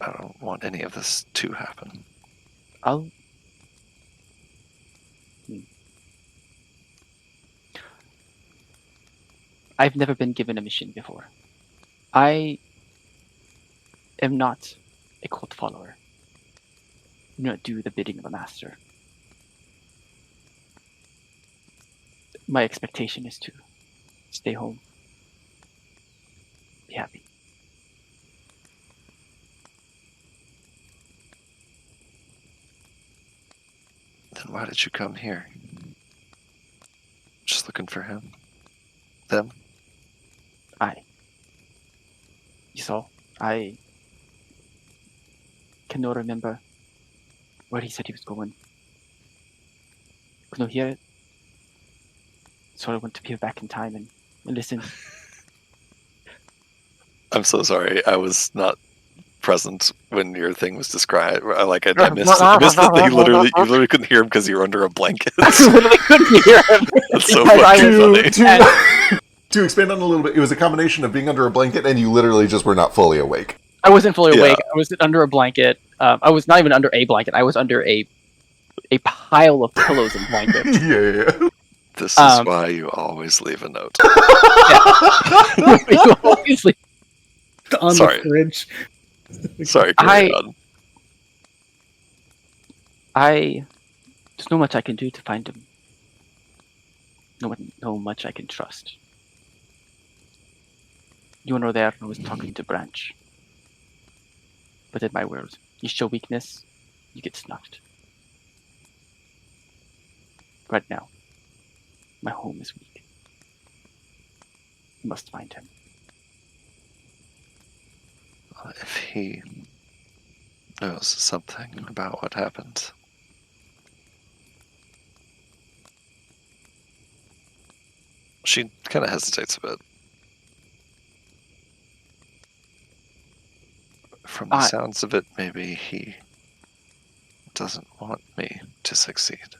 I don't want any of this to happen. I've never been given a mission before. I am not a cult follower. I do not do the bidding of a master. My expectation is to stay home, be happy. Then why did you come here? Just looking for him? Them? You saw, I cannot remember where he said he was going. Could not hear it. So I went to peer back in time and listen. I'm so sorry. I was not present when your thing was described. I missed it. I missed that you literally couldn't hear him because you were under a blanket. I literally couldn't hear him. That's so Because funny. To expand on it a little bit, it was a combination of being under a blanket and you literally just were not fully awake. I wasn't fully awake. I was under a blanket. I was not even under a blanket. I was under a pile of pillows and blankets. Yeah. This is why you always leave a note. You always leave on Sorry. the fridge. Sorry, carry on. There's not much I can do to find him. No much I can trust. You were there and I was talking to Branch. But in my world, you show weakness, you get snuffed. Right now, my home is weak. You must find him. If he knows something about what happened, she kind of hesitates a bit. From the sounds of it, maybe he doesn't want me to succeed.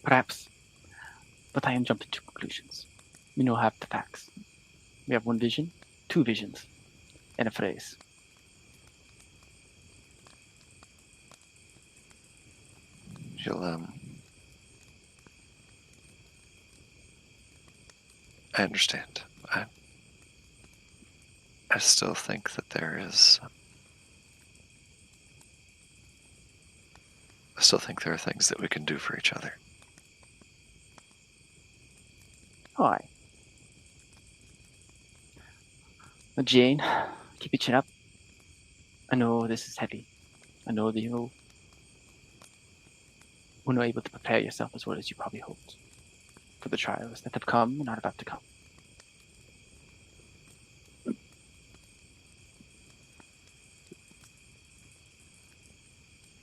Perhaps. But I am jumping to conclusions. We now have the facts. We have one vision, two visions, and a phrase. You'll, I understand. I still think that there are things that we can do for each other. Hi. Jane, keep your chin up. I know this is heavy. I know that you were not able to prepare yourself as well as you probably hoped for the trials that have come and are about to come.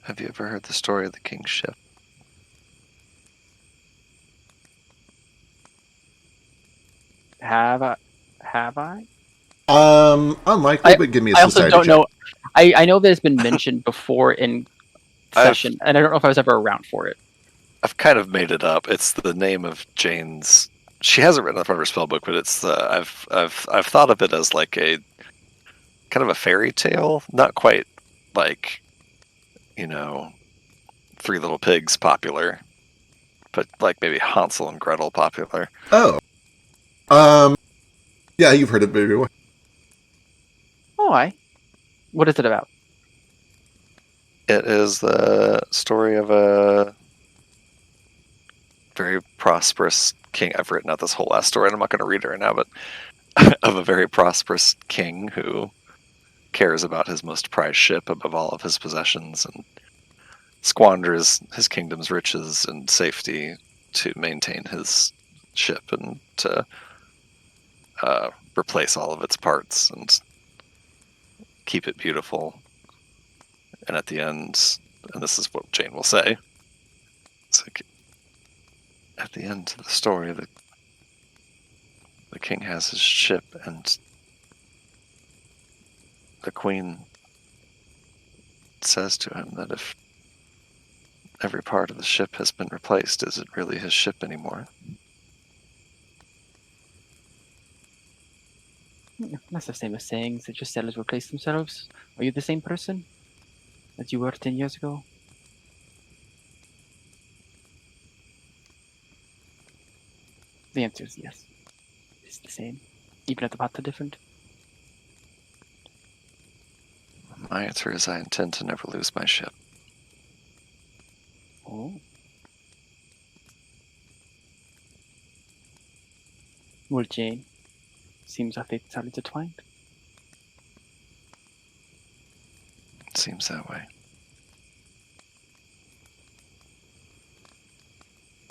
Have you ever heard the story of the king's ship? Have I? Unlikely, but give me a I also society don't check. know. I know that it's been mentioned before in I've- session, and I don't know if I was ever around for it. I've kind of made it up. It's the name of Jane's. She hasn't written it in front of her spell book, but it's I've thought of it as like a kind of a fairy tale, not quite like, you know, Three Little Pigs popular, but like maybe Hansel and Gretel popular. Oh. Yeah, you've heard it, baby boy. Oh, what is it about? It is the story of a very prosperous king. I've written out this whole last story, and I'm not going to read it right now, but of a very prosperous king who cares about his most prized ship above all of his possessions and squanders his kingdom's riches and safety to maintain his ship and to replace all of its parts and keep it beautiful. And at the end, and this is what Jane will say, it's like, at the end of the story, the king has his ship, and the queen says to him that if every part of the ship has been replaced, is it really his ship anymore? That's the same as saying that your cells replace themselves. Are you the same person as you were 10 years ago? The answer is yes. It's the same, even if the parts are different. My answer is I intend to never lose my ship. Oh. Well, Jane, seems our fates are intertwined. It seems that way.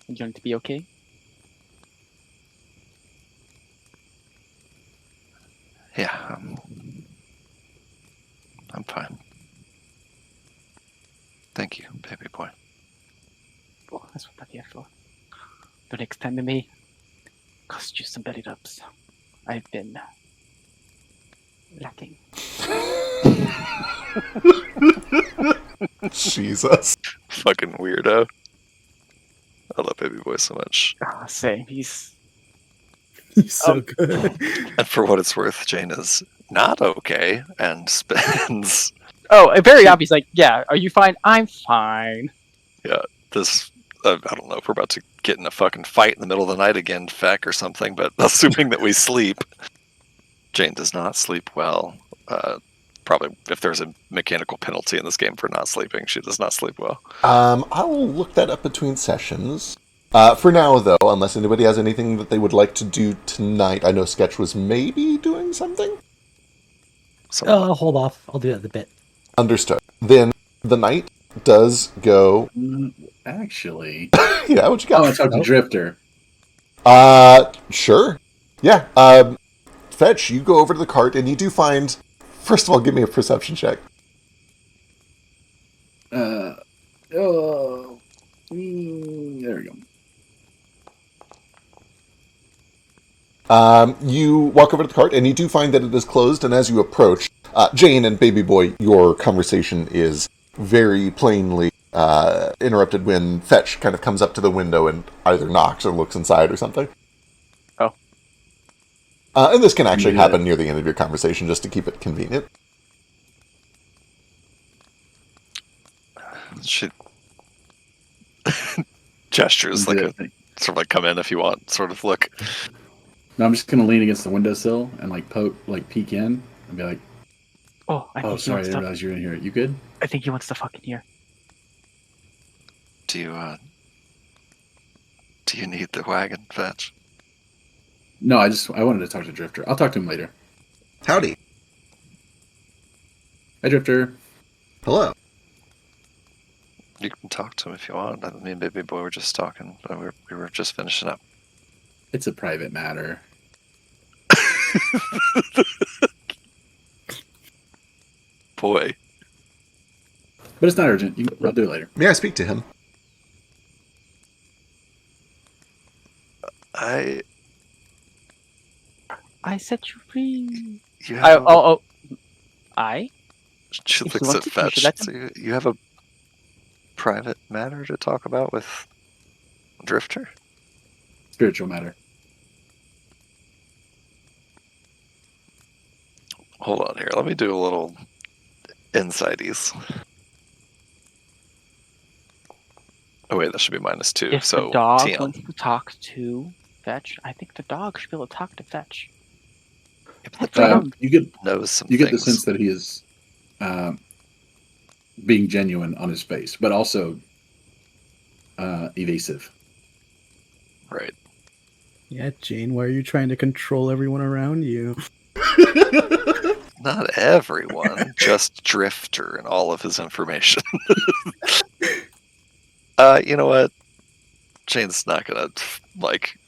Are you going to be okay? Yeah, I'm fine. Thank you, baby boy. Oh, that's what I'm here for. The next time I may cost you some belly rubs. I've been lacking. Jesus. Fucking weirdo. I love baby boy so much. Ah, same. He's He's so good. And for what it's worth, Jane is not okay and spends very obvious. Like, yeah, are you fine? I'm fine. this. I don't know if we're about to get in a fucking fight in the middle of the night again, feck or something, but assuming that we sleep, Jane does not sleep well. Probably if there's a mechanical penalty in this game for not sleeping, she does not sleep well. I will look that up between sessions. For now, though, unless anybody has anything that they would like to do tonight, I know Sketch was maybe doing something. Somewhat. Hold off. I'll do that in a bit. Understood. Then the night does go. Actually, Yeah, what you I got? want to talk to Drifter. Sure. Yeah. Fetch, you go over to the cart and you do find. First of all, give me a perception check. There we go. You walk over to the cart and you do find that it is closed. And as you approach, Jane and Baby Boy, your conversation is very plainly interrupted when Fetch kind of comes up to the window and either knocks or looks inside or something. Oh. And this can actually Yeah. happen near the end of your conversation just to keep it convenient. She gestures like a sort of like come in if you want sort of look. No, I'm just gonna lean against the windowsill and like peek in and be like, Oh, I "Oh, think he sorry, I wants didn't to. realize you were in here. You good?" I think he wants to fucking hear. Do you need the wagon, Fetch? No, I wanted to talk to Drifter. I'll talk to him later. Howdy. Hi, Drifter. Hello. You can talk to him if you want. Me and Baby Boy were just talking. We were just finishing up. It's a private matter. Boy. But it's not urgent. I'll do it later. May I speak to him? I set you free. You have I? She If looks you at want to, you should Fetch. let So you have a private matter to talk about with Drifter? Spiritual matter. Hold on here. Let me do a little insighties. Oh wait, that should be -2. If so the dog TM. wants to talk to Fetch, I think the dog should be able to talk to Fetch. If the Freedom. dog You get knows some the things. sense that he is being genuine on his face, but also evasive. Right. Yeah, Jane, why are you trying to control everyone around you? Not everyone, just Drifter and all of his information. You know what? Jane's not gonna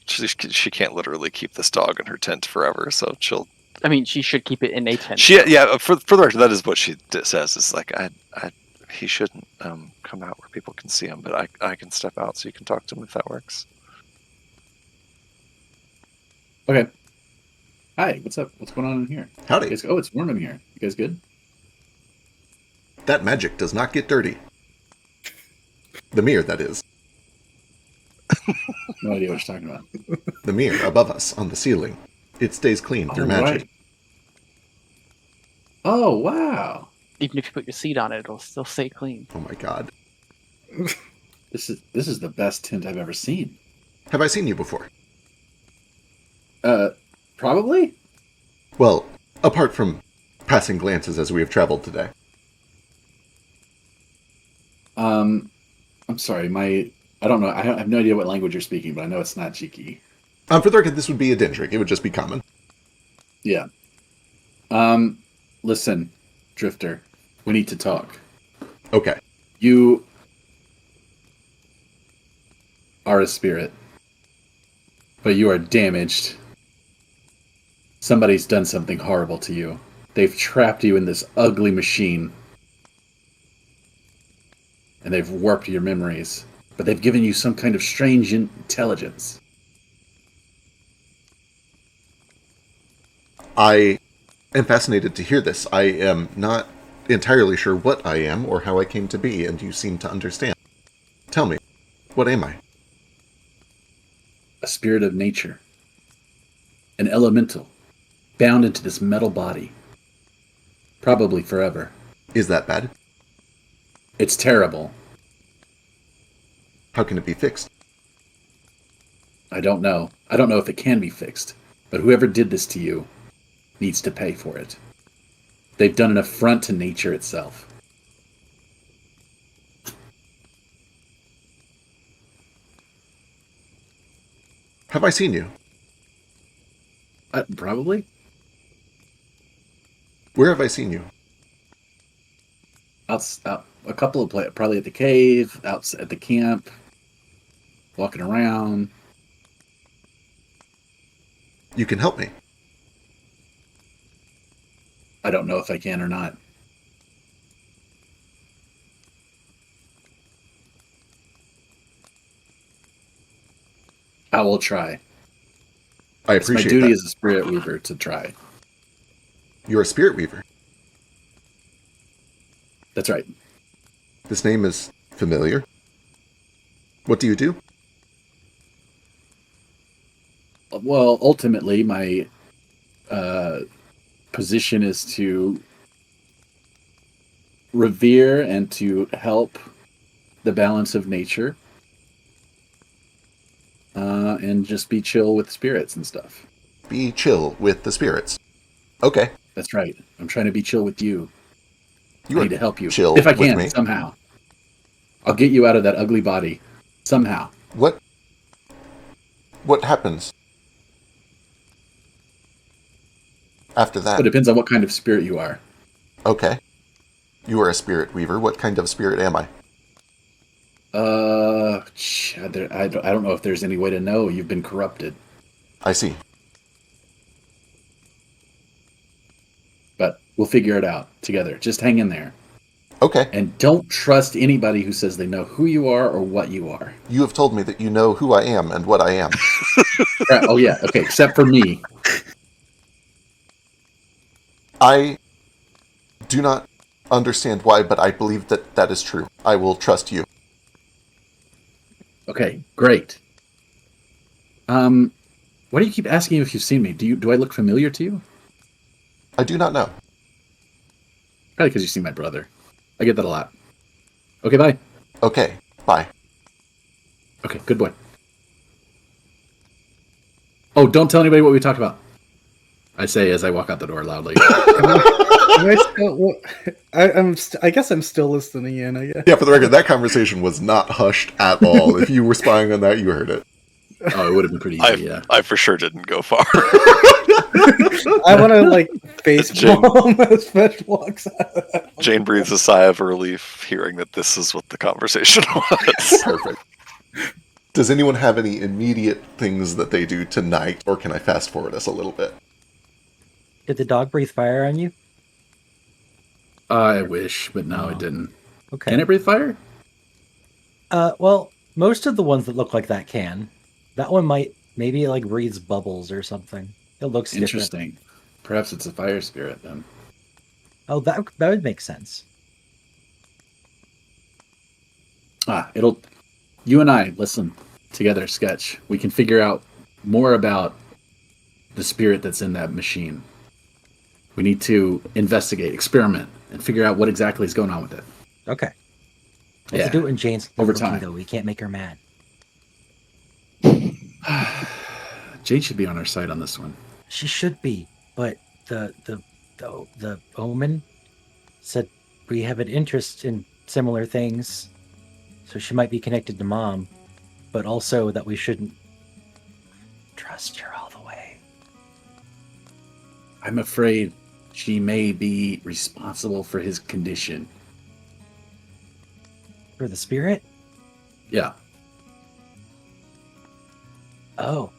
she can't literally keep this dog in her tent forever, so she'll. I mean, she should keep it in a tent. For the record, that is what she says. Is like he shouldn't come out where people can see him, but I can step out so you can talk to him if that works. Okay. Hi, what's up? What's going on in here? Howdy. You guys, oh, it's warm in here. You guys good? That magic does not get dirty. The mirror, that is. No idea what you're talking about. The mirror above us on the ceiling. It stays clean through magic. Right. Oh, wow. Even if you put your seat on it, it'll still stay clean. Oh my god. This is the best tent I've ever seen. Have I seen you before? Probably? Well, apart from passing glances as we have traveled today. I'm sorry, I don't know. I have no idea what language you're speaking, but I know it's not Jiki. For the record, this would be a Dendric. It would just be common. Yeah. Listen, Drifter, we need to talk. Okay. You are a spirit, but you are damaged. Somebody's done something horrible to you. They've trapped you in this ugly machine. And they've warped your memories. But they've given you some kind of strange intelligence. I am fascinated to hear this. I am not entirely sure what I am or how I came to be, and you seem to understand. Tell me, what am I? A spirit of nature. An elemental. Bound into this metal body. Probably forever. Is that bad? It's terrible. How can it be fixed? I don't know. I don't know if it can be fixed. But whoever did this to you needs to pay for it. They've done an affront to nature itself. Have I seen you? Probably. Where have I seen you? Out a couple of places. Probably at the cave, out at the camp, walking around. You can help me. I don't know if I can or not. I will try. I It's my appreciate duty that. as a spirit weaver to try. You're a spirit weaver. That's right. This name is familiar. What do you do? Well, ultimately, my position is to revere and to help the balance of nature, and just be chill with spirits and stuff. Be chill with the spirits. Okay. That's right. I'm trying to be chill with you. You I need to help you. chill If I with can, me. somehow. I'll get you out of that ugly body. Somehow. What happens After So that, it depends on what kind of spirit you are. okay. You are a spirit weaver. What kind of spirit am I? I don't know if there's any way to know. You've been corrupted. I see. But we'll figure it out together. Just hang in there. Okay. And don't trust anybody who says they know who you are or what you are. You have told me that you know who I am and what I am. Oh, yeah. Okay, except for me. I do not understand why, but I believe that that is true. I will trust you. Okay, great. Why do you keep asking if you've seen me? Do I look familiar to you? I do not know. Probably because you see my brother. I get that a lot. Okay, bye. Okay, bye. Okay, good boy. Oh, don't tell anybody what we talked about. I say as I walk out the door loudly. I guess I'm still listening in. I guess. Yeah, for the record, that conversation was not hushed at all. If you were spying on that, you heard it. Oh, it would have been pretty easy, yeah. I for sure didn't go far. I want to face palm as Fetch walks out. Jane breathes a sigh of relief, hearing that this is what the conversation was. Perfect. Does anyone have any immediate things that they do tonight, or can I fast forward us a little bit? Did the dog breathe fire on you? I wish, but no, it didn't. Okay. Can it breathe fire? Well, most of the ones that look like that can. That one maybe it breathes bubbles or something. It looks Interesting. different. Perhaps it's a fire spirit then. Oh, that would make sense. You and I, listen, together, sketch. We can figure out more about the spirit that's in that machine. We need to investigate, experiment, and figure out what exactly is going on with it. Okay. We have to do it when Jane's over looking, time. though. We can't make her mad. Jane should be on our side on this one. She should be, but the omen said we have an interest in similar things, so she might be connected to Mom, but also that we shouldn't trust her all the way. I'm afraid she may be responsible for his condition. For the spirit? Yeah. Oh,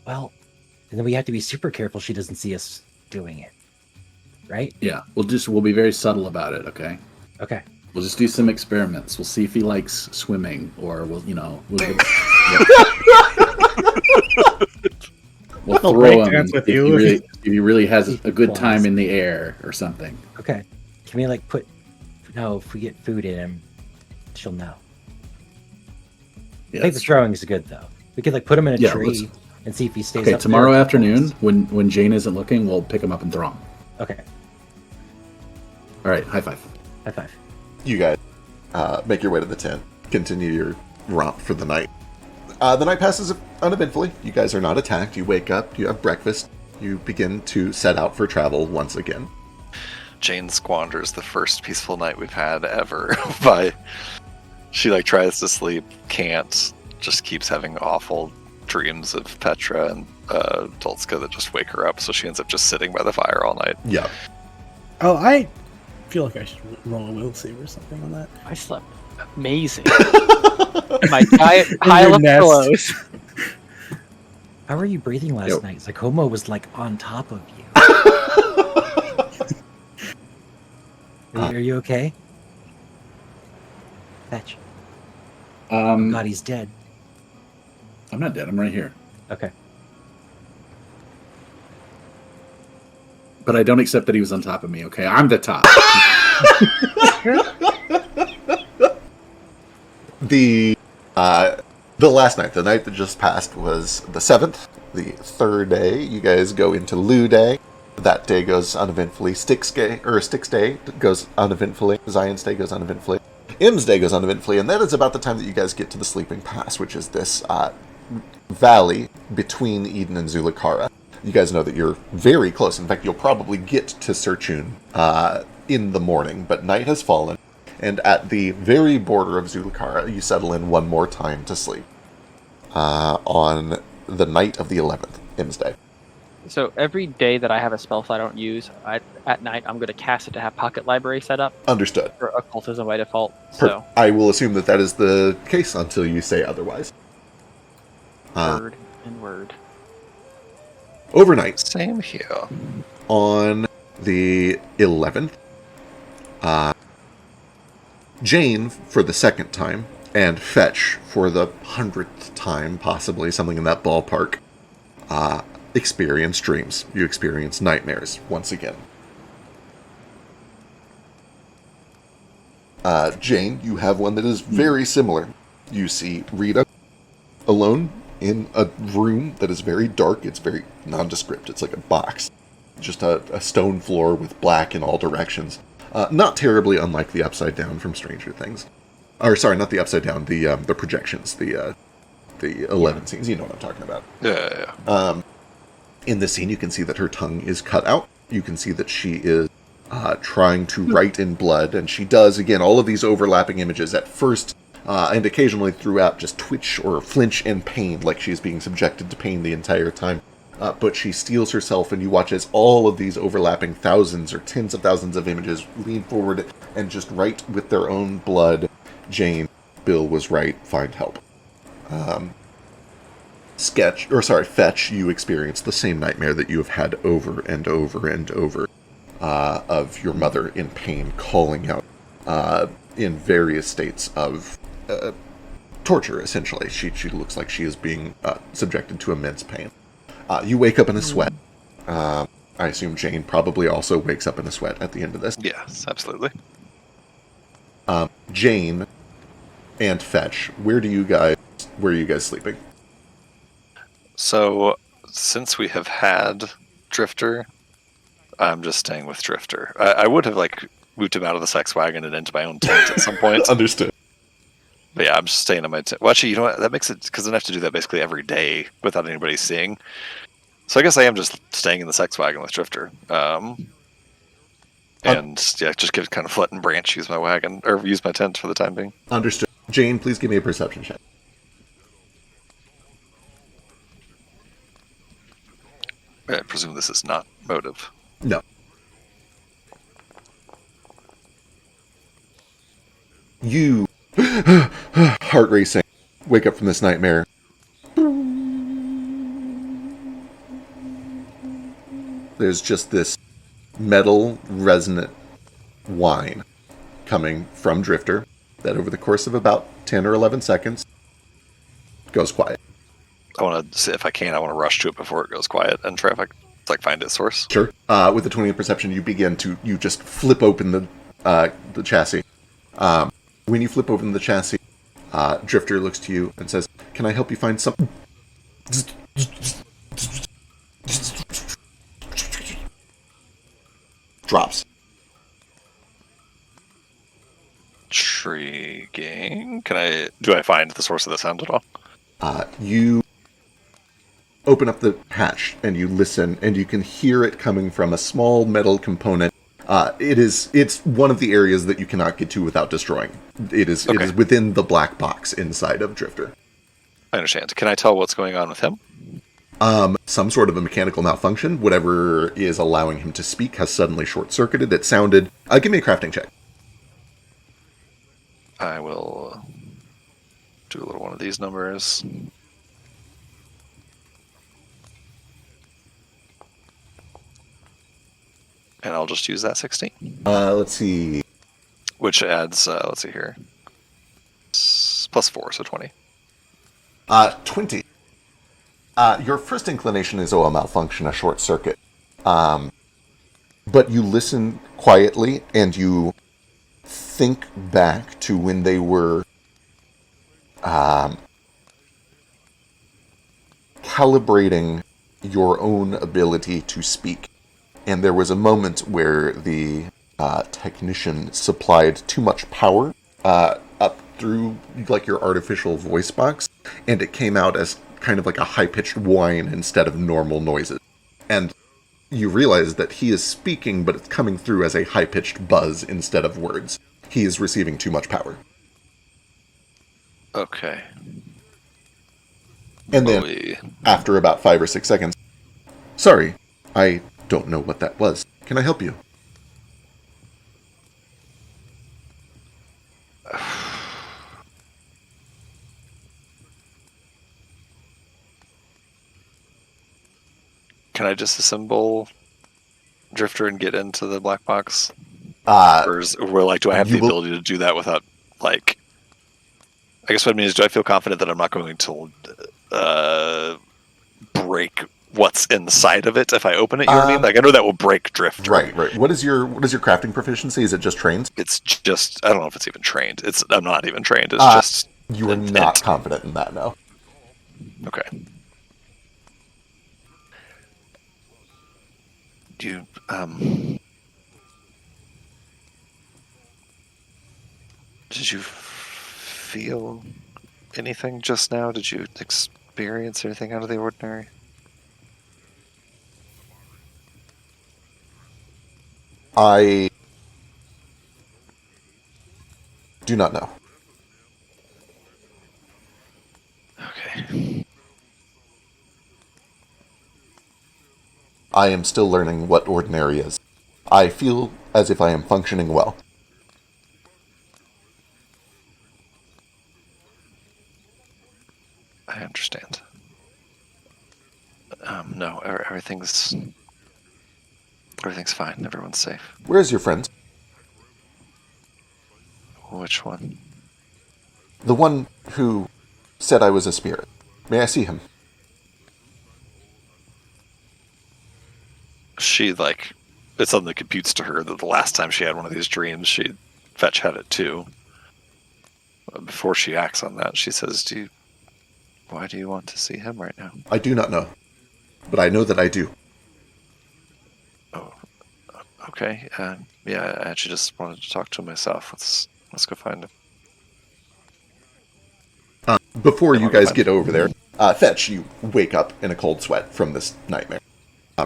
well, then we have to be super careful she doesn't see us doing it, right? Yeah. We'll be very subtle about it, okay? Okay. We'll just do some experiments. We'll see if he likes swimming, or we'll throw him dance with if you. if he really has a good time in the air or something. Okay. Can we if we get food in him, she'll know. Yeah, I think the throwing is good though. We could put him in a tree let's- and see if he stays Okay, up tomorrow there. afternoon, when Jane isn't looking, we'll pick him up and throw him. Okay. All right, high five. High five. You guys make your way to the tent. Continue your romp for the night. The night passes uneventfully. You guys are not attacked. You wake up. You have breakfast. You begin to set out for travel once again. Jane squanders the first peaceful night we've had ever she tries to sleep, can't, just keeps having awful dreams of Petra and Dolska that just wake her up, so she ends up just sitting by the fire all night. Yeah. Oh, I feel like I should roll a will save or something on that. I slept amazing. My giant pile of nest. pillows. How were you breathing last night? Homo was on top of you. Are you okay? Fetch. God, he's dead. I'm not dead. I'm right here. Okay. But I don't accept that he was on top of me, okay? I'm the top. The last night, the night that just passed, was the 7th. The third day, you guys go into Lou Day. That day goes uneventfully. Styx Day goes uneventfully. Zion's Day goes uneventfully. Im's Day goes uneventfully, and that is about the time that you guys get to the Sleeping Pass, which is this valley between Eden and Zulukara. You guys know that you're very close. In fact, you'll probably get to Serchun in the morning, but night has fallen, and at the very border of Zulukara, you settle in one more time to sleep on the night of the 11th, Im's Day. So every day that I have a spell slot I don't use, at night I'm going to cast it to have Pocket Library set up Understood. for occultism by default. Perfect. So I will assume that that is the case until you say otherwise. word and word. Overnight, Same here. on the 11th, Jane, for the second time, and Fetch, for the 100th time, possibly, something in that ballpark, experience dreams. You experience nightmares once again. Jane, you have one that is very similar. You see Rita alone in a room that is very dark. It's very nondescript. It's like a box. Just a stone floor with black in all directions. Not terribly unlike the Upside Down from Stranger Things. Or, sorry, not the Upside Down, the projections, the 11 scenes. You know what I'm talking about. Yeah. In this scene, you can see that her tongue is cut out. You can see that she is trying to write in blood, and she does, again, all of these overlapping images at first, and occasionally throughout, just twitch or flinch in pain, like she's being subjected to pain the entire time. But she steels herself, and you watch as all of these overlapping thousands or tens of thousands of images lean forward and just write with their own blood, Jane, Bill was right, find help. Fetch, you experience the same nightmare that you have had over and over and over, of your mother in pain, calling out in various states of torture, essentially. She looks like she is being subjected to immense pain. You wake up in a sweat. I assume Jane probably also wakes up in a sweat at the end of this. Yes, absolutely. Jane and Fetch, where are you guys sleeping? So, since we have had Drifter, I'm just staying with Drifter. I would have, moved him out of the sex wagon and into my own tent at some point. Understood. But yeah, I'm just staying in my tent. Well, actually, you know what? That makes it, because then I have to do that basically every day without anybody seeing. So I guess I am just staying in the sex wagon with Drifter. Just get kind of let and branch, use my wagon, or use my tent for the time being. Understood. Jane, please give me a perception check. I presume this is not motive. No. You, heart racing, wake up from this nightmare. There's just this metal, resonant whine coming from Drifter that over the course of about 10 or 11 seconds goes quiet. I want to see if I can. I want to rush to it before it goes quiet and try if I can find its source. Sure. With the 20 of perception, you just flip open the chassis. When you flip open the chassis, Drifter looks to you and says, "Can I help you find something?" Drops. Intriguing. Do I find the source of the sound at all? You open up the hatch and you listen, and you can hear it coming from a small metal component. It's one of the areas that you cannot get to without destroying. It is within the black box inside of Drifter. I understand. Can I tell what's going on with him? Some sort of a mechanical malfunction. Whatever is allowing him to speak has suddenly short-circuited. It sounded... give me a crafting check. I will do a little one of these numbers. And I'll just use that 16. Let's see. Which adds, let's see here. Plus 4, so 20. 20. Your first inclination is, a malfunction, a short circuit. But you listen quietly, and you think back to when they were calibrating your own ability to speak. And there was a moment where the technician supplied too much power up through your artificial voice box, and it came out as kind of like a high-pitched whine instead of normal noises. And you realize that he is speaking, but it's coming through as a high-pitched buzz instead of words. He is receiving too much power. Okay. And then, after about 5 or 6 seconds, Sorry, I don't know what that was. Can I help you? Can I disassemble Drifter and get into the black box? Or do I have the ability to do that without, like... I guess what I mean is, do I feel confident that I'm not going to break what's inside of it if I open it? You know what I mean? Like, I know that will break Drifter. Right. What is your crafting proficiency? Is it just trained? It's just... I don't know if it's even trained. I'm not even trained. It's just... You are not confident in that, no. Okay. Do you, did you feel anything just now? Did you experience anything out of the ordinary? I do not know. Okay. I am still learning what ordinary is. I feel as if I am functioning well. I understand. No, everything's fine. Everyone's safe. Where's your friend? Which one? The one who said I was a spirit. May I see him? She, it suddenly computes to her that the last time she had one of these dreams, Fetch had it too. Before she acts on that, she says, why do you want to see him right now? I do not know. But I know that I do. Oh, okay. Yeah, I actually just wanted to talk to him myself. Let's go find him. Before you guys get over there, Fetch, you wake up in a cold sweat from this nightmare.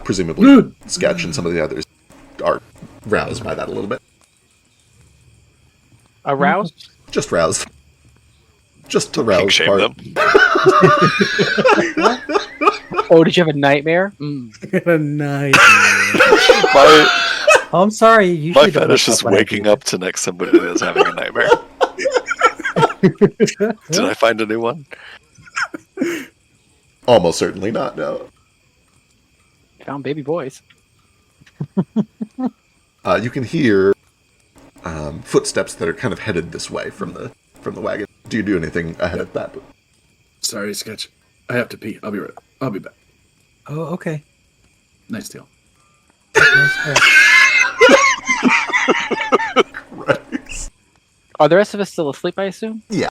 Presumably, Sketch and some of the others are roused by that a little bit. Aroused? Just roused. Just to rouse shame part. them. Oh, did you have a nightmare? A nightmare. Oh, I'm sorry. You My should have fetish woke is up when I waking did. up to next somebody that's having a nightmare. Did I find a new one? Almost certainly not, no. Found baby boys. You can hear footsteps that are kind of headed this way from the wagon. Do you do anything ahead of that? Sorry, Sketch. I have to pee. I'll be back. Oh, okay. Nice deal. Christ. Are the rest of us still asleep, I assume? Yeah.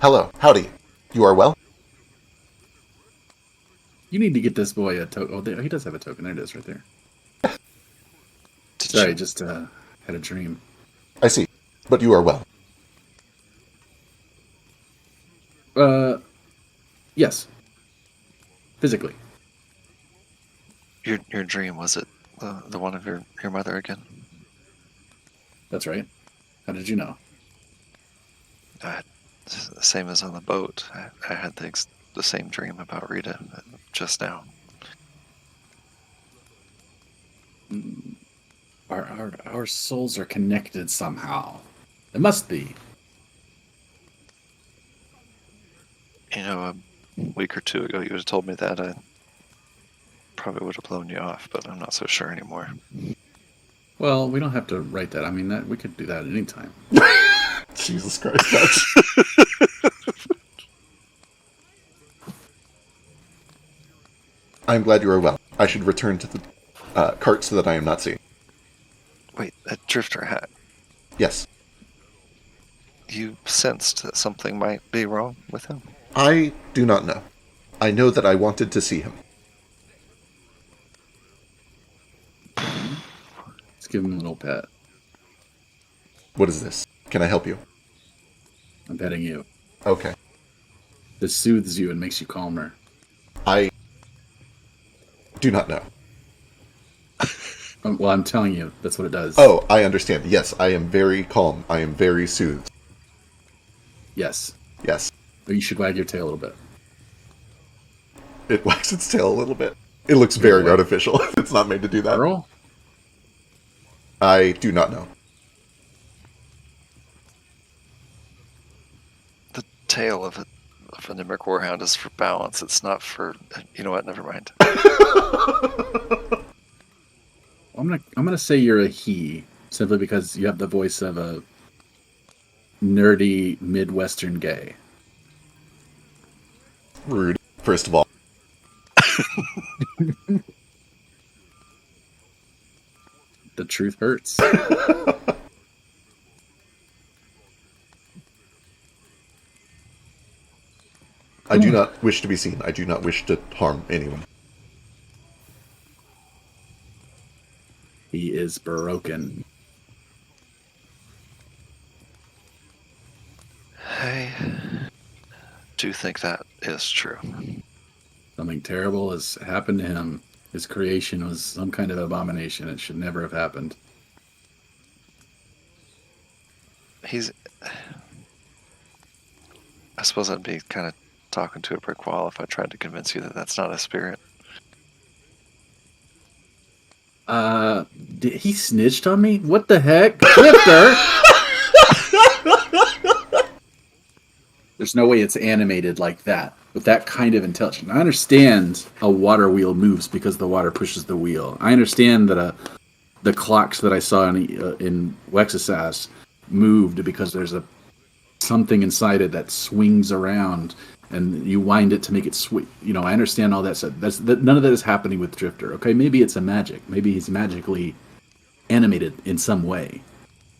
Hello. Howdy. You are well? You need to get this boy a token. Oh, he does have a token. There it is, right there. Sorry, just had a dream. I see. But you are well. Yes. Physically. Your dream, was it the one of your mother again? That's right. How did you know? The same as on the boat. I had the same dream about Rita just now. Our souls are connected somehow. It must be. You know, a week or two ago, you would have told me that. I probably would have blown you off, but I'm not so sure anymore. Well, we don't have to write that. I mean, we could do that at any time. Jesus Christ. That's... I'm glad you are well. I should return to the cart so that I am not seen. Wait, that Drifter hat. Yes. You sensed that something might be wrong with him? I do not know. I know that I wanted to see him. Let's give him a little pet. What is this? Can I help you? I'm petting you. Okay. This soothes you and makes you calmer. I do not know. Well, I'm telling you, that's what it does. Oh, I understand. Yes, I am very calm. I am very soothed. Yes. Yes. But you should wag your tail a little bit. It wags its tail a little bit. It looks very what? artificial. It's not made to do that. Earl? I do not know. The tail of an Nimeric Warhound is for balance. It's not for. You know what? Never mind. I'm gonna say you're a he, simply because you have the voice of a nerdy Midwestern gay. Rude, first of all. The truth hurts. I do not wish to be seen. I do not wish to harm anyone. He is broken. I do think that is true. Something terrible has happened to him. His creation was some kind of abomination. It should never have happened. He's. I suppose I'd be kind of talking to a brick wall if I tried to convince you that that's not a spirit. He snitched on me? What the heck? Drifter! There's no way it's animated like that, with that kind of intelligence. I understand a water wheel moves because the water pushes the wheel. I understand that the clocks that I saw in Wexasas moved because there's something inside it that swings around, and you wind it to make it swing. I understand all that stuff. None of that is happening with Drifter. Okay, maybe it's a magic. Maybe he's magically animated in some way,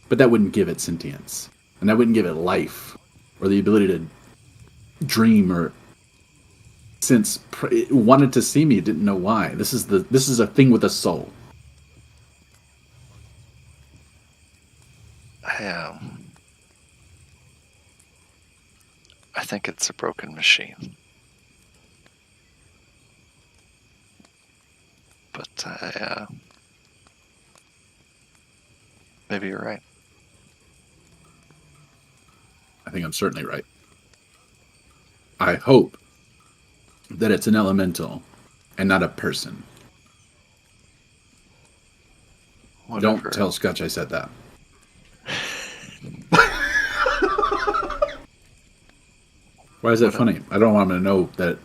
but that wouldn't give it sentience, and that wouldn't give it life or the ability to dream, or since it wanted to see me, it didn't know why. This is a thing with a soul. I think it's a broken machine. But maybe you're right. I think I'm certainly right. I hope that it's an elemental and not a person. Whatever. Don't tell Scutch I said that. Why is that funny? I don't want him to know that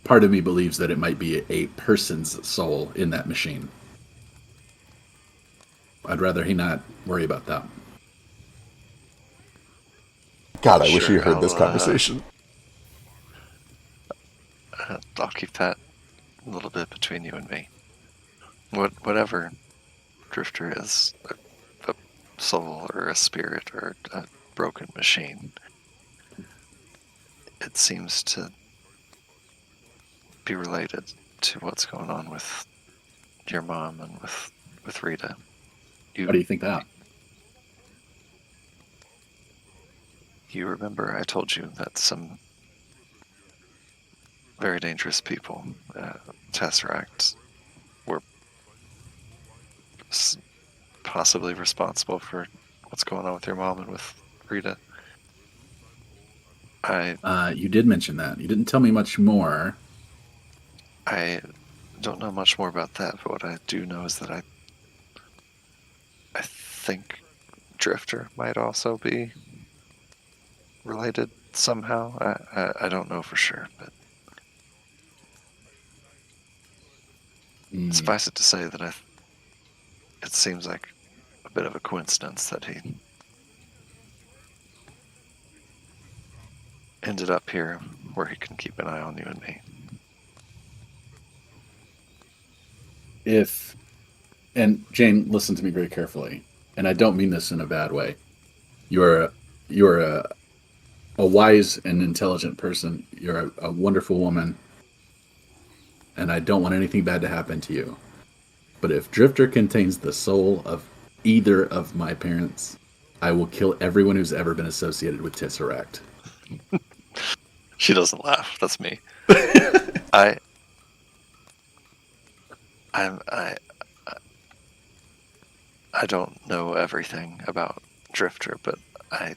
part of me believes that it might be a person's soul in that machine. I'd rather he not worry about that. God, I wish Sure, you heard this I'll, conversation. I'll keep that a little bit between you and me. Whatever Drifter is, a soul or a spirit or a broken machine, it seems to be related to what's going on with your mom and with Rita. How do you think that? You remember I told you that some very dangerous people, Tesseract, were possibly responsible for what's going on with your mom and with Rita. You did mention that. You didn't tell me much more. I don't know much more about that, but what I do know is that I think Drifter might also be related somehow. I don't know for sure, but suffice it to say that it seems like a bit of a coincidence that he ended up here where he can keep an eye on you and me. And Jane, listen to me very carefully, and I don't mean this in a bad way. You're a wise and intelligent person. You're a wonderful woman, and I don't want anything bad to happen to you. But if Drifter contains the soul of either of my parents, I will kill everyone who's ever been associated with Tesseract. She doesn't laugh. That's me. I don't know everything about Drifter, but I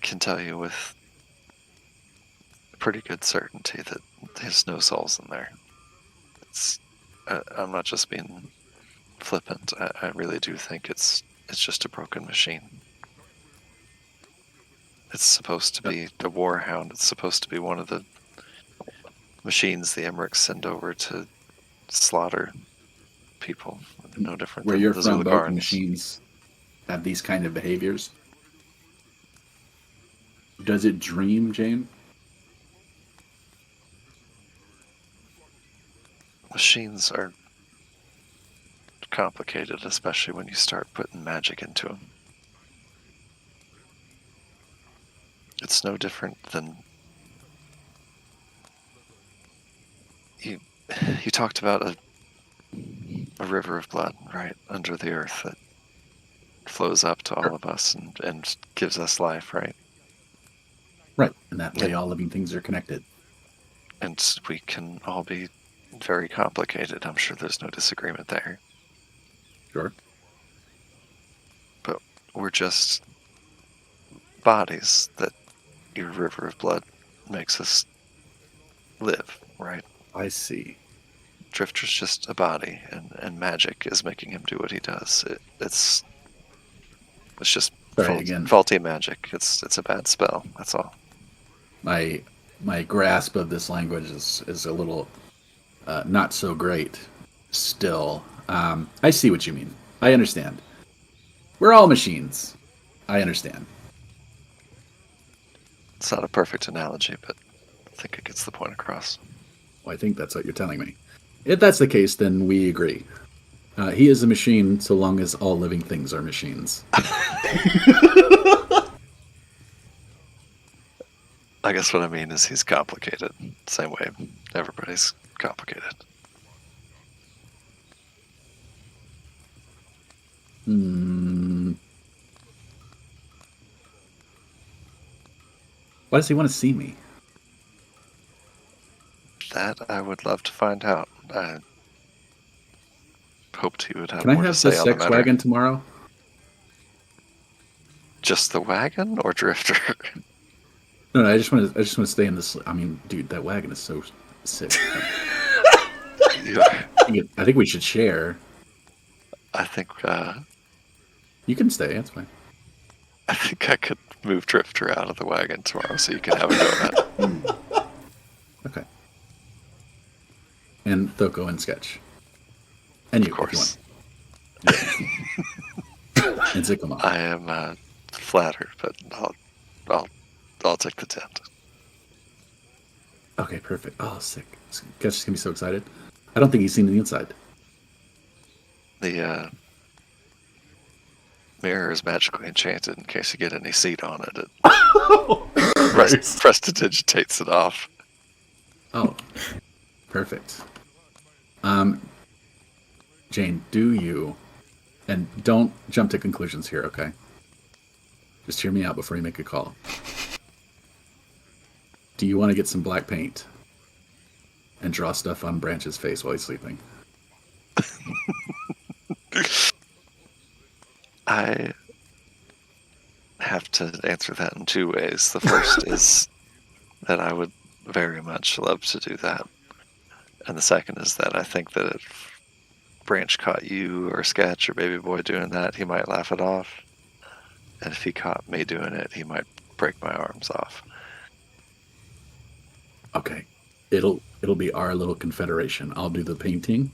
can tell you with pretty good certainty that there's no souls in there. I'm not just being flippant. I really do think it's just a broken machine. It's supposed to be a warhound. It's supposed to be one of the machines the Emmerichs send over to slaughter people. No different Where than you're the from, both Zulugarns. machines have these kind of behaviors. Does it dream, Jane? Machines are complicated, especially when you start putting magic into them. It's no different than you talked about a river of blood, right, under the earth that flows up to all of us and gives us life, right? Right. And that way all living things are connected. And we can all be very complicated. I'm sure there's no disagreement there. Sure. But we're just bodies that your river of blood makes us live, right? I see. Drifter's just a body, and magic is making him do what he does. It's just faulty magic. It's a bad spell. That's all. My grasp of this language is a little not so great still. I see what you mean. I understand. We're all machines. I understand. It's not a perfect analogy, but I think it gets the point across. Well, I think that's what you're telling me. If that's the case, then we agree. He is a machine so long as all living things are machines. I guess what I mean is he's complicated. Same way everybody's complicated. Why does he want to see me? That I would love to find out. I hoped he would have Can I more have to say the on the sex matter. wagon tomorrow? Just the wagon or Drifter? No, I just want to stay in this. I mean, dude, that wagon is so sick. I think we should share. I think you can stay. That's fine. I think I could move Drifter out of the wagon tomorrow so you can have a go at it. Okay. And Thoko and Sketch. And you, of course. If you want. And Zikama. I am flattered, but I'll take the tent. Okay, perfect. Oh, sick. Sketch is gonna be so excited. I don't think he's seen the inside. The mirror is magically enchanted in case you get any seed on it. It prestidigitates it off. Oh, perfect. Jane, do you, and don't jump to conclusions here, okay? Just hear me out before you make a call. Do you want to get some black paint and draw stuff on Branch's face while he's sleeping? I have to answer that in two ways. The first is that I would very much love to do that. And the second is that I think that if Branch caught you or Sketch or Baby Boy doing that, he might laugh it off. And if he caught me doing it, he might break my arms off. Okay. It'll be our little confederation. I'll do the painting.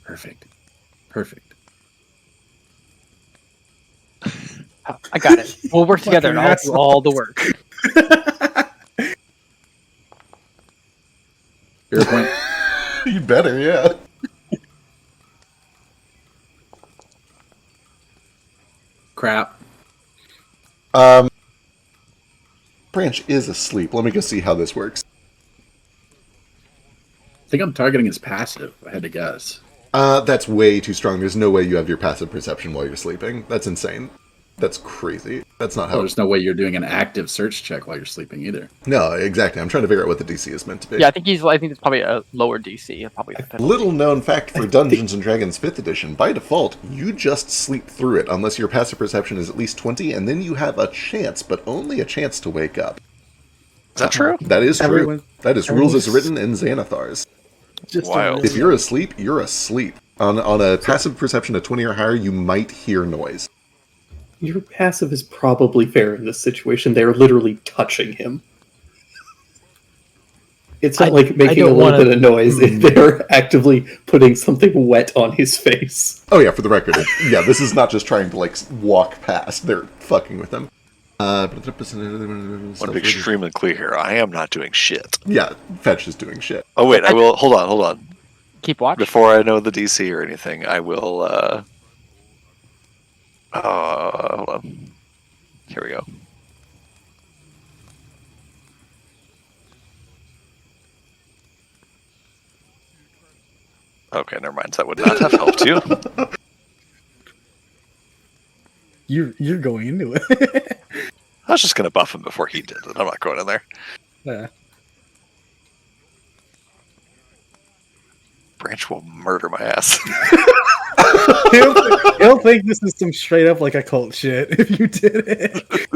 Perfect. I got it. We'll work together and I'll do all the work. Your point. You better, yeah. Crap. Branch is asleep. Let me go see how this works. I think I'm targeting his passive. I had to guess. That's way too strong. There's no way you have your passive perception while you're sleeping. That's insane. That's crazy. That's not Well, how. there's no way you're doing an active search check while you're sleeping either. No, exactly. I'm trying to figure out what the DC is meant to be. Yeah, I think it's probably a lower DC. Probably the penalty. Little known fact for Dungeons and Dragons 5th edition, by default, you just sleep through it unless your passive perception is at least 20, and then you have a chance, but only a chance to wake up. Is that true? That is true. Everyone- That is rules as written in Xanathar's. Just Wild. If you're asleep, you're asleep. On a passive perception of 20 or higher, you might hear noise. Your passive is probably fair in this situation. They're literally touching him. It's not like making a little bit of noise. They're actively putting something wet on his face. Oh yeah, for the record, yeah, this is not just trying to like walk past. They're fucking with him. I want to be extremely clear here. I am not doing shit. Yeah, Fetch is doing shit. Oh wait, I will. Hold on. Keep watch. Before I know the DC or anything, I will. Hold on. Here we go. Okay, never mind. That would not have helped you. You're going into it. I was just gonna buff him before he did, and I'm not going in there. Yeah. Branch will murder my ass. He'll think this is some straight up like occult shit if you did it.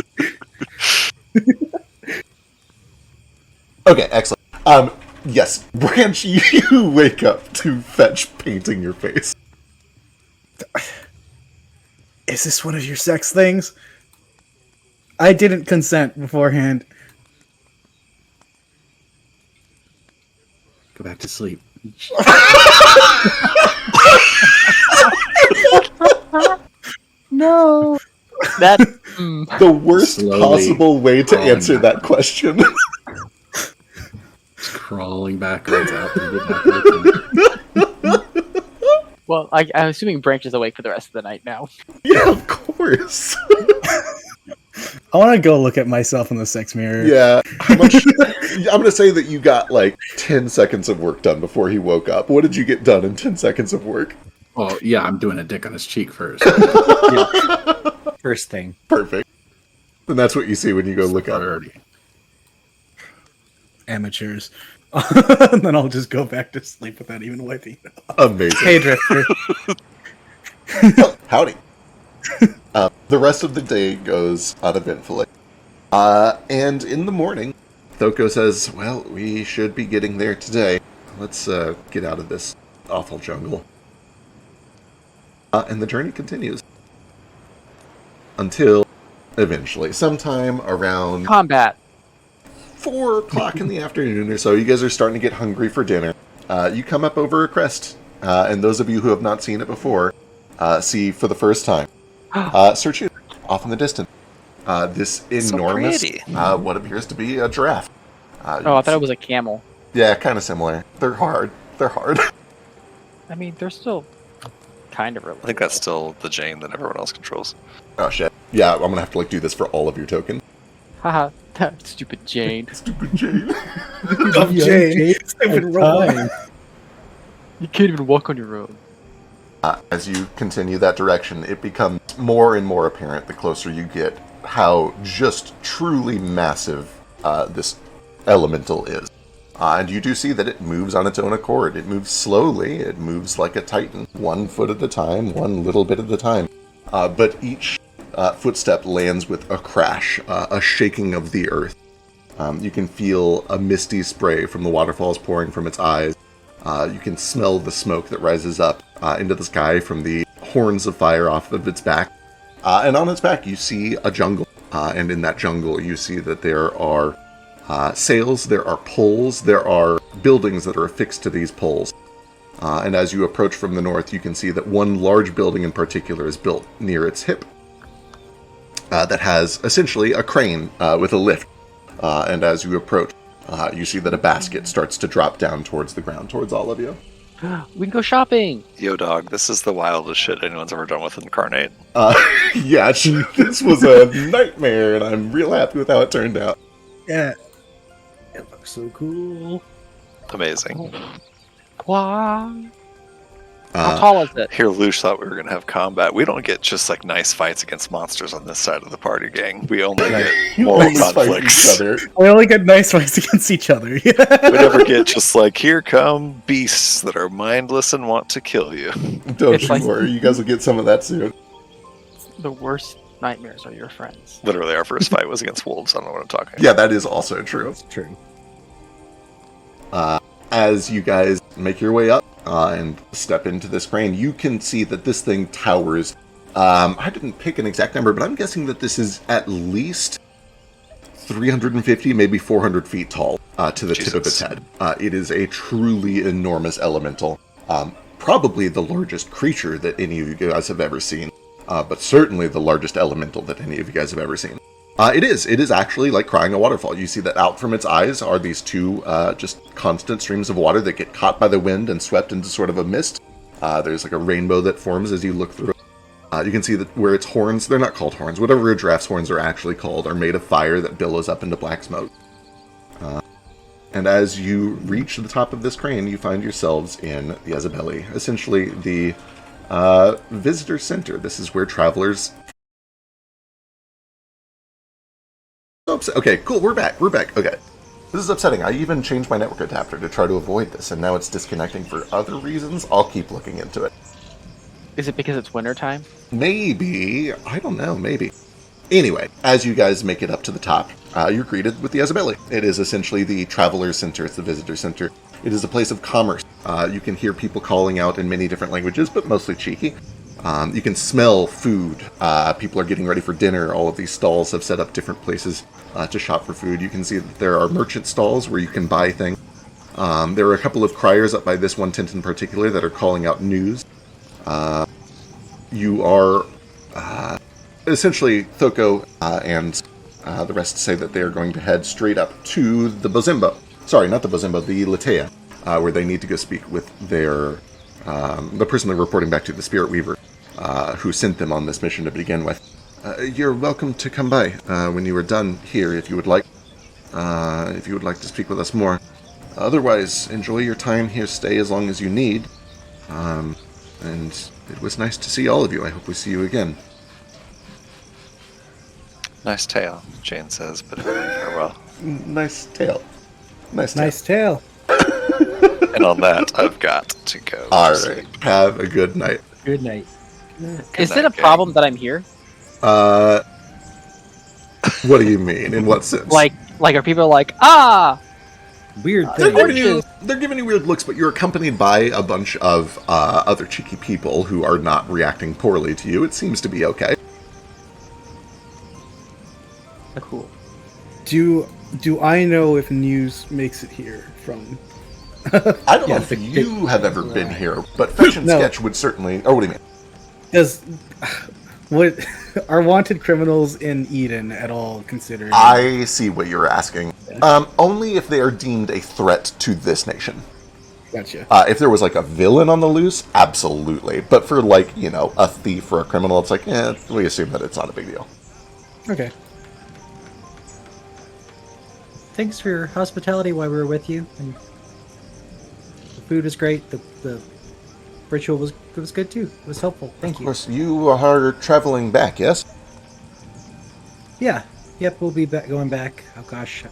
Okay, excellent. Yes, Branch, you wake up to Fetch painting your face. Is this one of your sex things? I didn't consent beforehand. Go back to sleep. No. That. The worst Slowly possible way to crawling answer that question. Just crawling backwards out through the back. Well, I'm assuming Branch is awake for the rest of the night now. Yeah, of course. I want to go look at myself in the sex mirror. Yeah. How much? I'm going to say that you got like 10 seconds of work done before he woke up. What did you get done in 10 seconds of work? Oh, yeah, I'm doing a dick on his cheek first. First thing. Perfect. And that's what you see when you go look up. Priority. Amateurs. And then I'll just go back to sleep without even wiping it off. Amazing. Hey, Drifter. Howdy. The rest of the day goes uneventfully. And in the morning, Thoko says, well, we should be getting there today. Let's get out of this awful jungle. And the journey continues. Until, eventually, sometime around Combat. 4 o'clock in the afternoon or so, you guys are starting to get hungry for dinner. You come up over a crest, and those of you who have not seen it before, see for the first time. Search it off in the distance. This enormous, pretty. what appears to be a giraffe. Oh, I thought it was a camel. Yeah, kind of similar. They're hard. I mean, they're still kind of I related. think that's still the Jane that everyone else controls. Oh shit. Yeah, I'm gonna have to like do this for all of your tokens. Haha, that stupid Jane. Stupid Jane. Of Jane. Stupid robot. You can't even walk on your own. As you continue that direction, it becomes more and more apparent the closer you get how just truly massive this elemental is. And you do see that it moves on its own accord. It moves slowly. It moves like a titan, 1 foot at a time, one little bit at a time. But each footstep lands with a crash, a shaking of the earth. You can feel a misty spray from the waterfalls pouring from its eyes. You can smell the smoke that rises up into the sky from the horns of fire off of its back. And on its back, you see a jungle. And in that jungle, you see that there are sails, there are poles, there are buildings that are affixed to these poles. And as you approach from the north, you can see that one large building in particular is built near its hip that has essentially a crane with a lift. And as you approach, you see that a basket starts to drop down towards the ground, towards all of you. We can go shopping. Yo, dog, this is the wildest shit anyone's ever done with Incarnate. Yeah, this was a nightmare, and I'm real happy with how it turned out. Yeah. It looks so cool. Amazing. Wow. How tall is it? Here, Lush thought we were going to have combat. We don't get just like nice fights against monsters on this side of the party, gang. We only get moral Only fight conflicts. each other. We only get nice fights against each other. We never get just like, here come beasts that are mindless and want to kill you. Don't It's you like- worry, you guys will get some of that soon. The worst nightmares are your friends. Literally, our first fight was against wolves. I don't know what I'm talking about. Yeah, that is also true. It's true. As you guys make your way up and step into this crane, you can see that this thing towers. I didn't pick an exact number, but I'm guessing that this is at least 350, maybe 400 feet tall to the tip of its head. It is a truly enormous elemental. Probably the largest creature that any of you guys have ever seen, but certainly the largest elemental that any of you guys have ever seen. It is actually like crying a waterfall. You see that out from its eyes are these two just constant streams of water that get caught by the wind and swept into sort of a mist. There's like a rainbow that forms as you look through it. You can see that where its horns, they're not called horns, whatever a giraffe's horns are actually called, are made of fire that billows up into black smoke. And as you reach the top of this crane, you find yourselves in the Isabelli, essentially the visitor center. This is where travelers... Okay, cool, we're back. Okay. This is upsetting. I even changed my network adapter to try to avoid this, and now it's disconnecting for other reasons. I'll keep looking into it. Is it because it's wintertime? Maybe. I don't know, maybe. Anyway, as you guys make it up to the top, you're greeted with the Isabelli. It is essentially the traveler center. It's the visitor center. It is a place of commerce. You can hear people calling out in many different languages, but mostly cheeky. You can smell food. People are getting ready for dinner. All of these stalls have set up different places to shop for food. You can see that there are merchant stalls where you can buy things. There are a couple of criers up by this one tent in particular that are calling out news. You are essentially Thoko and the rest say that they are going to head straight up to the Bozimbo. Sorry, not the Bozimbo, the Latea, where they need to go speak with their the person they're reporting back to, the Spirit Weaver, who sent them on this mission to begin with. You're welcome to come by when you are done here, if you would like. If you would like to speak with us more. Otherwise, enjoy your time here. Stay as long as you need. And it was nice to see all of you. I hope we see you again. Nice tale, Jane says, but farewell. Nice tale. Nice tale. And on that, I've got to go. All right. Have a good night. Good night. Is it a problem that I'm here? What do you mean? In what sense? Like are people like, ah? Weird They're thing. giving you weird looks, but you're accompanied by a bunch of other cheeky people who are not reacting poorly to you. It seems to be okay. Cool. Do I know if news makes it here from? I don't know if you have ever been here, but Fetch and No. Sketch would certainly... Oh, what do you mean? Does what are wanted criminals in Eden at all considered? I see what you're asking. Only if they are deemed a threat to this nation. Gotcha. If there was like a villain on the loose, absolutely. But for like, a thief or a criminal, it's like, we assume that it's not a big deal. Okay. Thanks for your hospitality while we were with you. And the food was great. The ritual was good too. It was helpful. Thank Of you. course, you are traveling back, yes? Yeah. Yep. We'll be going back. Oh gosh.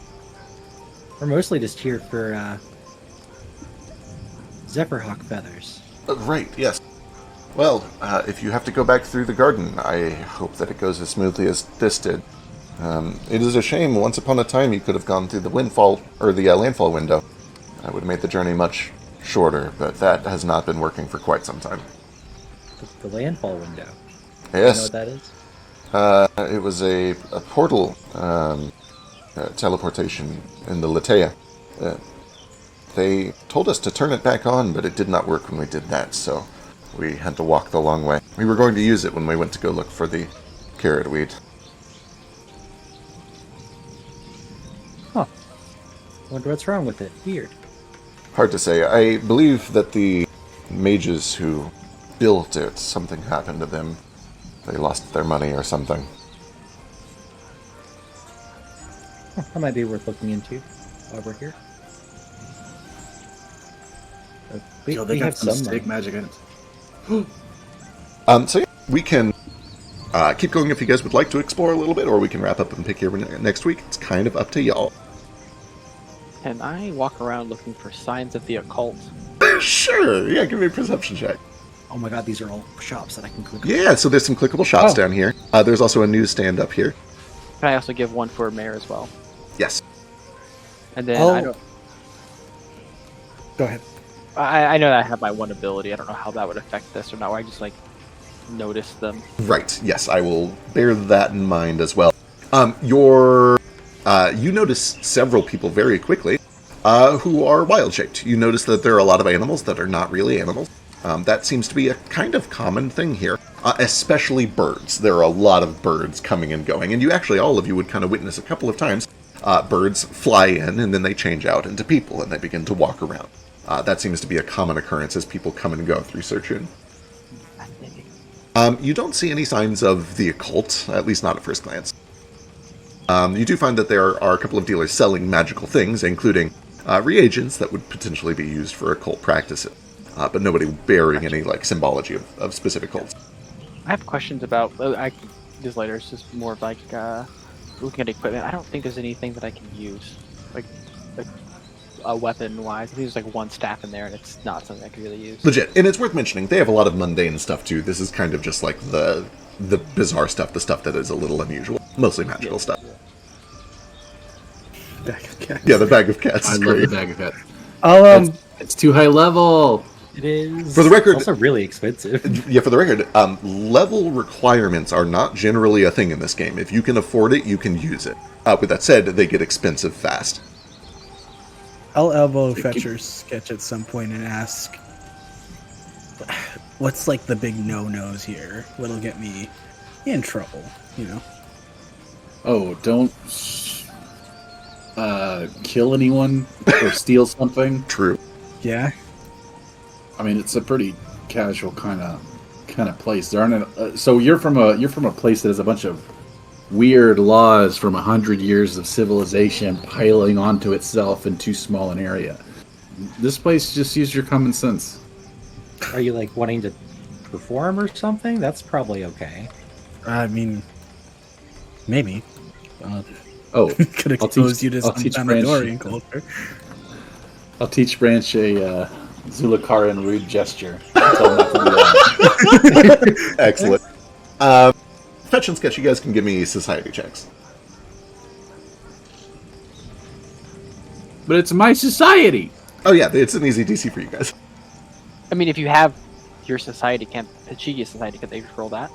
We're mostly just here for Zephyrhawk feathers. Right, yes. Well, if you have to go back through the garden, I hope that it goes as smoothly as this did. It is a shame. Once upon a time, you could have gone through the landfall window. I would have made the journey much shorter, but that has not been working for quite some time. The landfall window. Yes. You know what that is? It was a portal teleportation in the Latea. They told us to turn it back on, but it did not work when we did that, so we had to walk the long way. We were going to use it when we went to go look for the carrot weed. Wonder what's wrong with it. Weird. Hard to say. I believe that the mages who built it, something happened to them. They lost their money or something. That might be worth looking into while we're here. They We got have some some sick money. magic items. So yeah, we can keep going if you guys would like to explore a little bit, or we can wrap up and pick here next week. It's kind of up to y'all. Can I walk around looking for signs of the occult? Sure. Yeah, give me a perception check. Oh my god, these are all shops that I can click. Yeah, so there's some clickable shops down here. There's also a newsstand up here. Can I also give one for Mayor as well? Yes. And then I don't. Go ahead. I know that I have my one ability. I don't know how that would affect this or not. Where I just like notice them. Right. Yes, I will bear that in mind as well. You notice several people very quickly who are wild-shaped. You notice that there are a lot of animals that are not really animals. That seems to be a kind of common thing here, especially birds. There are a lot of birds coming and going, and you actually, all of you would kind of witness a couple of times birds fly in, and then they change out into people, and they begin to walk around. That seems to be a common occurrence as people come and go through Search-In. You don't see any signs of the occult, at least not at first glance. You do find that there are a couple of dealers selling magical things, including reagents that would potentially be used for occult practices, but nobody bearing any like symbology of specific cults. I have questions about. This later. It's just more of like looking at equipment. I don't think there's anything that I can use, like weapon-wise. I think there's like one staff in there, and it's not something I could really use. Legit, and it's worth mentioning. They have a lot of mundane stuff too. This is kind of just like the bizarre stuff, the stuff that is a little unusual, mostly magical stuff. Bag of cats. Yeah, the bag of cats. I is love great. the bag of cats. I'll It's too high level. It is. For the record, it's also really expensive. Yeah, for the record, level requirements are not generally a thing in this game. If you can afford it, you can use it. With that said, they get expensive fast. I'll elbow Fetcher's sketch at some point and ask, what's like the big no-nos here? What'll get me in trouble, you know? Oh, don't kill anyone or steal something. True. Yeah? I mean, it's a pretty casual kind of place. There aren't. So you're from a place that has a bunch of weird laws from 100 years of civilization piling onto itself in too small an area. This place, just use your common sense. Are you like wanting to perform or something? That's probably okay. I mean, maybe. Could I'll expose teach- you to I'll some teach Tamadorian Branch. culture. I'll teach Branch a Zulakaran rude gesture. Tell him not to do that. Excellent. Fetch and Sketch, you guys can give me society checks. But it's my society. Oh yeah, it's an easy DC for you guys. I mean, if you have your society, can't Pachigia society? Could they roll that?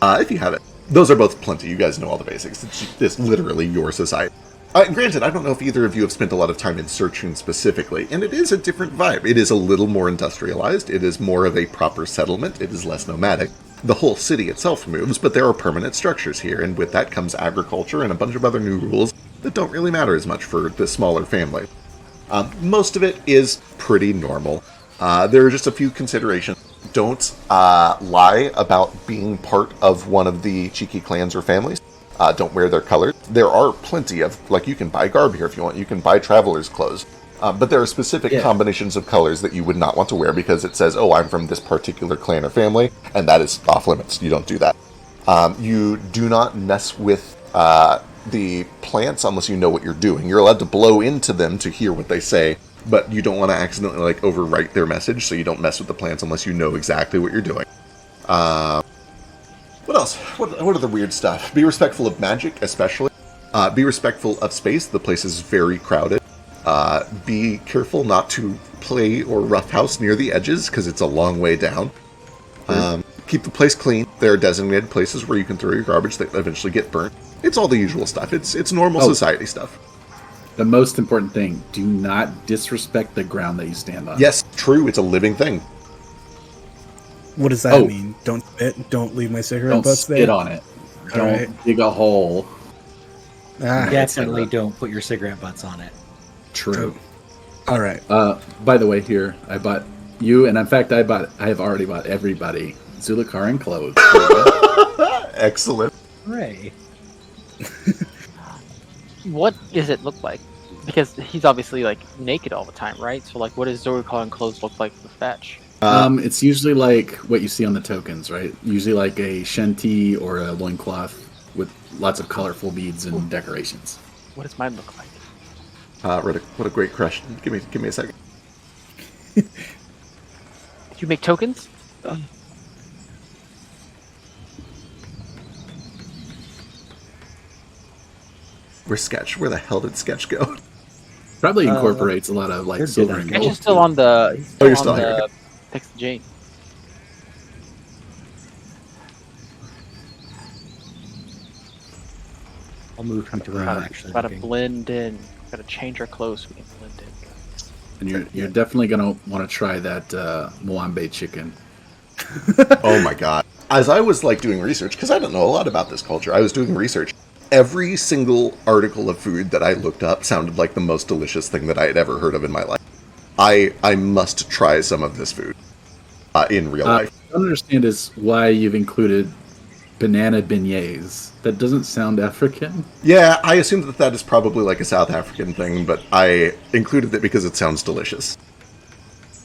If you have it. Those are both plenty. You guys know all the basics. It's literally your society. Granted, I don't know if either of you have spent a lot of time in Search-In specifically, and it is a different vibe. It is a little more industrialized. It is more of a proper settlement. It is less nomadic. The whole city itself moves, but there are permanent structures here, and with that comes agriculture and a bunch of other new rules that don't really matter as much for the smaller family. Most of it is pretty normal. There are just a few considerations. Don't lie about being part of one of the cheeky clans or families. Don't wear their colors. There are plenty of, like, you can buy garb here if you want. You can buy traveler's clothes. But there are specific combinations of colors that you would not want to wear because it says, oh, I'm from this particular clan or family, and that is off limits. You don't do that. You do not mess with the plants unless you know what you're doing. You're allowed to blow into them to hear what they say, but you don't want to accidentally, like, overwrite their message, so you don't mess with the plants unless you know exactly what you're doing. What else? What are the weird stuff? Be respectful of magic, especially. Be respectful of space. The place is very crowded. Be careful not to play or roughhouse near the edges, because it's a long way down. Keep the place clean. There are designated places where you can throw your garbage that eventually get burnt. It's all the usual stuff. It's normal society stuff. The most important thing, do not disrespect the ground that you stand on. Yes, true. It's a living thing. What does that mean? Don't spit? Don't leave my cigarette Don't butts spit there? on it. Don't dig a hole. Definitely don't put your cigarette butts on it. True. All right. By the way, here I bought you, and in fact, I have already bought everybody Zulakaran clothes. Excellent. Hooray. What does it look like? Because he's obviously like naked all the time, right? So like, what does Zulakaran clothes look like for Fetch? It's usually like what you see on the tokens, right? Usually like a shanty or a loincloth with lots of colorful beads and decorations. What does mine look like? Riddick, what a great question. Give me a second. Do you make tokens? Where's Sketch? Where the hell did Sketch go? Probably incorporates a lot of like you're silver good and at Sketch gold. is still on the. He's still you're on still the here. text to Jane. I'll move him to where I'm actually Gotta looking. blend in. Gotta change our clothes so we can blend in. And you're definitely gonna want to try that Moambe chicken. Oh my god. As I was like doing research, because I don't know a lot about this culture, I was doing research. Every single article of food that I looked up sounded like the most delicious thing that I had ever heard of in my life. I must try some of this food in real life. What I don't understand is why you've included banana beignets. That doesn't sound African. Yeah, I assumed that that is probably like a South African thing, but I included it because it sounds delicious.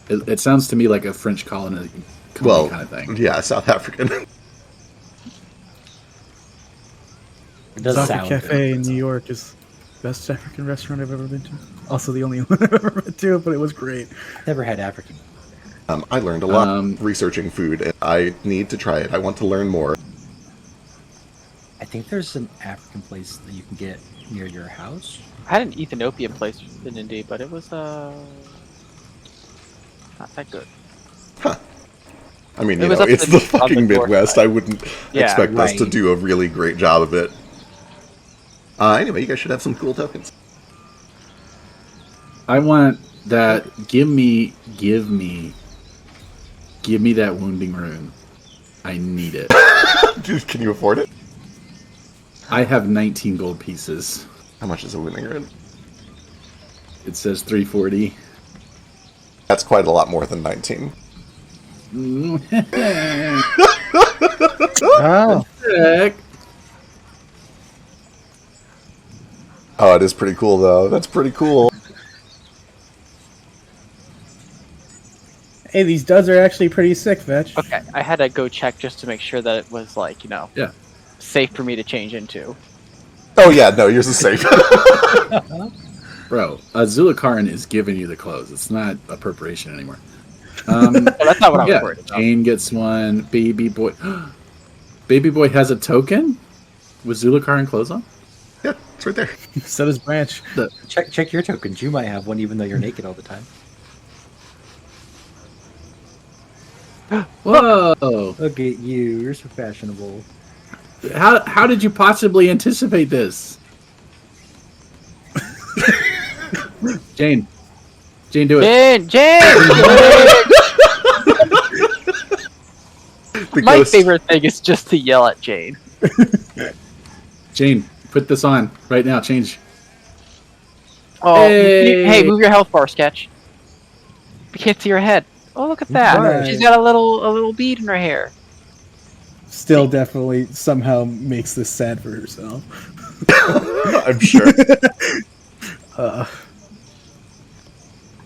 It sounds to me like a French colony Well, kind of thing. yeah, South African. It does Zaka sound Cafe good. in New York is the best African restaurant I've ever been to. Also the only one I've ever been to, but it was great. Never had African. I learned a lot researching food, and I need to try it. I want to learn more. I think there's an African place that you can get near your house. I had an Ethiopian place in Indy, but it was not that good. I mean, It you was know, up it's the- the on the fucking north Midwest. side. I wouldn't Yeah, expect us to right. do a really great job of it. Anyway, you guys should have some cool tokens. I want that. Give me that wounding rune. I need it. Dude, can you afford it? I have 19 gold pieces. How much is a winning rune? It says 340. That's quite a lot more than 19. Oh, Heck. Oh, it is pretty cool, though. That's pretty cool. hey, these duds are actually pretty sick, Vetch. Okay, I had to go check just to make sure that it was like, Yeah. safe for me to change into. Oh, yeah, no, yours is safe. Bro, Zulakaran is giving you the clothes. It's not appropriation anymore. Well, that's not what I was Yeah, worried about. Jane gets one. Baby boy. Baby boy has a token with Zulakaran clothes on. Yeah, it's right there. So does Branch. Check your tokens. You might have one, even though you're naked all the time. Whoa! Look at you. You're so fashionable. How did you possibly anticipate this? Jane, do it. Jane! The My ghost. favorite thing is just to yell at Jane. Jane, put this on right now. Change. Oh, Hey! hey, move your health bar, Sketch. We can't see her head. Oh, look at that. Right. She's got a little bead in her hair. Still definitely somehow makes this sad for herself. I'm sure.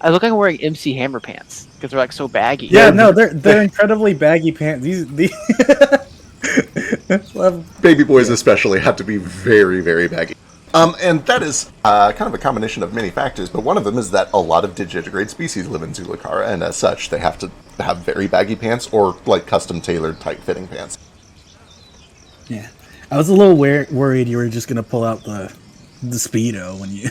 I look like I'm wearing MC Hammer pants because they're like so baggy. Yeah, no, they're incredibly baggy pants. These well, Baby boys especially have to be very, very baggy. And that is kind of a combination of many factors, but one of them is that a lot of digitigrade species live in Zulakara, and as such, they have to have very baggy pants or like custom tailored tight-fitting pants. yeah. I was a little worried you were just gonna pull out the Speedo when you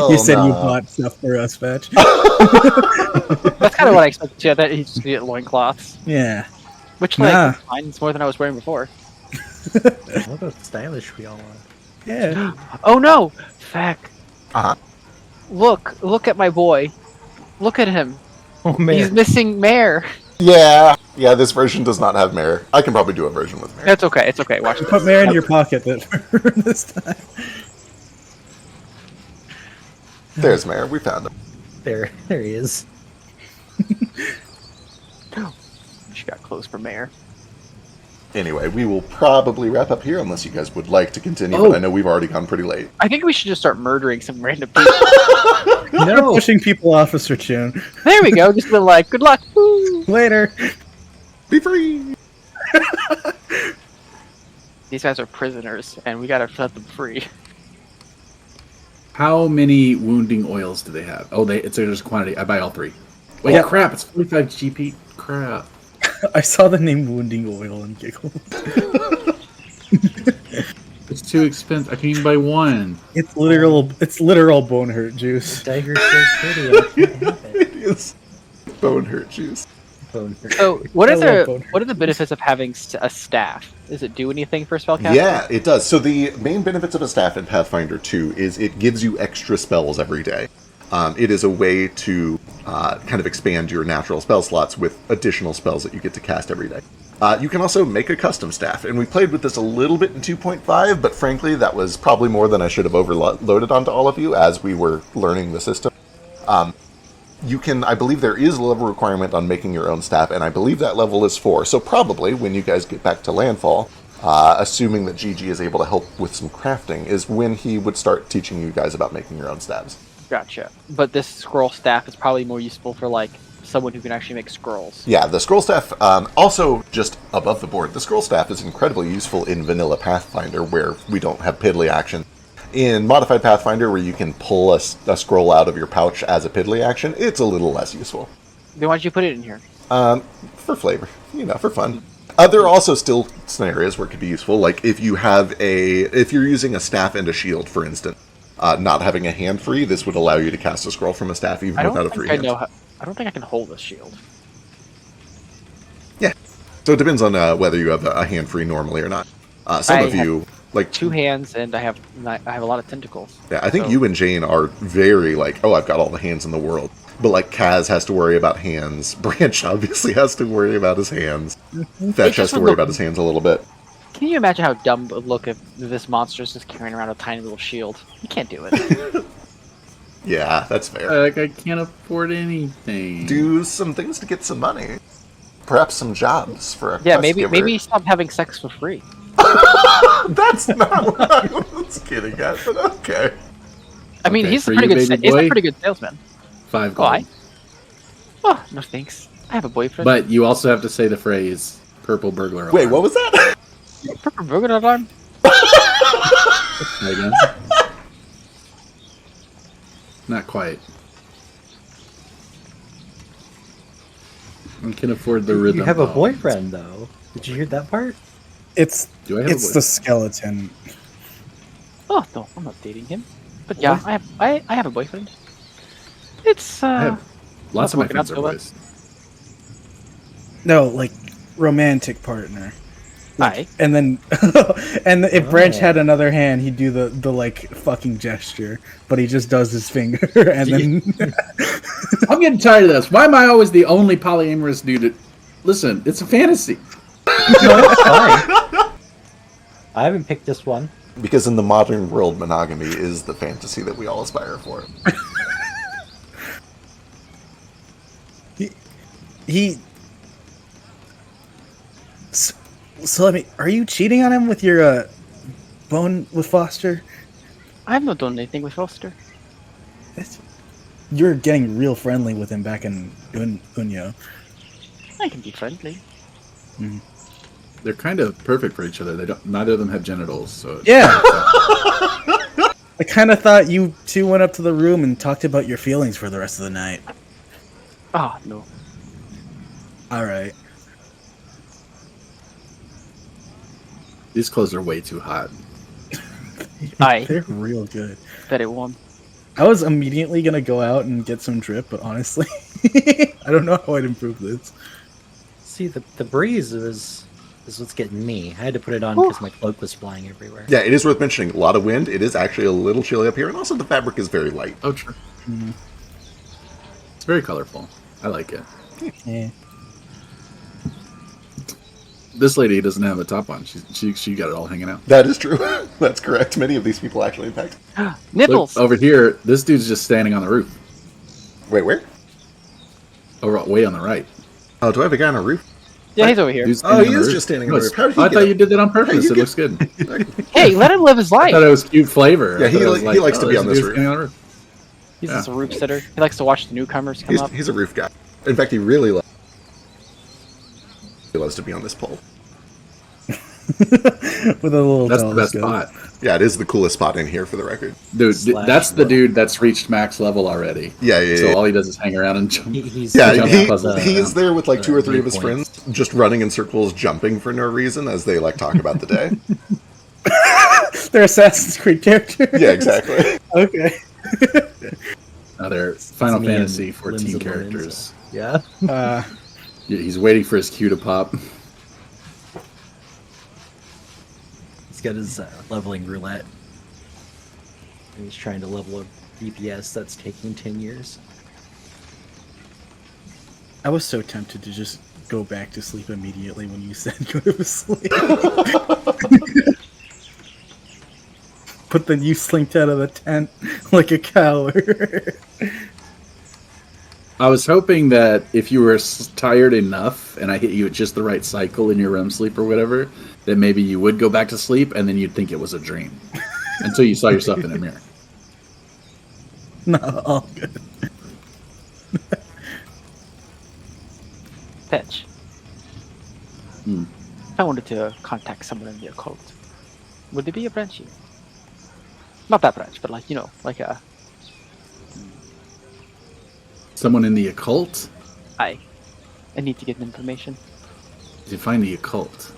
you said you no. bought stuff for us, Vetch. That's kind of what I expected too. I thought he'd just get loincloths. Yeah. Which, like, Nah. is fine. It's more than I was wearing before. Look how stylish we all are. Yeah. Oh no! Feck. Uh-huh. Look at my boy. Look at him. Oh He's missing Mare. Yeah, this version does not have Mare. I can probably do a version with Mare. It's okay. It's okay. Watch Put Mare in your pocket this time. There's Mare. We found him. There he is. She got clothes for Mare. Anyway, we will probably wrap up here unless you guys would like to continue, but I know we've already gone pretty late. I think we should just start murdering some random people. No, pushing people off, Mr. Chun. There we go. Just be like, good luck. Woo. Later. Be free. These guys are prisoners, and we gotta set them free. How many wounding oils do they have? Oh, it's there's a quantity. I buy all 3. Wait, crap! It's 45 GP. Crap. I saw the name Wounding Oil and giggled. It's too expensive. I can even buy 1. It's literal bone hurt juice. Dagger's so pretty. I can't have it. It is bone hurt juice. Bone hurt. So, what I are love bone the benefits of having a staff? Does it do anything for spellcasting? Yeah, it does. So the main benefits of a staff in Pathfinder 2 is it gives you extra spells every day. It is a way to kind of expand your natural spell slots with additional spells that you get to cast every day. You can also make a custom staff, and we played with this a little bit in 2.5, but frankly, that was probably more than I should have overloaded onto all of you as we were learning the system. I believe there is a level requirement on making your own staff, and I believe that level is 4. So probably when you guys get back to Landfall, assuming that Gigi is able to help with some crafting, is when he would start teaching you guys about making your own staves. Gotcha. But this scroll staff is probably more useful for like someone who can actually make scrolls. Yeah, the scroll staff, also just above the board, the scroll staff is incredibly useful in vanilla Pathfinder where we don't have piddly action. In Modified Pathfinder, where you can pull a scroll out of your pouch as a piddly action, it's a little less useful. Then why'd you put it in here? For flavor, for fun. There are also still scenarios where it could be useful, like if you're using a staff and a shield, for instance, not having a hand free, this would allow you to cast a scroll from a staff even without a free hand. I don't think I can hold a shield. Yeah, so it depends on whether you have a hand free normally or not. Some of you like 2 hands, and I have a lot of tentacles. Yeah, I think you and Jane are very like, oh, I've got all the hands in the world. But like Kaz has to worry about hands. Branch obviously has to worry about his hands. Fetch has to worry about his hands a little bit. Can you imagine how dumb it would look if this monster is just carrying around a tiny little shield? You can't do it. Yeah, that's fair. Like, I can't afford anything. Do some things to get some money. Perhaps some jobs for a Yeah, quest giver. maybe stop having sex for free. That's not what I was getting at, but okay. I mean, Okay, he's a for pretty you, good. baby He's a boy? pretty good salesman. 5 gold. Why? Oh, no thanks. I have a boyfriend. But you also have to say the phrase "purple burglar alarm." Wait, what was that? Purple burglar alarm. Again? Not quite. I can afford the rhythm. You have a though. boyfriend, though. Did you hear that part? It's Do I have a the skeleton. Oh no, I'm not dating him. But yeah, I have a boyfriend. It's I have lots of my working out friends are so well. boys. No, like romantic partner. Hi. And then, and if Branch had another hand, he'd do the like fucking gesture, but he just does his finger, and then. I'm getting tired of this. Why am I always the only polyamorous dude? Listen, it's a fantasy. No, it's fine. I haven't picked this one. Because in the modern world, monogamy is the fantasy that we all aspire for. he. So let me. Are you cheating on him with your bone with Foster? I have not done anything with Foster. You're getting real friendly with him back in Unyo. I can be friendly. Mm. They're kind of perfect for each other. Neither of them have genitals, so Yeah. I kind of thought you two went up to the room and talked about your feelings for the rest of the night. Ah, no. All right. These clothes are way too hot. Aye. They're real good. Very warm. I was immediately gonna go out and get some drip, but honestly, I don't know how I'd improve this. See, the breeze is what's getting me. I had to put it on because my cloak was flying everywhere. Yeah, it is worth mentioning. A lot of wind. It is actually a little chilly up here, and also the fabric is very light. Oh, true. Mm. It's very colorful. I like it. Yeah. This lady doesn't have a top on. She got it all hanging out. That is true. That's correct. Many of these people actually, in fact. Nipples. Look, over here, this dude's just standing on the roof. Wait, where? Over way on the right. Oh, do I have a guy on a roof? Yeah, he's over here. Dude's Oh, standing he on the is roof. just standing on the Look, roof. How did he I get thought up? you did that on purpose. you It get- looks good. Hey, let him live his I life. thought it was cute flavor. Yeah, I thought it was he likes to be there's on a this dude roof. standing on the roof. He's Yeah. just a roof sitter. He likes to watch the newcomers come up. He's a roof guy. In fact, he really loves to be on this pole. With a little That's the best telescope. spot. Yeah, it is the coolest spot in here for the record. Dude, Slash that's the low. dude that's reached max level already. Yeah. So all he does is hang around and jump. He's Yeah, jump he, puzzles. he is there with like 2 or 3 of his waypoints. friends, just running in circles, jumping for no reason as they like talk about the day. They're Assassin's Creed characters. Yeah, exactly. Okay. They're Final me and Fantasy 14 Lindsay characters. Yeah. Yeah, he's waiting for his cue to pop. He's got his leveling roulette. And he's trying to level a DPS that's taking 10 years. I was so tempted to just go back to sleep immediately when you said go to sleep. But then you slinked out of the tent like a coward. I was hoping that if you were tired enough and I hit you at just the right cycle in your REM sleep or whatever, that maybe you would go back to sleep and then you'd think it was a dream until you saw yourself in a mirror. No, all good. Fetch. Hmm. If I wanted to contact someone in the occult, would there be a branch here? Not that branch, but like, you know, like a... Someone in the occult? I need to get information. Define the occult.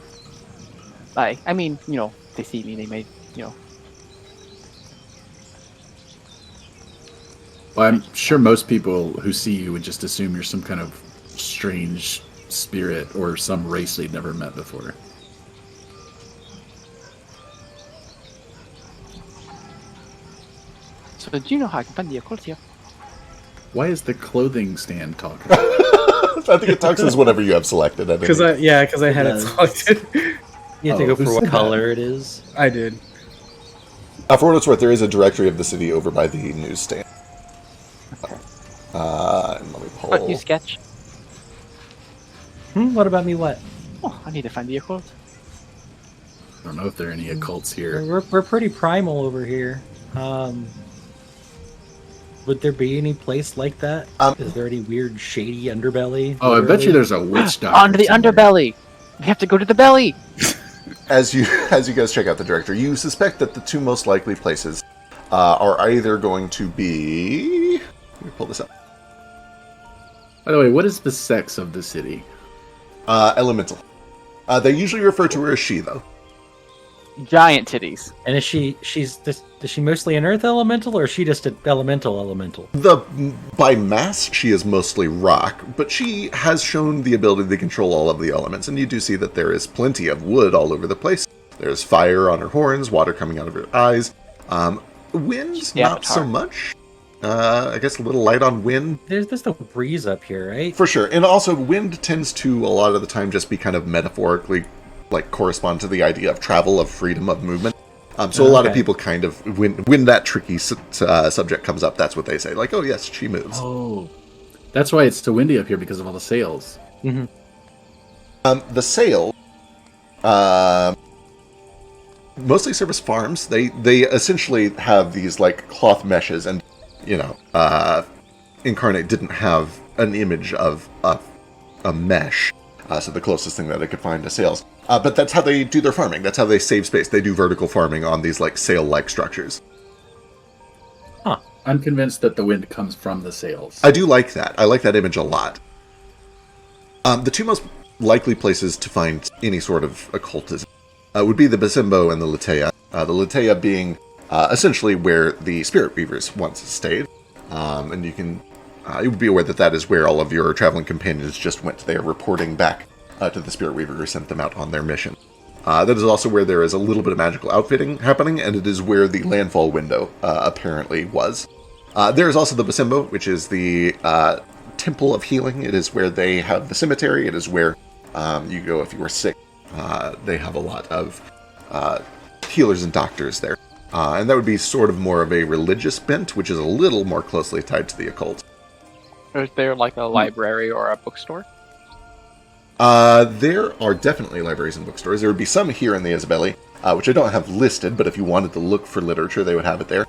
I mean, you know, they see me, they may, you know... Well, I'm sure most people who see you would just assume you're some kind of strange spirit or some race they'd never met before. So do you know how I can find the occult here? Why is the clothing stand talking? I think it talks as whatever you have selected. Because I had it selected. You have to Oh, go who for what said color it is. I did. For what it's worth, there is a directory of the city over by the newsstand. And let me pull. What, you sketch? What about me? What? Oh, I need to find the occult. I don't know if there are any occults here. We're pretty primal over here. Would there be any place like that? Is there any weird, shady underbelly? Oh, I bet you literally? there's a witch doctor. Onto the somewhere. underbelly! We have to go to the belly! As you guys check out the directory, you suspect that the 2 most likely places are either going to be. Let me pull this up. By the way, what is the sex of the city? Elemental. They usually refer to her as she, though. Giant titties. And is she mostly an earth elemental, or is she just an elemental? By mass, she is mostly rock, but she has shown the ability to control all of the elements, and you do see that there is plenty of wood all over the place. There's fire on her horns, water coming out of her eyes. Wind, Yeah, not it's so hard. much. I guess a little light on wind. There's no breeze up here, right? For sure. And also, wind tends to, a lot of the time, just be kind of metaphorically, like, correspond to the idea of travel, of freedom, of movement. So a lot of Okay. people kind of, when that tricky subject comes up, that's what they say. Like, oh, yes, she moves. Oh, that's why it's so windy up here because of all the sails. The sail mostly service farms. They essentially have these, like, cloth meshes, and, you know, Incarnate didn't have an image of a mesh. So the closest thing that I could find to sails. But that's how they do their farming. That's how they save space. They do vertical farming on these, like, sail-like structures. I'm convinced that the wind comes from the sails. I do like that. I like that image a lot. The 2 most likely places to find any sort of occultism would be the Basimbo and the Litea. The Litea being essentially where the Spirit Weavers once stayed. And you would be aware that that is where all of your traveling companions just went there, reporting back to the Spirit Weaver who sent them out on their mission. That is also where there is a little bit of magical outfitting happening, and it is where the landfall window apparently was. There is also the Basimbo, which is the Temple of Healing. It is where they have the cemetery. It is where you go if you are sick. They have a lot of healers and doctors there. And that would be sort of more of a religious bent, which is a little more closely tied to the occult. Is there like a library or a bookstore? There are definitely libraries and bookstores. There would be some here in the Isabelli, which I don't have listed, but if you wanted to look for literature, they would have it there.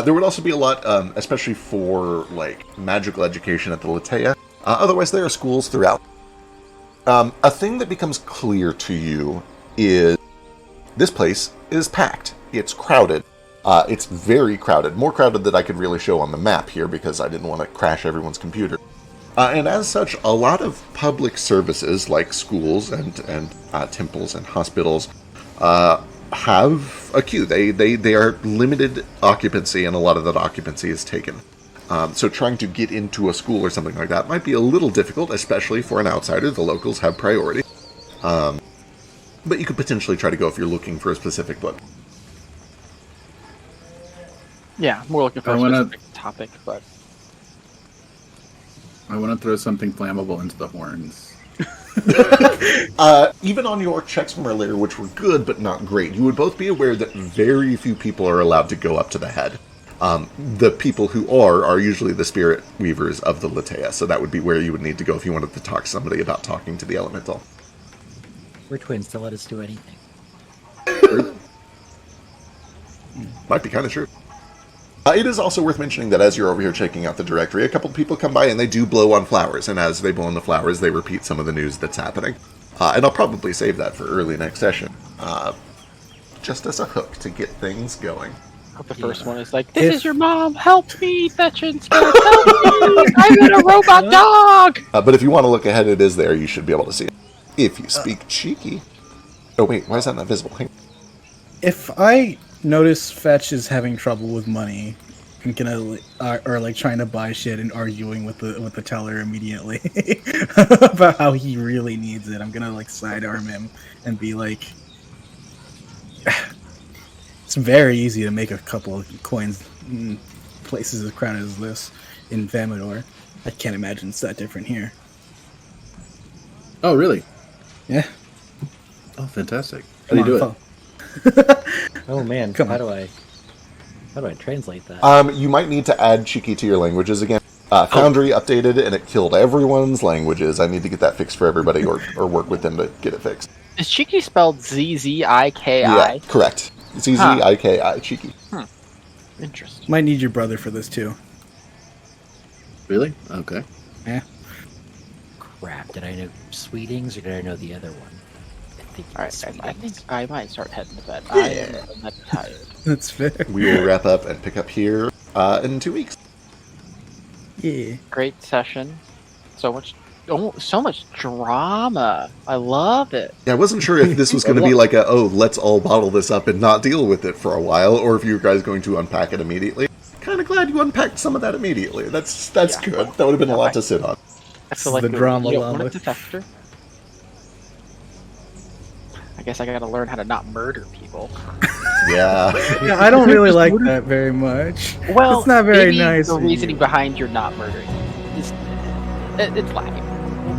There would also be a lot, especially for, like, magical education at the Latea. Otherwise, there are schools throughout. A thing that becomes clear to you is this place is packed. It's crowded. It's very crowded. More crowded than I could really show on the map here because I didn't want to crash everyone's computer. And as such, a lot of public services like schools and temples and hospitals have a queue. They are limited occupancy, and a lot of that occupancy is taken. So trying to get into a school or something like that might be a little difficult, especially for an outsider. The locals have priority. But you could potentially try to go if you're looking for a specific book. Yeah, more looking for a specific topic, but I want to throw something flammable into the horns. Even on your checks from earlier, which were good but not great, you would both be aware that very few people are allowed to go up to the head. The people who are usually the spirit weavers of the Latea, so that would be where you would need to go if you wanted to talk to somebody about talking to the elemental. We're twins, to let us do anything. Might be kind of true. It is also worth mentioning that as you're over here checking out the directory, a couple of people come by and they do blow on flowers, and as they blow on the flowers, they repeat some of the news that's happening. And I'll probably save that for early next session, just as a hook to get things going. the first one is like, "This is your mom. Help me, Fetchins! Help me! I'm in a robot dog." But if you want to look ahead, it is there. You should be able to see it if you speak cheeky. Oh wait, why is that not visible? If I notice Fetch is having trouble with money, I'm gonna or like trying to buy shit and arguing with the teller immediately about how he really needs it. I'm gonna like sidearm him and be like, it's very easy to make a couple of coins in places as crowded as this in Vamador. I can't imagine it's that different here. Oh, really? Yeah. Oh, fantastic. How do you do it? Oh man, Come how do I translate that? You might need to add Cheeky to your languages again. Foundry updated and it killed everyone's languages. I need to get that fixed for everybody or work with them to get it fixed. Is Cheeky spelled Z-Z-I-K-I? Yeah, correct. Z-Z-I-K-I, Cheeky. Interesting. Might need your brother for this too. Really? Okay. Yeah. Crap, did I know Sweetings or did I know the other one? Alright, I think I might start heading to bed. I am not tired. That's fair. We will wrap up and pick up here in 2 weeks. Yeah. Great session. So much drama. I love it. Yeah, I wasn't sure if this was going to be like let's all bottle this up and not deal with it for a while, or if you guys going to unpack it immediately. Kind of glad you unpacked some of that immediately. That's good. That would have been a lot to sit on. I feel like the drama you don't want a llama. detector. I guess I gotta learn how to not murder people. Yeah. Yeah, I don't really like that very much. Well, it's not very maybe nice. the of reasoning you. behind your not murdering is it's lacking.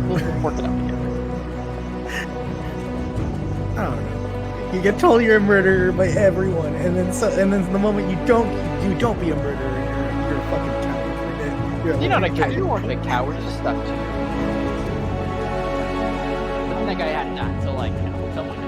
We'll work it out together. I don't know. You get told you're a murderer by everyone, and then the moment you don't be a murderer, you're a fucking coward. You're not a coward. You weren't a coward. It's just stuck to you. I don't think I had that until like someone else.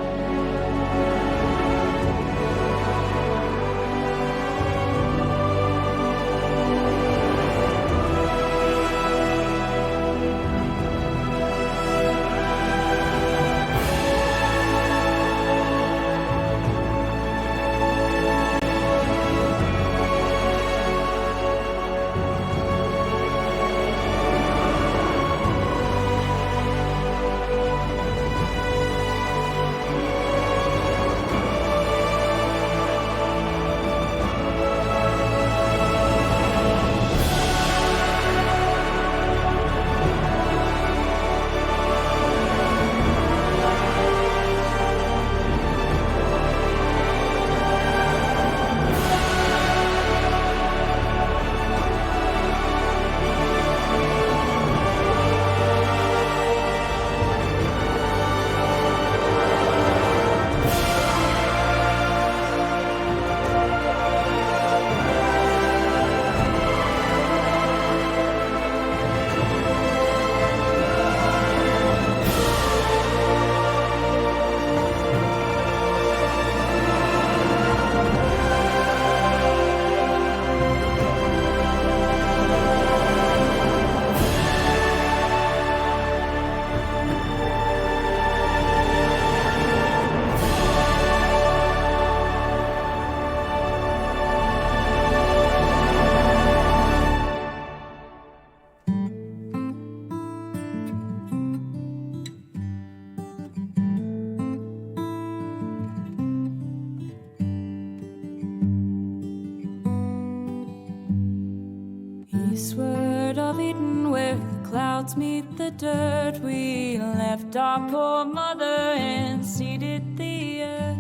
where the clouds meet the dirt. We left our poor mother and seeded the earth.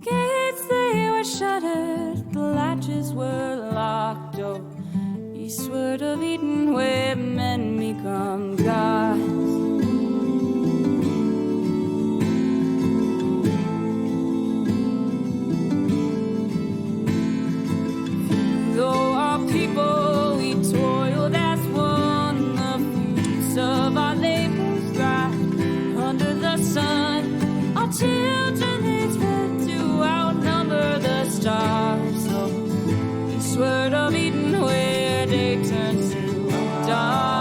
Gates, they were shuttered, the latches were locked. Oh, eastward of Eden, where men become gods. Though our people, we toiled as one, the fruits of our labors dry under the sun. Our children, they fed to outnumber the stars. So eastward of Eden, where day turns to dark.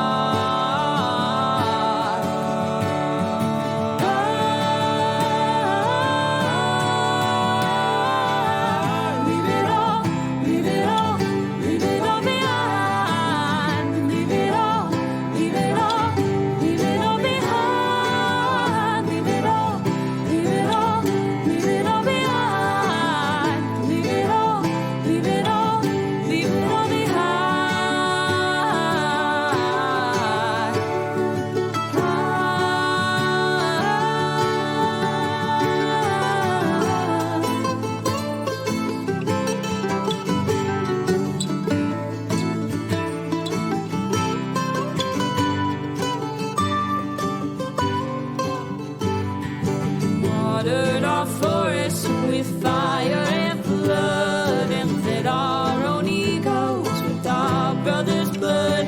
Watered our forests with fire and flood, and fed our own egos with our brothers' blood.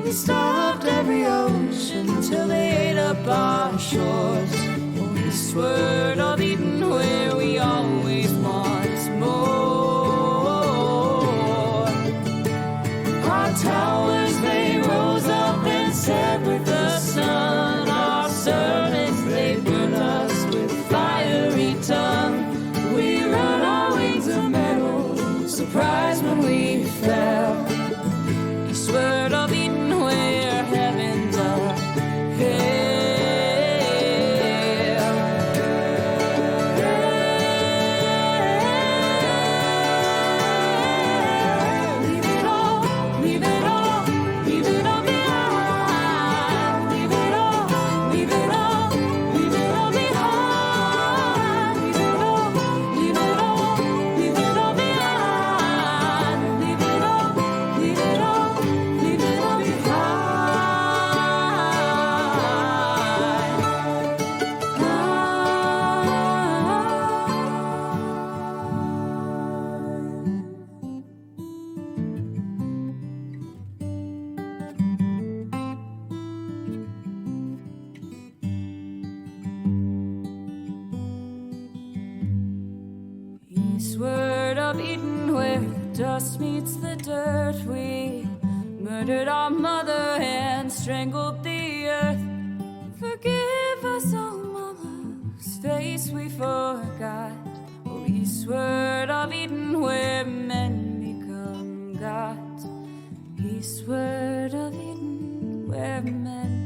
We starved every ocean till they ate up our shores. Eastward of Eden, where we always want more. Our towers, they rose up and set with the sun. Our servants, they burned us with fiery tongue. We run our wings of metal, surprised when we fell. Eastward of Eden, where heavens are hell. Leave it all, leave it all, leave it all behind. Leave it all, leave it all, leave it all behind. Leave it all, leave it all, leave it all behind. Leave it all, leave it all, leave it all behind. Eastward of Eden, where the dust meets the dirt, we murdered our mother and strangled the earth. Forgive us, oh mama, whose face we forgot. Oh, eastward of Eden, where men become gods. Eastward of Eden, where men